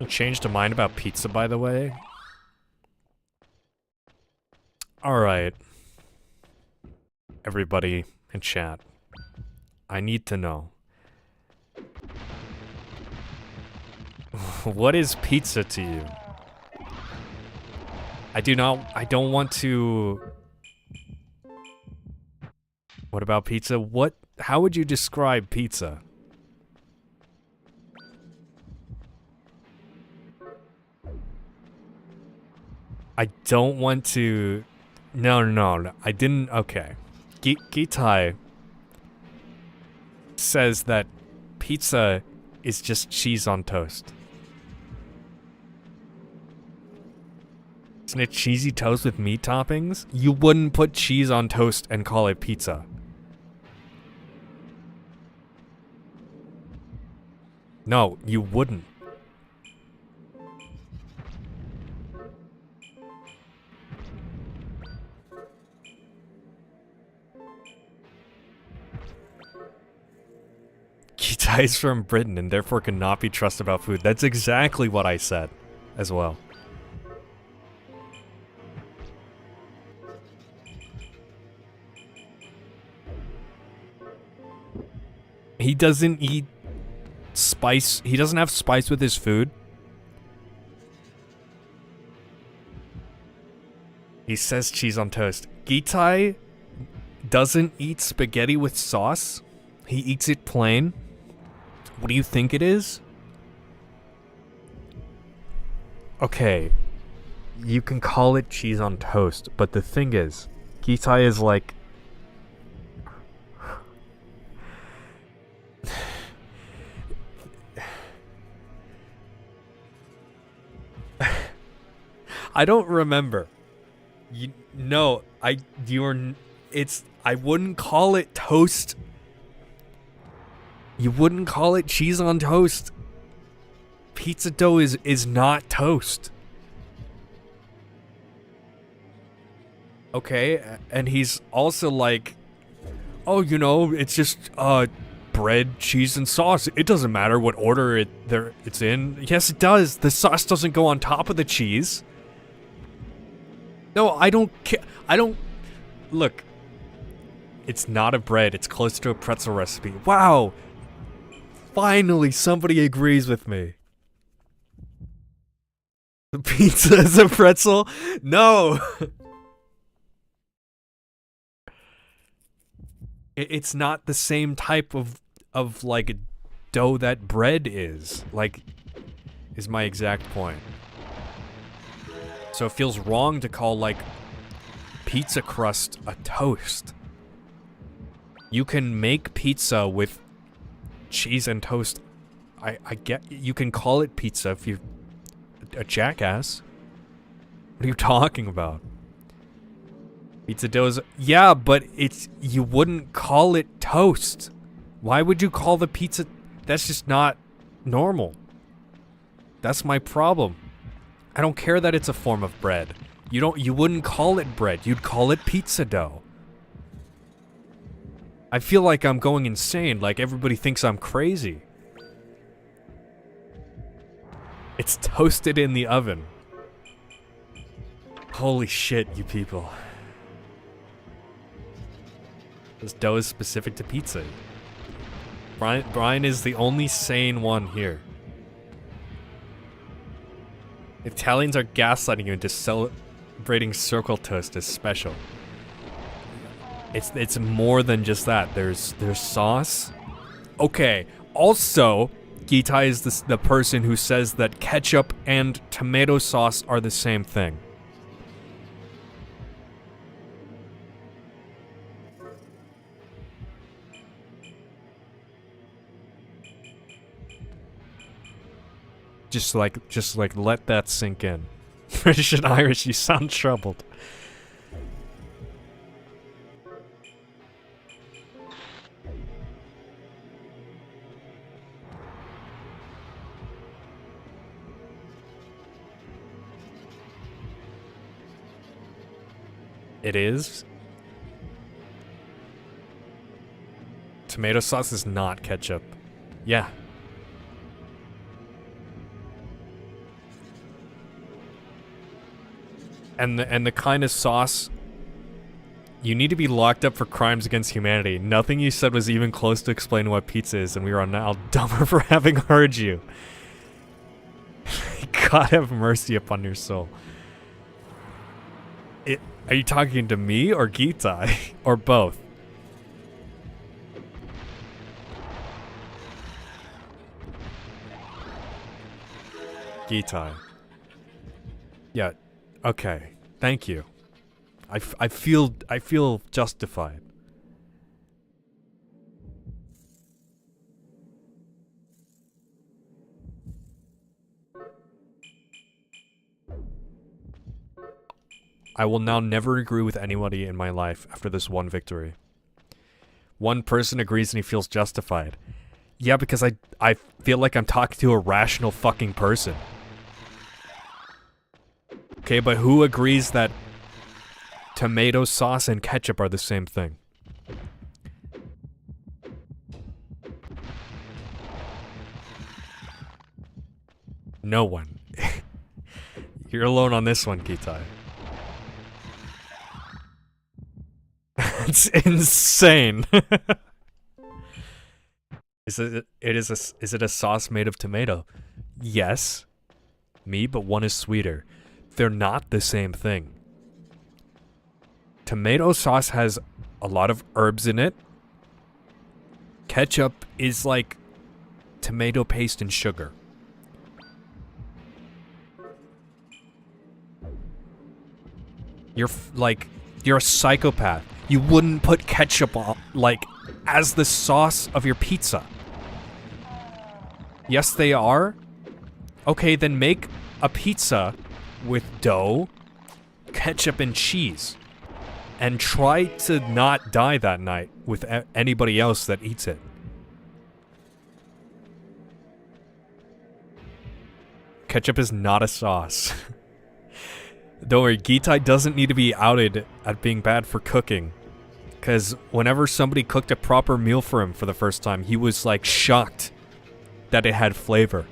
A: Changed a mind about pizza, by the way. Alright. Everybody in chat. I need to know. What is pizza to you? I don't want to... What about pizza? How would you describe pizza? I don't want to... No. I didn't... Okay. Gitai says that pizza is just cheese on toast. Isn't it cheesy toast with meat toppings? You wouldn't put cheese on toast and call it pizza. No, you wouldn't. Gitai is from Britain and therefore cannot be trusted about food. That's exactly what I said as well. He doesn't eat spice. He doesn't have spice with his food. He says cheese on toast. Gitai doesn't eat spaghetti with sauce. He eats it plain. What do you think it is? Okay. You can call it cheese on toast, but the thing is, Gitai is like... I don't remember. I wouldn't call it toast. You wouldn't call it cheese on toast. Pizza dough is not toast. Okay, and he's also like, oh, it's just bread, cheese, and sauce. It doesn't matter what order it's in. Yes, it does. The sauce doesn't go on top of the cheese. No, I don't care. Look. It's not a bread. It's closer to a pretzel recipe. Wow. Finally, somebody agrees with me. The pizza is a pretzel? No. It's not the same type of like dough that bread is. Like, is my exact point. So it feels wrong to call, like, pizza crust a toast. You can make pizza with cheese and toast I get you can call it pizza if you're a jackass. What are you talking about? Pizza dough is... Yeah, but it's... You wouldn't call it toast. Why would you call the pizza... That's just not normal. That's my problem. I don't care that it's a form of bread. You wouldn't call it bread. You'd call it pizza dough. I feel like I'm going insane. Like everybody thinks I'm crazy. It's toasted in the oven. Holy shit, you people. This dough is specific to pizza. Brian is the only sane one here. Italians are gaslighting you into celebrating circle toast as special. It's more than just that. There's sauce. Okay. Also, Gita is the person who says that ketchup and tomato sauce are the same thing. Just like let that sink in. British and Irish, you sound troubled. It is? Tomato sauce is not ketchup. Yeah. And the kind of sauce... You need to be locked up for crimes against humanity. Nothing you said was even close to explaining what pizza is, and we are now dumber for having heard you. God have mercy upon your soul. Are you talking to me or Gita? Or both? Gita. Yeah. Okay. Thank you. I feel justified. I will now never agree with anybody in my life after this one victory. One person agrees and he feels justified. Yeah, because I feel like I'm talking to a rational fucking person. Okay, but who agrees that tomato sauce and ketchup are the same thing? No one. You're alone on this one, Kitai. It's insane. Is it a sauce made of tomato? Yes. But one is sweeter. They're not the same thing. Tomato sauce has a lot of herbs in it. Ketchup is like tomato paste and sugar. You're a psychopath. You wouldn't put ketchup on, as the sauce of your pizza. Yes, they are. Okay, then make a pizza with dough, ketchup, and cheese. And try to not die that night with anybody else that eats it. Ketchup is not a sauce. Don't worry, Gitai doesn't need to be outed at being bad for cooking. Because whenever somebody cooked a proper meal for him for the first time, he was, shocked that it had flavor.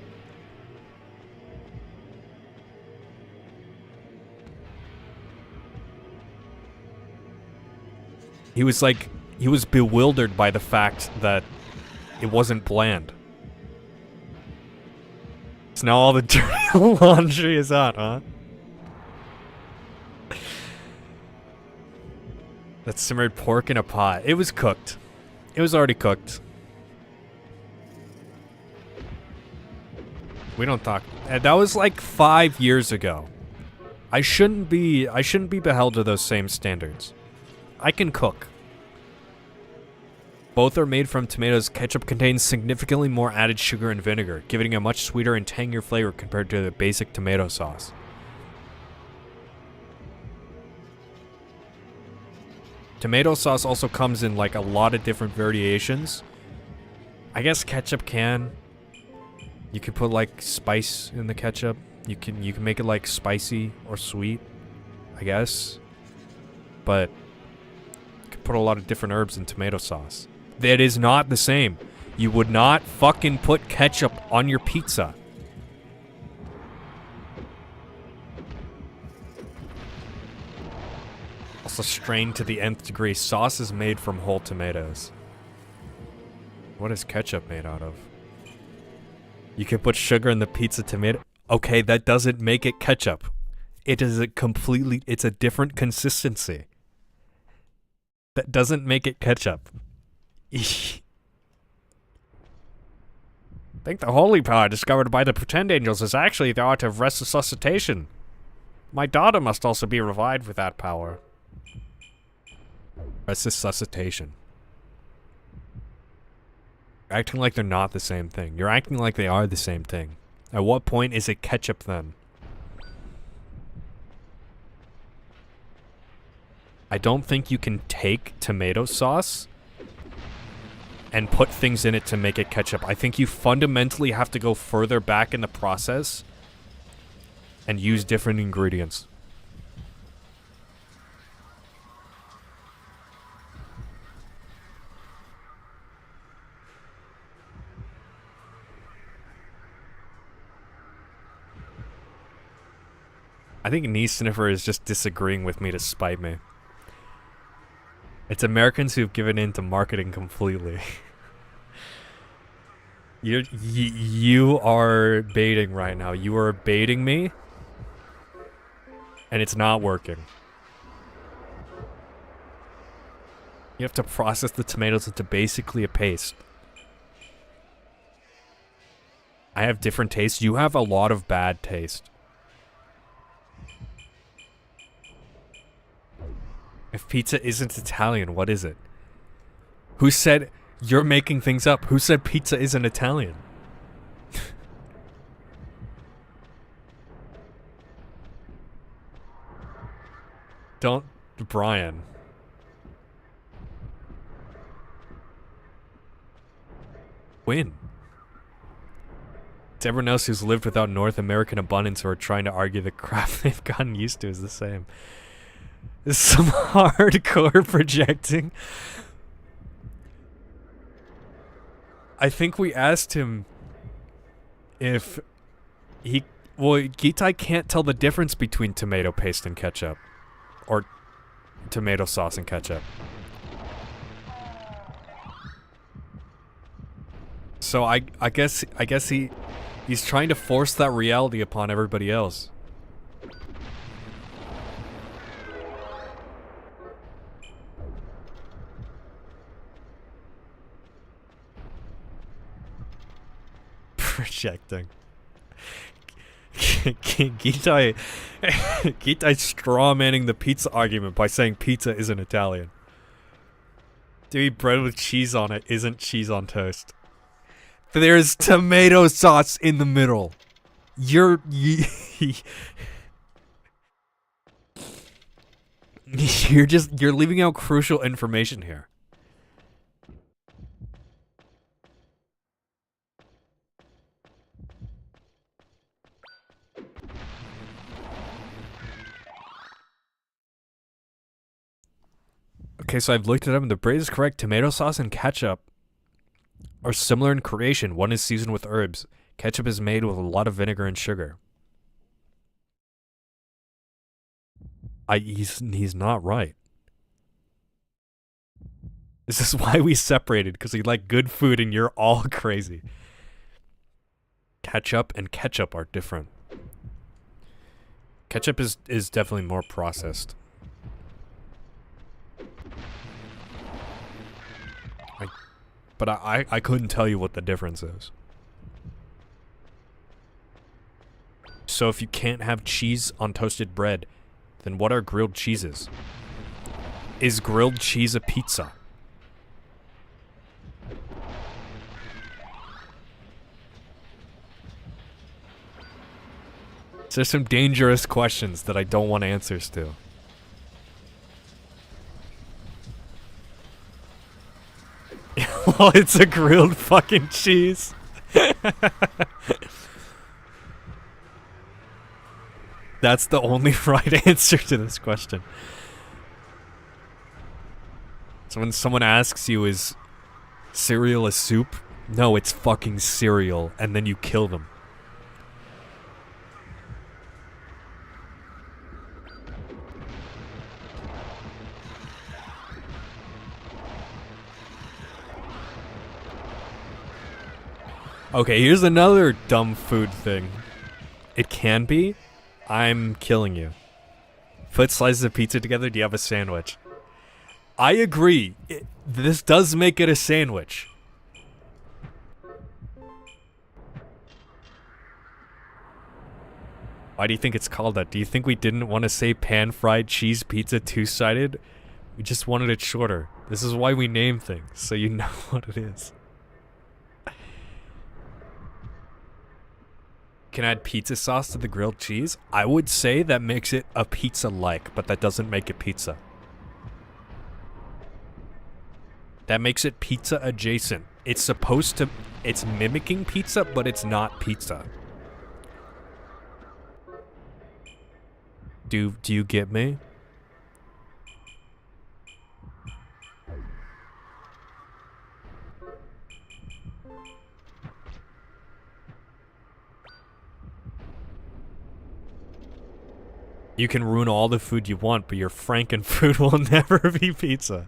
A: He was bewildered by the fact that it wasn't bland. So now all the dirty laundry is out, huh? That simmered pork in a pot. It was cooked. It was already cooked. We don't talk. That was 5 years ago. I shouldn't be beheld to those same standards. I can cook. Both are made from tomatoes. Ketchup contains significantly more added sugar and vinegar, giving it a much sweeter and tangier flavor compared to the basic tomato sauce. Tomato sauce also comes in like a lot of different variations. I guess ketchup can. You could put like spice in the ketchup. You can make it like spicy or sweet, I guess. But you could put a lot of different herbs in tomato sauce. That is not the same. You would not fucking put ketchup on your pizza. Also strained to the nth degree. Sauce is made from whole tomatoes. What is ketchup made out of? You can put sugar in the pizza tomato. Okay, that doesn't make it ketchup. It is a completely... It's a different consistency. That doesn't make it ketchup. I think the holy power discovered by the pretend angels is actually the art of resuscitation. My daughter must also be revived with that power. Resuscitation. You're acting like they're not the same thing. You're acting like they are the same thing. At what point is it ketchup then? I don't think you can take tomato sauce and put things in it to make it ketchup. I think you fundamentally have to go further back in the process and use different ingredients. I think Knee Sniffer is just disagreeing with me to spite me. It's Americans who've given in to marketing completely. You are baiting right now. You are baiting me, and it's not working. You have to process the tomatoes into basically a paste. I have different tastes. You have a lot of bad taste. If pizza isn't Italian, what is it? Who said you're making things up? Who said pizza isn't Italian? Don't, Brian. Win. To everyone else who's lived without North American abundance or are trying to argue the crap they've gotten used to is the same. This is some hardcore projecting. I think we asked him if he... Well, Gitai can't tell the difference between tomato paste and ketchup. Or tomato sauce and ketchup. So I guess he's trying to force that reality upon everybody else. Projecting. Gitai strawmanning the pizza argument by saying pizza isn't Italian. To eat bread with cheese on it isn't cheese on toast. There's tomato sauce in the middle. You're leaving out crucial information here. Okay, so I've looked it up and the braid is correct. Tomato sauce and ketchup are similar in creation. One is seasoned with herbs. Ketchup is made with a lot of vinegar and sugar. He's not right. This is why we separated, because we like good food and you're all crazy. Ketchup and ketchup are different. Ketchup is definitely more processed. But I couldn't tell you what the difference is. So if you can't have cheese on toasted bread, then what are grilled cheeses? Is grilled cheese a pizza? There's some dangerous questions that I don't want answers to. Well, it's a grilled fucking cheese. That's the only right answer to this question. So when someone asks you, is cereal a soup? No, it's fucking cereal, and then you kill them. Okay, here's another dumb food thing. It can be. I'm killing you. Put slices of pizza together, do you have a sandwich? I agree. This does make it a sandwich. Why do you think it's called that? Do you think we didn't want to say pan-fried cheese pizza two-sided? We just wanted it shorter. This is why we name things, so you know what it is. Can add pizza sauce to the grilled cheese? I would say that makes it a pizza-like, but that doesn't make it pizza. That makes it pizza adjacent. It's supposed to... It's mimicking pizza, but it's not pizza. Do you get me? You can ruin all the food you want, but your frankenfood will never be pizza.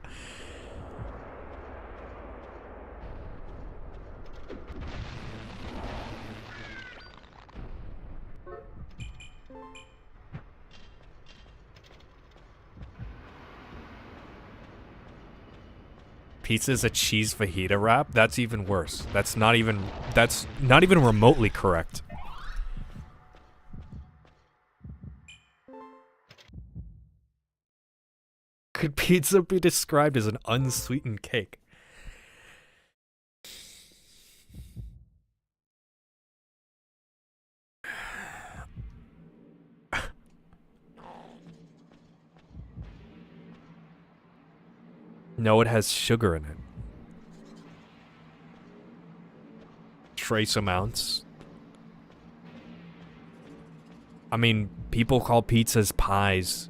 A: Pizza is a cheese fajita wrap? That's even worse. That's not even remotely correct. Could pizza be described as an unsweetened cake? No, it has sugar in it. Trace amounts. I mean, people call pizzas pies.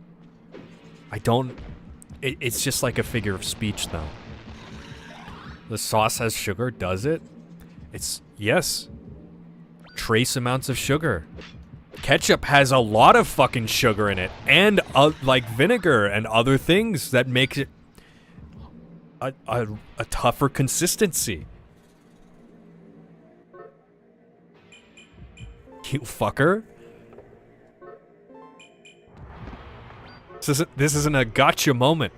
A: I don't... It's just like a figure of speech, though. The sauce has sugar, does it? It's... yes. Trace amounts of sugar. Ketchup has a lot of fucking sugar in it. And, like, vinegar and other things that makes it a tougher consistency. You fucker. This isn't a gotcha moment.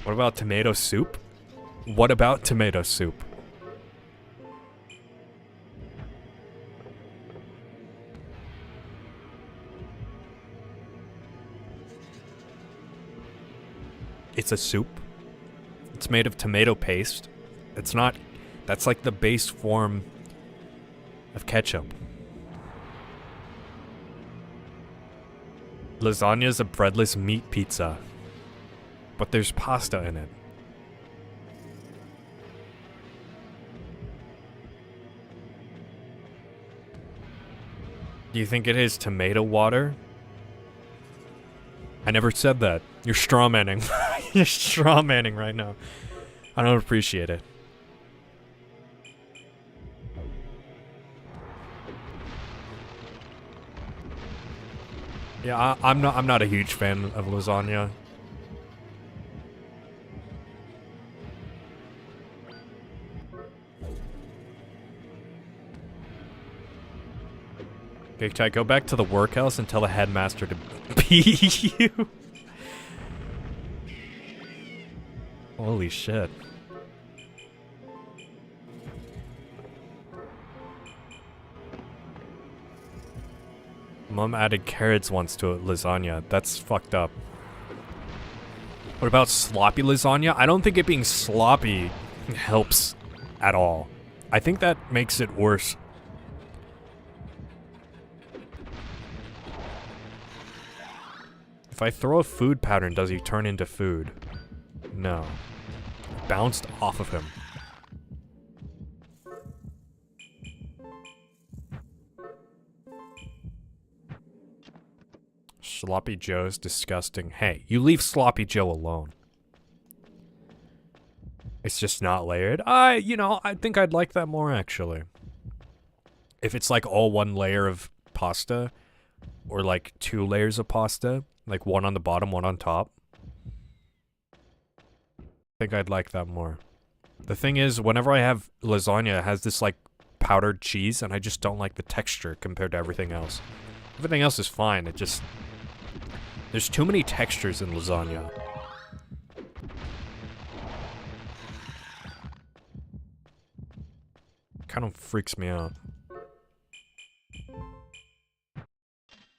A: What about tomato soup? What about tomato soup? It's a soup. It's made of tomato paste. It's not... That's like the base form of ketchup. Lasagna is a breadless meat pizza, but there's pasta in it. Do you think it is tomato water? I never said that. You're strawmanning. You're strawmanning right now. I don't appreciate it. Yeah, I'm not a huge fan of lasagna. Okay, Chai, go back to the workhouse and tell the headmaster to beat you. Holy shit. Mom added carrots once to a lasagna. That's fucked up. What about sloppy lasagna? I don't think it being sloppy helps at all. I think that makes it worse. If I throw a food pattern, does he turn into food? No. Bounced off of him. Sloppy Joe's disgusting. Hey, you leave Sloppy Joe alone. It's just not layered. You know, I think I'd like that more, actually. If it's like all one layer of pasta, or like 2 layers of pasta, like one on the bottom, one on top. I think I'd like that more. The thing is, whenever I have lasagna, it has this like powdered cheese, and I just don't like the texture compared to everything else. Everything else is fine, it just... There's too many textures in lasagna. Kind of freaks me out.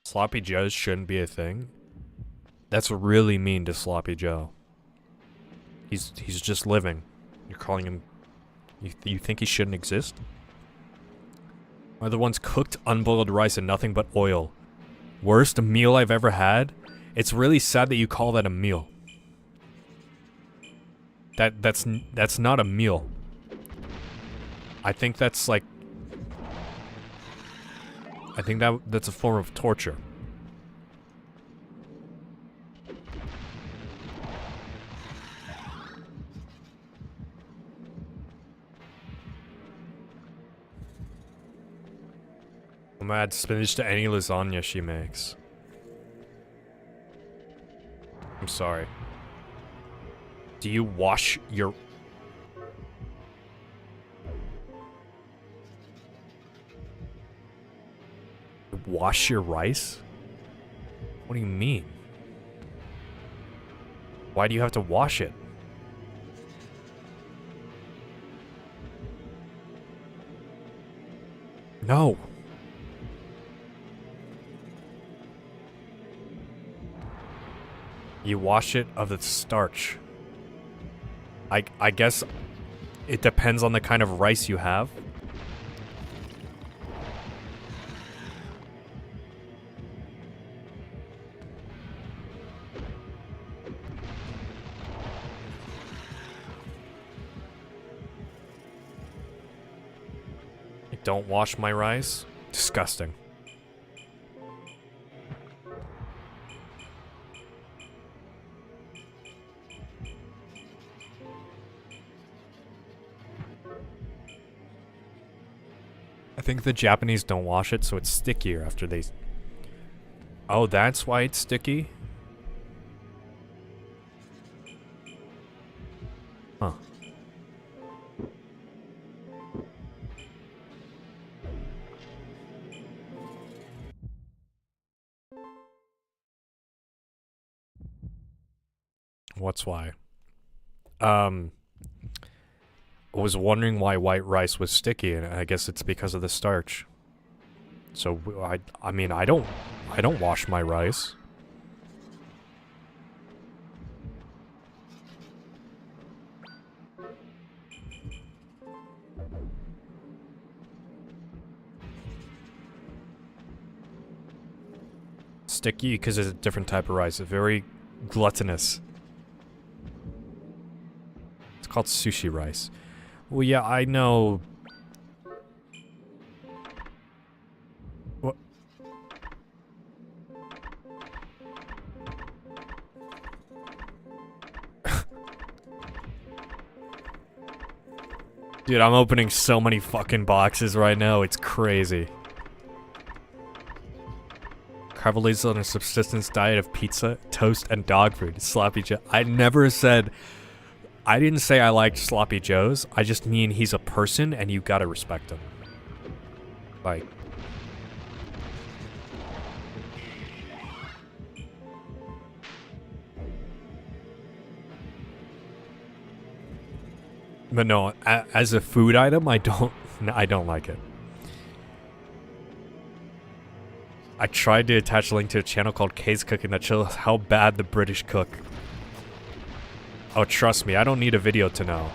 A: Sloppy Joes shouldn't be a thing. That's really mean to Sloppy Joe. He's just living. You're calling him... You think he shouldn't exist? Are the ones cooked unboiled rice and nothing but oil. Worst meal I've ever had? It's really sad that you call that a meal. That's not a meal. I think that's like... I think that's a form of torture. I'm gonna add spinach to any lasagna she makes. I'm sorry. Do you wash your... Wash your rice? What do you mean? Why do you have to wash it? No. You wash it of its starch. I guess it depends on the kind of rice you have. I don't wash my rice. Disgusting. I think the Japanese don't wash it, so it's stickier after they... Oh, that's why it's sticky? Huh. What's why? I was wondering why white rice was sticky, and I guess it's because of the starch. So I mean, I don't wash my rice. Sticky because it's a different type of rice, very gluttonous. It's called sushi rice. Well, yeah, I know. What? Dude, I'm opening so many fucking boxes right now, it's crazy. Carver lives on a subsistence diet of pizza, toast, and dog food. Sloppy Joe. I never said... I didn't say I liked Sloppy Joes. I just mean he's a person and you gotta respect him. Like... But no, as a food item, I don't like it. I tried to attach a link to a channel called K's Cooking that shows how bad the British cook. Oh, trust me, I don't need a video to know.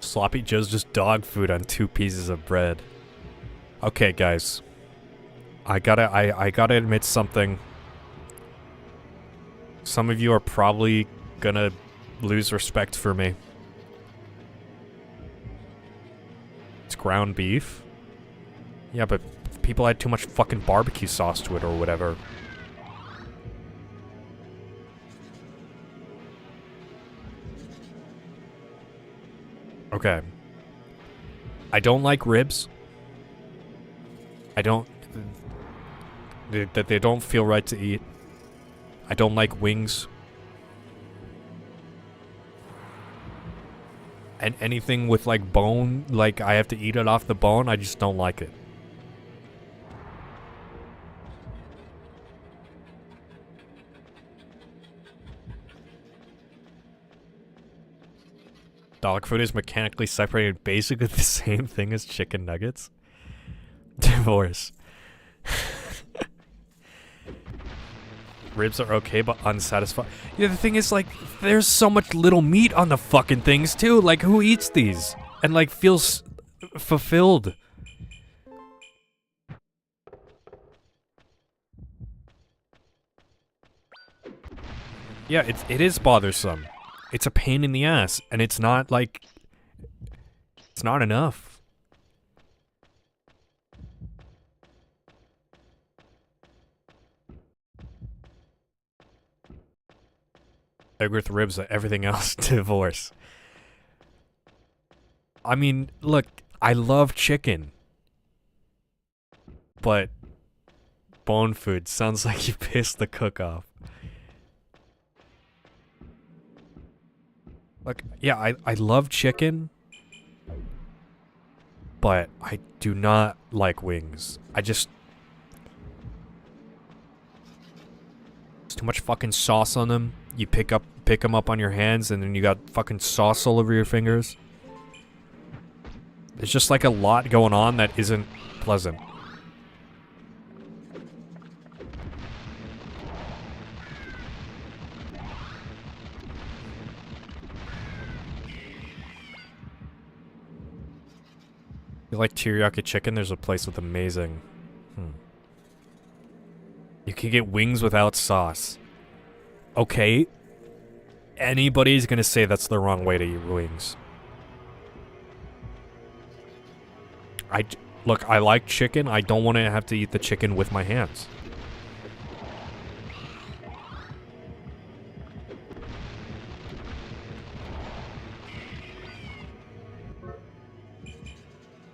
A: Sloppy Joe's just dog food on 2 pieces of bread. Okay, guys. I gotta admit something. Some of you are probably gonna lose respect for me. It's ground beef. Yeah, but people add too much fucking barbecue sauce to it or whatever. Okay. I don't like ribs. I don't... They don't feel right to eat. I don't like wings. And anything with, like, bone, like, I have to eat it off the bone, I just don't like it. Dog food is mechanically separated, basically the same thing as chicken nuggets. Divorce. Ribs are okay, but unsatisfying. Yeah, the thing is, like, there's so much little meat on the fucking things, too. Like, who eats these? And, like, feels fulfilled. Yeah, it is bothersome. It's a pain in the ass, and it's not, like... It's not enough. Egg with ribs, everything else, divorce. I mean, look, I love chicken. But... bone food sounds like you pissed the cook off. Like, yeah, I love chicken, but I do not like wings. There's too much fucking sauce on them. You pick them up on your hands, and then you got fucking sauce all over your fingers. There's just like a lot going on that isn't pleasant. You like teriyaki chicken? There's a place with amazing... You can get wings without sauce. Okay. Anybody's gonna say that's the wrong way to eat wings. Look, I like chicken. I don't want to have to eat the chicken with my hands.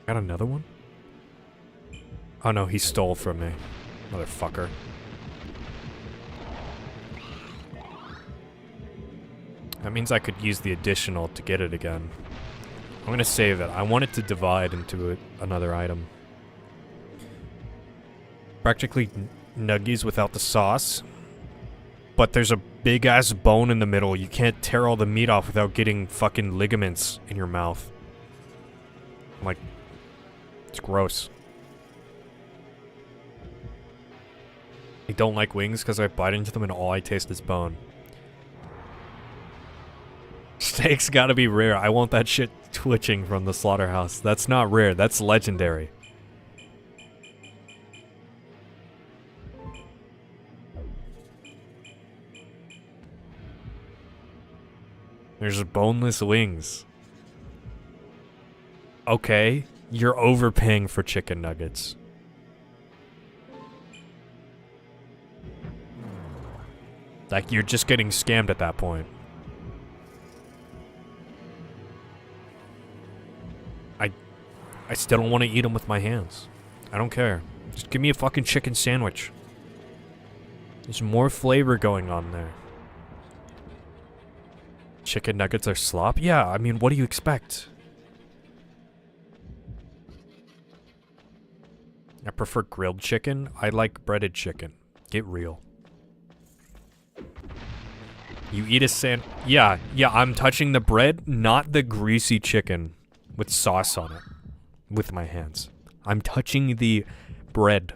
A: Got another one? Oh no, he stole from me. Motherfucker. That means I could use the additional to get it again. I'm gonna save it. I want it to divide into another item. Practically nuggies without the sauce. But there's a big-ass bone in the middle. You can't tear all the meat off without getting fucking ligaments in your mouth. Like... It's gross. I don't like wings because I bite into them and all I taste is bone. Steak's gotta be rare. I want that shit twitching from the slaughterhouse. That's not rare. That's legendary. There's boneless wings. Okay. You're overpaying for chicken nuggets. Like, you're just getting scammed at that point. I still don't want to eat them with my hands. I don't care. Just give me a fucking chicken sandwich. There's more flavor going on there. Chicken nuggets are slop? Yeah, I mean, what do you expect? I prefer grilled chicken. I like breaded chicken. Get real. You eat a yeah, I'm touching the bread, not the greasy chicken with sauce on it. With my hands. I'm touching the bread.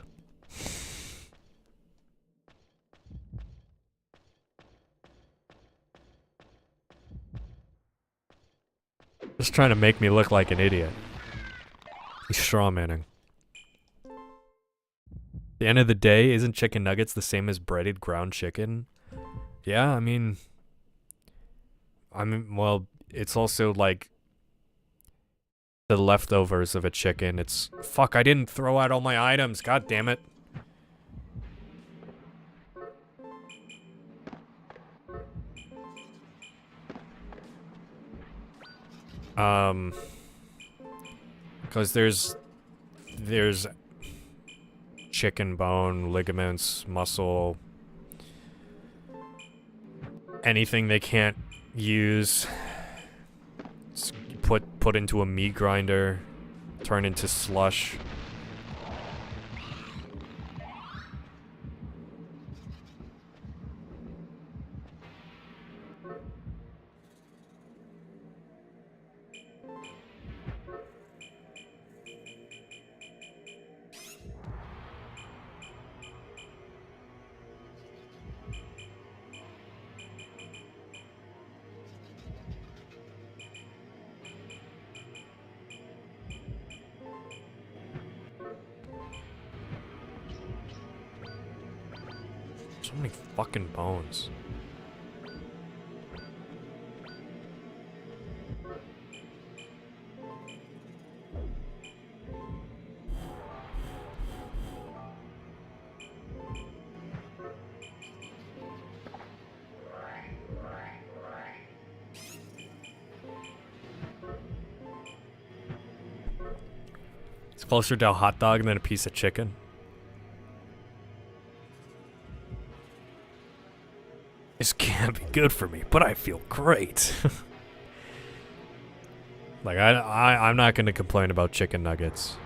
A: Just trying to make me look like an idiot. He's strawmanning. At the end of the day, isn't chicken nuggets the same as breaded ground chicken? Yeah, I mean, well, it's also like the leftovers of a chicken. It's, fuck, I didn't throw out all my items, god damn it. Because there's chicken bone, ligaments, muscle, anything they can't use, put into a meat grinder, turn into slush. So many fucking bones. It's closer to a hot dog than a piece of chicken. This can't be good for me, but I feel great. Like, I'm not gonna complain about chicken nuggets.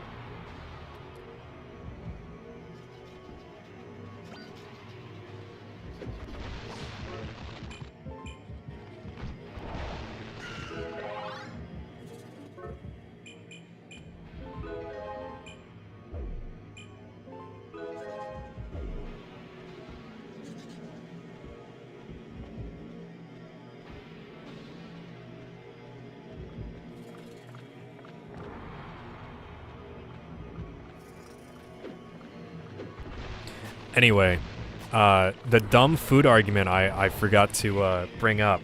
A: Anyway, the dumb food argument I forgot to bring up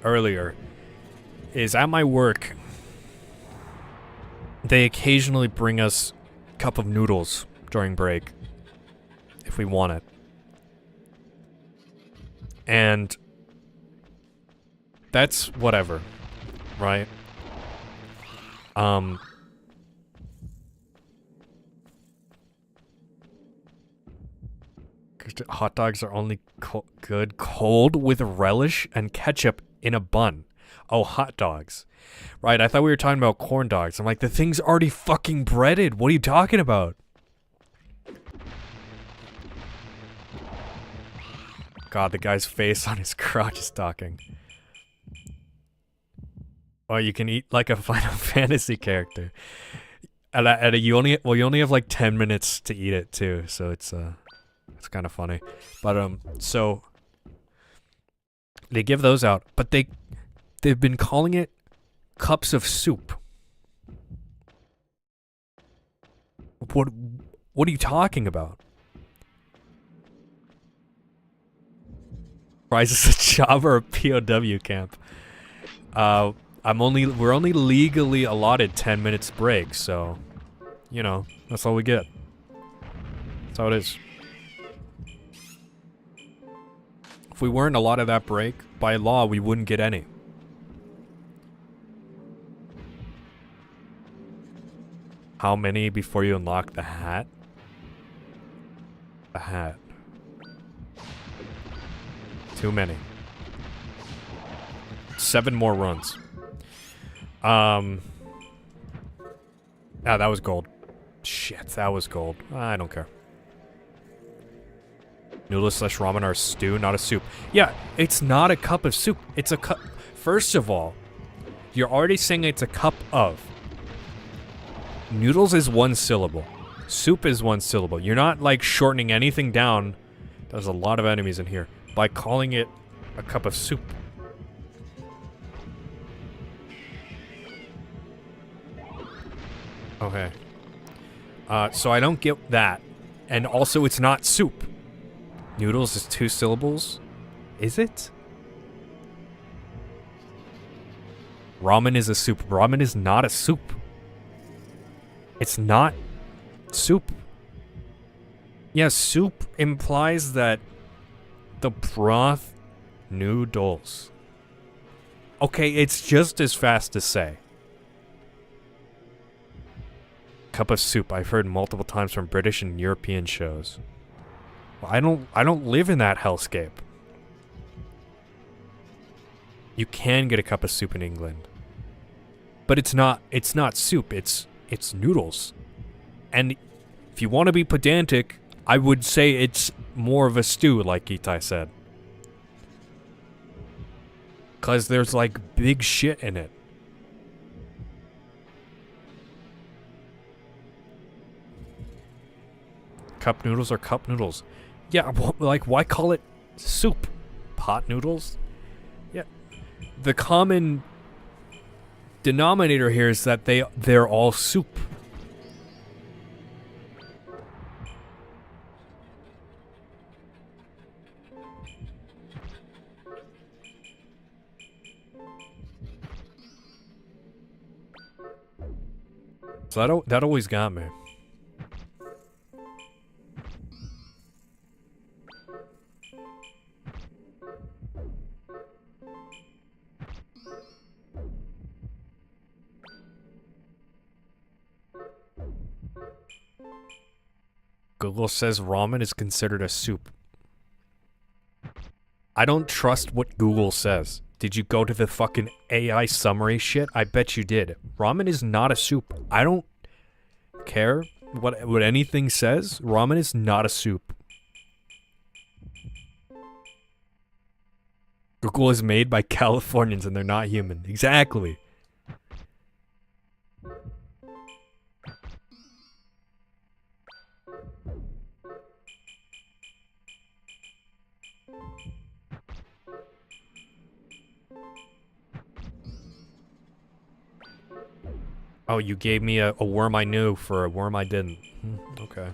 A: earlier is at my work, they occasionally bring us a cup of noodles during break if we want it. And that's whatever, right? Hot dogs are only good cold with relish and ketchup in a bun. Oh, hot dogs. Right, I thought we were talking about corn dogs. I'm like, the thing's already fucking breaded. What are you talking about? God, the guy's face on his crotch is talking. Oh, you can eat like a Final Fantasy character. And you only have like 10 minutes to eat it too, so it's kind of funny. But so they give those out, but they've been calling it cups of soup. What are you talking about? Rises a job or a POW camp. We're only legally allotted 10 minutes break, so you know, that's all we get. That's how it is. If we weren't allotted that break, by law, we wouldn't get any. How many before you unlock the hat? The hat. Too many. 7 more runs. Yeah, that was gold. Shit, that was gold. I don't care. Noodles slash ramen are stew, not a soup. Yeah, it's not a cup of soup. It's a cup. First of all, you're already saying it's a cup of. Noodles is 1 syllable. Soup is 1 syllable. You're not, like, shortening anything down. There's a lot of enemies in here. By calling it a cup of soup. Okay. So I don't get that. And also, it's not soup. Noodles is 2 syllables? Is it? Ramen is a soup. Ramen is not a soup. It's not soup. Yeah, soup implies that the broth noodles. Okay, it's just as fast to say. Cup of soup. I've heard multiple times from British and European shows. Well, I don't live in that hellscape. You can get a cup of soup in England. But it's not soup, it's noodles. And if you want to be pedantic, I would say it's more of a stew, like Itai said. 'Cause there's like big shit in it. Cup noodles are cup noodles. Yeah, like why call it soup? Pot noodles? Yeah. The common denominator here is that they're all soup. So that always got me. Google says ramen is considered a soup. I don't trust what Google says. Did you go to the fucking AI summary shit? I bet you did. Ramen is not a soup. I don't care what anything says. Ramen is not a soup. Google is made by Californians and they're not human. Exactly. Oh, you gave me a worm I knew for a worm I didn't. Okay.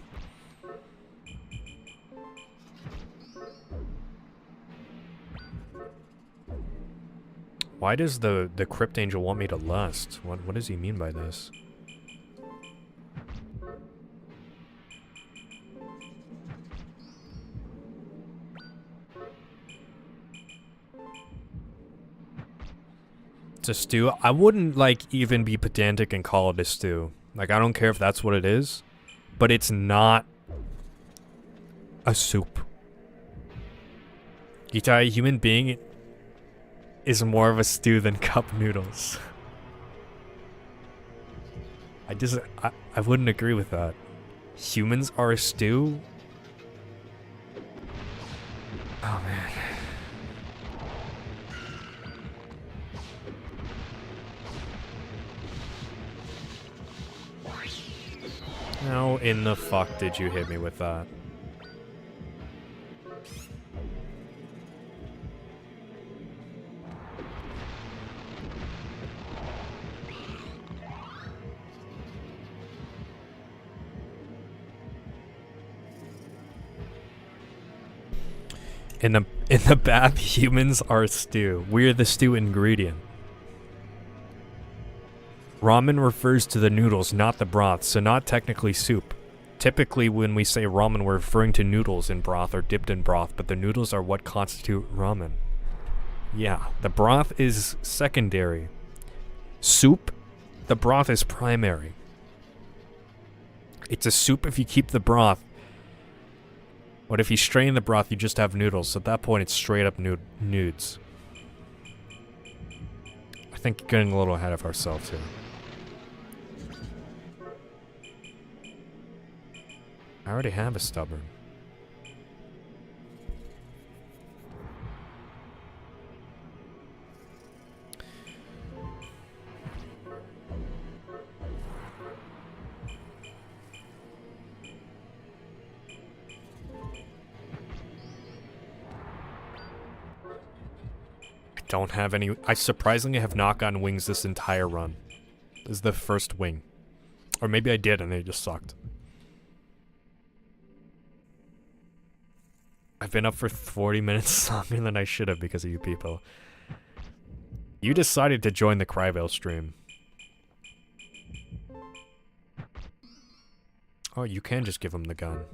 A: Why does the crypt angel want me to lust? What does he mean by this? It's a stew. I wouldn't like even be pedantic and call it a stew. Like I don't care if that's what it is, but it's not a soup. Gitai, a human being is more of a stew than cup noodles. I wouldn't agree with that. Humans are a stew? Oh man. How in the fuck did you hit me with that? In the bath, humans are stew. We're the stew ingredient. Ramen refers to the noodles, not the broth, so not technically soup. Typically, when we say ramen, we're referring to noodles in broth or dipped in broth, but the noodles are what constitute ramen. Yeah, the broth is secondary. Soup, the broth is primary. It's a soup if you keep the broth. But if you strain the broth, you just have noodles. So at that point, it's straight up nudes. I think you're getting a little ahead of ourselves here. I already have a stubborn. I don't have any. I surprisingly have not gotten wings this entire run. This is the first wing. Or maybe I did and they just sucked. I've been up for 40 minutes longer than I should have because of you people. You decided to join the Cryvale stream. Oh, you can just give him the gun.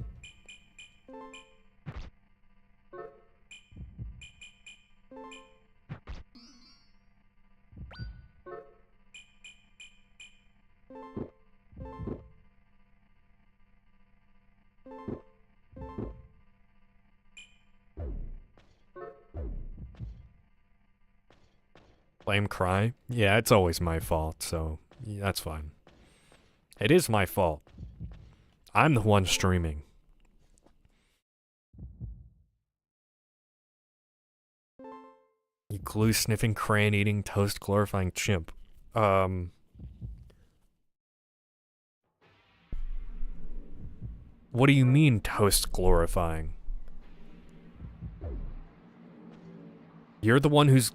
A: Blame cry? Yeah, it's always my fault, so yeah, that's fine. It is my fault. I'm the one streaming. You glue-sniffing, crayon-eating, toast-glorifying chimp. What do you mean, toast-glorifying? You're the one who's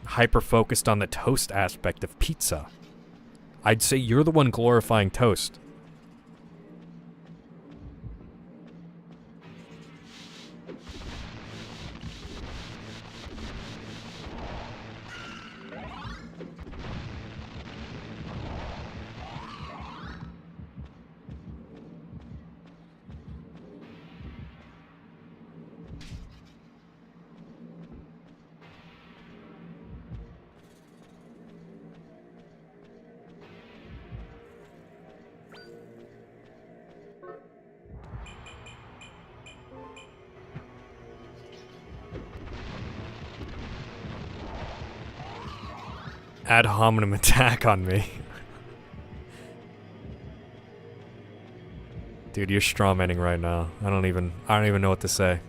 A: hyper-focused on the toast aspect of pizza. I'd say you're the one glorifying toast. Ad hominem attack on me. Dude, you're strawmanning right now. I don't even know what to say.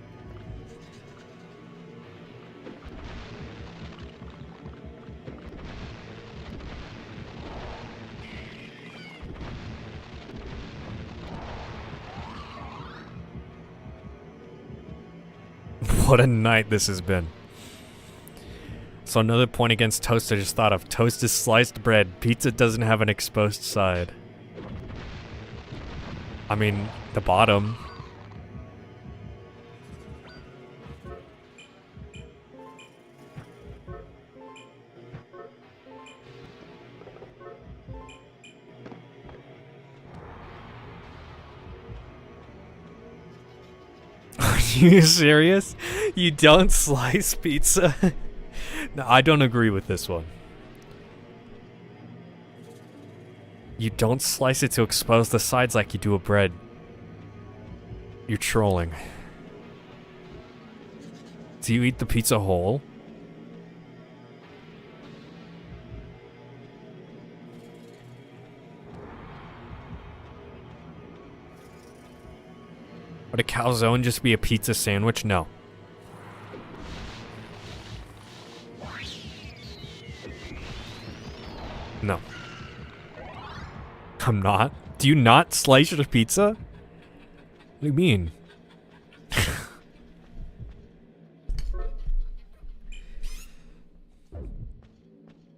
A: What a night this has been. So another point against toast I just thought of. Toast is sliced bread. Pizza doesn't have an exposed side. I mean, the bottom. Are you serious? You don't slice pizza? No, I don't agree with this one. You don't slice it to expose the sides like you do a bread. You're trolling. Do you eat the pizza whole? Would a calzone just be a pizza sandwich? No. No. I'm not. Do you not slice your pizza? What do you mean?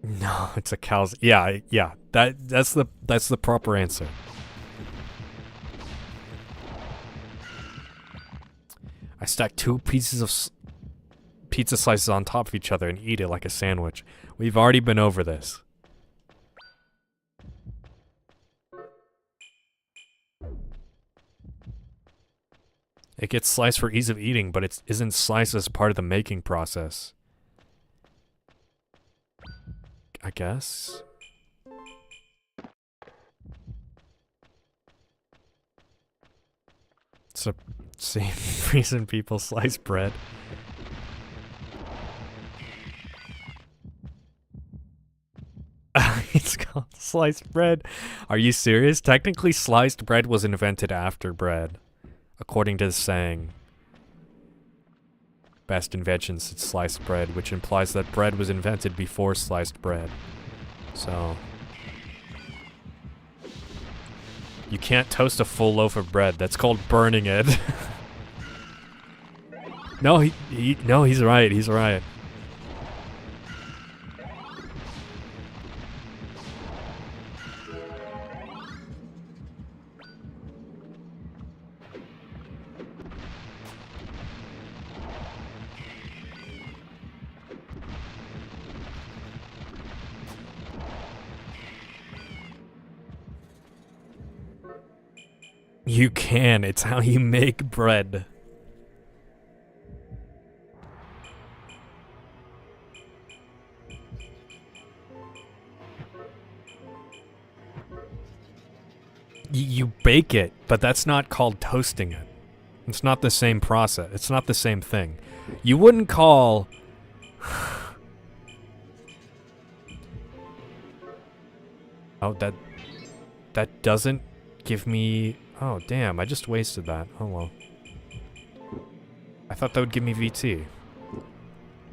A: No, it's a cow's. Yeah. That's the proper answer. I stack 2 pieces of pizza slices on top of each other and eat it like a sandwich. We've already been over this. It gets sliced for ease of eating, but it isn't sliced as part of the making process. I guess? It's the same reason people slice bread. It's called sliced bread. Are you serious? Technically, sliced bread was invented after bread. According to the saying, best invention since sliced bread, which implies that bread was invented before sliced bread. So, you can't toast a full loaf of bread. That's called burning it. No, he's right. He's right. You can. It's how you make bread. You bake it, but that's not called toasting it. It's not the same process. It's not the same thing. You wouldn't call... Oh, that doesn't give me... Oh, damn, I just wasted that. Oh, well. I thought that would give me VT.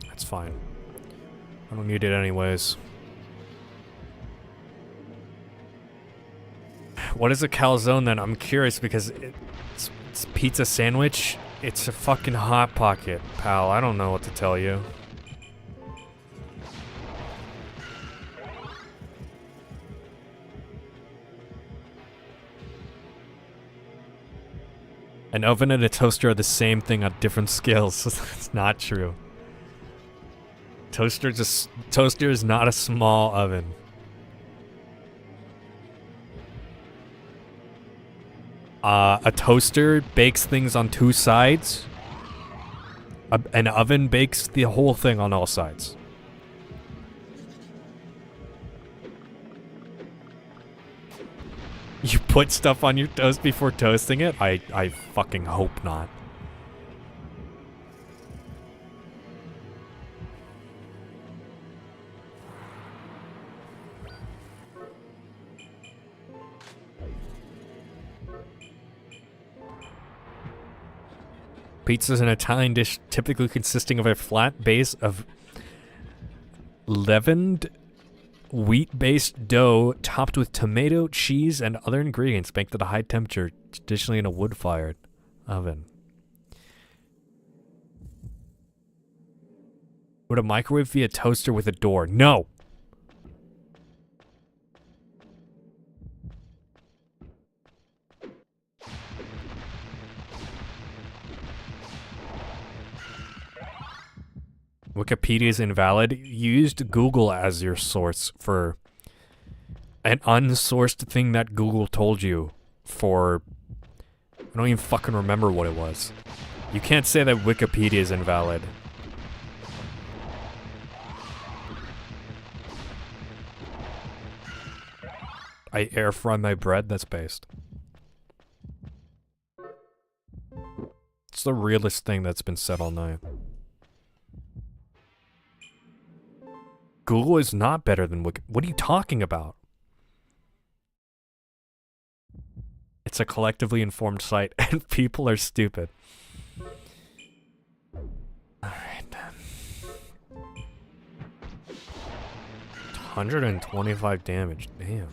A: That's fine. I don't need it anyways. What is a calzone then? I'm curious because it's pizza sandwich. It's a fucking Hot Pocket, pal. I don't know what to tell you. An oven and a toaster are the same thing on different scales. It's not true. Toaster is not a small oven. A toaster bakes things on 2 sides. An oven bakes the whole thing on all sides. You put stuff on your toast before toasting it? I fucking hope not. Pizza is an Italian dish typically consisting of a flat base of leavened wheat-based dough topped with tomato, cheese, and other ingredients baked at a high temperature, traditionally in a wood-fired oven. Would a microwave be a toaster with a door? No! Wikipedia is invalid. You used Google as your source for an unsourced thing that Google told you for... I don't even fucking remember what it was. You can't say that Wikipedia is invalid. I air fry my bread? That's based. It's the realest thing that's been said all night. Google is not better than Wiki. What are you talking about? It's a collectively informed site, and people are stupid. Alright then. 125 damage, damn.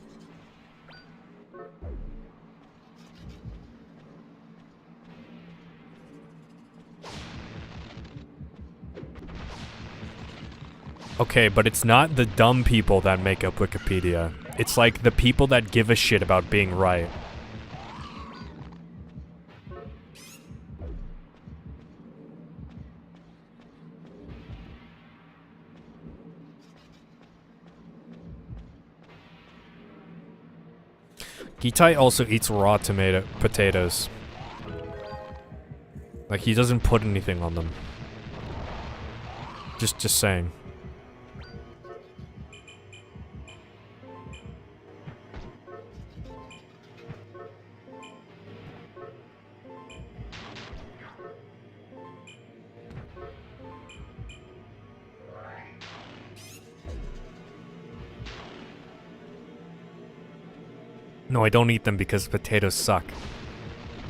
A: Okay, but it's not the dumb people that make up Wikipedia. It's like the people that give a shit about being right. Gitai also eats raw potatoes. Like, he doesn't put anything on them. Just saying. No, I don't eat them because potatoes suck.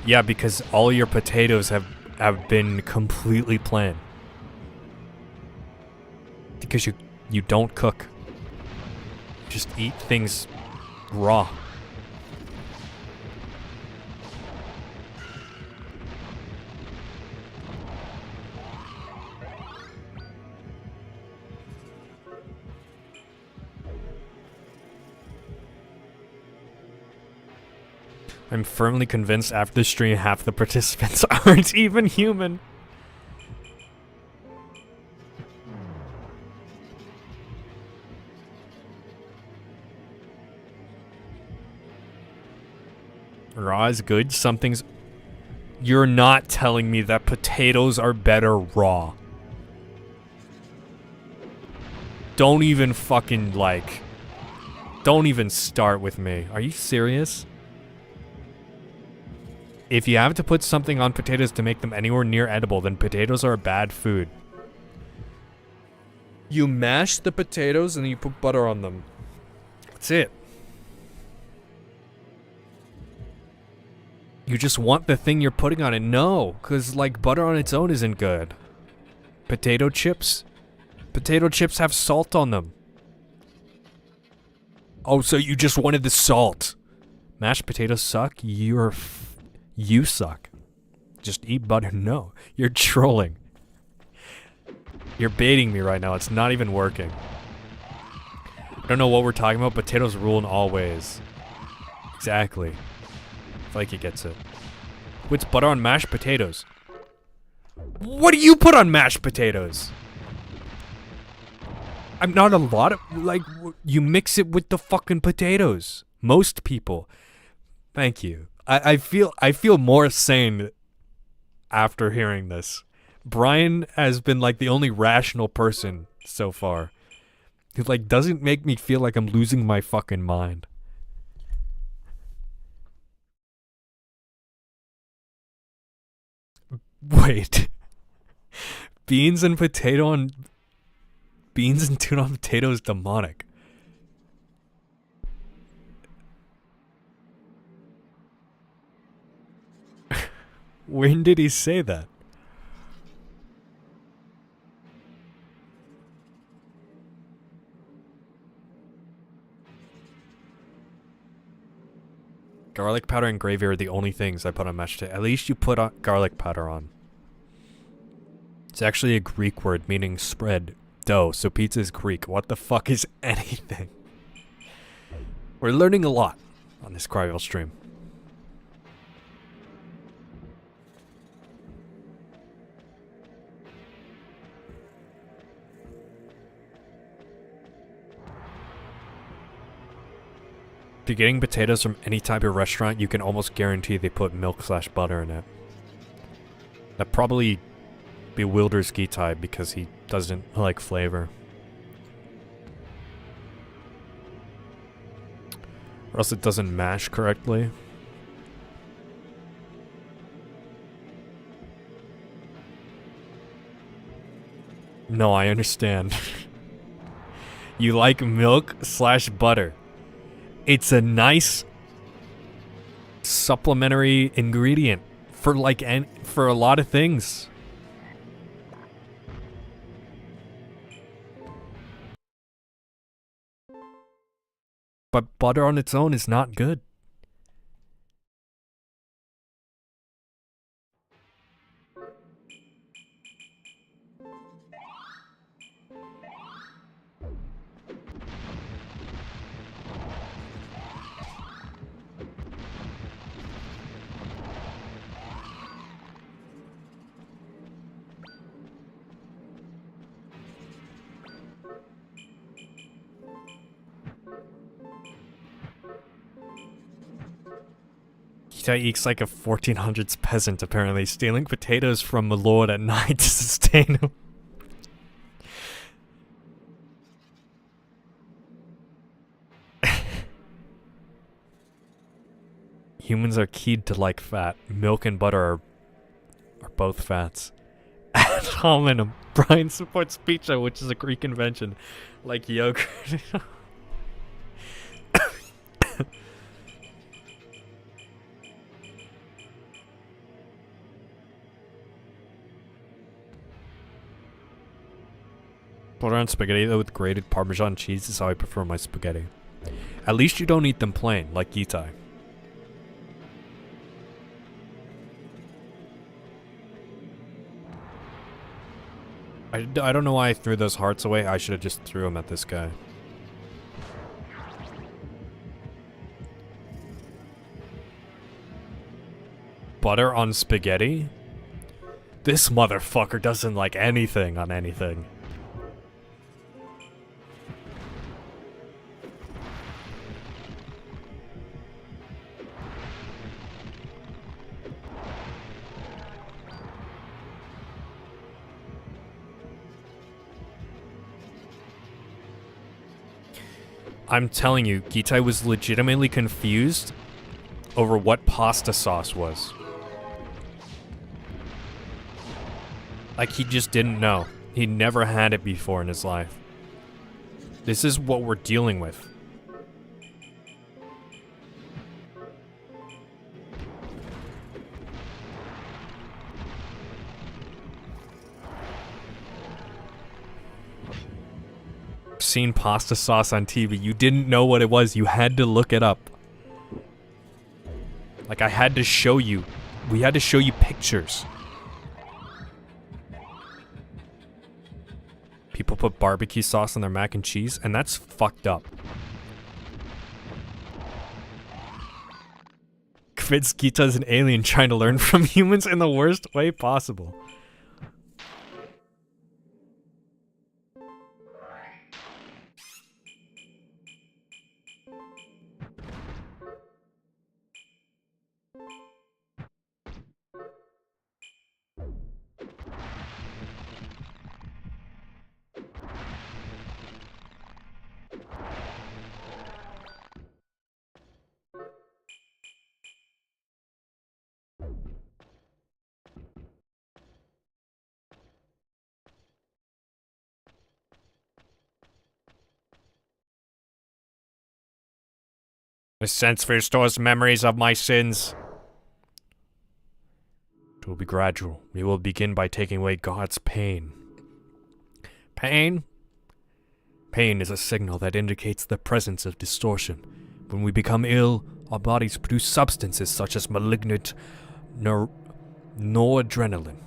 A: Yeah, because all your potatoes have been completely plain. Because you don't cook. Just eat things raw. I'm firmly convinced after the stream half the participants aren't even human. Raw is good. Something's... You're not telling me that potatoes are better raw. Don't even fucking, like... Don't even start with me. Are you serious? If you have to put something on potatoes to make them anywhere near edible, then potatoes are a bad food. You mash the potatoes and then you put butter on them. That's it. You just want the thing you're putting on it. No, because, like, butter on its own isn't good. Potato chips? Potato chips have salt on them. Oh, so you just wanted the salt. Mashed potatoes suck? You suck. Just eat butter. No, you're trolling. You're baiting me right now. It's not even working. I don't know what we're talking about. Potatoes rule in all ways. Exactly. I feel like he gets it. What's butter on mashed potatoes? What do you put on mashed potatoes? I'm not a lot of... Like, you mix it with the fucking potatoes. Most people. Thank you. I feel more sane after hearing this. Brian has been, like, the only rational person so far. Who, like, doesn't make me feel like I'm losing my fucking mind. Wait. Beans and tuna on potato is demonic. When did he say that? Garlic powder and gravy are the only things I put on mashed potatoes. At least you put garlic powder on. It's actually a Greek word meaning spread dough, so pizza is Greek. What the fuck is anything? We're learning a lot on this Cryville stream. If you're getting potatoes from any type of restaurant, you can almost guarantee they put milk/butter in it. That probably bewilders Gitai because he doesn't like flavor. Or else it doesn't mash correctly. No, I understand. You like milk/butter. It's a nice supplementary ingredient for for a lot of things. But butter on its own is not good. Gitai eats like a 1400s peasant, apparently, stealing potatoes from a lord at night to sustain him. Humans are keyed to like fat. Milk and butter are both fats. Ad hominem. Brian supports pizza, which is a Greek invention. Like yogurt. Butter on spaghetti though with grated Parmesan cheese is how I prefer my spaghetti. At least you don't eat them plain, like Gitai. I don't know why I threw those hearts away. I should have just threw them at this guy. Butter on spaghetti? This motherfucker doesn't like anything on anything. I'm telling you, Gitai was legitimately confused over what pasta sauce was. Like, he just didn't know. He never had it before in his life. This is what we're dealing with. Seen pasta sauce on TV. You didn't know what it was. You had to look it up. Like, I had to show you. We had to show you pictures. People put barbecue sauce on their mac and cheese, and that's fucked up. Fits Gita as an alien trying to learn from humans in the worst way possible. The sense restores memories of my sins. It will be gradual. We will begin by taking away God's pain. Pain? Pain is a signal that indicates the presence of distortion. When we become ill, our bodies produce substances such as malignant noradrenaline.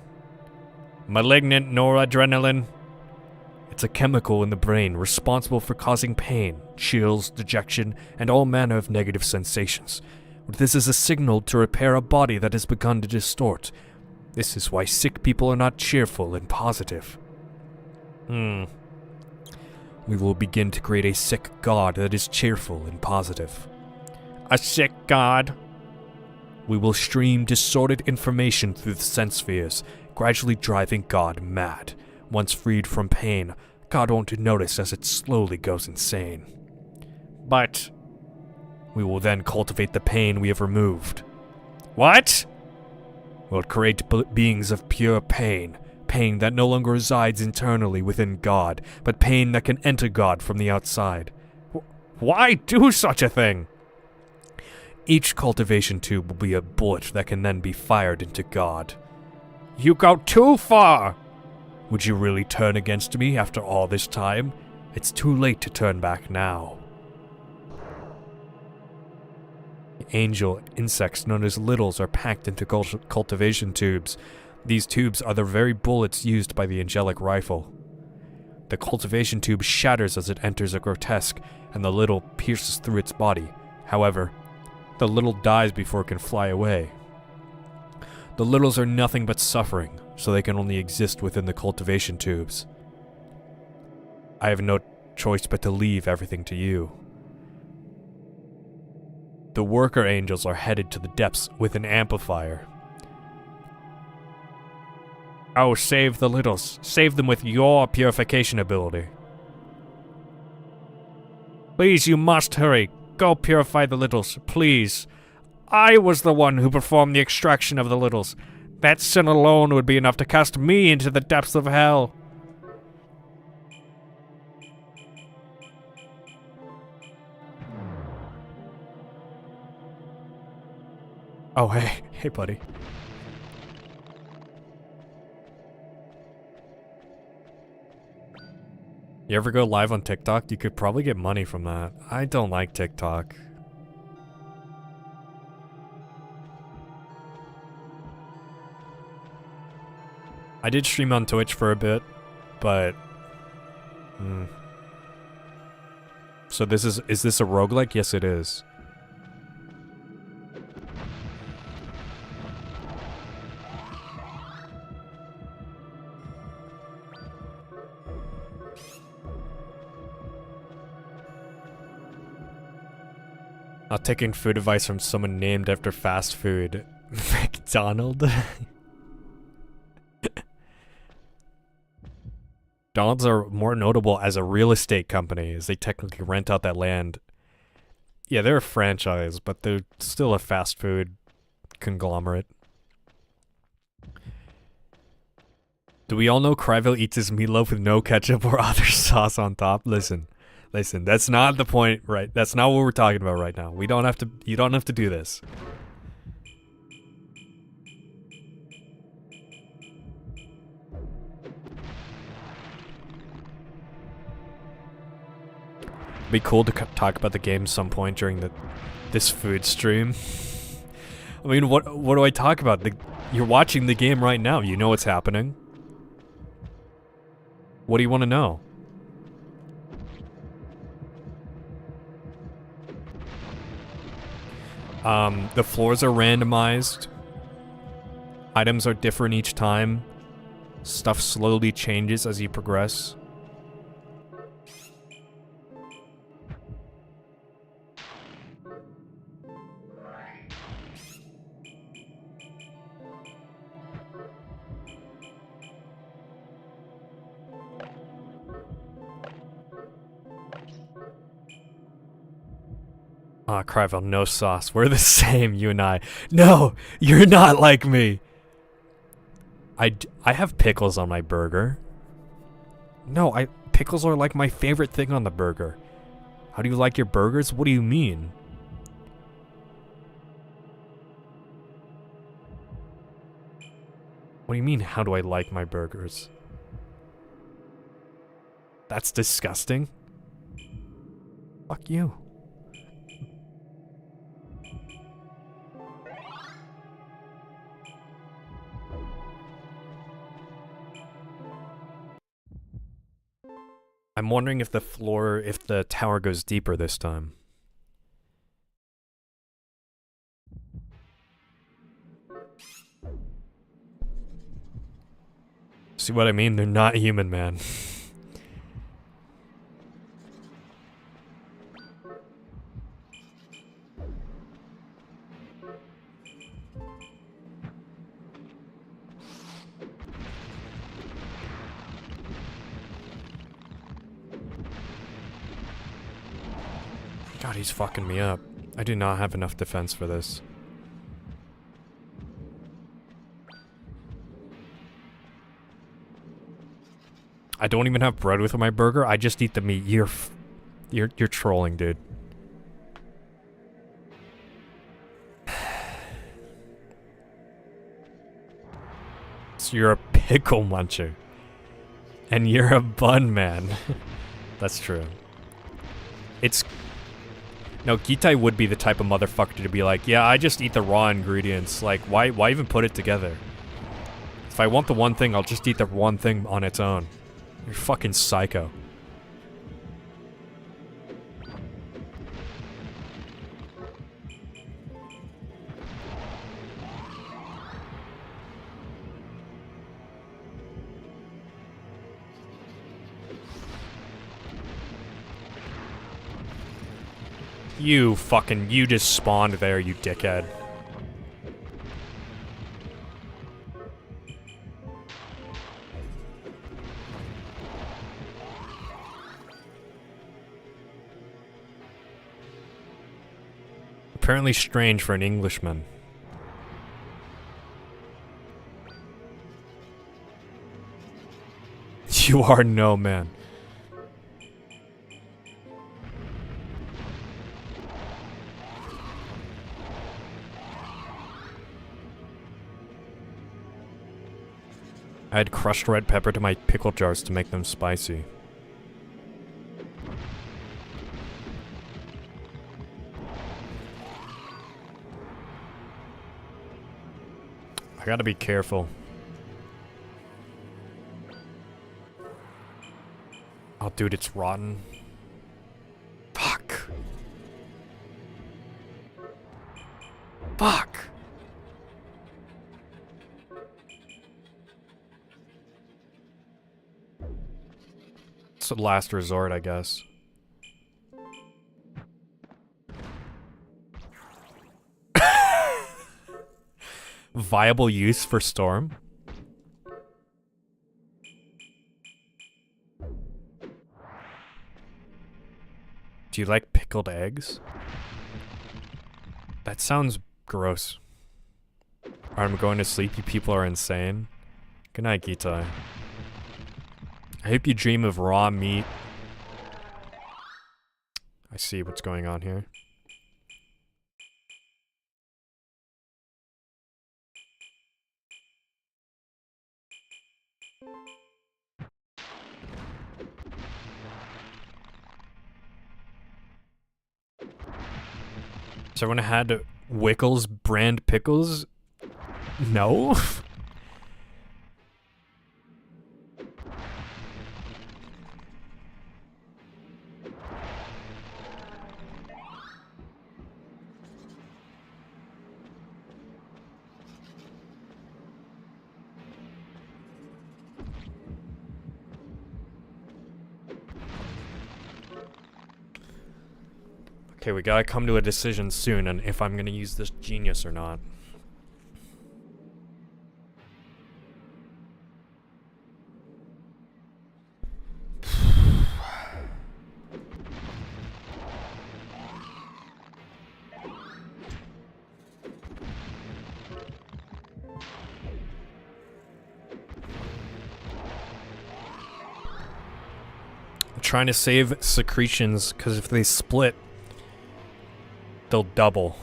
A: Malignant noradrenaline? It's a chemical in the brain responsible for causing pain, chills, dejection, and all manner of negative sensations. This is a signal to repair a body that has begun to distort. This is why sick people are not cheerful and positive. We will begin to create a sick god that is cheerful and positive. A sick god? We will stream distorted information through the sense spheres, gradually driving God mad. Once freed from pain, God won't notice as it slowly goes insane. But we will then cultivate the pain we have removed. What? We'll create beings of pure pain. Pain that no longer resides internally within God, but pain that can enter God from the outside. Why do such a thing? Each cultivation tube will be a bullet that can then be fired into God. You go too far! Would you really turn against me after all this time? It's too late to turn back now. Angel insects known as littles are packed into cultivation tubes. These tubes are the very bullets used by the angelic rifle. The cultivation tube shatters as it enters a grotesque, and the little pierces through its body. However, the little dies before it can fly away. The littles are nothing but suffering, so they can only exist within the cultivation tubes. I have no choice but to leave everything to you. The worker angels are headed to the depths with an amplifier. Oh, save the littles. Save them with your purification ability. Please, you must hurry. Go purify the littles, please. I was the one who performed the extraction of the littles. That sin alone would be enough to cast me into the depths of hell. Oh, hey. Hey, buddy. You ever go live on TikTok? You could probably get money from that. I don't like TikTok. I did stream on Twitch for a bit, but... So this is this a roguelike? Yes, it is. Not taking food advice from someone named after fast food. McDonald? McDonald's are more notable as a real estate company, as they technically rent out that land. Yeah, they're a franchise, but they're still a fast food conglomerate. Do we all know Kryville eats his meatloaf with no ketchup or other sauce on top? Listen, that's not the point, right? That's not what we're talking about right now. We don't have to, you don't have to do this. It'd be cool to talk about the game some point during this food stream. I mean, what do I talk about? You're watching the game right now. You know what's happening. What do you want to know? The floors are randomized. Items are different each time. Stuff slowly changes as you progress. Ah, Kryville, no sauce. We're the same, you and I. No, you're not like me. I have pickles on my burger. No, pickles are like my favorite thing on the burger. How do you like your burgers? What do you mean? What do you mean, how do I like my burgers? That's disgusting. Fuck you. I'm wondering if the tower goes deeper this time. See what I mean? They're not human, man. God, he's fucking me up. I do not have enough defense for this. I don't even have bread with my burger. I just eat the meat. You're trolling, dude. So you're a pickle muncher. And you're a bun man. That's true. No, Gitai would be the type of motherfucker to be like, yeah, I just eat the raw ingredients. Like, why even put it together? If I want the one thing, I'll just eat the one thing on its own. You're fucking psycho. You just spawned there, you dickhead. Apparently strange for an Englishman. You are no man. I add crushed red pepper to my pickle jars to make them spicy. I gotta be careful. Oh, dude, it's rotten. Fuck. Fuck. It's a last resort, I guess. Viable use for Storm? Do you like pickled eggs? That sounds gross. Alright, I'm going to sleep. You people are insane. Good night, Gita. I hope you dream of raw meat. I see what's going on here. So everyone had Wickles brand pickles? No? Okay, we gotta come to a decision soon on if I'm gonna use this genius or not. I'm trying to save secretions, because if they split, they'll double.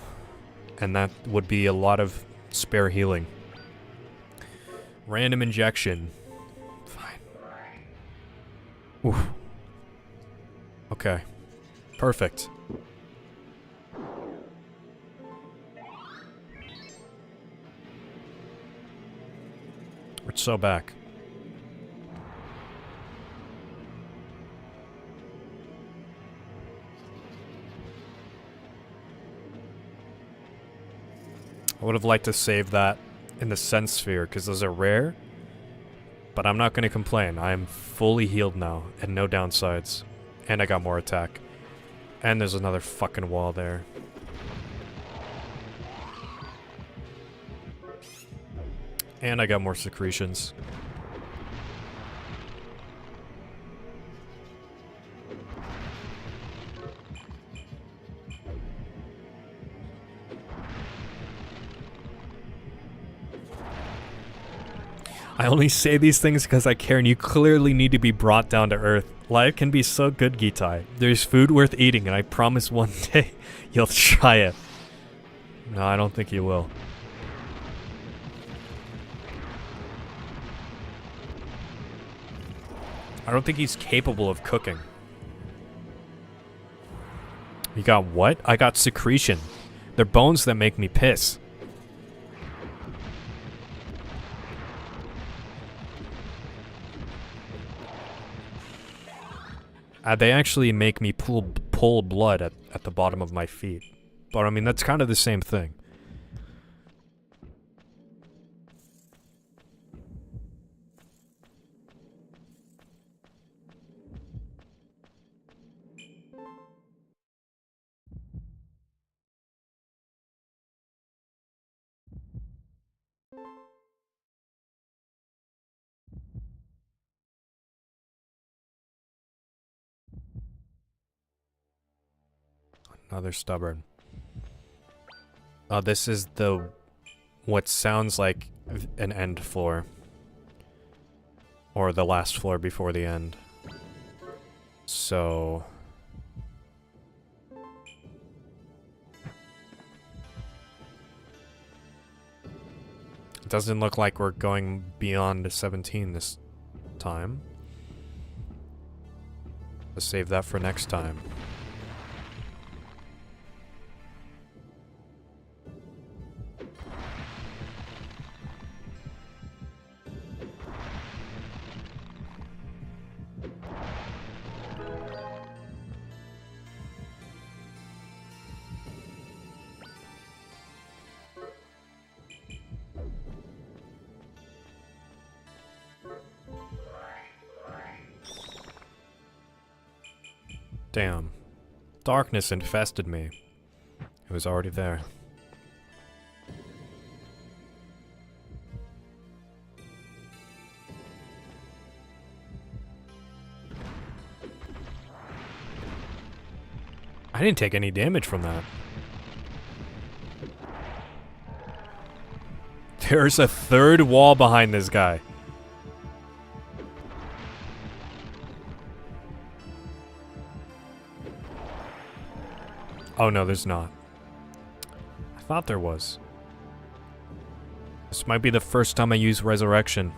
A: And that would be a lot of spare healing. Random injection. Fine. Oof. Okay. Perfect. We're so back. I would have liked to save that in the Sense Sphere, because those are rare. But I'm not going to complain. I am fully healed now, and no downsides. And I got more attack. And there's another fucking wall there. And I got more secretions. I only say these things because I care, and you clearly need to be brought down to earth. Life can be so good, Gitai. There's food worth eating, and I promise one day you'll try it. No, I don't think you will. I don't think he's capable of cooking. You got what? I got secretion. They're bones that make me piss. They actually make me pull blood at the bottom of my feet. But I mean, that's kind of the same thing. Another stubborn. Oh, this is the... what sounds like an end floor. Or the last floor before the end. So... it doesn't look like we're going beyond 17 this time. Let's save that for next time. Damn. Darkness infested me. It was already there.
B: I didn't take any damage from that. There's a third wall behind this guy. Oh no, there's not. I thought there was. This might be the first time I use resurrection.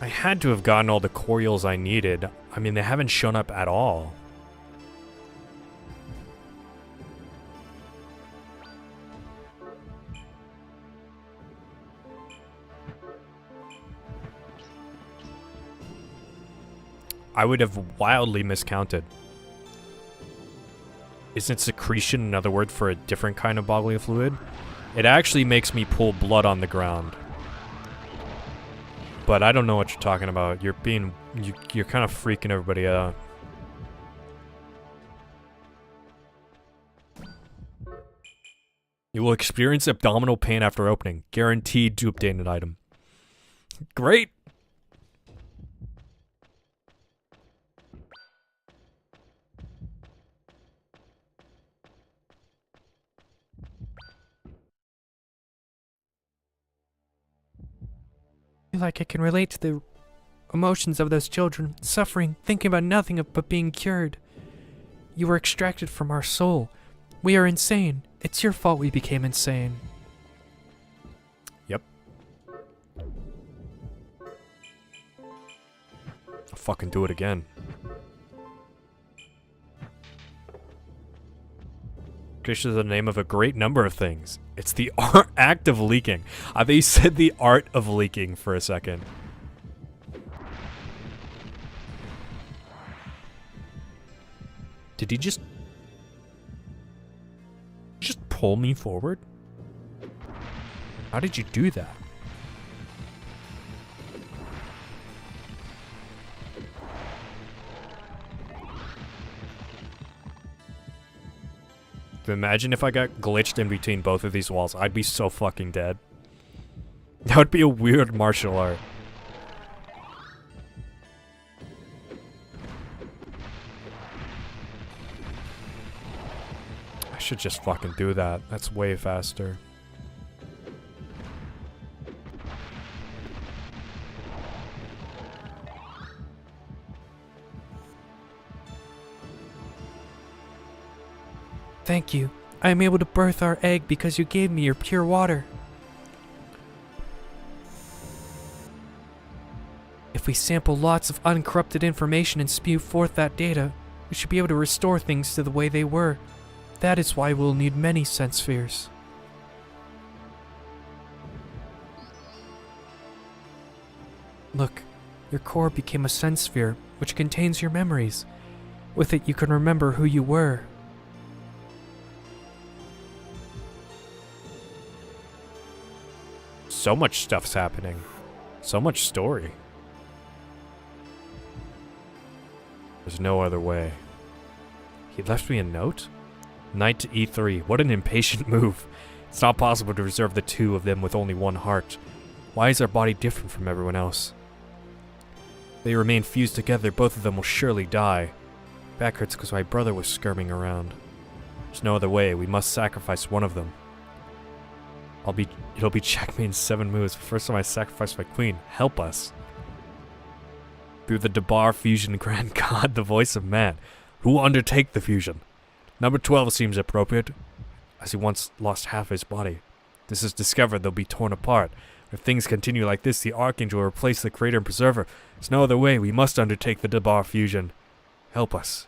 B: I had to have gotten all the Corials I needed. I mean, they haven't shown up at all. I would have wildly miscounted. Isn't secretion another word for a different kind of bodily fluid? It actually makes me pull blood on the ground. But I don't know what you're talking about. You're kind of freaking everybody out. You will experience abdominal pain after opening. Guaranteed to obtain an item. Great!
C: I feel like I can relate to the emotions of those children, suffering, thinking about nothing but being cured. You were extracted from our soul. We are insane. It's your fault we became insane.
B: Yep. I'll fucking do it again. This is the name of a great number of things. It's the act of leaking. I thought you said the art of leaking for a second. Did he just pull me forward? How did you do that? Imagine if I got glitched in between both of these walls. I'd be so fucking dead. That would be a weird martial art. I should just fucking do that. That's way faster.
C: Thank you. I am able to birth our egg because you gave me your pure water. If we sample lots of uncorrupted information and spew forth that data, we should be able to restore things to the way they were. That is why we'll need many sense spheres. Look, your core became a sense sphere, which contains your memories. With it, you can remember who you were.
B: So much stuff's happening. So much story. There's no other way. He left me a note? Knight to E3. What an impatient move. It's not possible to reserve the two of them with only one heart. Why is our body different from everyone else? If they remain fused together, both of them will surely die. Back hurts because my brother was skirming around. There's no other way. We must sacrifice one of them. It'll be checkmate in 7 moves. First time I sacrifice my queen. Help us. Through the Debar fusion, grand god, the voice of man. Who will undertake the fusion? Number 12 seems appropriate, as he once lost half his body. This is discovered, they'll be torn apart. If things continue like this, the Archangel will replace the Creator and Preserver. There's no other way. We must undertake the Debar fusion. Help us.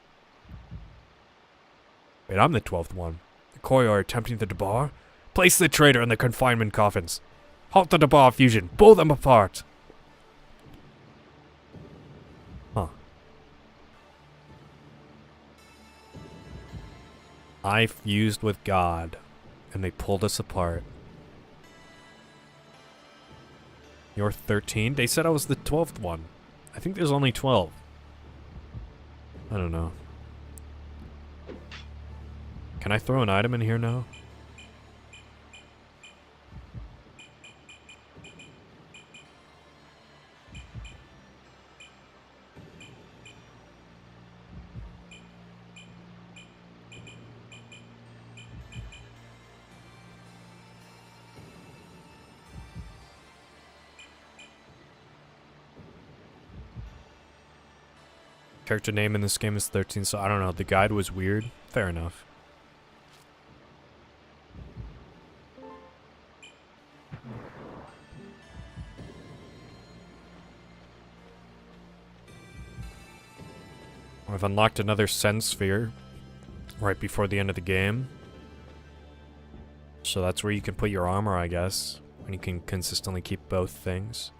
B: Wait, I'm the 12th one. The Koi are attempting the Debar? Place the traitor in the confinement coffins. Halt the Debar fusion. Pull them apart. Huh. I fused with God, and they pulled us apart. You're 13? They said I was the 12th one. I think there's only 12. I don't know. Can I throw an item in here now? Character name in this game is 13, so I don't know. The guide was weird. Fair enough. I've unlocked another Sense Sphere right before the end of the game. So that's where you can put your armor, I guess. And you can consistently keep both things.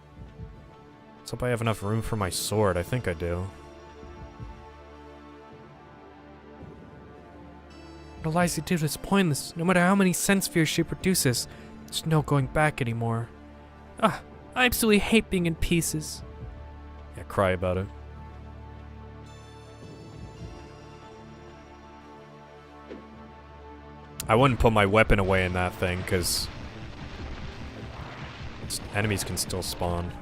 B: Let's hope I have enough room for my sword. I think I do.
C: What Eliza did was pointless. No matter how many sense spheres she produces, there's no going back anymore. Ah, I absolutely hate being in pieces.
B: Yeah, cry about it. I wouldn't put my weapon away in that thing, because enemies can still spawn.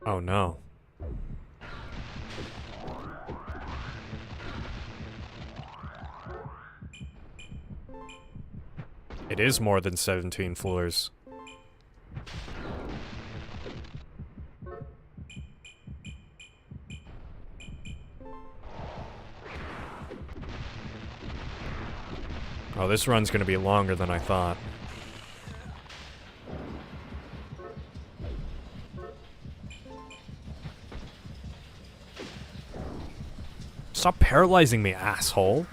B: Oh no. It is more than 17 floors. Oh, this run's gonna be longer than I thought. Stop paralyzing me, asshole.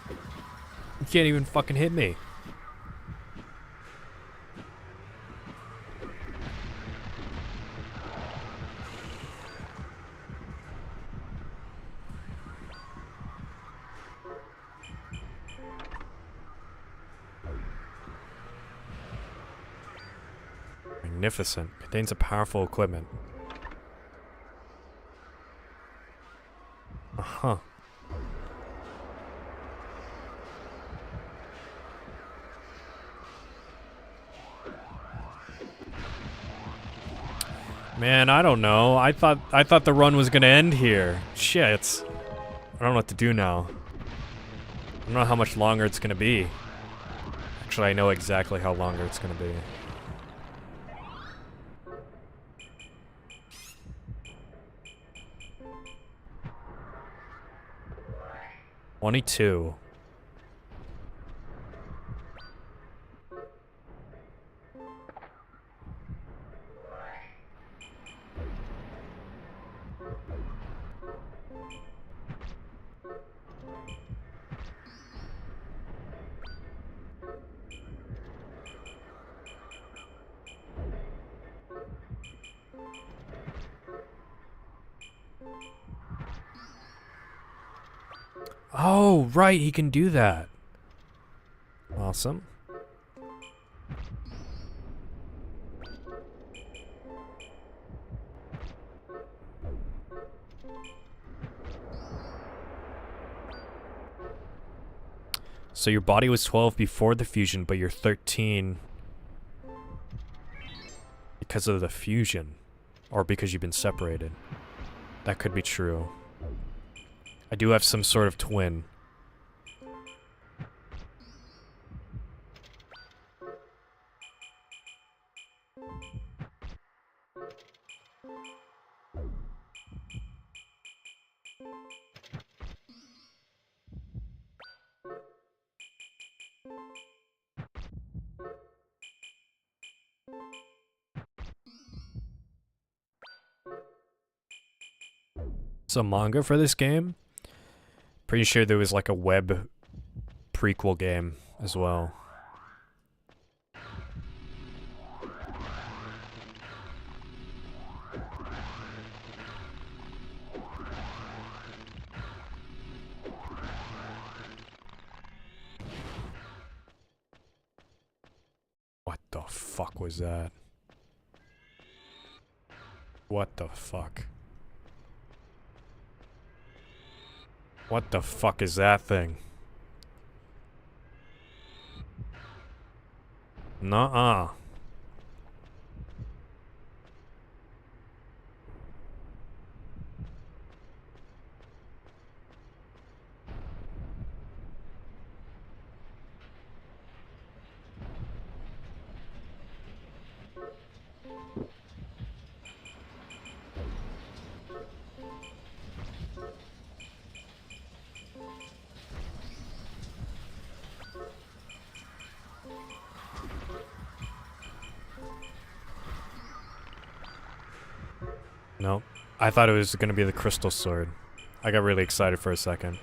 B: You can't even fucking hit me. Magnificent. Contains a powerful equipment. Uh-huh. Man, I don't know. I thought the run was gonna end here. Shit. I don't know what to do now. I don't know how much longer it's gonna be. Actually, I know exactly how longer it's gonna be. $22. Oh, right, he can do that. Awesome. So your body was 12 before the fusion, but you're 13 because of the fusion. Or because you've been separated. That could be true. I do have some sort of twin. some manga for this game. Pretty sure there was like a web prequel game as well. What the fuck was that? What the fuck? What the fuck is that thing? Nuh-uh. Nope. I thought it was gonna be the crystal sword. I got really excited for a second.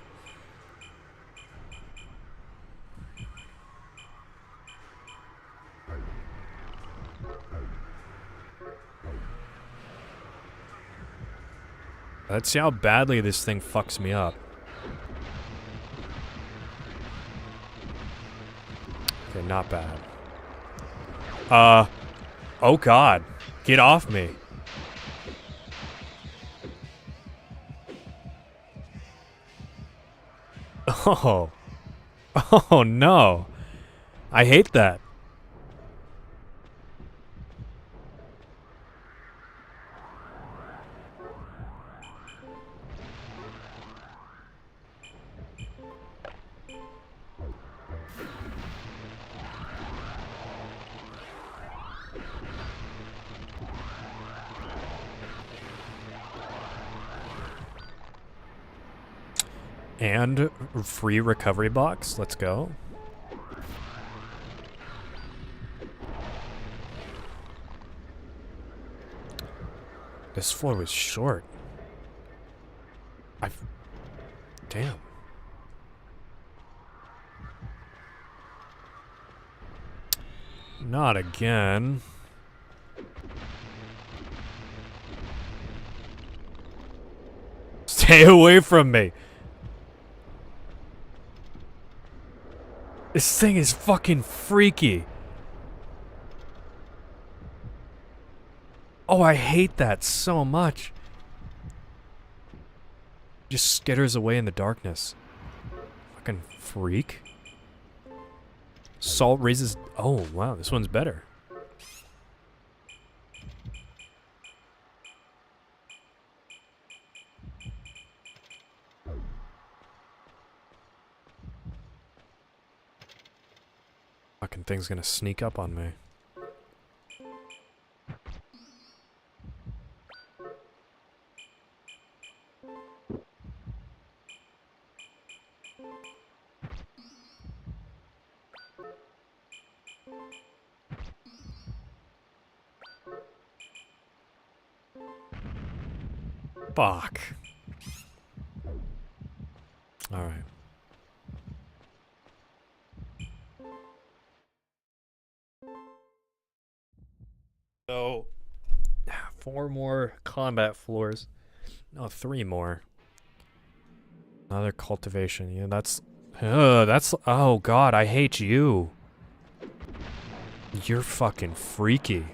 B: Let's see how badly this thing fucks me up. Okay, not bad. Oh god. Get off me. Oh. Oh no. I hate that. And free recovery box. Let's go. This floor was short. Damn. Not again. Stay away from me. This thing is fucking freaky. Oh, I hate that so much. Just skitters away in the darkness. Fucking freak. Salt raises... Oh, wow, this one's better. Fucking thing's gonna sneak up on me. Fuck. Alright. So, 4 more combat floors. No, 3 more. Another cultivation. Yeah, that's... Oh god, I hate you. You're fucking freaky.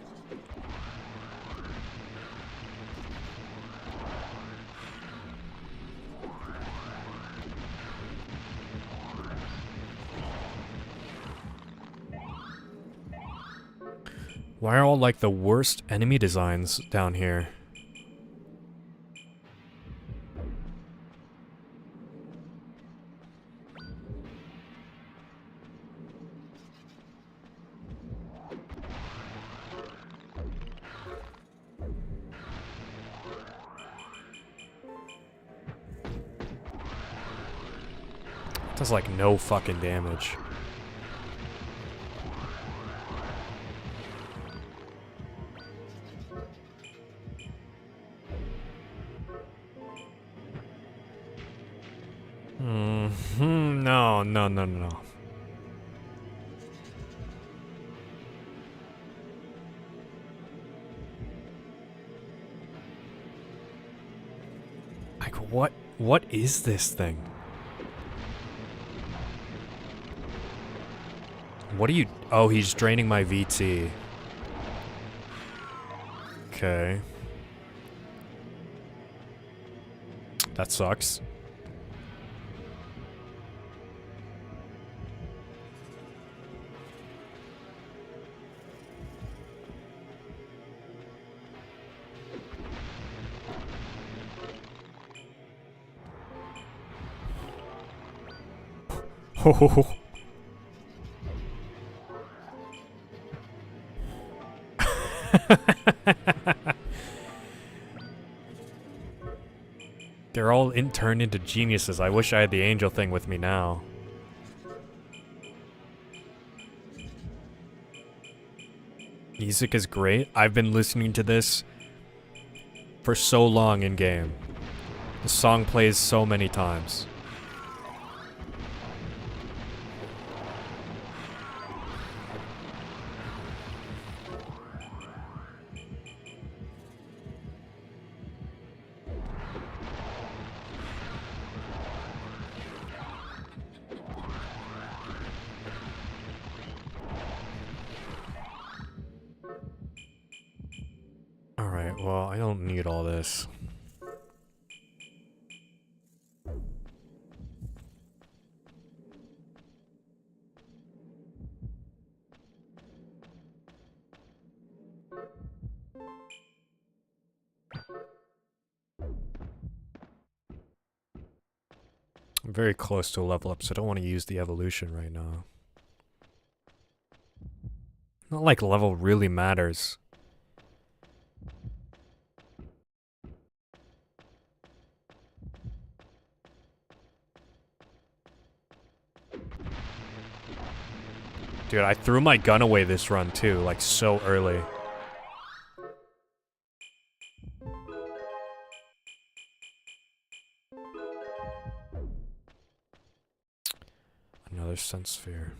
B: Why are all like the worst enemy designs down here? It does like no fucking damage. No, no, no, no. Like, what is this thing? What are you... Oh, he's draining my VT. Okay. That sucks. Oh. They're all turned into geniuses. I wish I had the angel thing with me now. Music is great. I've been listening to this for so long in game. The song plays so many times. Alright, well, I don't need all this. I'm very close to a level up, so I don't want to use the evolution right now. Not like level really matters. Dude, I threw my gun away this run too, like so early. Another sense sphere.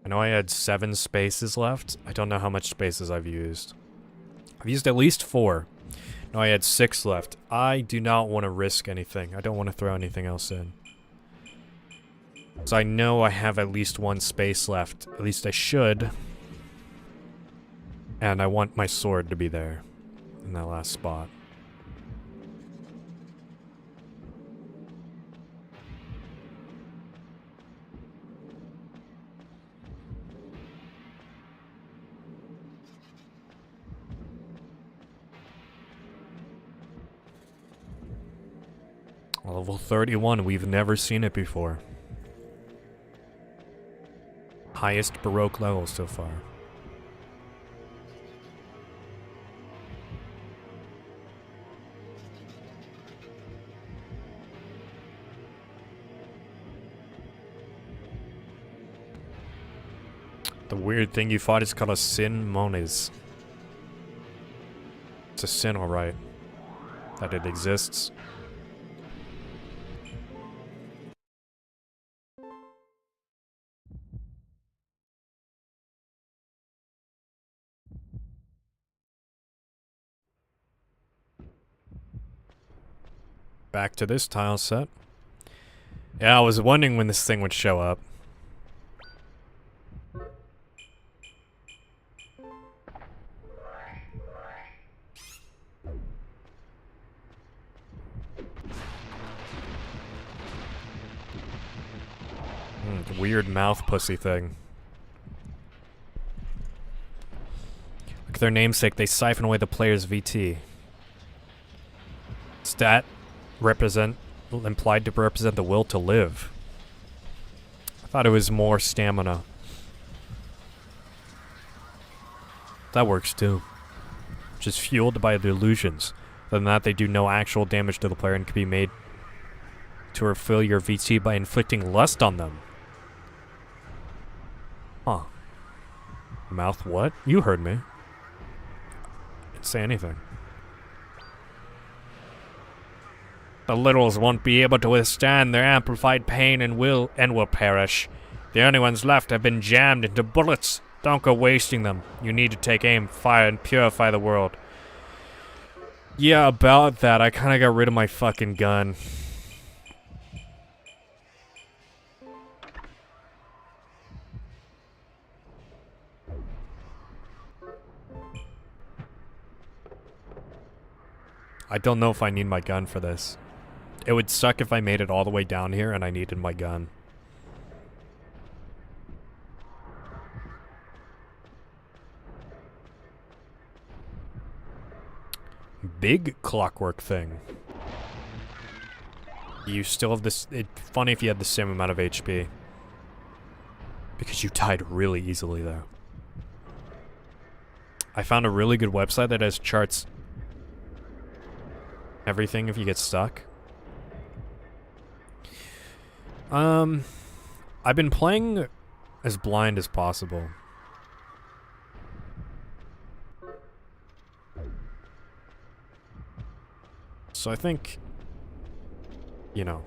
B: I know I had 7 spaces left. I don't know how much spaces I've used. I've used at least 4. No, I had 6 left. I do not want to risk anything. I don't want to throw anything else in. So I know I have at least 1 space left. At least I should. And I want my sword to be there. In that last spot. Level 31, we've never seen it before. Highest Baroque level so far. The weird thing you fought is called a sin mones. It's a sin, alright. That it exists. Back to this tile set. Yeah, I was wondering when this thing would show up. Weird mouth pussy thing. Look at their namesake, they siphon away the player's VT. Stat implied to represent the will to live. I thought it was more stamina. That works too. Just fueled by the illusions. Other than that, they do no actual damage to the player and can be made to refill your VT by inflicting lust on them. Huh. Mouth what? You heard me. Didn't say anything. The littles won't be able to withstand their amplified pain and will perish. The only ones left have been jammed into bullets. Don't go wasting them. You need to take aim, fire, and purify the world. Yeah, about that. I kind of got rid of my fucking gun. I don't know if I need my gun for this. It would suck if I made it all the way down here and I needed my gun. Big clockwork thing. You still have this... It's funny if you had the same amount of HP. Because you died really easily, though. I found a really good website that has charts... everything if you get stuck. I've been playing as blind as possible. So I think, you know.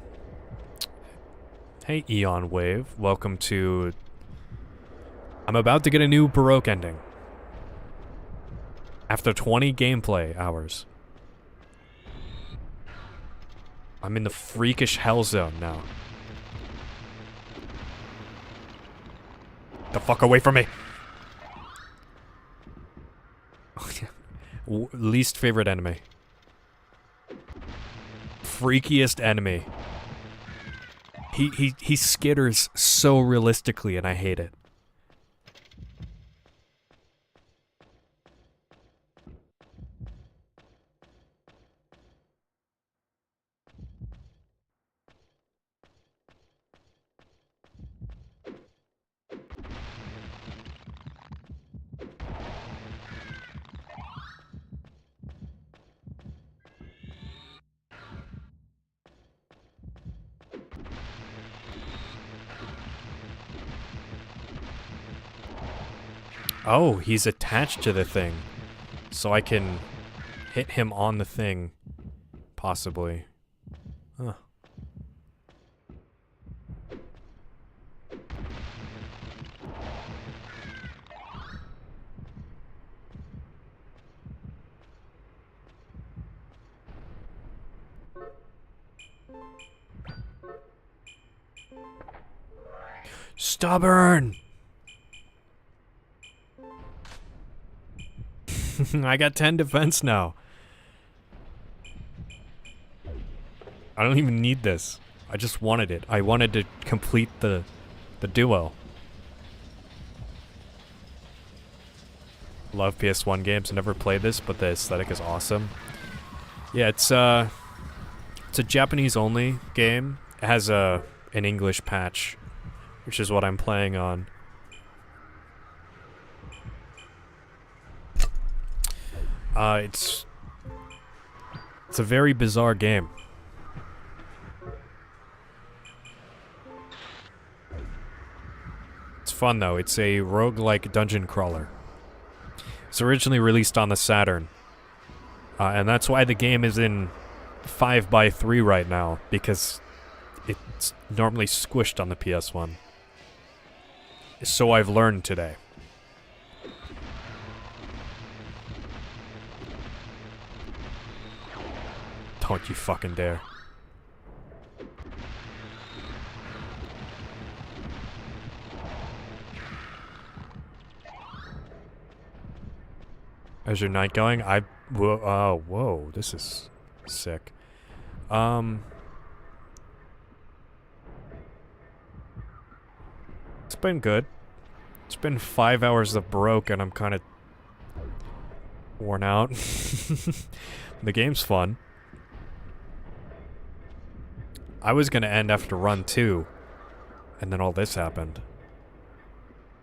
B: Hey, Eon Wave. Welcome to... I'm about to get a new Baroque ending. After 20 gameplay hours. I'm in the freakish hell zone now. The fuck away from me! Least favorite enemy. Freakiest enemy. He skitters so realistically and I hate it. Oh, he's attached to the thing. So I can hit him on the thing. Possibly. Huh. Stubborn! I got 10 defense now. I don't even need this. I just wanted it. I wanted to complete the duo. Love PS1 games. Never played this, but the aesthetic is awesome. Yeah, it's a Japanese only game. It has an English patch, which is what I'm playing on. It's a very bizarre game. It's fun though. It's a roguelike dungeon crawler. It's originally released on the Saturn. And that's why the game is in 5x3 right now, because it's normally squished on the PS1. So I've learned today. Don't you fucking dare. How's your night going? Whoa, this is sick. It's been good. It's been 5 hours of Baroque and I'm kind of worn out. The game's fun. I was gonna end after run 2, and then all this happened.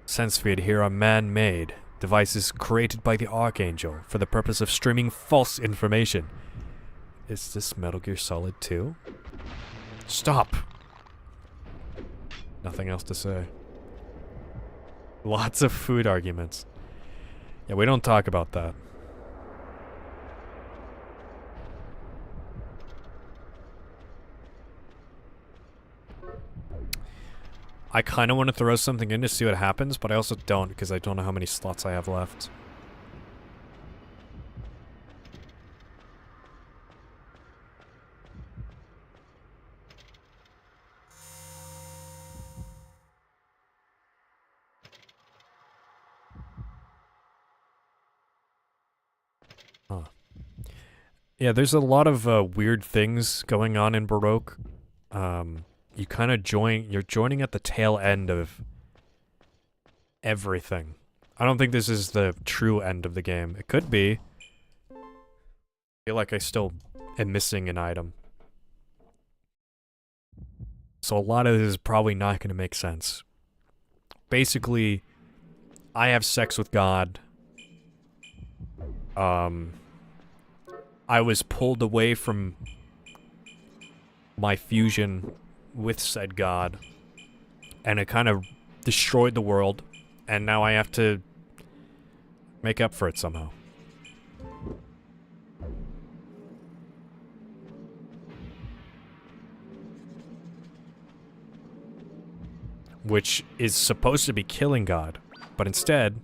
B: Sense feed here are man-made devices created by the Archangel for the purpose of streaming false information. Is this Metal Gear Solid 2? Stop! Nothing else to say. Lots of food arguments. Yeah, we don't talk about that. I kind of want to throw something in to see what happens, but I also don't because I don't know how many slots I have left. Huh. Yeah, there's a lot of weird things going on in Baroque. You kind of you're joining at the tail end of everything. I don't think this is the true end of the game. It could be. I feel like I still am missing an item. So a lot of this is probably not going to make sense. Basically, I have sex with God. I was pulled away from my fusion with said God, and it kind of destroyed the world, and now I have to make up for it somehow. Which is supposed to be killing God, but instead,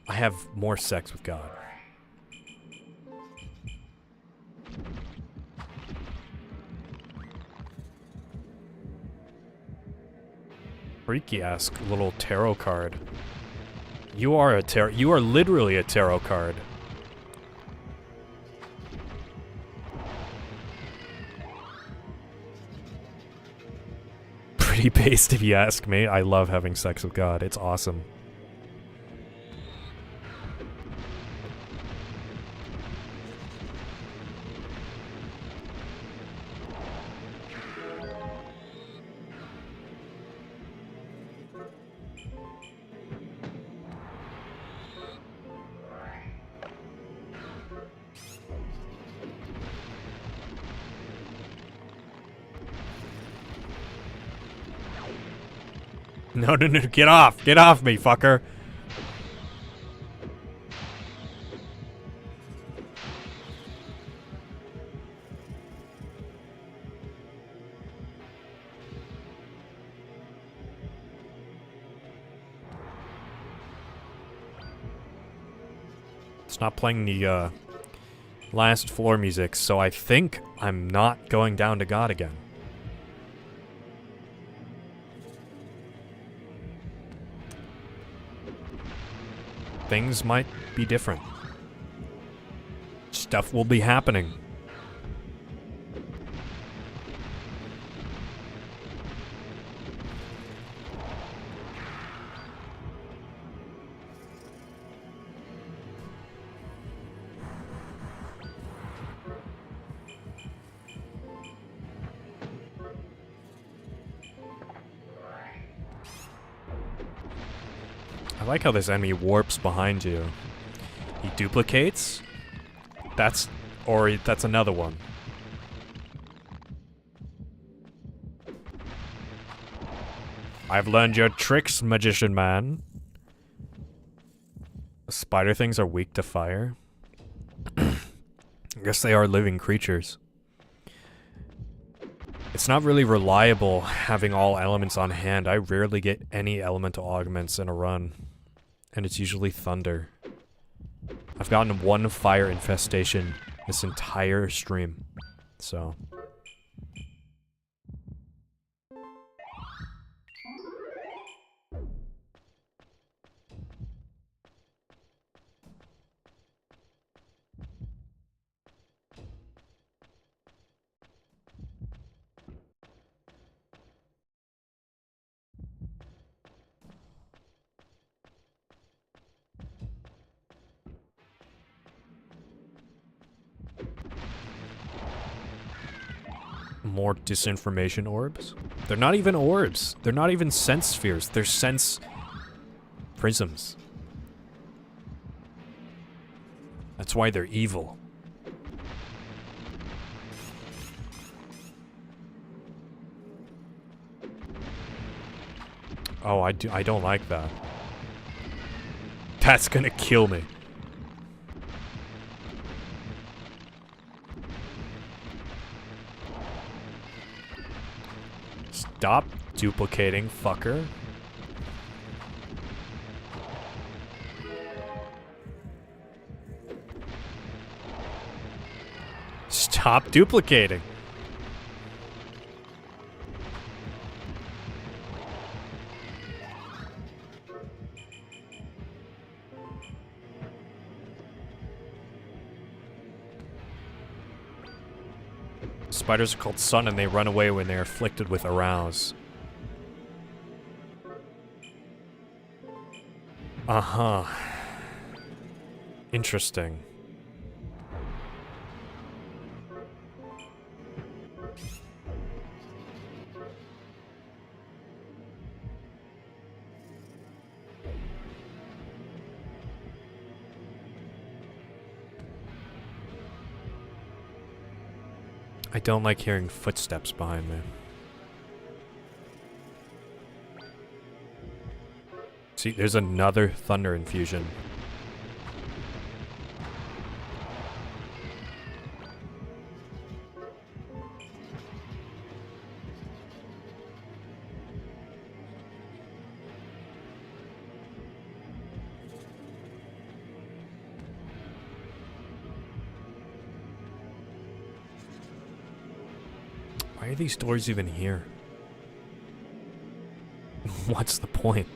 B: I have more sex with God. Freaky-ass little tarot card. You are literally a tarot card. Pretty based if you ask me. I love having sex with God. It's awesome. No, no, no, get off! Get off me, fucker! It's not playing the, last floor music, so I think I'm not going down to God again. Things might be different. Stuff will be happening. I like how this enemy warps behind you. He duplicates? That's another one. I've learned your tricks, magician man. Spider things are weak to fire. I guess they are living creatures. It's not really reliable having all elements on hand. I rarely get any elemental augments in a run. And it's usually thunder. I've gotten one fire infestation this entire stream. So. More disinformation orbs? They're not even orbs. They're not even sense spheres. They're sense prisms. That's why they're evil. Oh, I don't like that. That's gonna kill me. Stop Duplicating fucker. Stop duplicating. Spiders are called sun and they run away when they are afflicted with arouse. Uh-huh. Interesting. I don't like hearing footsteps behind me. See, there's another thunder infusion. Why are these doors even here? What's the point?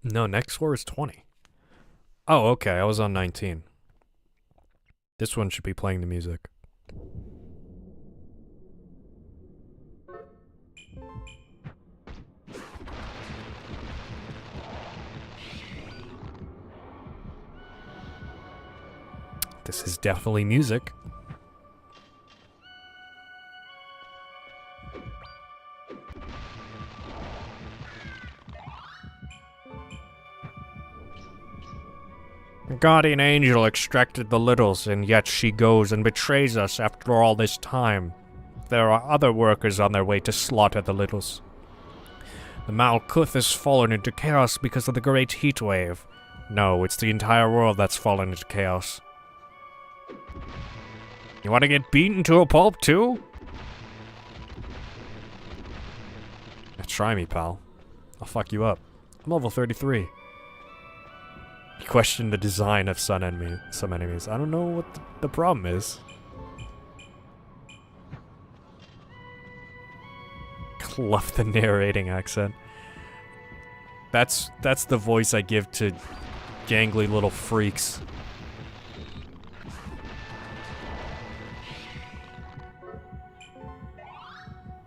B: No, next floor is 20. Oh, okay, I was on 19. This one should be playing the music. This is definitely music. The guardian angel extracted the littles, and yet she goes and betrays us after all this time. There are other workers on their way to slaughter the littles. The Malkuth has fallen into chaos because of the great heat wave. No, it's the entire world that's fallen into chaos. You want to get beaten to a pulp, too? Try me, pal. I'll fuck you up. I'm level 33. You question the design of some enemies. I don't know what the problem is. Love the narrating accent. That's the voice I give to gangly little freaks.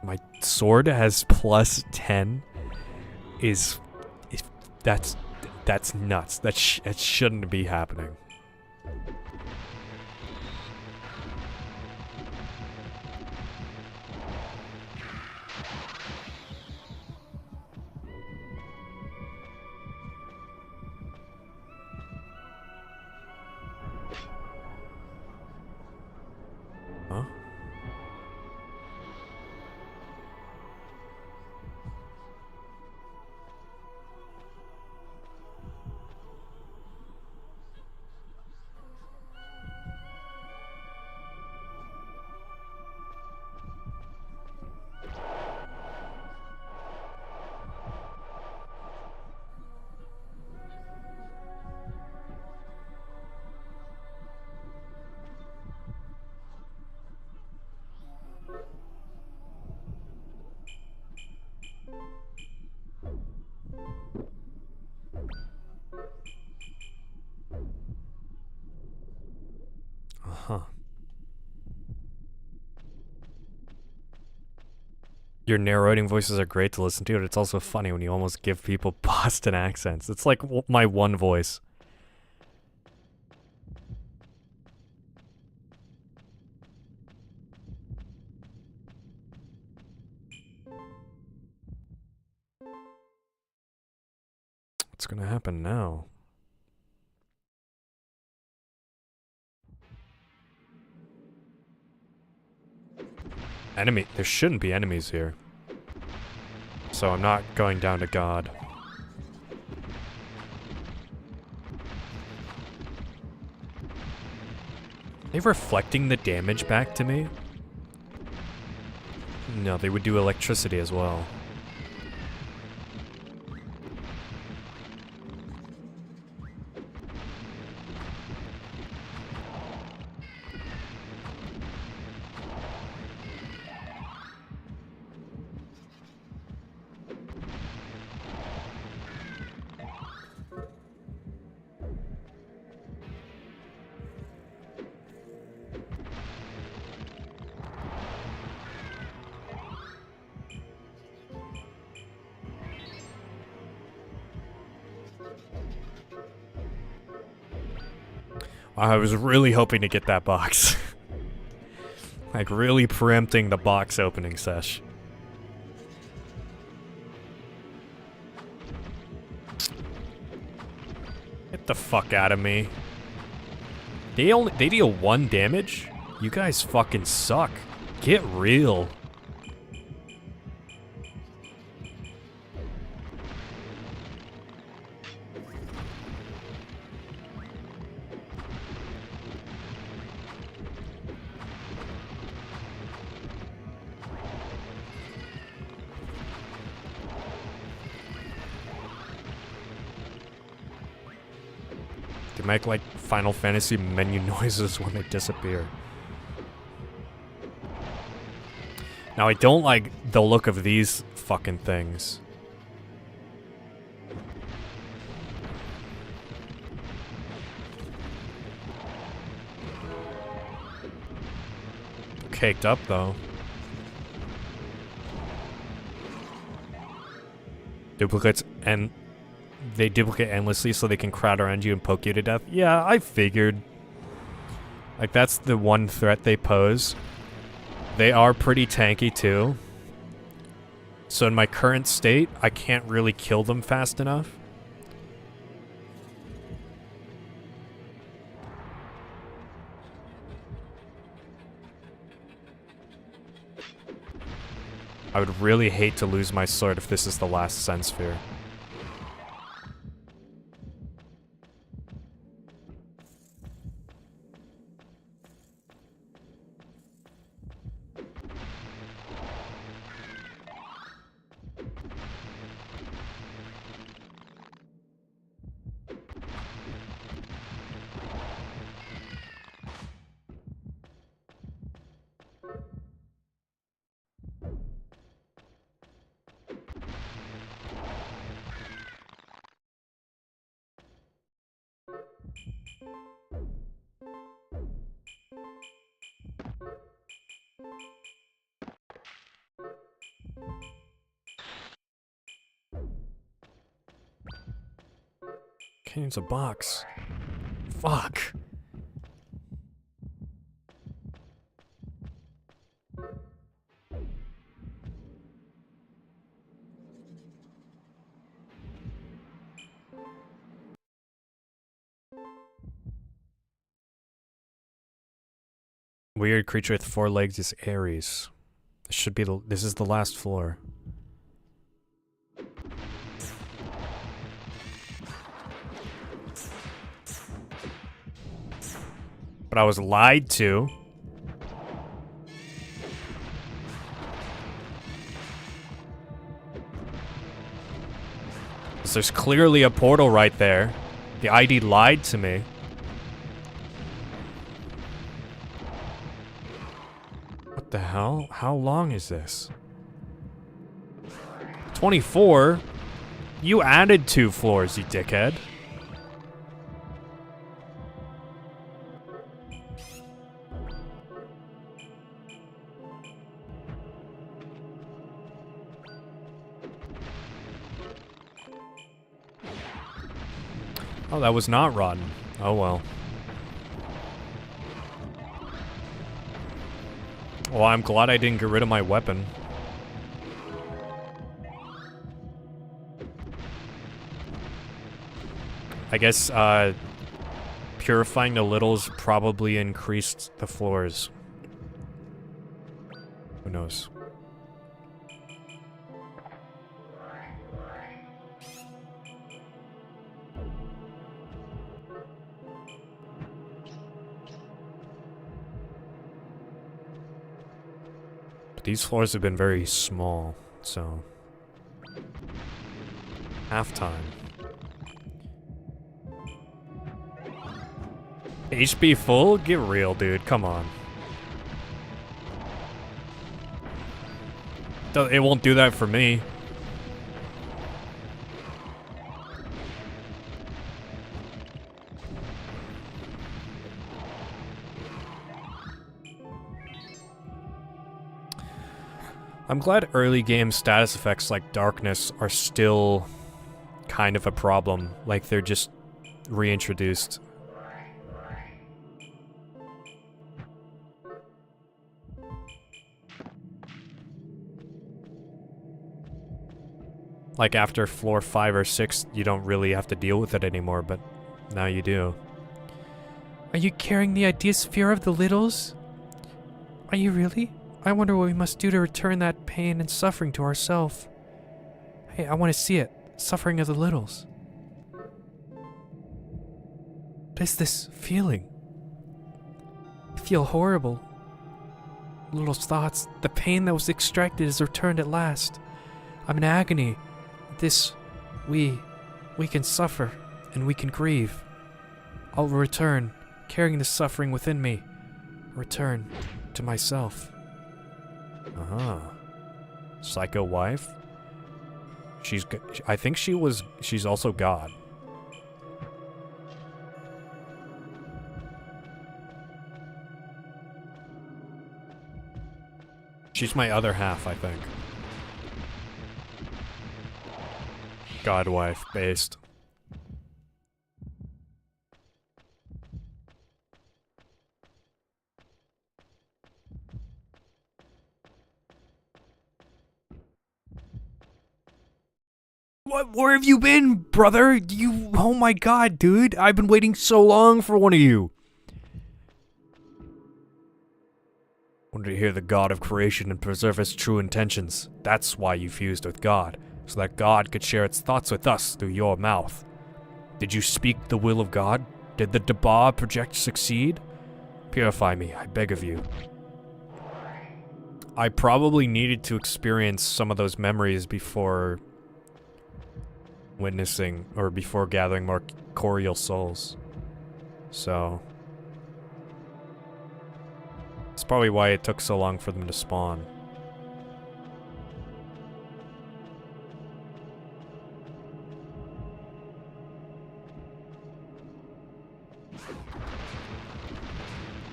B: My sword has plus 10 is that's nuts. That shouldn't be happening. Huh? Huh. Your narrating voices are great to listen to, but it's also funny when you almost give people Boston accents. It's like my one voice. What's gonna happen now? Enemy. There shouldn't be enemies here. So I'm not going down to God. They reflecting the damage back to me? No, they would do electricity as well. I was really hoping to get that box. Like, really preempting the box opening sesh. Get the fuck out of me. They deal 1 damage? You guys fucking suck. Get real. They make like Final Fantasy menu noises when they disappear. Now I don't like the look of these fucking things. Caked up though. Duplicates and they duplicate endlessly so they can crowd around you and poke you to death. Yeah, I figured. Like, that's the one threat they pose. They are pretty tanky, too. So in my current state, I can't really kill them fast enough. I would really hate to lose my sword if this is the last Sun Sphere. Okay, it's a box. Fuck. Weird creature with 4 legs is Ares. This should be this is the last floor. But I was lied to. So there's clearly a portal right there. The ID lied to me. What the hell? How long is this? 24? You added 2 floors, you dickhead. Oh, that was not rotten. Oh well. Well, I'm glad I didn't get rid of my weapon. I guess, purifying the littles probably increased the floors. Who knows? These floors have been very small, so... Halftime. HP full? Get real, dude. Come on. It won't do that for me. I'm glad early game status effects like darkness are still kind of a problem. Like they're just reintroduced. Like after floor 5 or 6, you don't really have to deal with it anymore, but now you do.
C: Are you carrying the idiosphere of the littles? Are you really? I wonder what we must do to return that pain and suffering to ourselves. Hey, I want to see it. Suffering of the littles. What is this feeling? I feel horrible. Little's thoughts. The pain that was extracted is returned at last. I'm in agony. This, we can suffer, and we can grieve. I'll return, carrying the suffering within me. Return to myself.
B: Uh-huh. Psycho wife? I think she's also God. She's my other half, I think. God wife based.
A: Where have you been, brother? Oh my god, dude. I've been waiting so long for one of you.
B: Wanted to hear the God of creation and preserve his true intentions. That's why you fused with God, so that God could share its thoughts with us through your mouth. Did you speak the will of God? Did the Dabar project succeed? Purify me, I beg of you. I probably needed to experience some of those memories before witnessing, or before gathering more corporeal souls. So... that's probably why it took so long for them to spawn.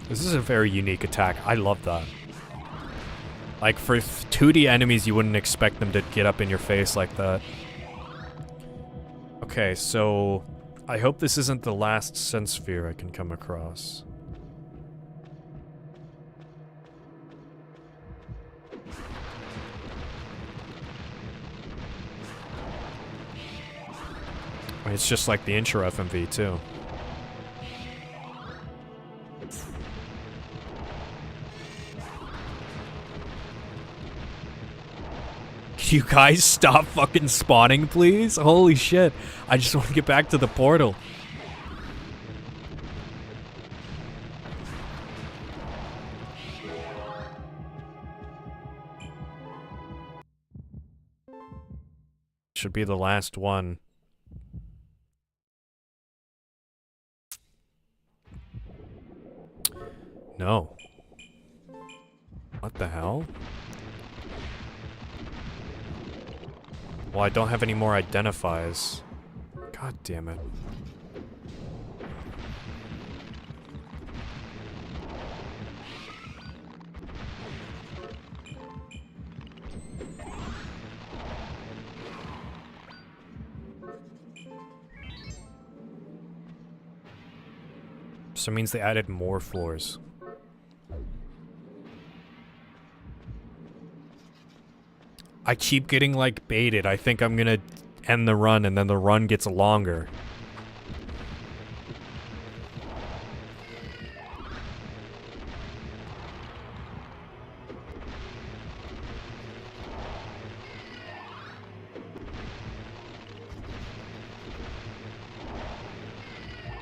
B: This is a very unique attack. I love that. Like, for 2D enemies, you wouldn't expect them to get up in your face like that. Okay, so... I hope this isn't the last sense sphere I can come across. It's just like the intro FMV, too. Can you guys stop fucking spawning, please? Holy shit. I just want to get back to the portal. Should be the last one. No. What the hell? Well, I don't have any more identifies. God damn it. So it means they added more floors. I keep getting, like, baited. I think I'm gonna end the run, and then the run gets longer.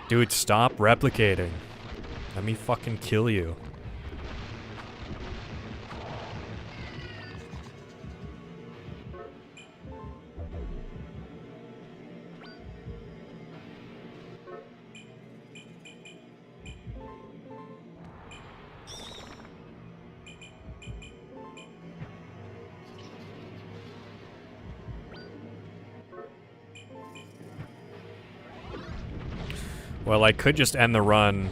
B: Dude, stop replicating. Let me fucking kill you. Well, I could just end the run,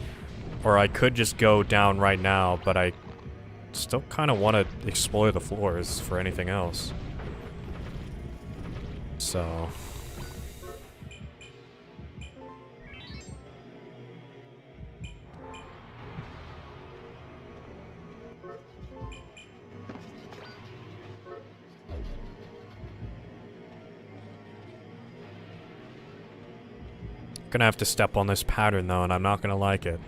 B: or I could just go down right now, but I still kind of want to explore the floors for anything else. So... gonna have to step on this pattern though, and I'm not gonna like it.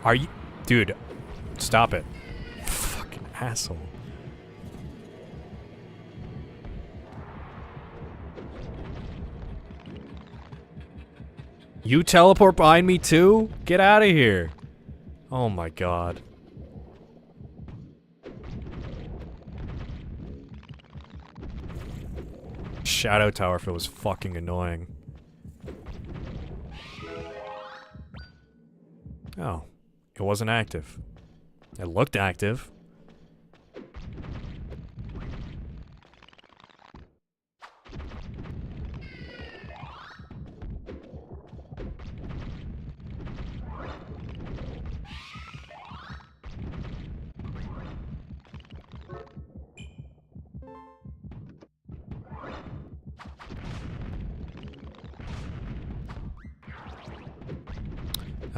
B: Are you... Dude, stop it. Fucking asshole. You teleport behind me too? Get out of here. Oh my god. Shadow Tower if it was fucking annoying. Oh. It wasn't active. It looked active.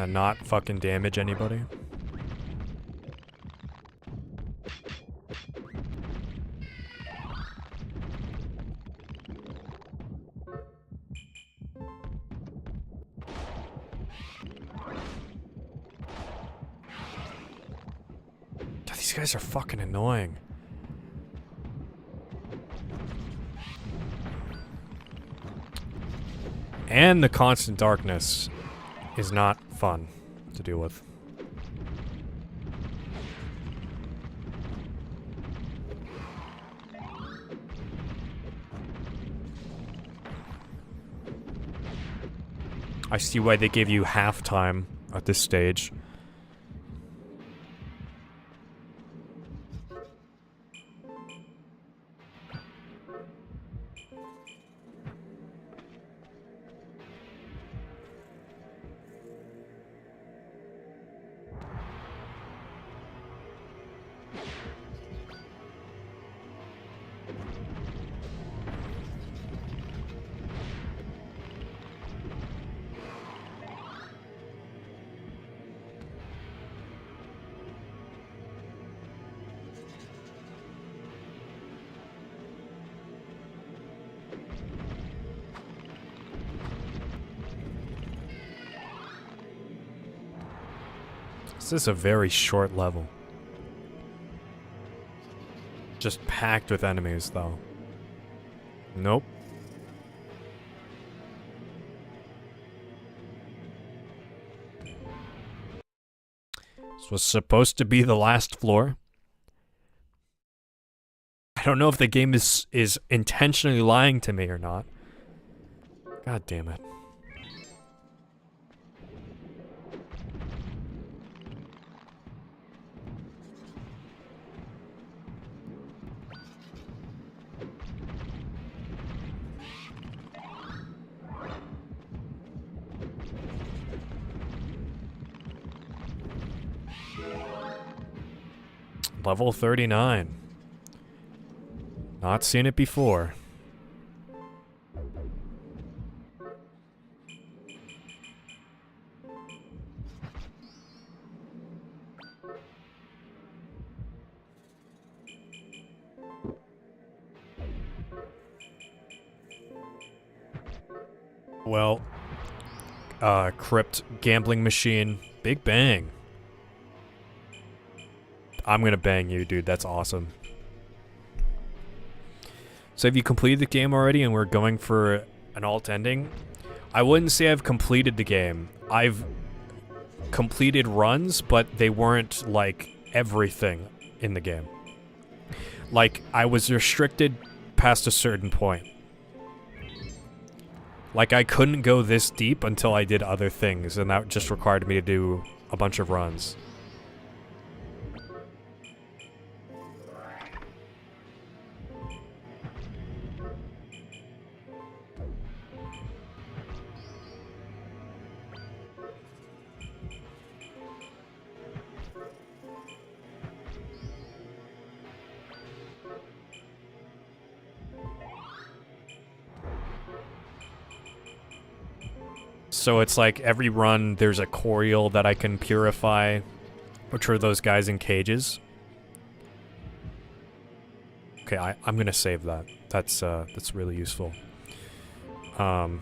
B: Not fucking damage anybody. These guys are fucking annoying. And the constant darkness is not fun to deal with. I see why they gave you half time at this stage. This is a very short level. Just packed with enemies, though. Nope. This was supposed to be the last floor. I don't know if the game is intentionally lying to me or not. God damn it. Level 39. Not seen it before. Well, crypt gambling machine, big bang. I'm gonna bang you, dude. That's awesome. So have you completed the game already and we're going for an alt ending? I wouldn't say I've completed the game. I've completed runs, but they weren't, like, everything in the game. Like, I was restricted past a certain point. Like, I couldn't go this deep until I did other things, and that just required me to do a bunch of runs. So it's like every run there's a Corial that I can purify, which are those guys in cages. Okay, I'm gonna save that. That's really useful. And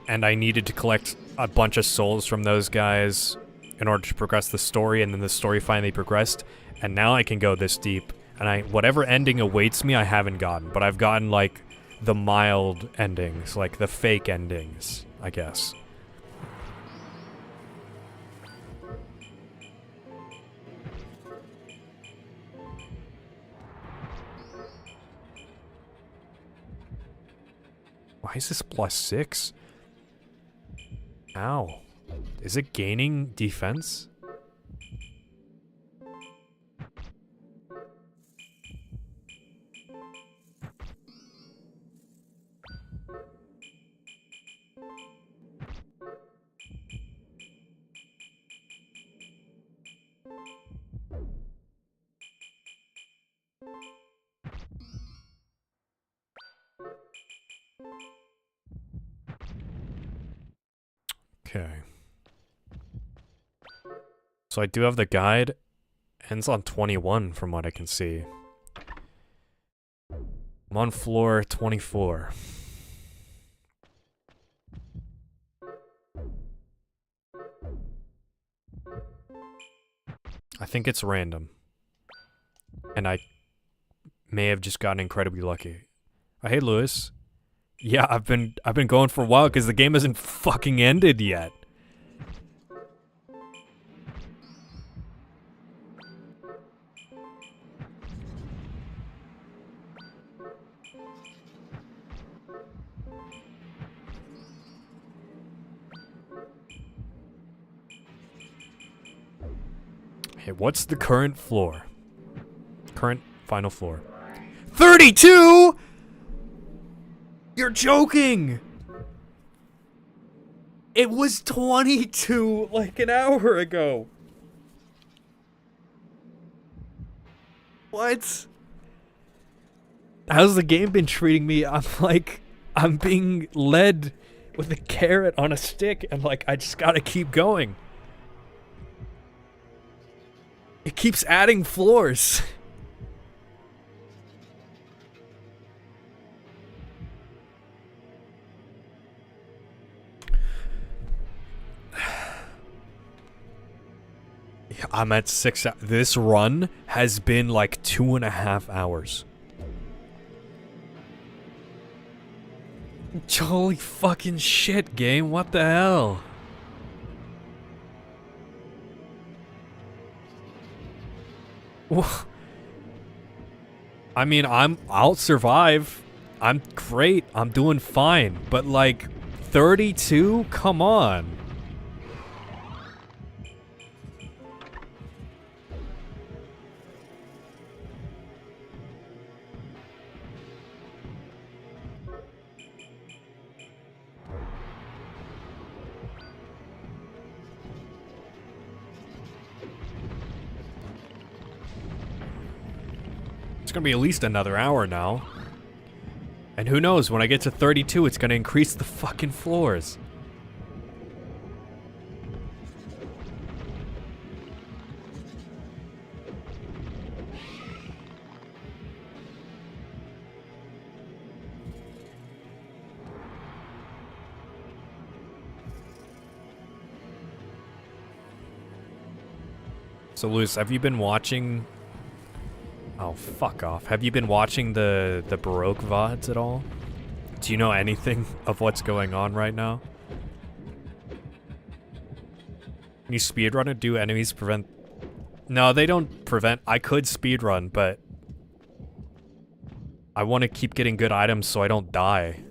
B: I needed to collect a bunch of souls from those guys in order to progress the story, and then the story finally progressed, and now I can go this deep, and whatever ending awaits me I haven't gotten, but I've gotten like the mild endings, like the fake endings, I guess. Why is this +6? Ow. Is it gaining defense? Okay. So I do have the guide. Ends on 21 from what I can see. I'm on floor 24. I think it's random. And I may have just gotten incredibly lucky. Oh, hey, Lewis. Yeah, I've been going for a while because the game hasn't fucking ended yet. Hey, what's the current floor? Current final floor. 32?! You're joking! It was 22 like an hour ago. What? How's the game been treating me? I'm being led with a carrot on a stick, and like, I just gotta keep going. It keeps adding floors. I'm at 6 hours. This run has been like 2.5 hours. Holy fucking shit, game. What the hell? I mean, I'll survive. I'm great. I'm doing fine. But like, 32? Come on. It's gonna be at least another hour now. And who knows, when I get to 32, it's gonna increase the fucking floors. So, Luce, have you been watching... Oh, fuck off. Have you been watching the Baroque VODs at all? Do you know anything of what's going on right now? Can you speedrun it? Do enemies prevent... No, they don't prevent... I could speedrun, but I want to keep getting good items so I don't die.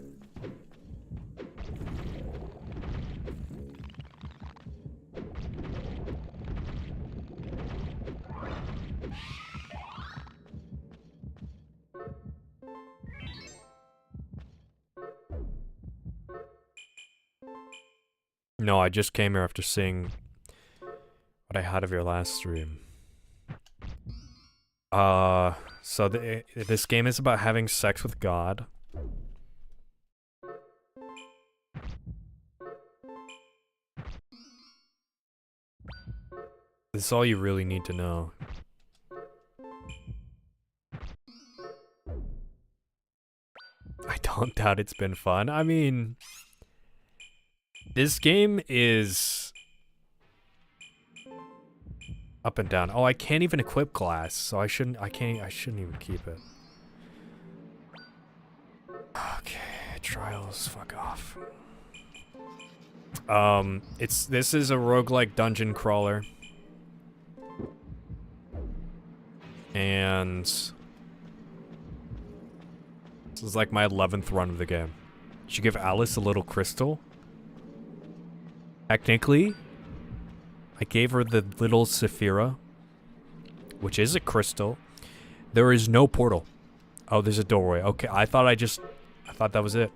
B: No, I just came here after seeing what I had of your last stream. So this game is about having sex with God. This is all you really need to know. I don't doubt it's been fun. I mean, this game is up and down. Oh, I can't even equip glass, so I shouldn't even keep it. Okay, trials, fuck off. This is a roguelike dungeon crawler. And this is like my 11th run of the game. Should give Alice a little crystal. Technically, I gave her the little Saphira, which is a crystal. There is no portal. Oh, there's a doorway. Okay, I thought that was it.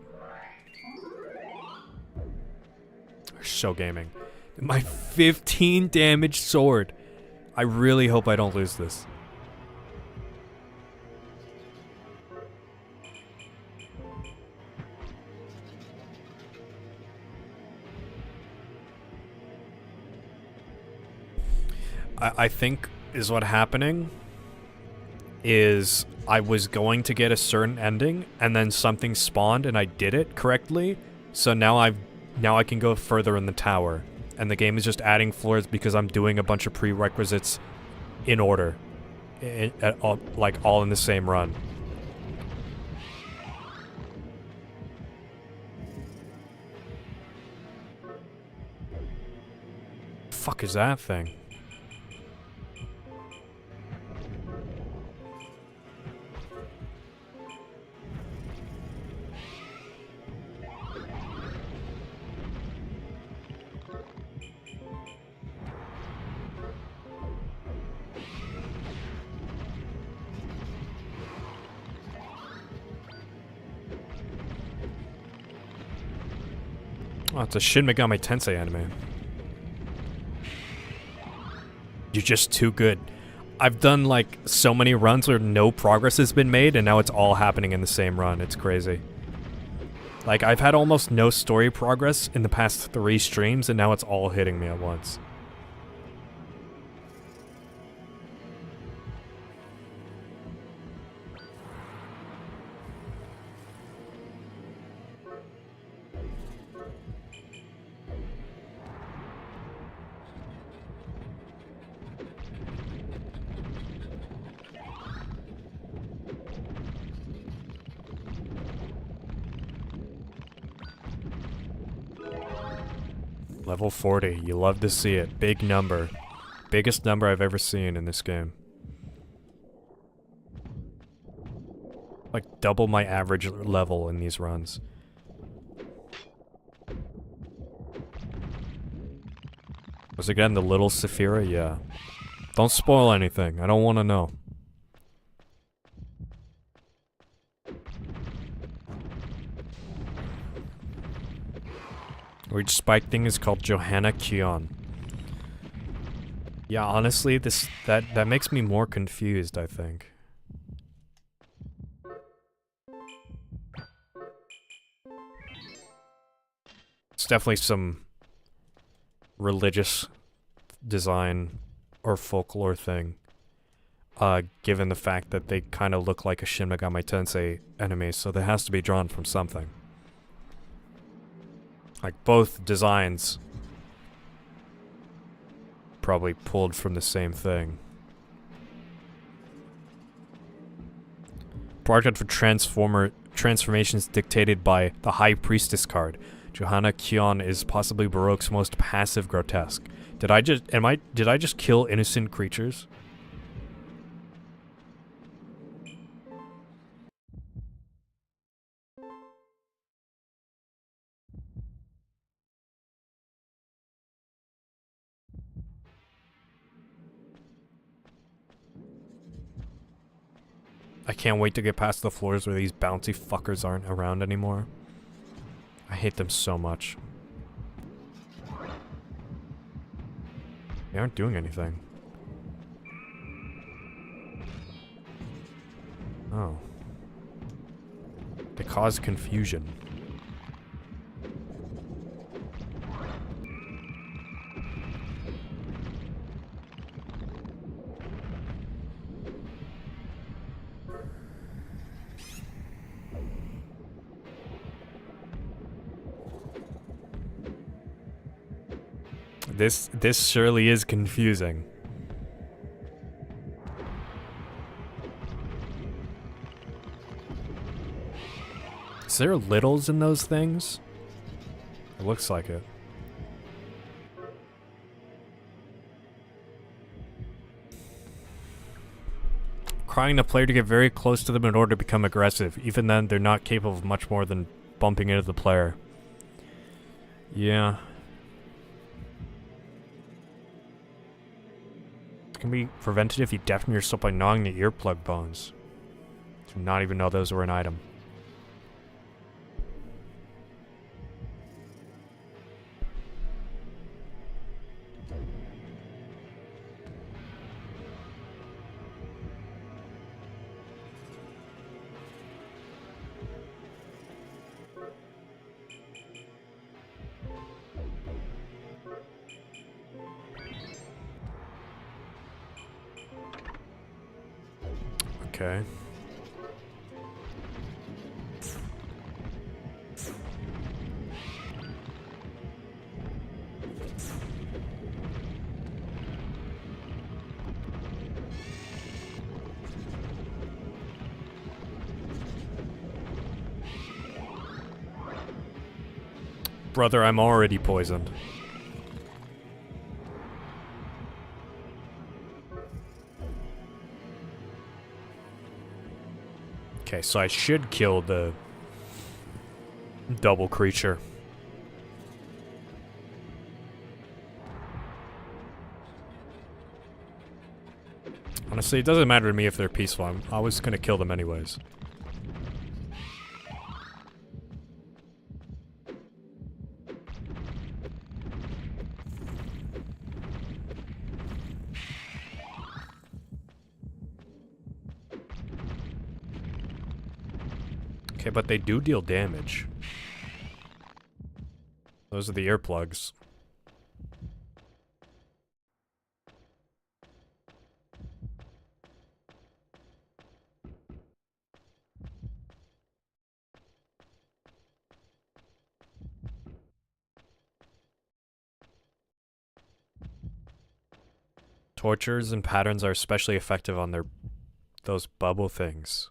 B: So gaming. My 15 damage sword. I really hope I don't lose this. I think is what happening is I was going to get a certain ending and then something spawned and I did it correctly. So now I can go further in the tower and the game is just adding floors because I'm doing a bunch of prerequisites in order, like all in the same run. Fuck is that thing? Oh, it's a Shin Megami Tensei anime. You're just too good. I've done like so many runs where no progress has been made and now it's all happening in the same run. It's crazy. Like I've had almost no story progress in the past 3 streams and now it's all hitting me at once. Level 40. You love to see it. Big number. Biggest number I've ever seen in this game. Like double my average level in these runs. Was again the little Saphira? Yeah. Don't spoil anything. I don't want to know. Which spike thing is called Johanna Kion. Yeah, honestly, that makes me more confused, I think. It's definitely some religious design or folklore thing. Given the fact that they kind of look like a Shin Megami Tensei enemy, so that has to be drawn from something. Like, both designs probably pulled from the same thing. Project for transformations dictated by the High Priestess card. Johanna Kion is possibly Baroque's most passive grotesque. Did I just kill innocent creatures? I can't wait to get past the floors where these bouncy fuckers aren't around anymore. I hate them so much. They aren't doing anything. Oh. They cause confusion. This surely is confusing. Is there littles in those things? It looks like it. Requiring the player to get very close to them in order to become aggressive. Even then, they're not capable of much more than bumping into the player. Yeah. It can be prevented if you deafen yourself by gnawing the earplug bones. Do not even know those were an item. Okay. Brother, I'm already poisoned. Okay, so I should kill the double creature. Honestly, it doesn't matter to me if they're peaceful. I was gonna kill them anyways. Okay, but they do deal damage. Those are the earplugs. Tortures and patterns are especially effective on those bubble things.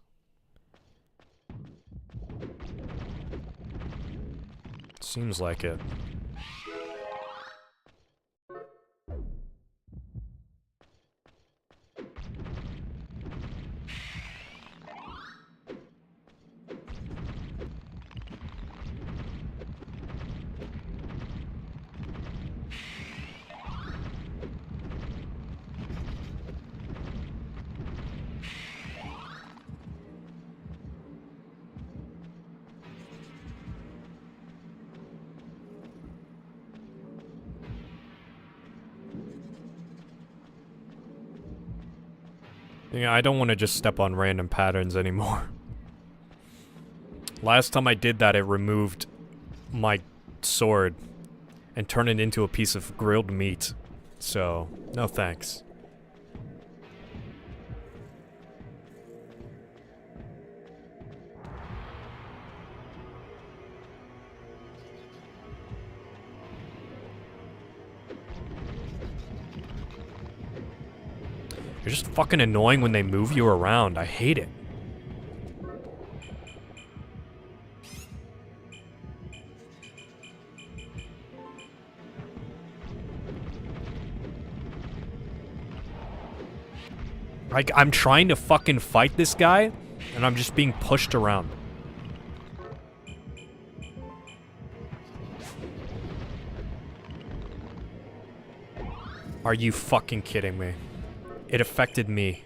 B: Seems like it. Yeah, I don't want to just step on random patterns anymore. Last time I did that, it removed my sword and turned it into a piece of grilled meat. So, no thanks. They're just fucking annoying when they move you around. I hate it. Like, I'm trying to fucking fight this guy, and I'm just being pushed around. Are you fucking kidding me? It affected me.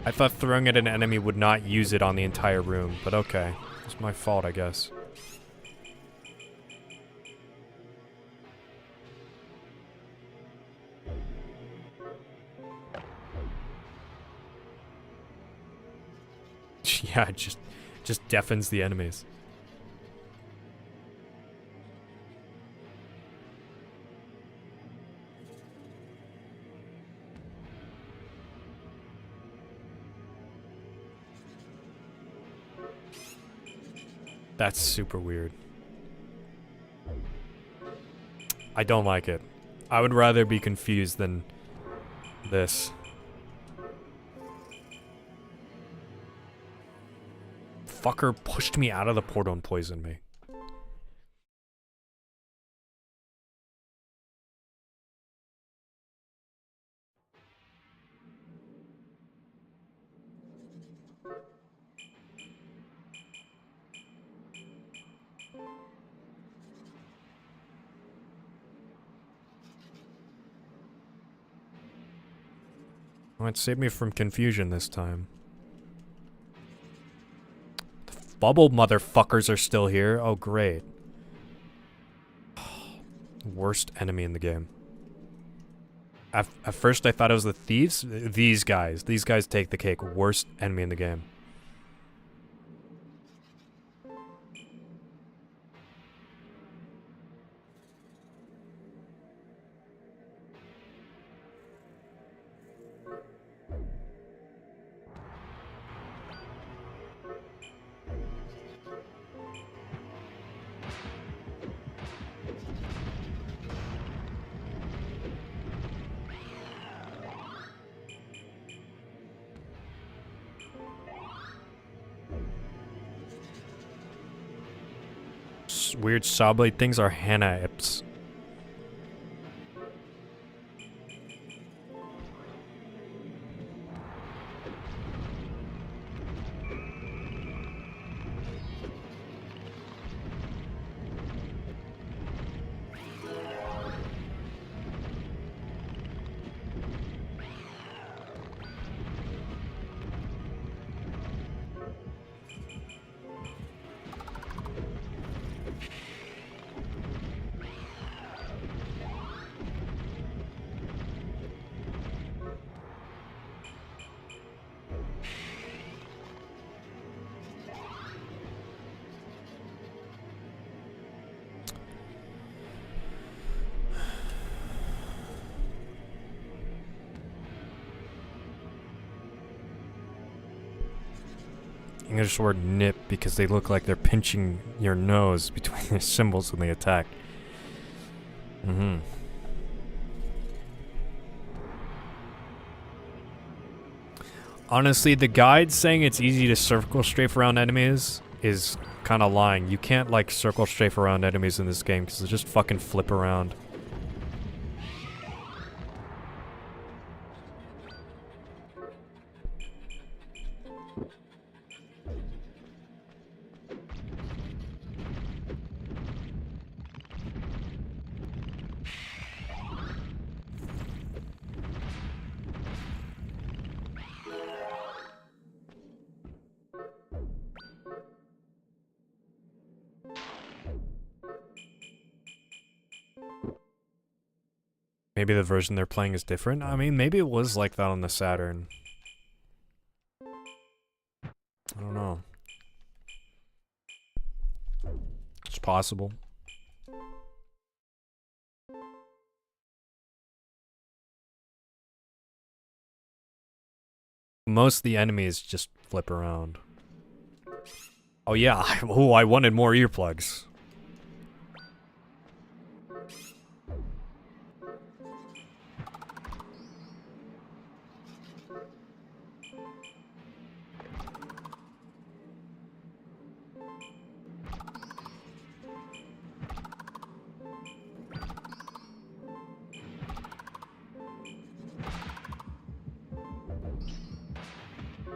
B: I thought throwing at an enemy would not use it on the entire room, but okay. It's my fault, I guess. Yeah, it just deafens the enemies. That's super weird. I don't like it. I would rather be confused than this. Fucker pushed me out of the portal and poisoned me. Well, it saved me from confusion this time. The bubble motherfuckers are still here. Oh, great. Worst enemy in the game. At first I thought it was the thieves. These guys take the cake. Worst enemy in the game. Weird sawblade things are Hannah Ips. English word nip because they look like they're pinching your nose between their symbols when they attack. Honestly, the guide saying it's easy to circle strafe around enemies is kind of lying. You can't, like, circle strafe around enemies in this game because they just fucking flip around. Maybe the version they're playing is different? I mean, maybe it was like that on the Saturn. I don't know. It's possible. Most of the enemies just flip around. Oh yeah, oh, I wanted more earplugs.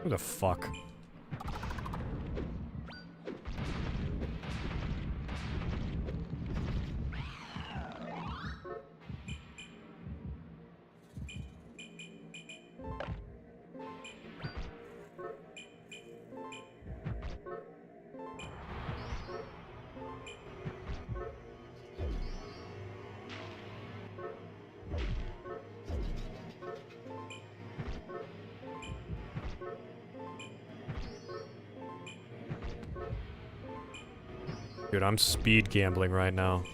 B: Who the fuck? Dude, I'm speed gambling right now.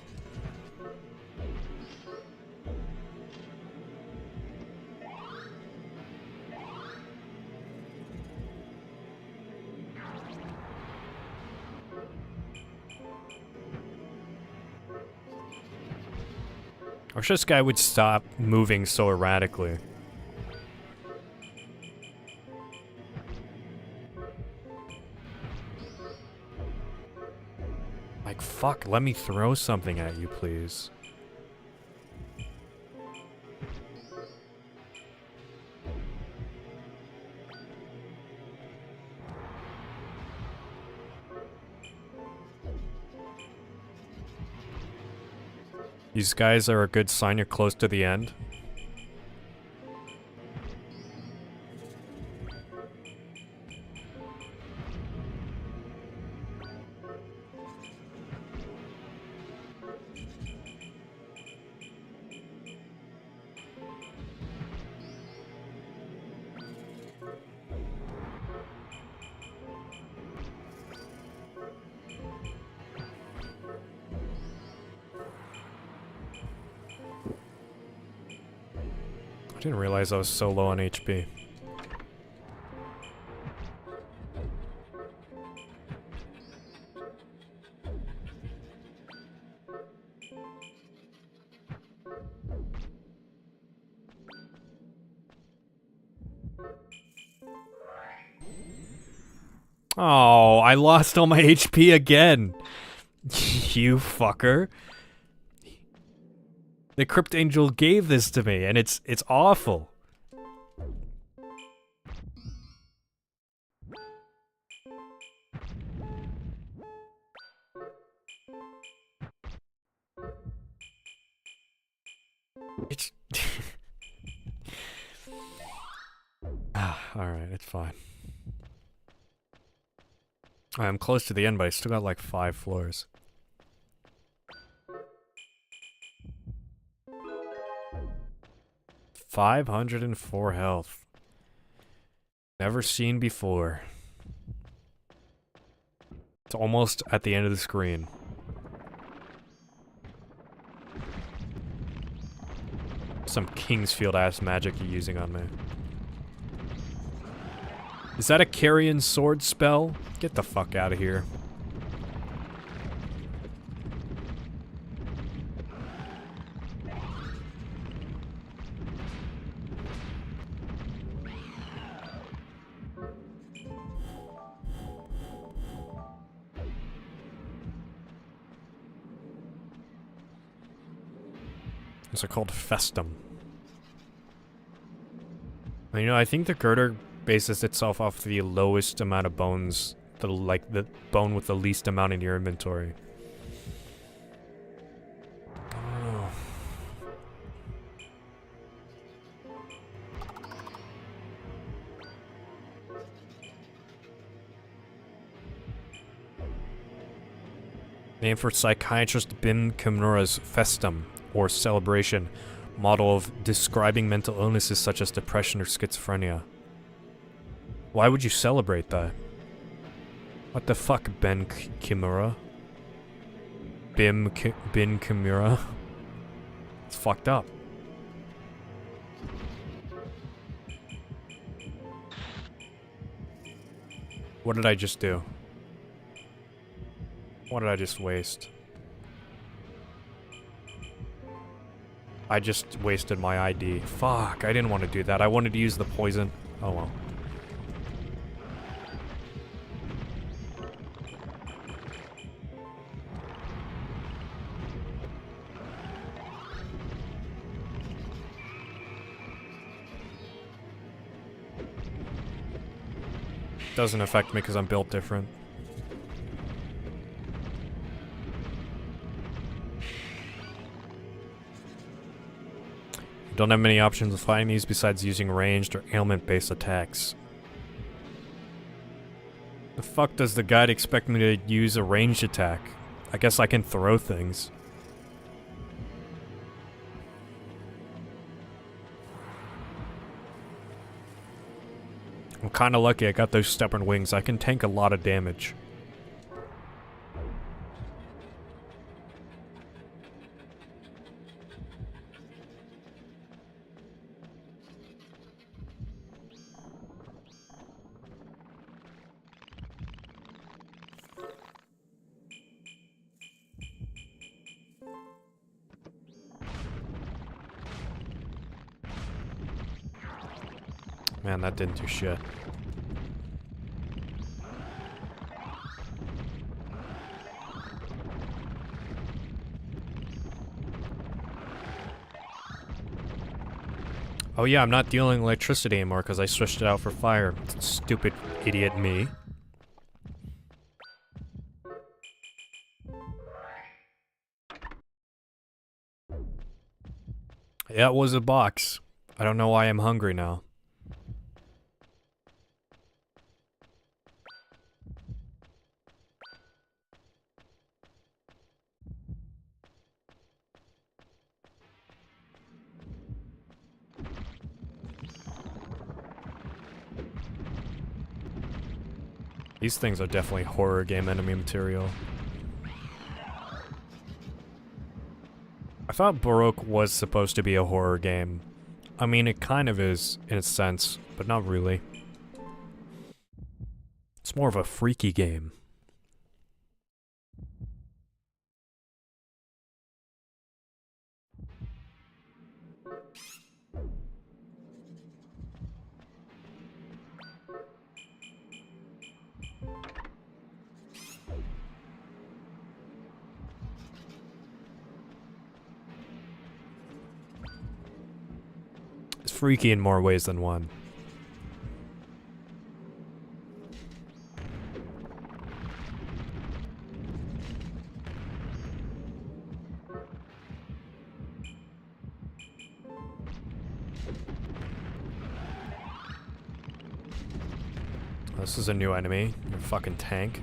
B: I wish this guy would stop moving so erratically. Like, fuck, let me throw something at you, please. These guys are a good sign you're close to the end. I didn't realize I was so low on HP. Oh, I lost all my HP again. You fucker. The Crypt Angel gave this to me, and it's awful. It's alright, it's fine. I'm close to the end, but I still got like 5 floors. $504 health. Never seen before. It's almost at the end of the screen. Some Kingsfield ass magic you're using on me. Is that a carrion sword spell? Get the fuck out of here. These are called Festum. And, you know, I think the girder bases itself off the lowest amount of bones, the bone with the least amount in your inventory. I don't know. Name for psychiatrist Bin Kimura's Festum, or celebration, model of describing mental illnesses such as depression or schizophrenia. Why would you celebrate that? What the fuck, Ben Kimura? Bin Kimura? It's fucked up. What did I just do? What did I just waste? I just wasted my ID. Fuck, I didn't want to do that. I wanted to use the poison. Oh well. Doesn't affect me because I'm built different. Don't have many options of fighting these besides using ranged or ailment-based attacks. The fuck does the guide expect me to use a ranged attack? I guess I can throw things. I'm kinda lucky I got those stubborn wings. I can tank a lot of damage. Man, that didn't do shit. Oh yeah, I'm not dealing electricity anymore because I switched it out for fire. Stupid idiot me. Yeah, it was a box. I don't know why I'm hungry now. These things are definitely horror game enemy material. I thought Baroque was supposed to be a horror game. I mean, it kind of is, in a sense, but not really. It's more of a freaky game. It's freaky in more ways than one. This is a new enemy. Your fucking tank.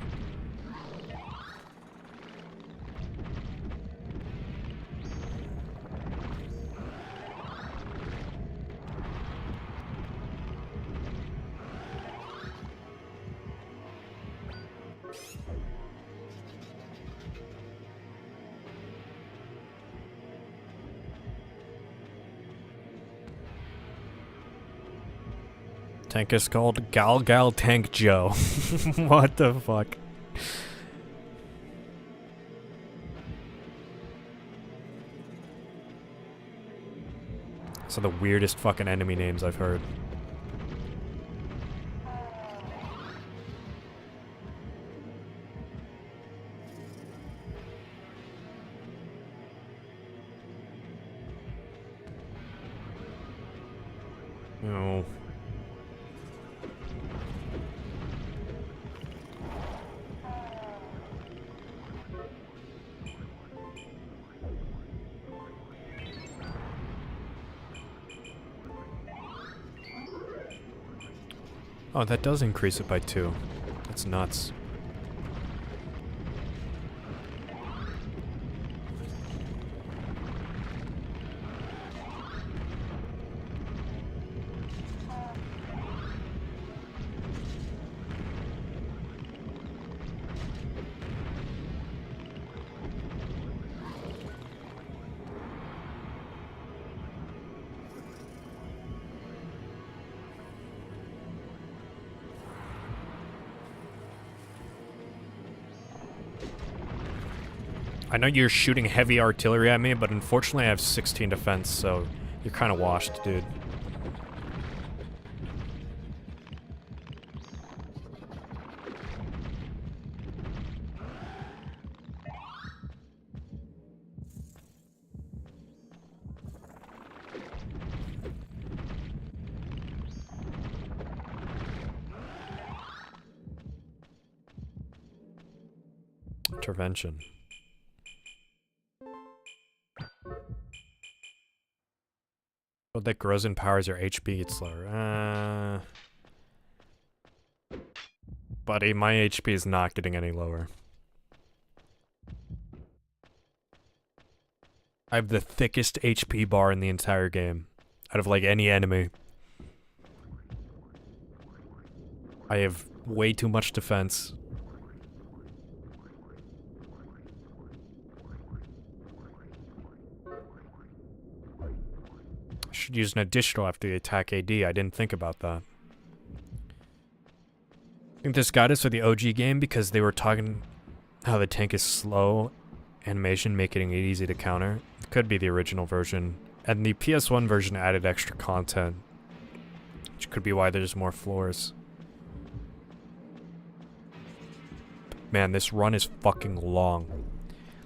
B: Tank is called Gal Tank Joe. What the fuck? Some of the weirdest fucking enemy names I've heard. No. Oh, that does increase it by 2. That's nuts. I know you're shooting heavy artillery at me, but unfortunately I have 16 defense, so you're kind of washed, dude. Intervention. Oh, that grows and powers your HP gets slower. Buddy, my HP is not getting any lower. I have the thickest HP bar in the entire game. Out of, like, any enemy. I have way too much defense. Should use an additional after the attack AD. I didn't think about that. I think this got us for the OG game because they were talking how the tank is slow, animation making it easy to counter. It could be the original version. And the PS1 version added extra content, Which could be why there's more floors. Man, this run is fucking long.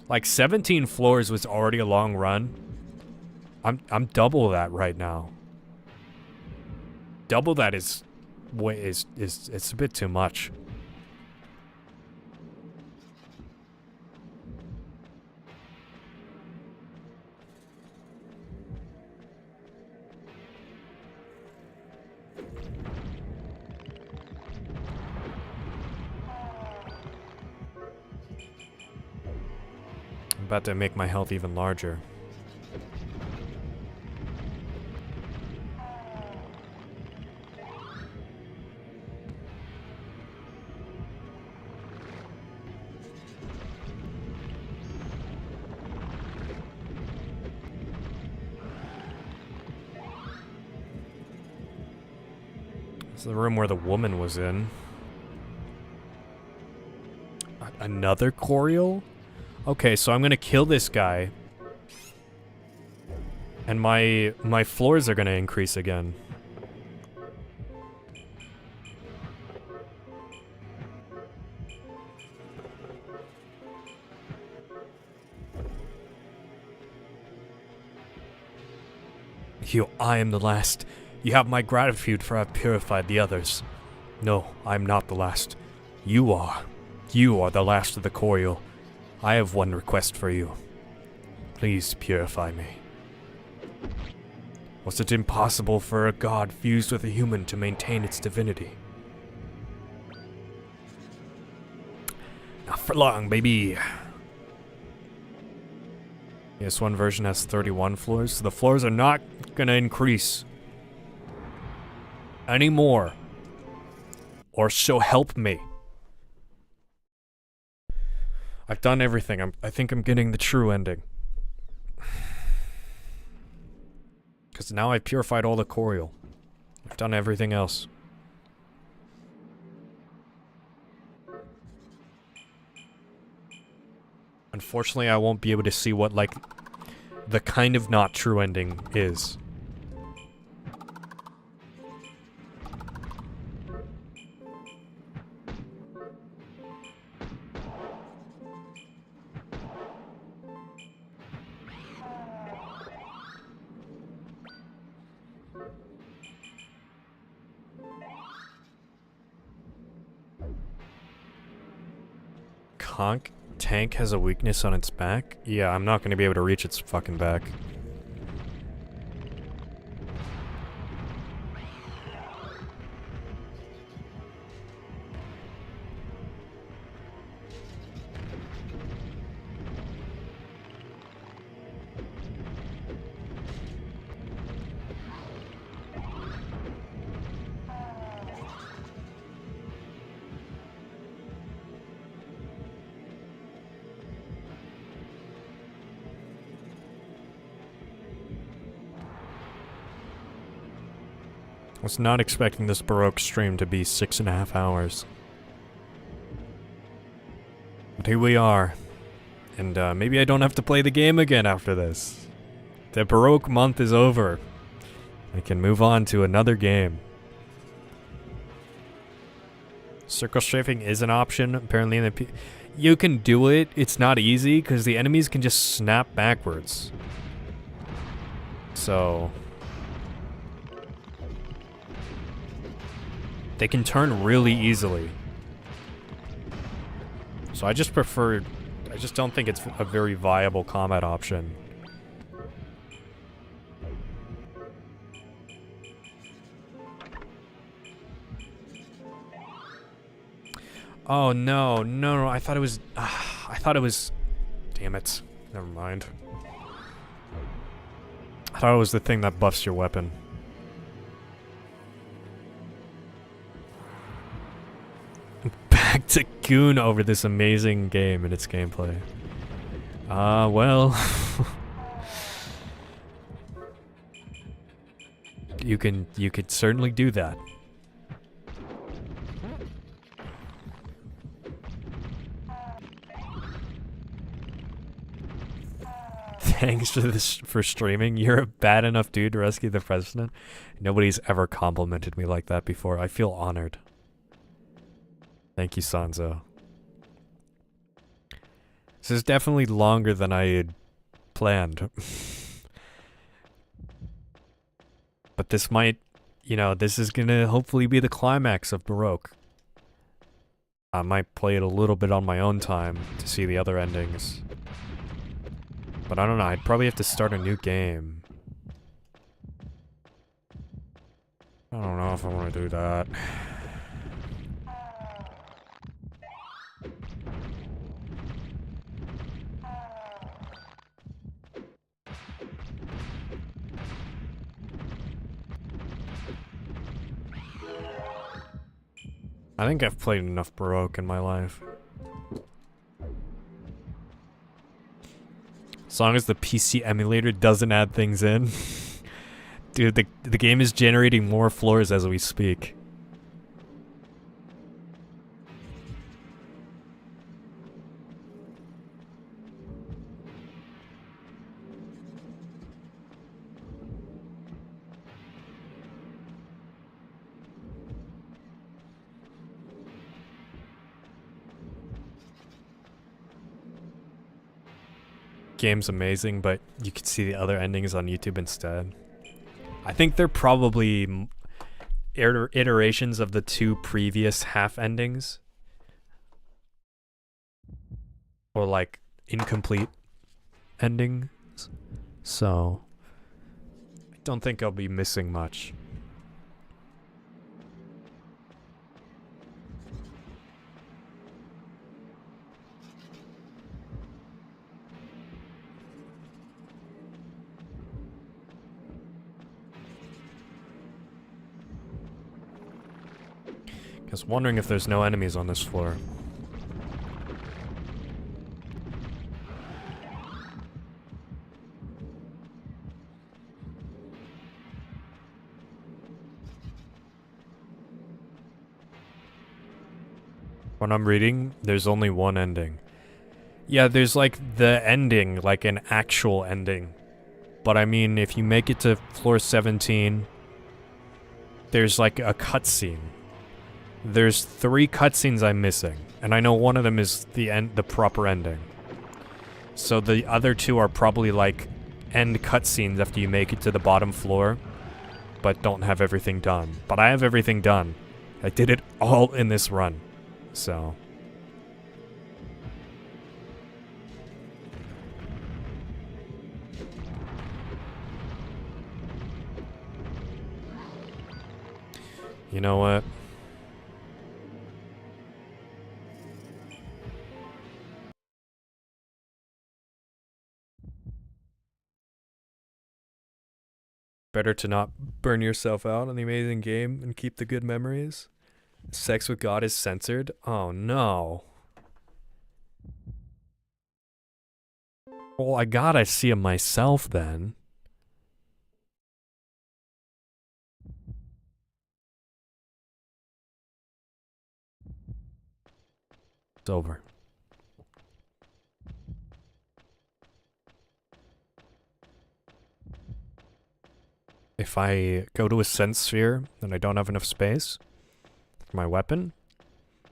B: Like 17 floors was already a long run. I'm double that right now. Double that is it's a bit too much. I'm about to make my health even larger. It's the room where the woman was in. Another Coriol? Okay, so I'm gonna kill this guy. And my floors are gonna increase again. I am the last. You have my gratitude for I've purified the others. No, I am not the last. You are. You are the last of the Coriol. I have one request for you. Please purify me. Was it impossible for a god fused with a human to maintain its divinity? Not for long, baby. Yes, one version has 31 floors, so the floors are not gonna increase anymore. Or so help me. I've done everything. I think I'm getting the true ending. Because now I've purified all the Coriol. I've done everything else. Unfortunately, I won't be able to see what, like, the kind of not true ending is. Conk tank has a weakness on its back? Yeah, I'm not going to be able to reach its fucking back. I was not expecting this Baroque stream to be 6.5 hours. But here we are. And maybe I don't have to play the game again after this. The Baroque month is over. I can move on to another game. Circle strafing is an option, apparently in the you can do it, it's not easy, because the enemies can just snap backwards. So... they can turn really easily. So I just prefer... I just don't think it's a very viable combat option. Oh no, no, I thought it was... I thought it was... Damn it. Never mind. I thought it was the thing that buffs your weapon. Back to goon over this amazing game and its gameplay. Well... you could certainly do that. thanks for streaming. You're a bad enough dude to rescue the president. Nobody's ever complimented me like that before. I feel honored. Thank you, Sanzo. This is definitely longer than I had planned. But this might, you know, this is gonna hopefully be the climax of Baroque. I might play it a little bit on my own time to see the other endings. But I don't know, I'd probably have to start a new game. I don't know if I want to do that. I think I've played enough Baroque in my life. As long as the PC emulator doesn't add things in. Dude, the game is generating more floors as we speak. Game's amazing, but you could see the other endings on YouTube instead. I think they're probably iterations of the two previous half endings. Or like incomplete endings. So I don't think I'll be missing much. Just wondering if there's no enemies on this floor. When I'm reading, there's only one ending. Yeah, there's like the ending, like an actual ending. But I mean, if you make it to floor 17, there's like a cutscene. There's 3 cutscenes I'm missing, and I know one of them is the proper ending. So the other 2 are probably like end cutscenes after you make it to the bottom floor, but don't have everything done. But I have everything done. I did it all in this run, so... You know what? Better to not burn yourself out on the amazing game and keep the good memories. Sex with God is censored? Oh no. Well, I gotta see him myself then. It's over. If I go to a sense sphere and I don't have enough space for my weapon,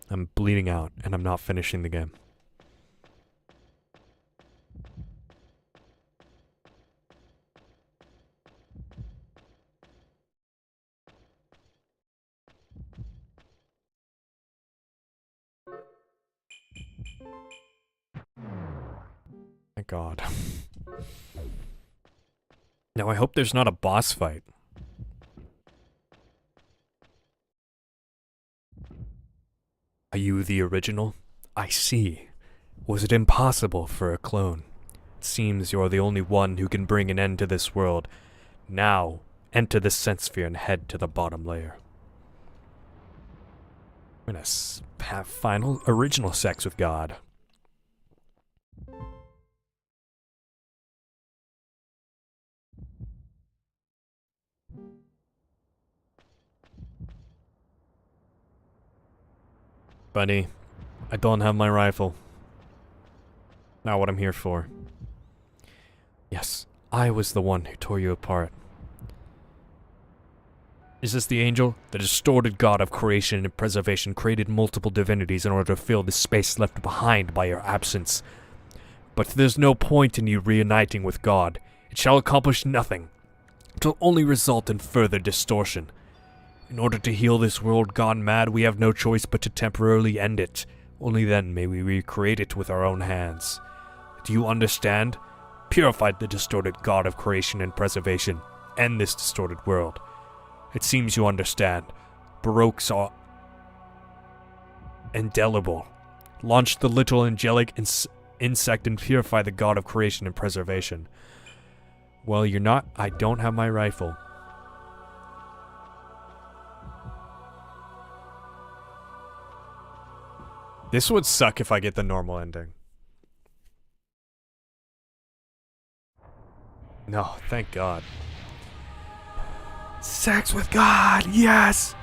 B: I'm bleeding out and I'm not finishing the game. Thank God. Now I hope there's not a boss fight. Are you the original? I see. Was it impossible for a clone? It seems you're the only one who can bring an end to this world. Now, enter the sense sphere and head to the bottom layer. I'm gonna have final original sex with God. Buddy, I don't have my rifle. Not what I'm here for. Yes, I was the one who tore you apart. Is this the angel? The distorted god of creation and preservation created multiple divinities in order to fill the space left behind by your absence. But there's no point in you reuniting with God. It shall accomplish nothing. It will only result in further distortion. In order to heal this world gone mad, we have no choice but to temporarily end it. Only then may we recreate it with our own hands. Do you understand? Purify the distorted god of creation and preservation. End this distorted world. It seems you understand. Baroques are indelible. Launch the little angelic insect and purify the god of creation and preservation. Well, you're not. I don't have my rifle. This would suck if I get the normal ending. No, thank God.
C: Sex with God, yes!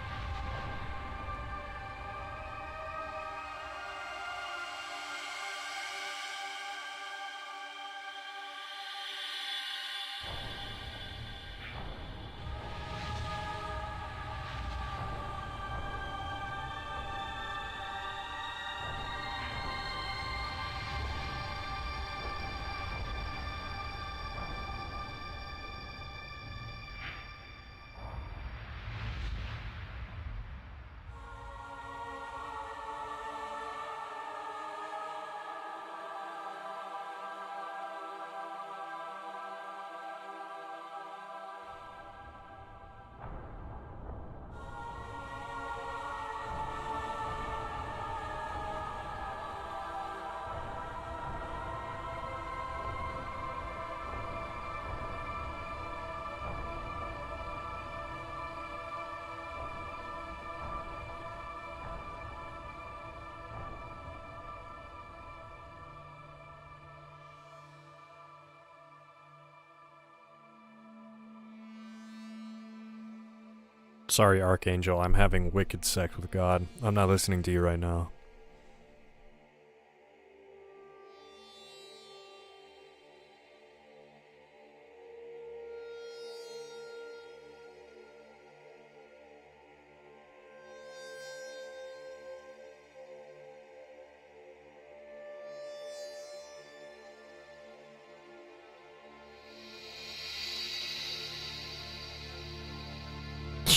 B: Sorry, Archangel, I'm having wicked sex with God. I'm not listening to you right now.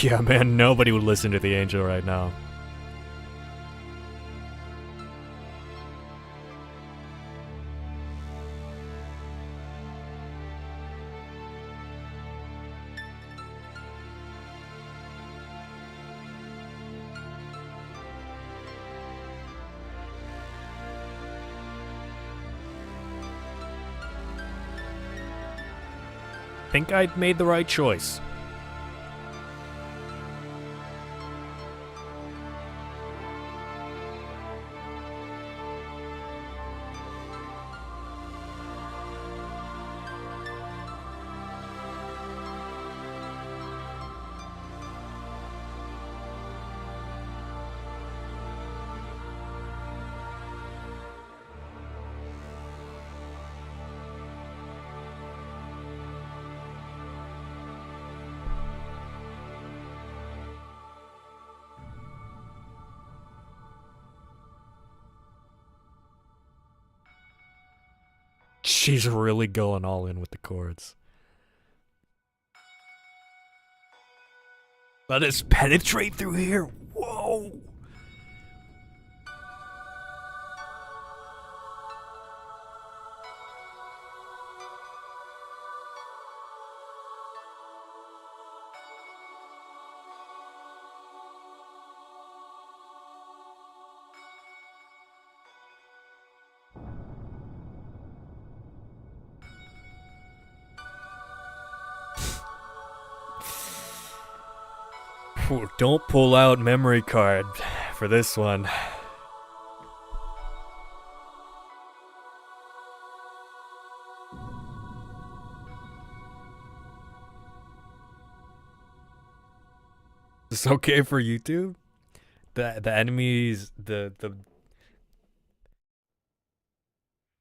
B: Yeah, man, nobody would listen to the angel right now. Think I'd made the right choice. She's really going all in with the chords. Let us penetrate through here. Whoa. Don't pull out memory card for this one. Is this okay for YouTube? The enemies, the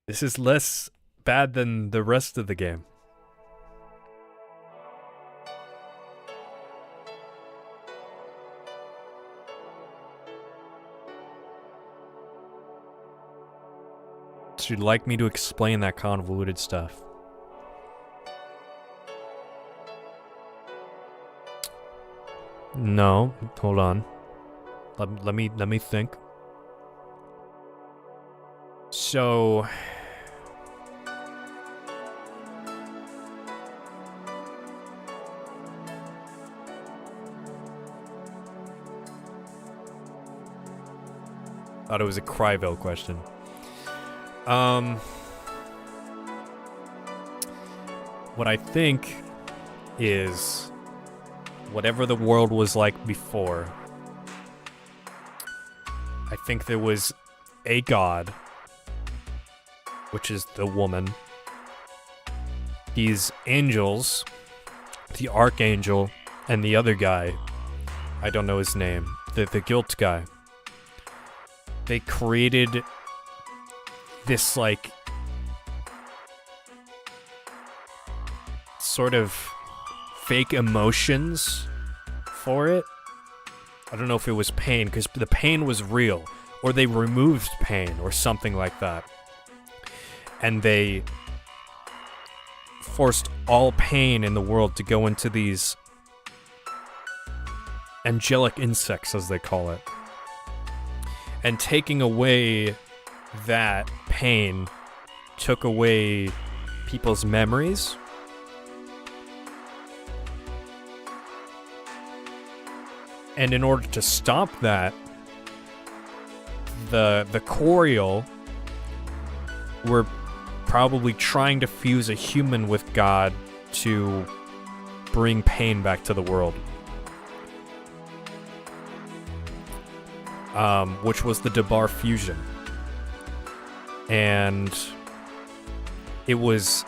B: this is less bad than the rest of the game. So you'd like me to explain that convoluted stuff? No, hold on. Let me think. So thought it was a Cryville question. What I think is whatever the world was like before, I think there was a god, which is the woman. These angels, the archangel, and the other guy, I don't know his name, the guilt guy. They created this, like, sort of fake emotions for it. I don't know if it was pain, because the pain was real, or they removed pain, or something like that. And they forced all pain in the world to go into these angelic insects, as they call it. And taking away that pain took away people's memories. And in order to stop that, the Coriol were probably trying to fuse a human with God to bring pain back to the world. Which was the Debar fusion. And it was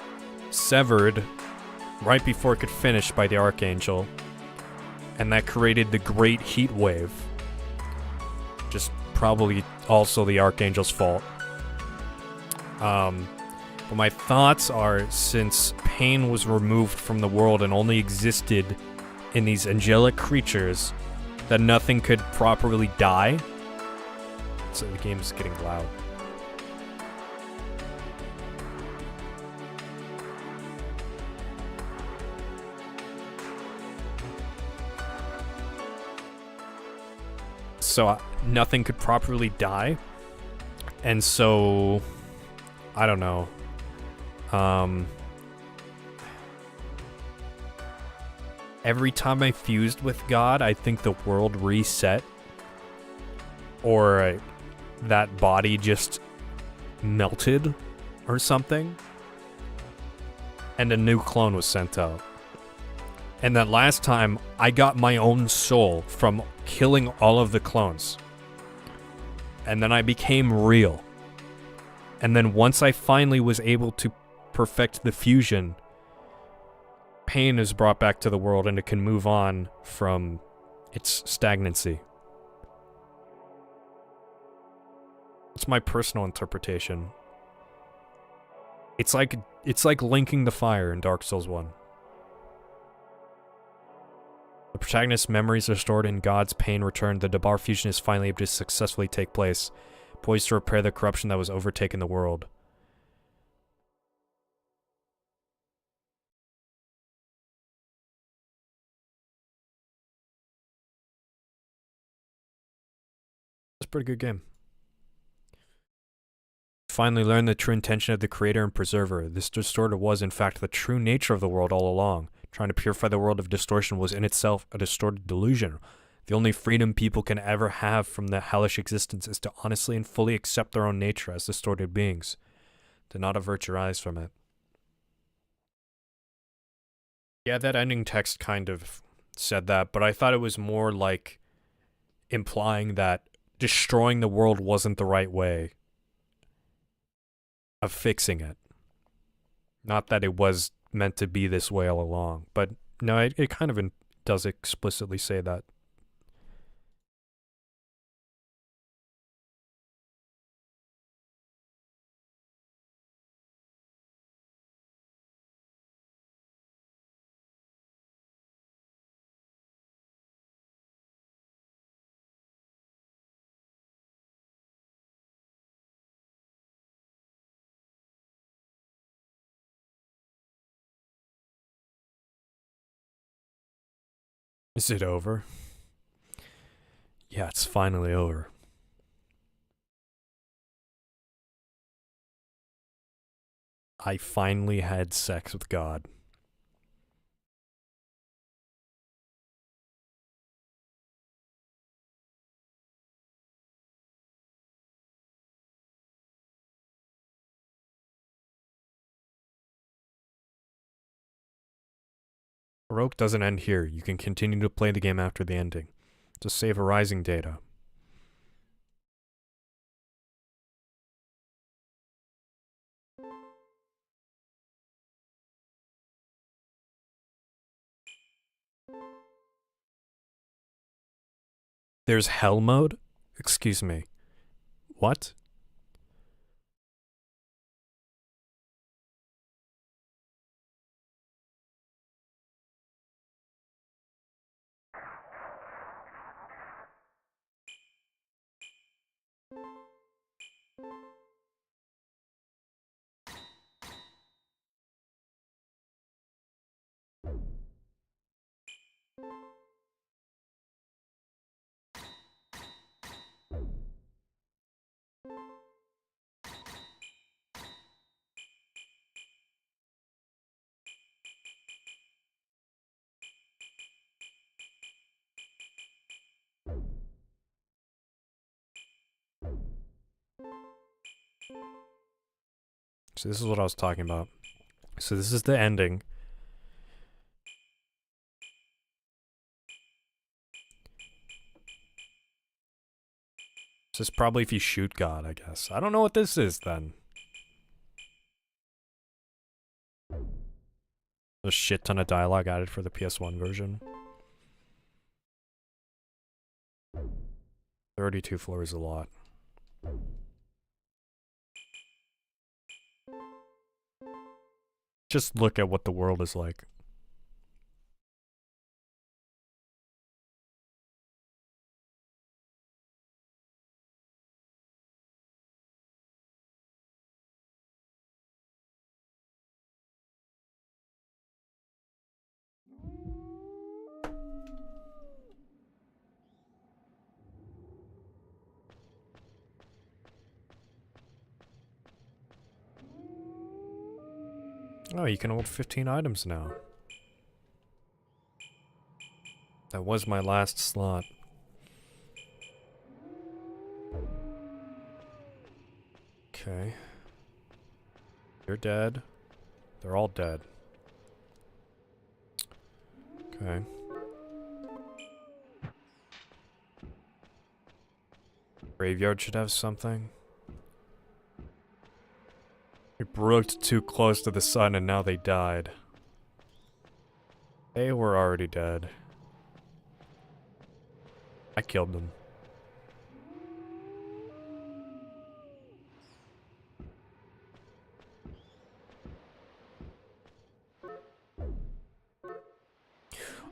B: severed right before it could finish by the Archangel. And that created the Great Heat Wave. Just probably also the Archangel's fault. But my thoughts are, since pain was removed from the world and only existed in these angelic creatures, that nothing could properly die. So the game's getting loud. So nothing could properly die. And so, I don't know. Every time I fused with God, I think the world reset. Or that body just melted or something. And a new clone was sent out. And that last time, I got my own soul from killing all of the clones. And then I became real. And then once I finally was able to perfect the fusion, pain is brought back to the world and it can move on from its stagnancy. It's my personal interpretation. It's like linking the fire in Dark Souls 1. The protagonist's memories are stored in God's pain returned. The Debar fusion is finally able to successfully take place, poised to repair the corruption that was overtaking the world. It's a pretty good game. Finally learned the true intention of the creator and preserver. This distorter was, in fact, the true nature of the world all along. Trying to purify the world of distortion was in itself a distorted delusion. The only freedom people can ever have from the hellish existence is to honestly and fully accept their own nature as distorted beings. To not avert your eyes from it. Yeah, that ending text kind of said that, but I thought it was more like implying that destroying the world wasn't the right way of fixing it. Not that it was meant to be this way all along, but no, it kind of does explicitly say that. Is it over? Yeah, it's finally over. I finally had sex with God. Baroque doesn't end here. You can continue to play the game after the ending. Just save a rising data. There's hell mode? Excuse me. What? So this is what I was talking about. So this is the ending. This is probably if you shoot God, I guess. I don't know what this is then. A shit ton of dialogue added for the PS1 version. 32 floors is a lot. Just look at what the world is like. Oh, you can hold 15 items now. That was my last slot. Okay. You're dead. They're all dead. Okay. Graveyard should have something. We brooked too close to the sun and now they died. They were already dead. I killed them.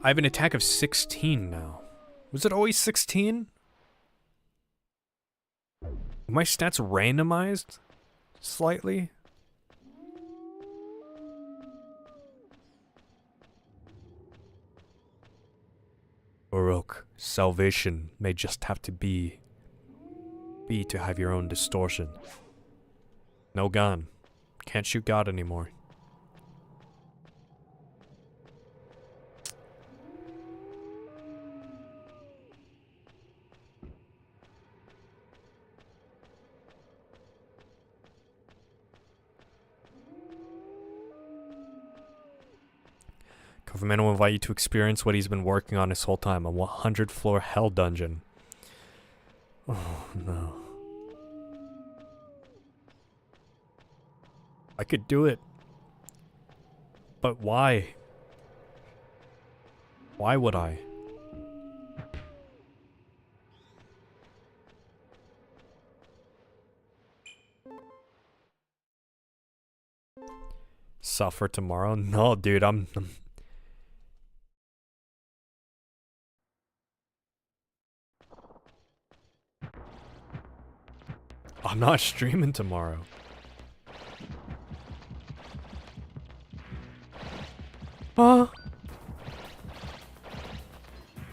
B: I have an attack of 16 now. Was it always 16? Are my stats randomized? Slightly? Baroque, salvation may just have to be to have your own distortion. No gun. Can't shoot God anymore. Government will invite you to experience what he's been working on this whole time, a 100-floor hell dungeon. Oh, no. I could do it. But why? Why would I? Suffer tomorrow? No, dude, I'm not streaming tomorrow.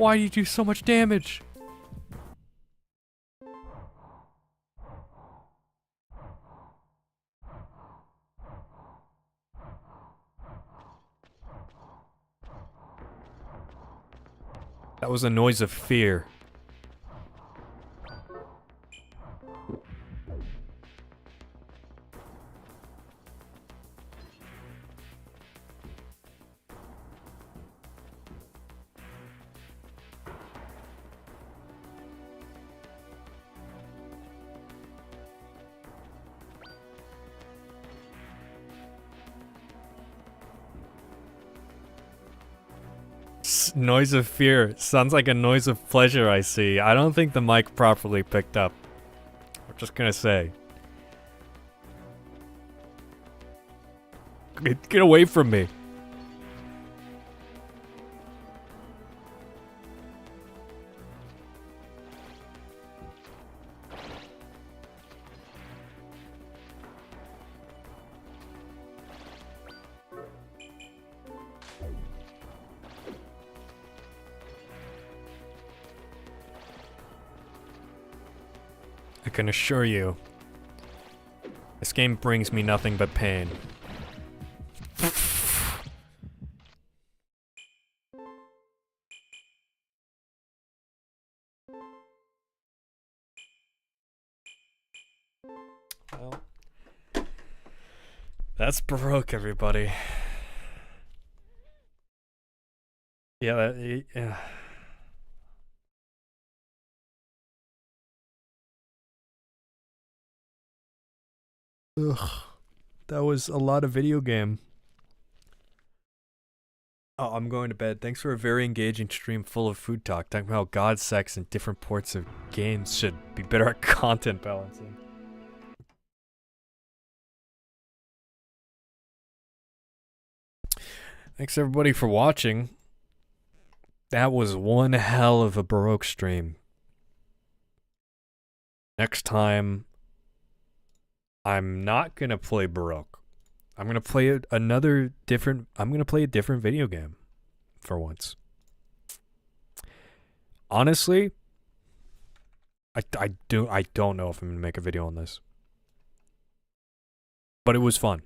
C: Why do you do so much damage?
B: That was a noise of fear. Noise of fear. Sounds like a noise of pleasure, I see. I don't think the mic properly picked up. I'm just gonna say. Get away from me. I can assure you, this game brings me nothing but pain. Well, that's Baroque, everybody. Yeah. Ugh, that was a lot of video game. Oh, I'm going to bed. Thanks for a very engaging stream full of food talk, talking about how God, sex, and different ports of games should be better at content balancing. Thanks everybody for watching. That was one hell of a Baroque stream. Next time, I'm not gonna play Baroque. I'm gonna play I'm gonna play a different video game for once. Honestly, I don't know if I'm gonna make a video on this. But it was fun.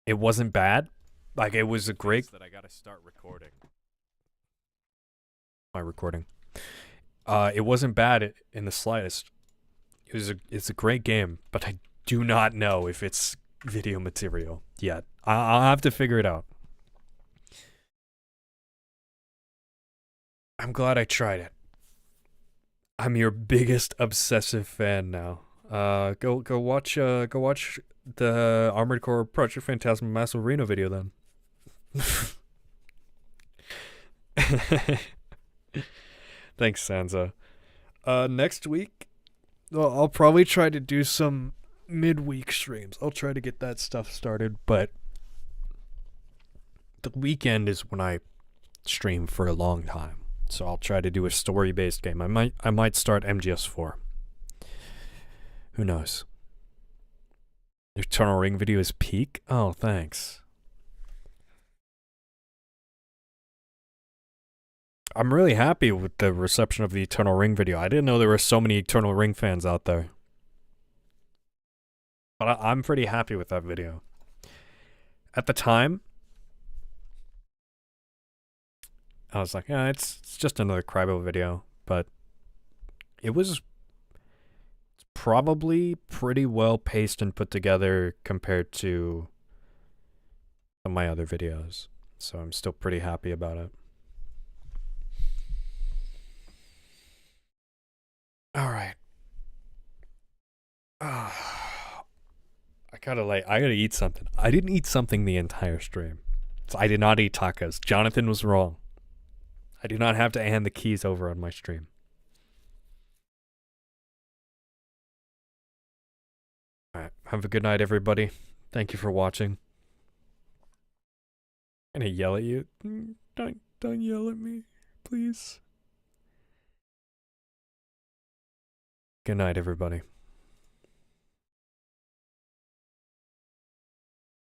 B: It wasn't bad. Like, it was a great
A: that I gotta start recording.
B: My recording. It wasn't bad in the slightest. It's a great game, but I do not know if it's video material yet. I'll have to figure it out. I'm glad I tried it. I'm your biggest obsessive fan now. Go watch the Armored Core Project Phantasm Massive Reno video then. Thanks, Sansa. Next week, well, I'll probably try to do some midweek streams. I'll try to get that stuff started, but the weekend is when I stream for a long time. So I'll try to do a story-based game. I might start MGS4. Who knows? Your Eternal Ring video is peak? Oh, thanks. I'm really happy with the reception of the Eternal Ring video. I didn't know there were so many Eternal Ring fans out there. But I'm pretty happy with that video. At the time, I was like, yeah, it's just another Crybo video. But it was probably pretty well paced and put together compared to some of my other videos. So I'm still pretty happy about it. All right. I gotta eat something. I didn't eat something the entire stream. So I did not eat tacos. Jonathan was wrong. I do not have to hand the keys over on my stream. All right. Have a good night, everybody. Thank you for watching. I'm gonna yell at you. Don't yell at me, please. Good night, everybody.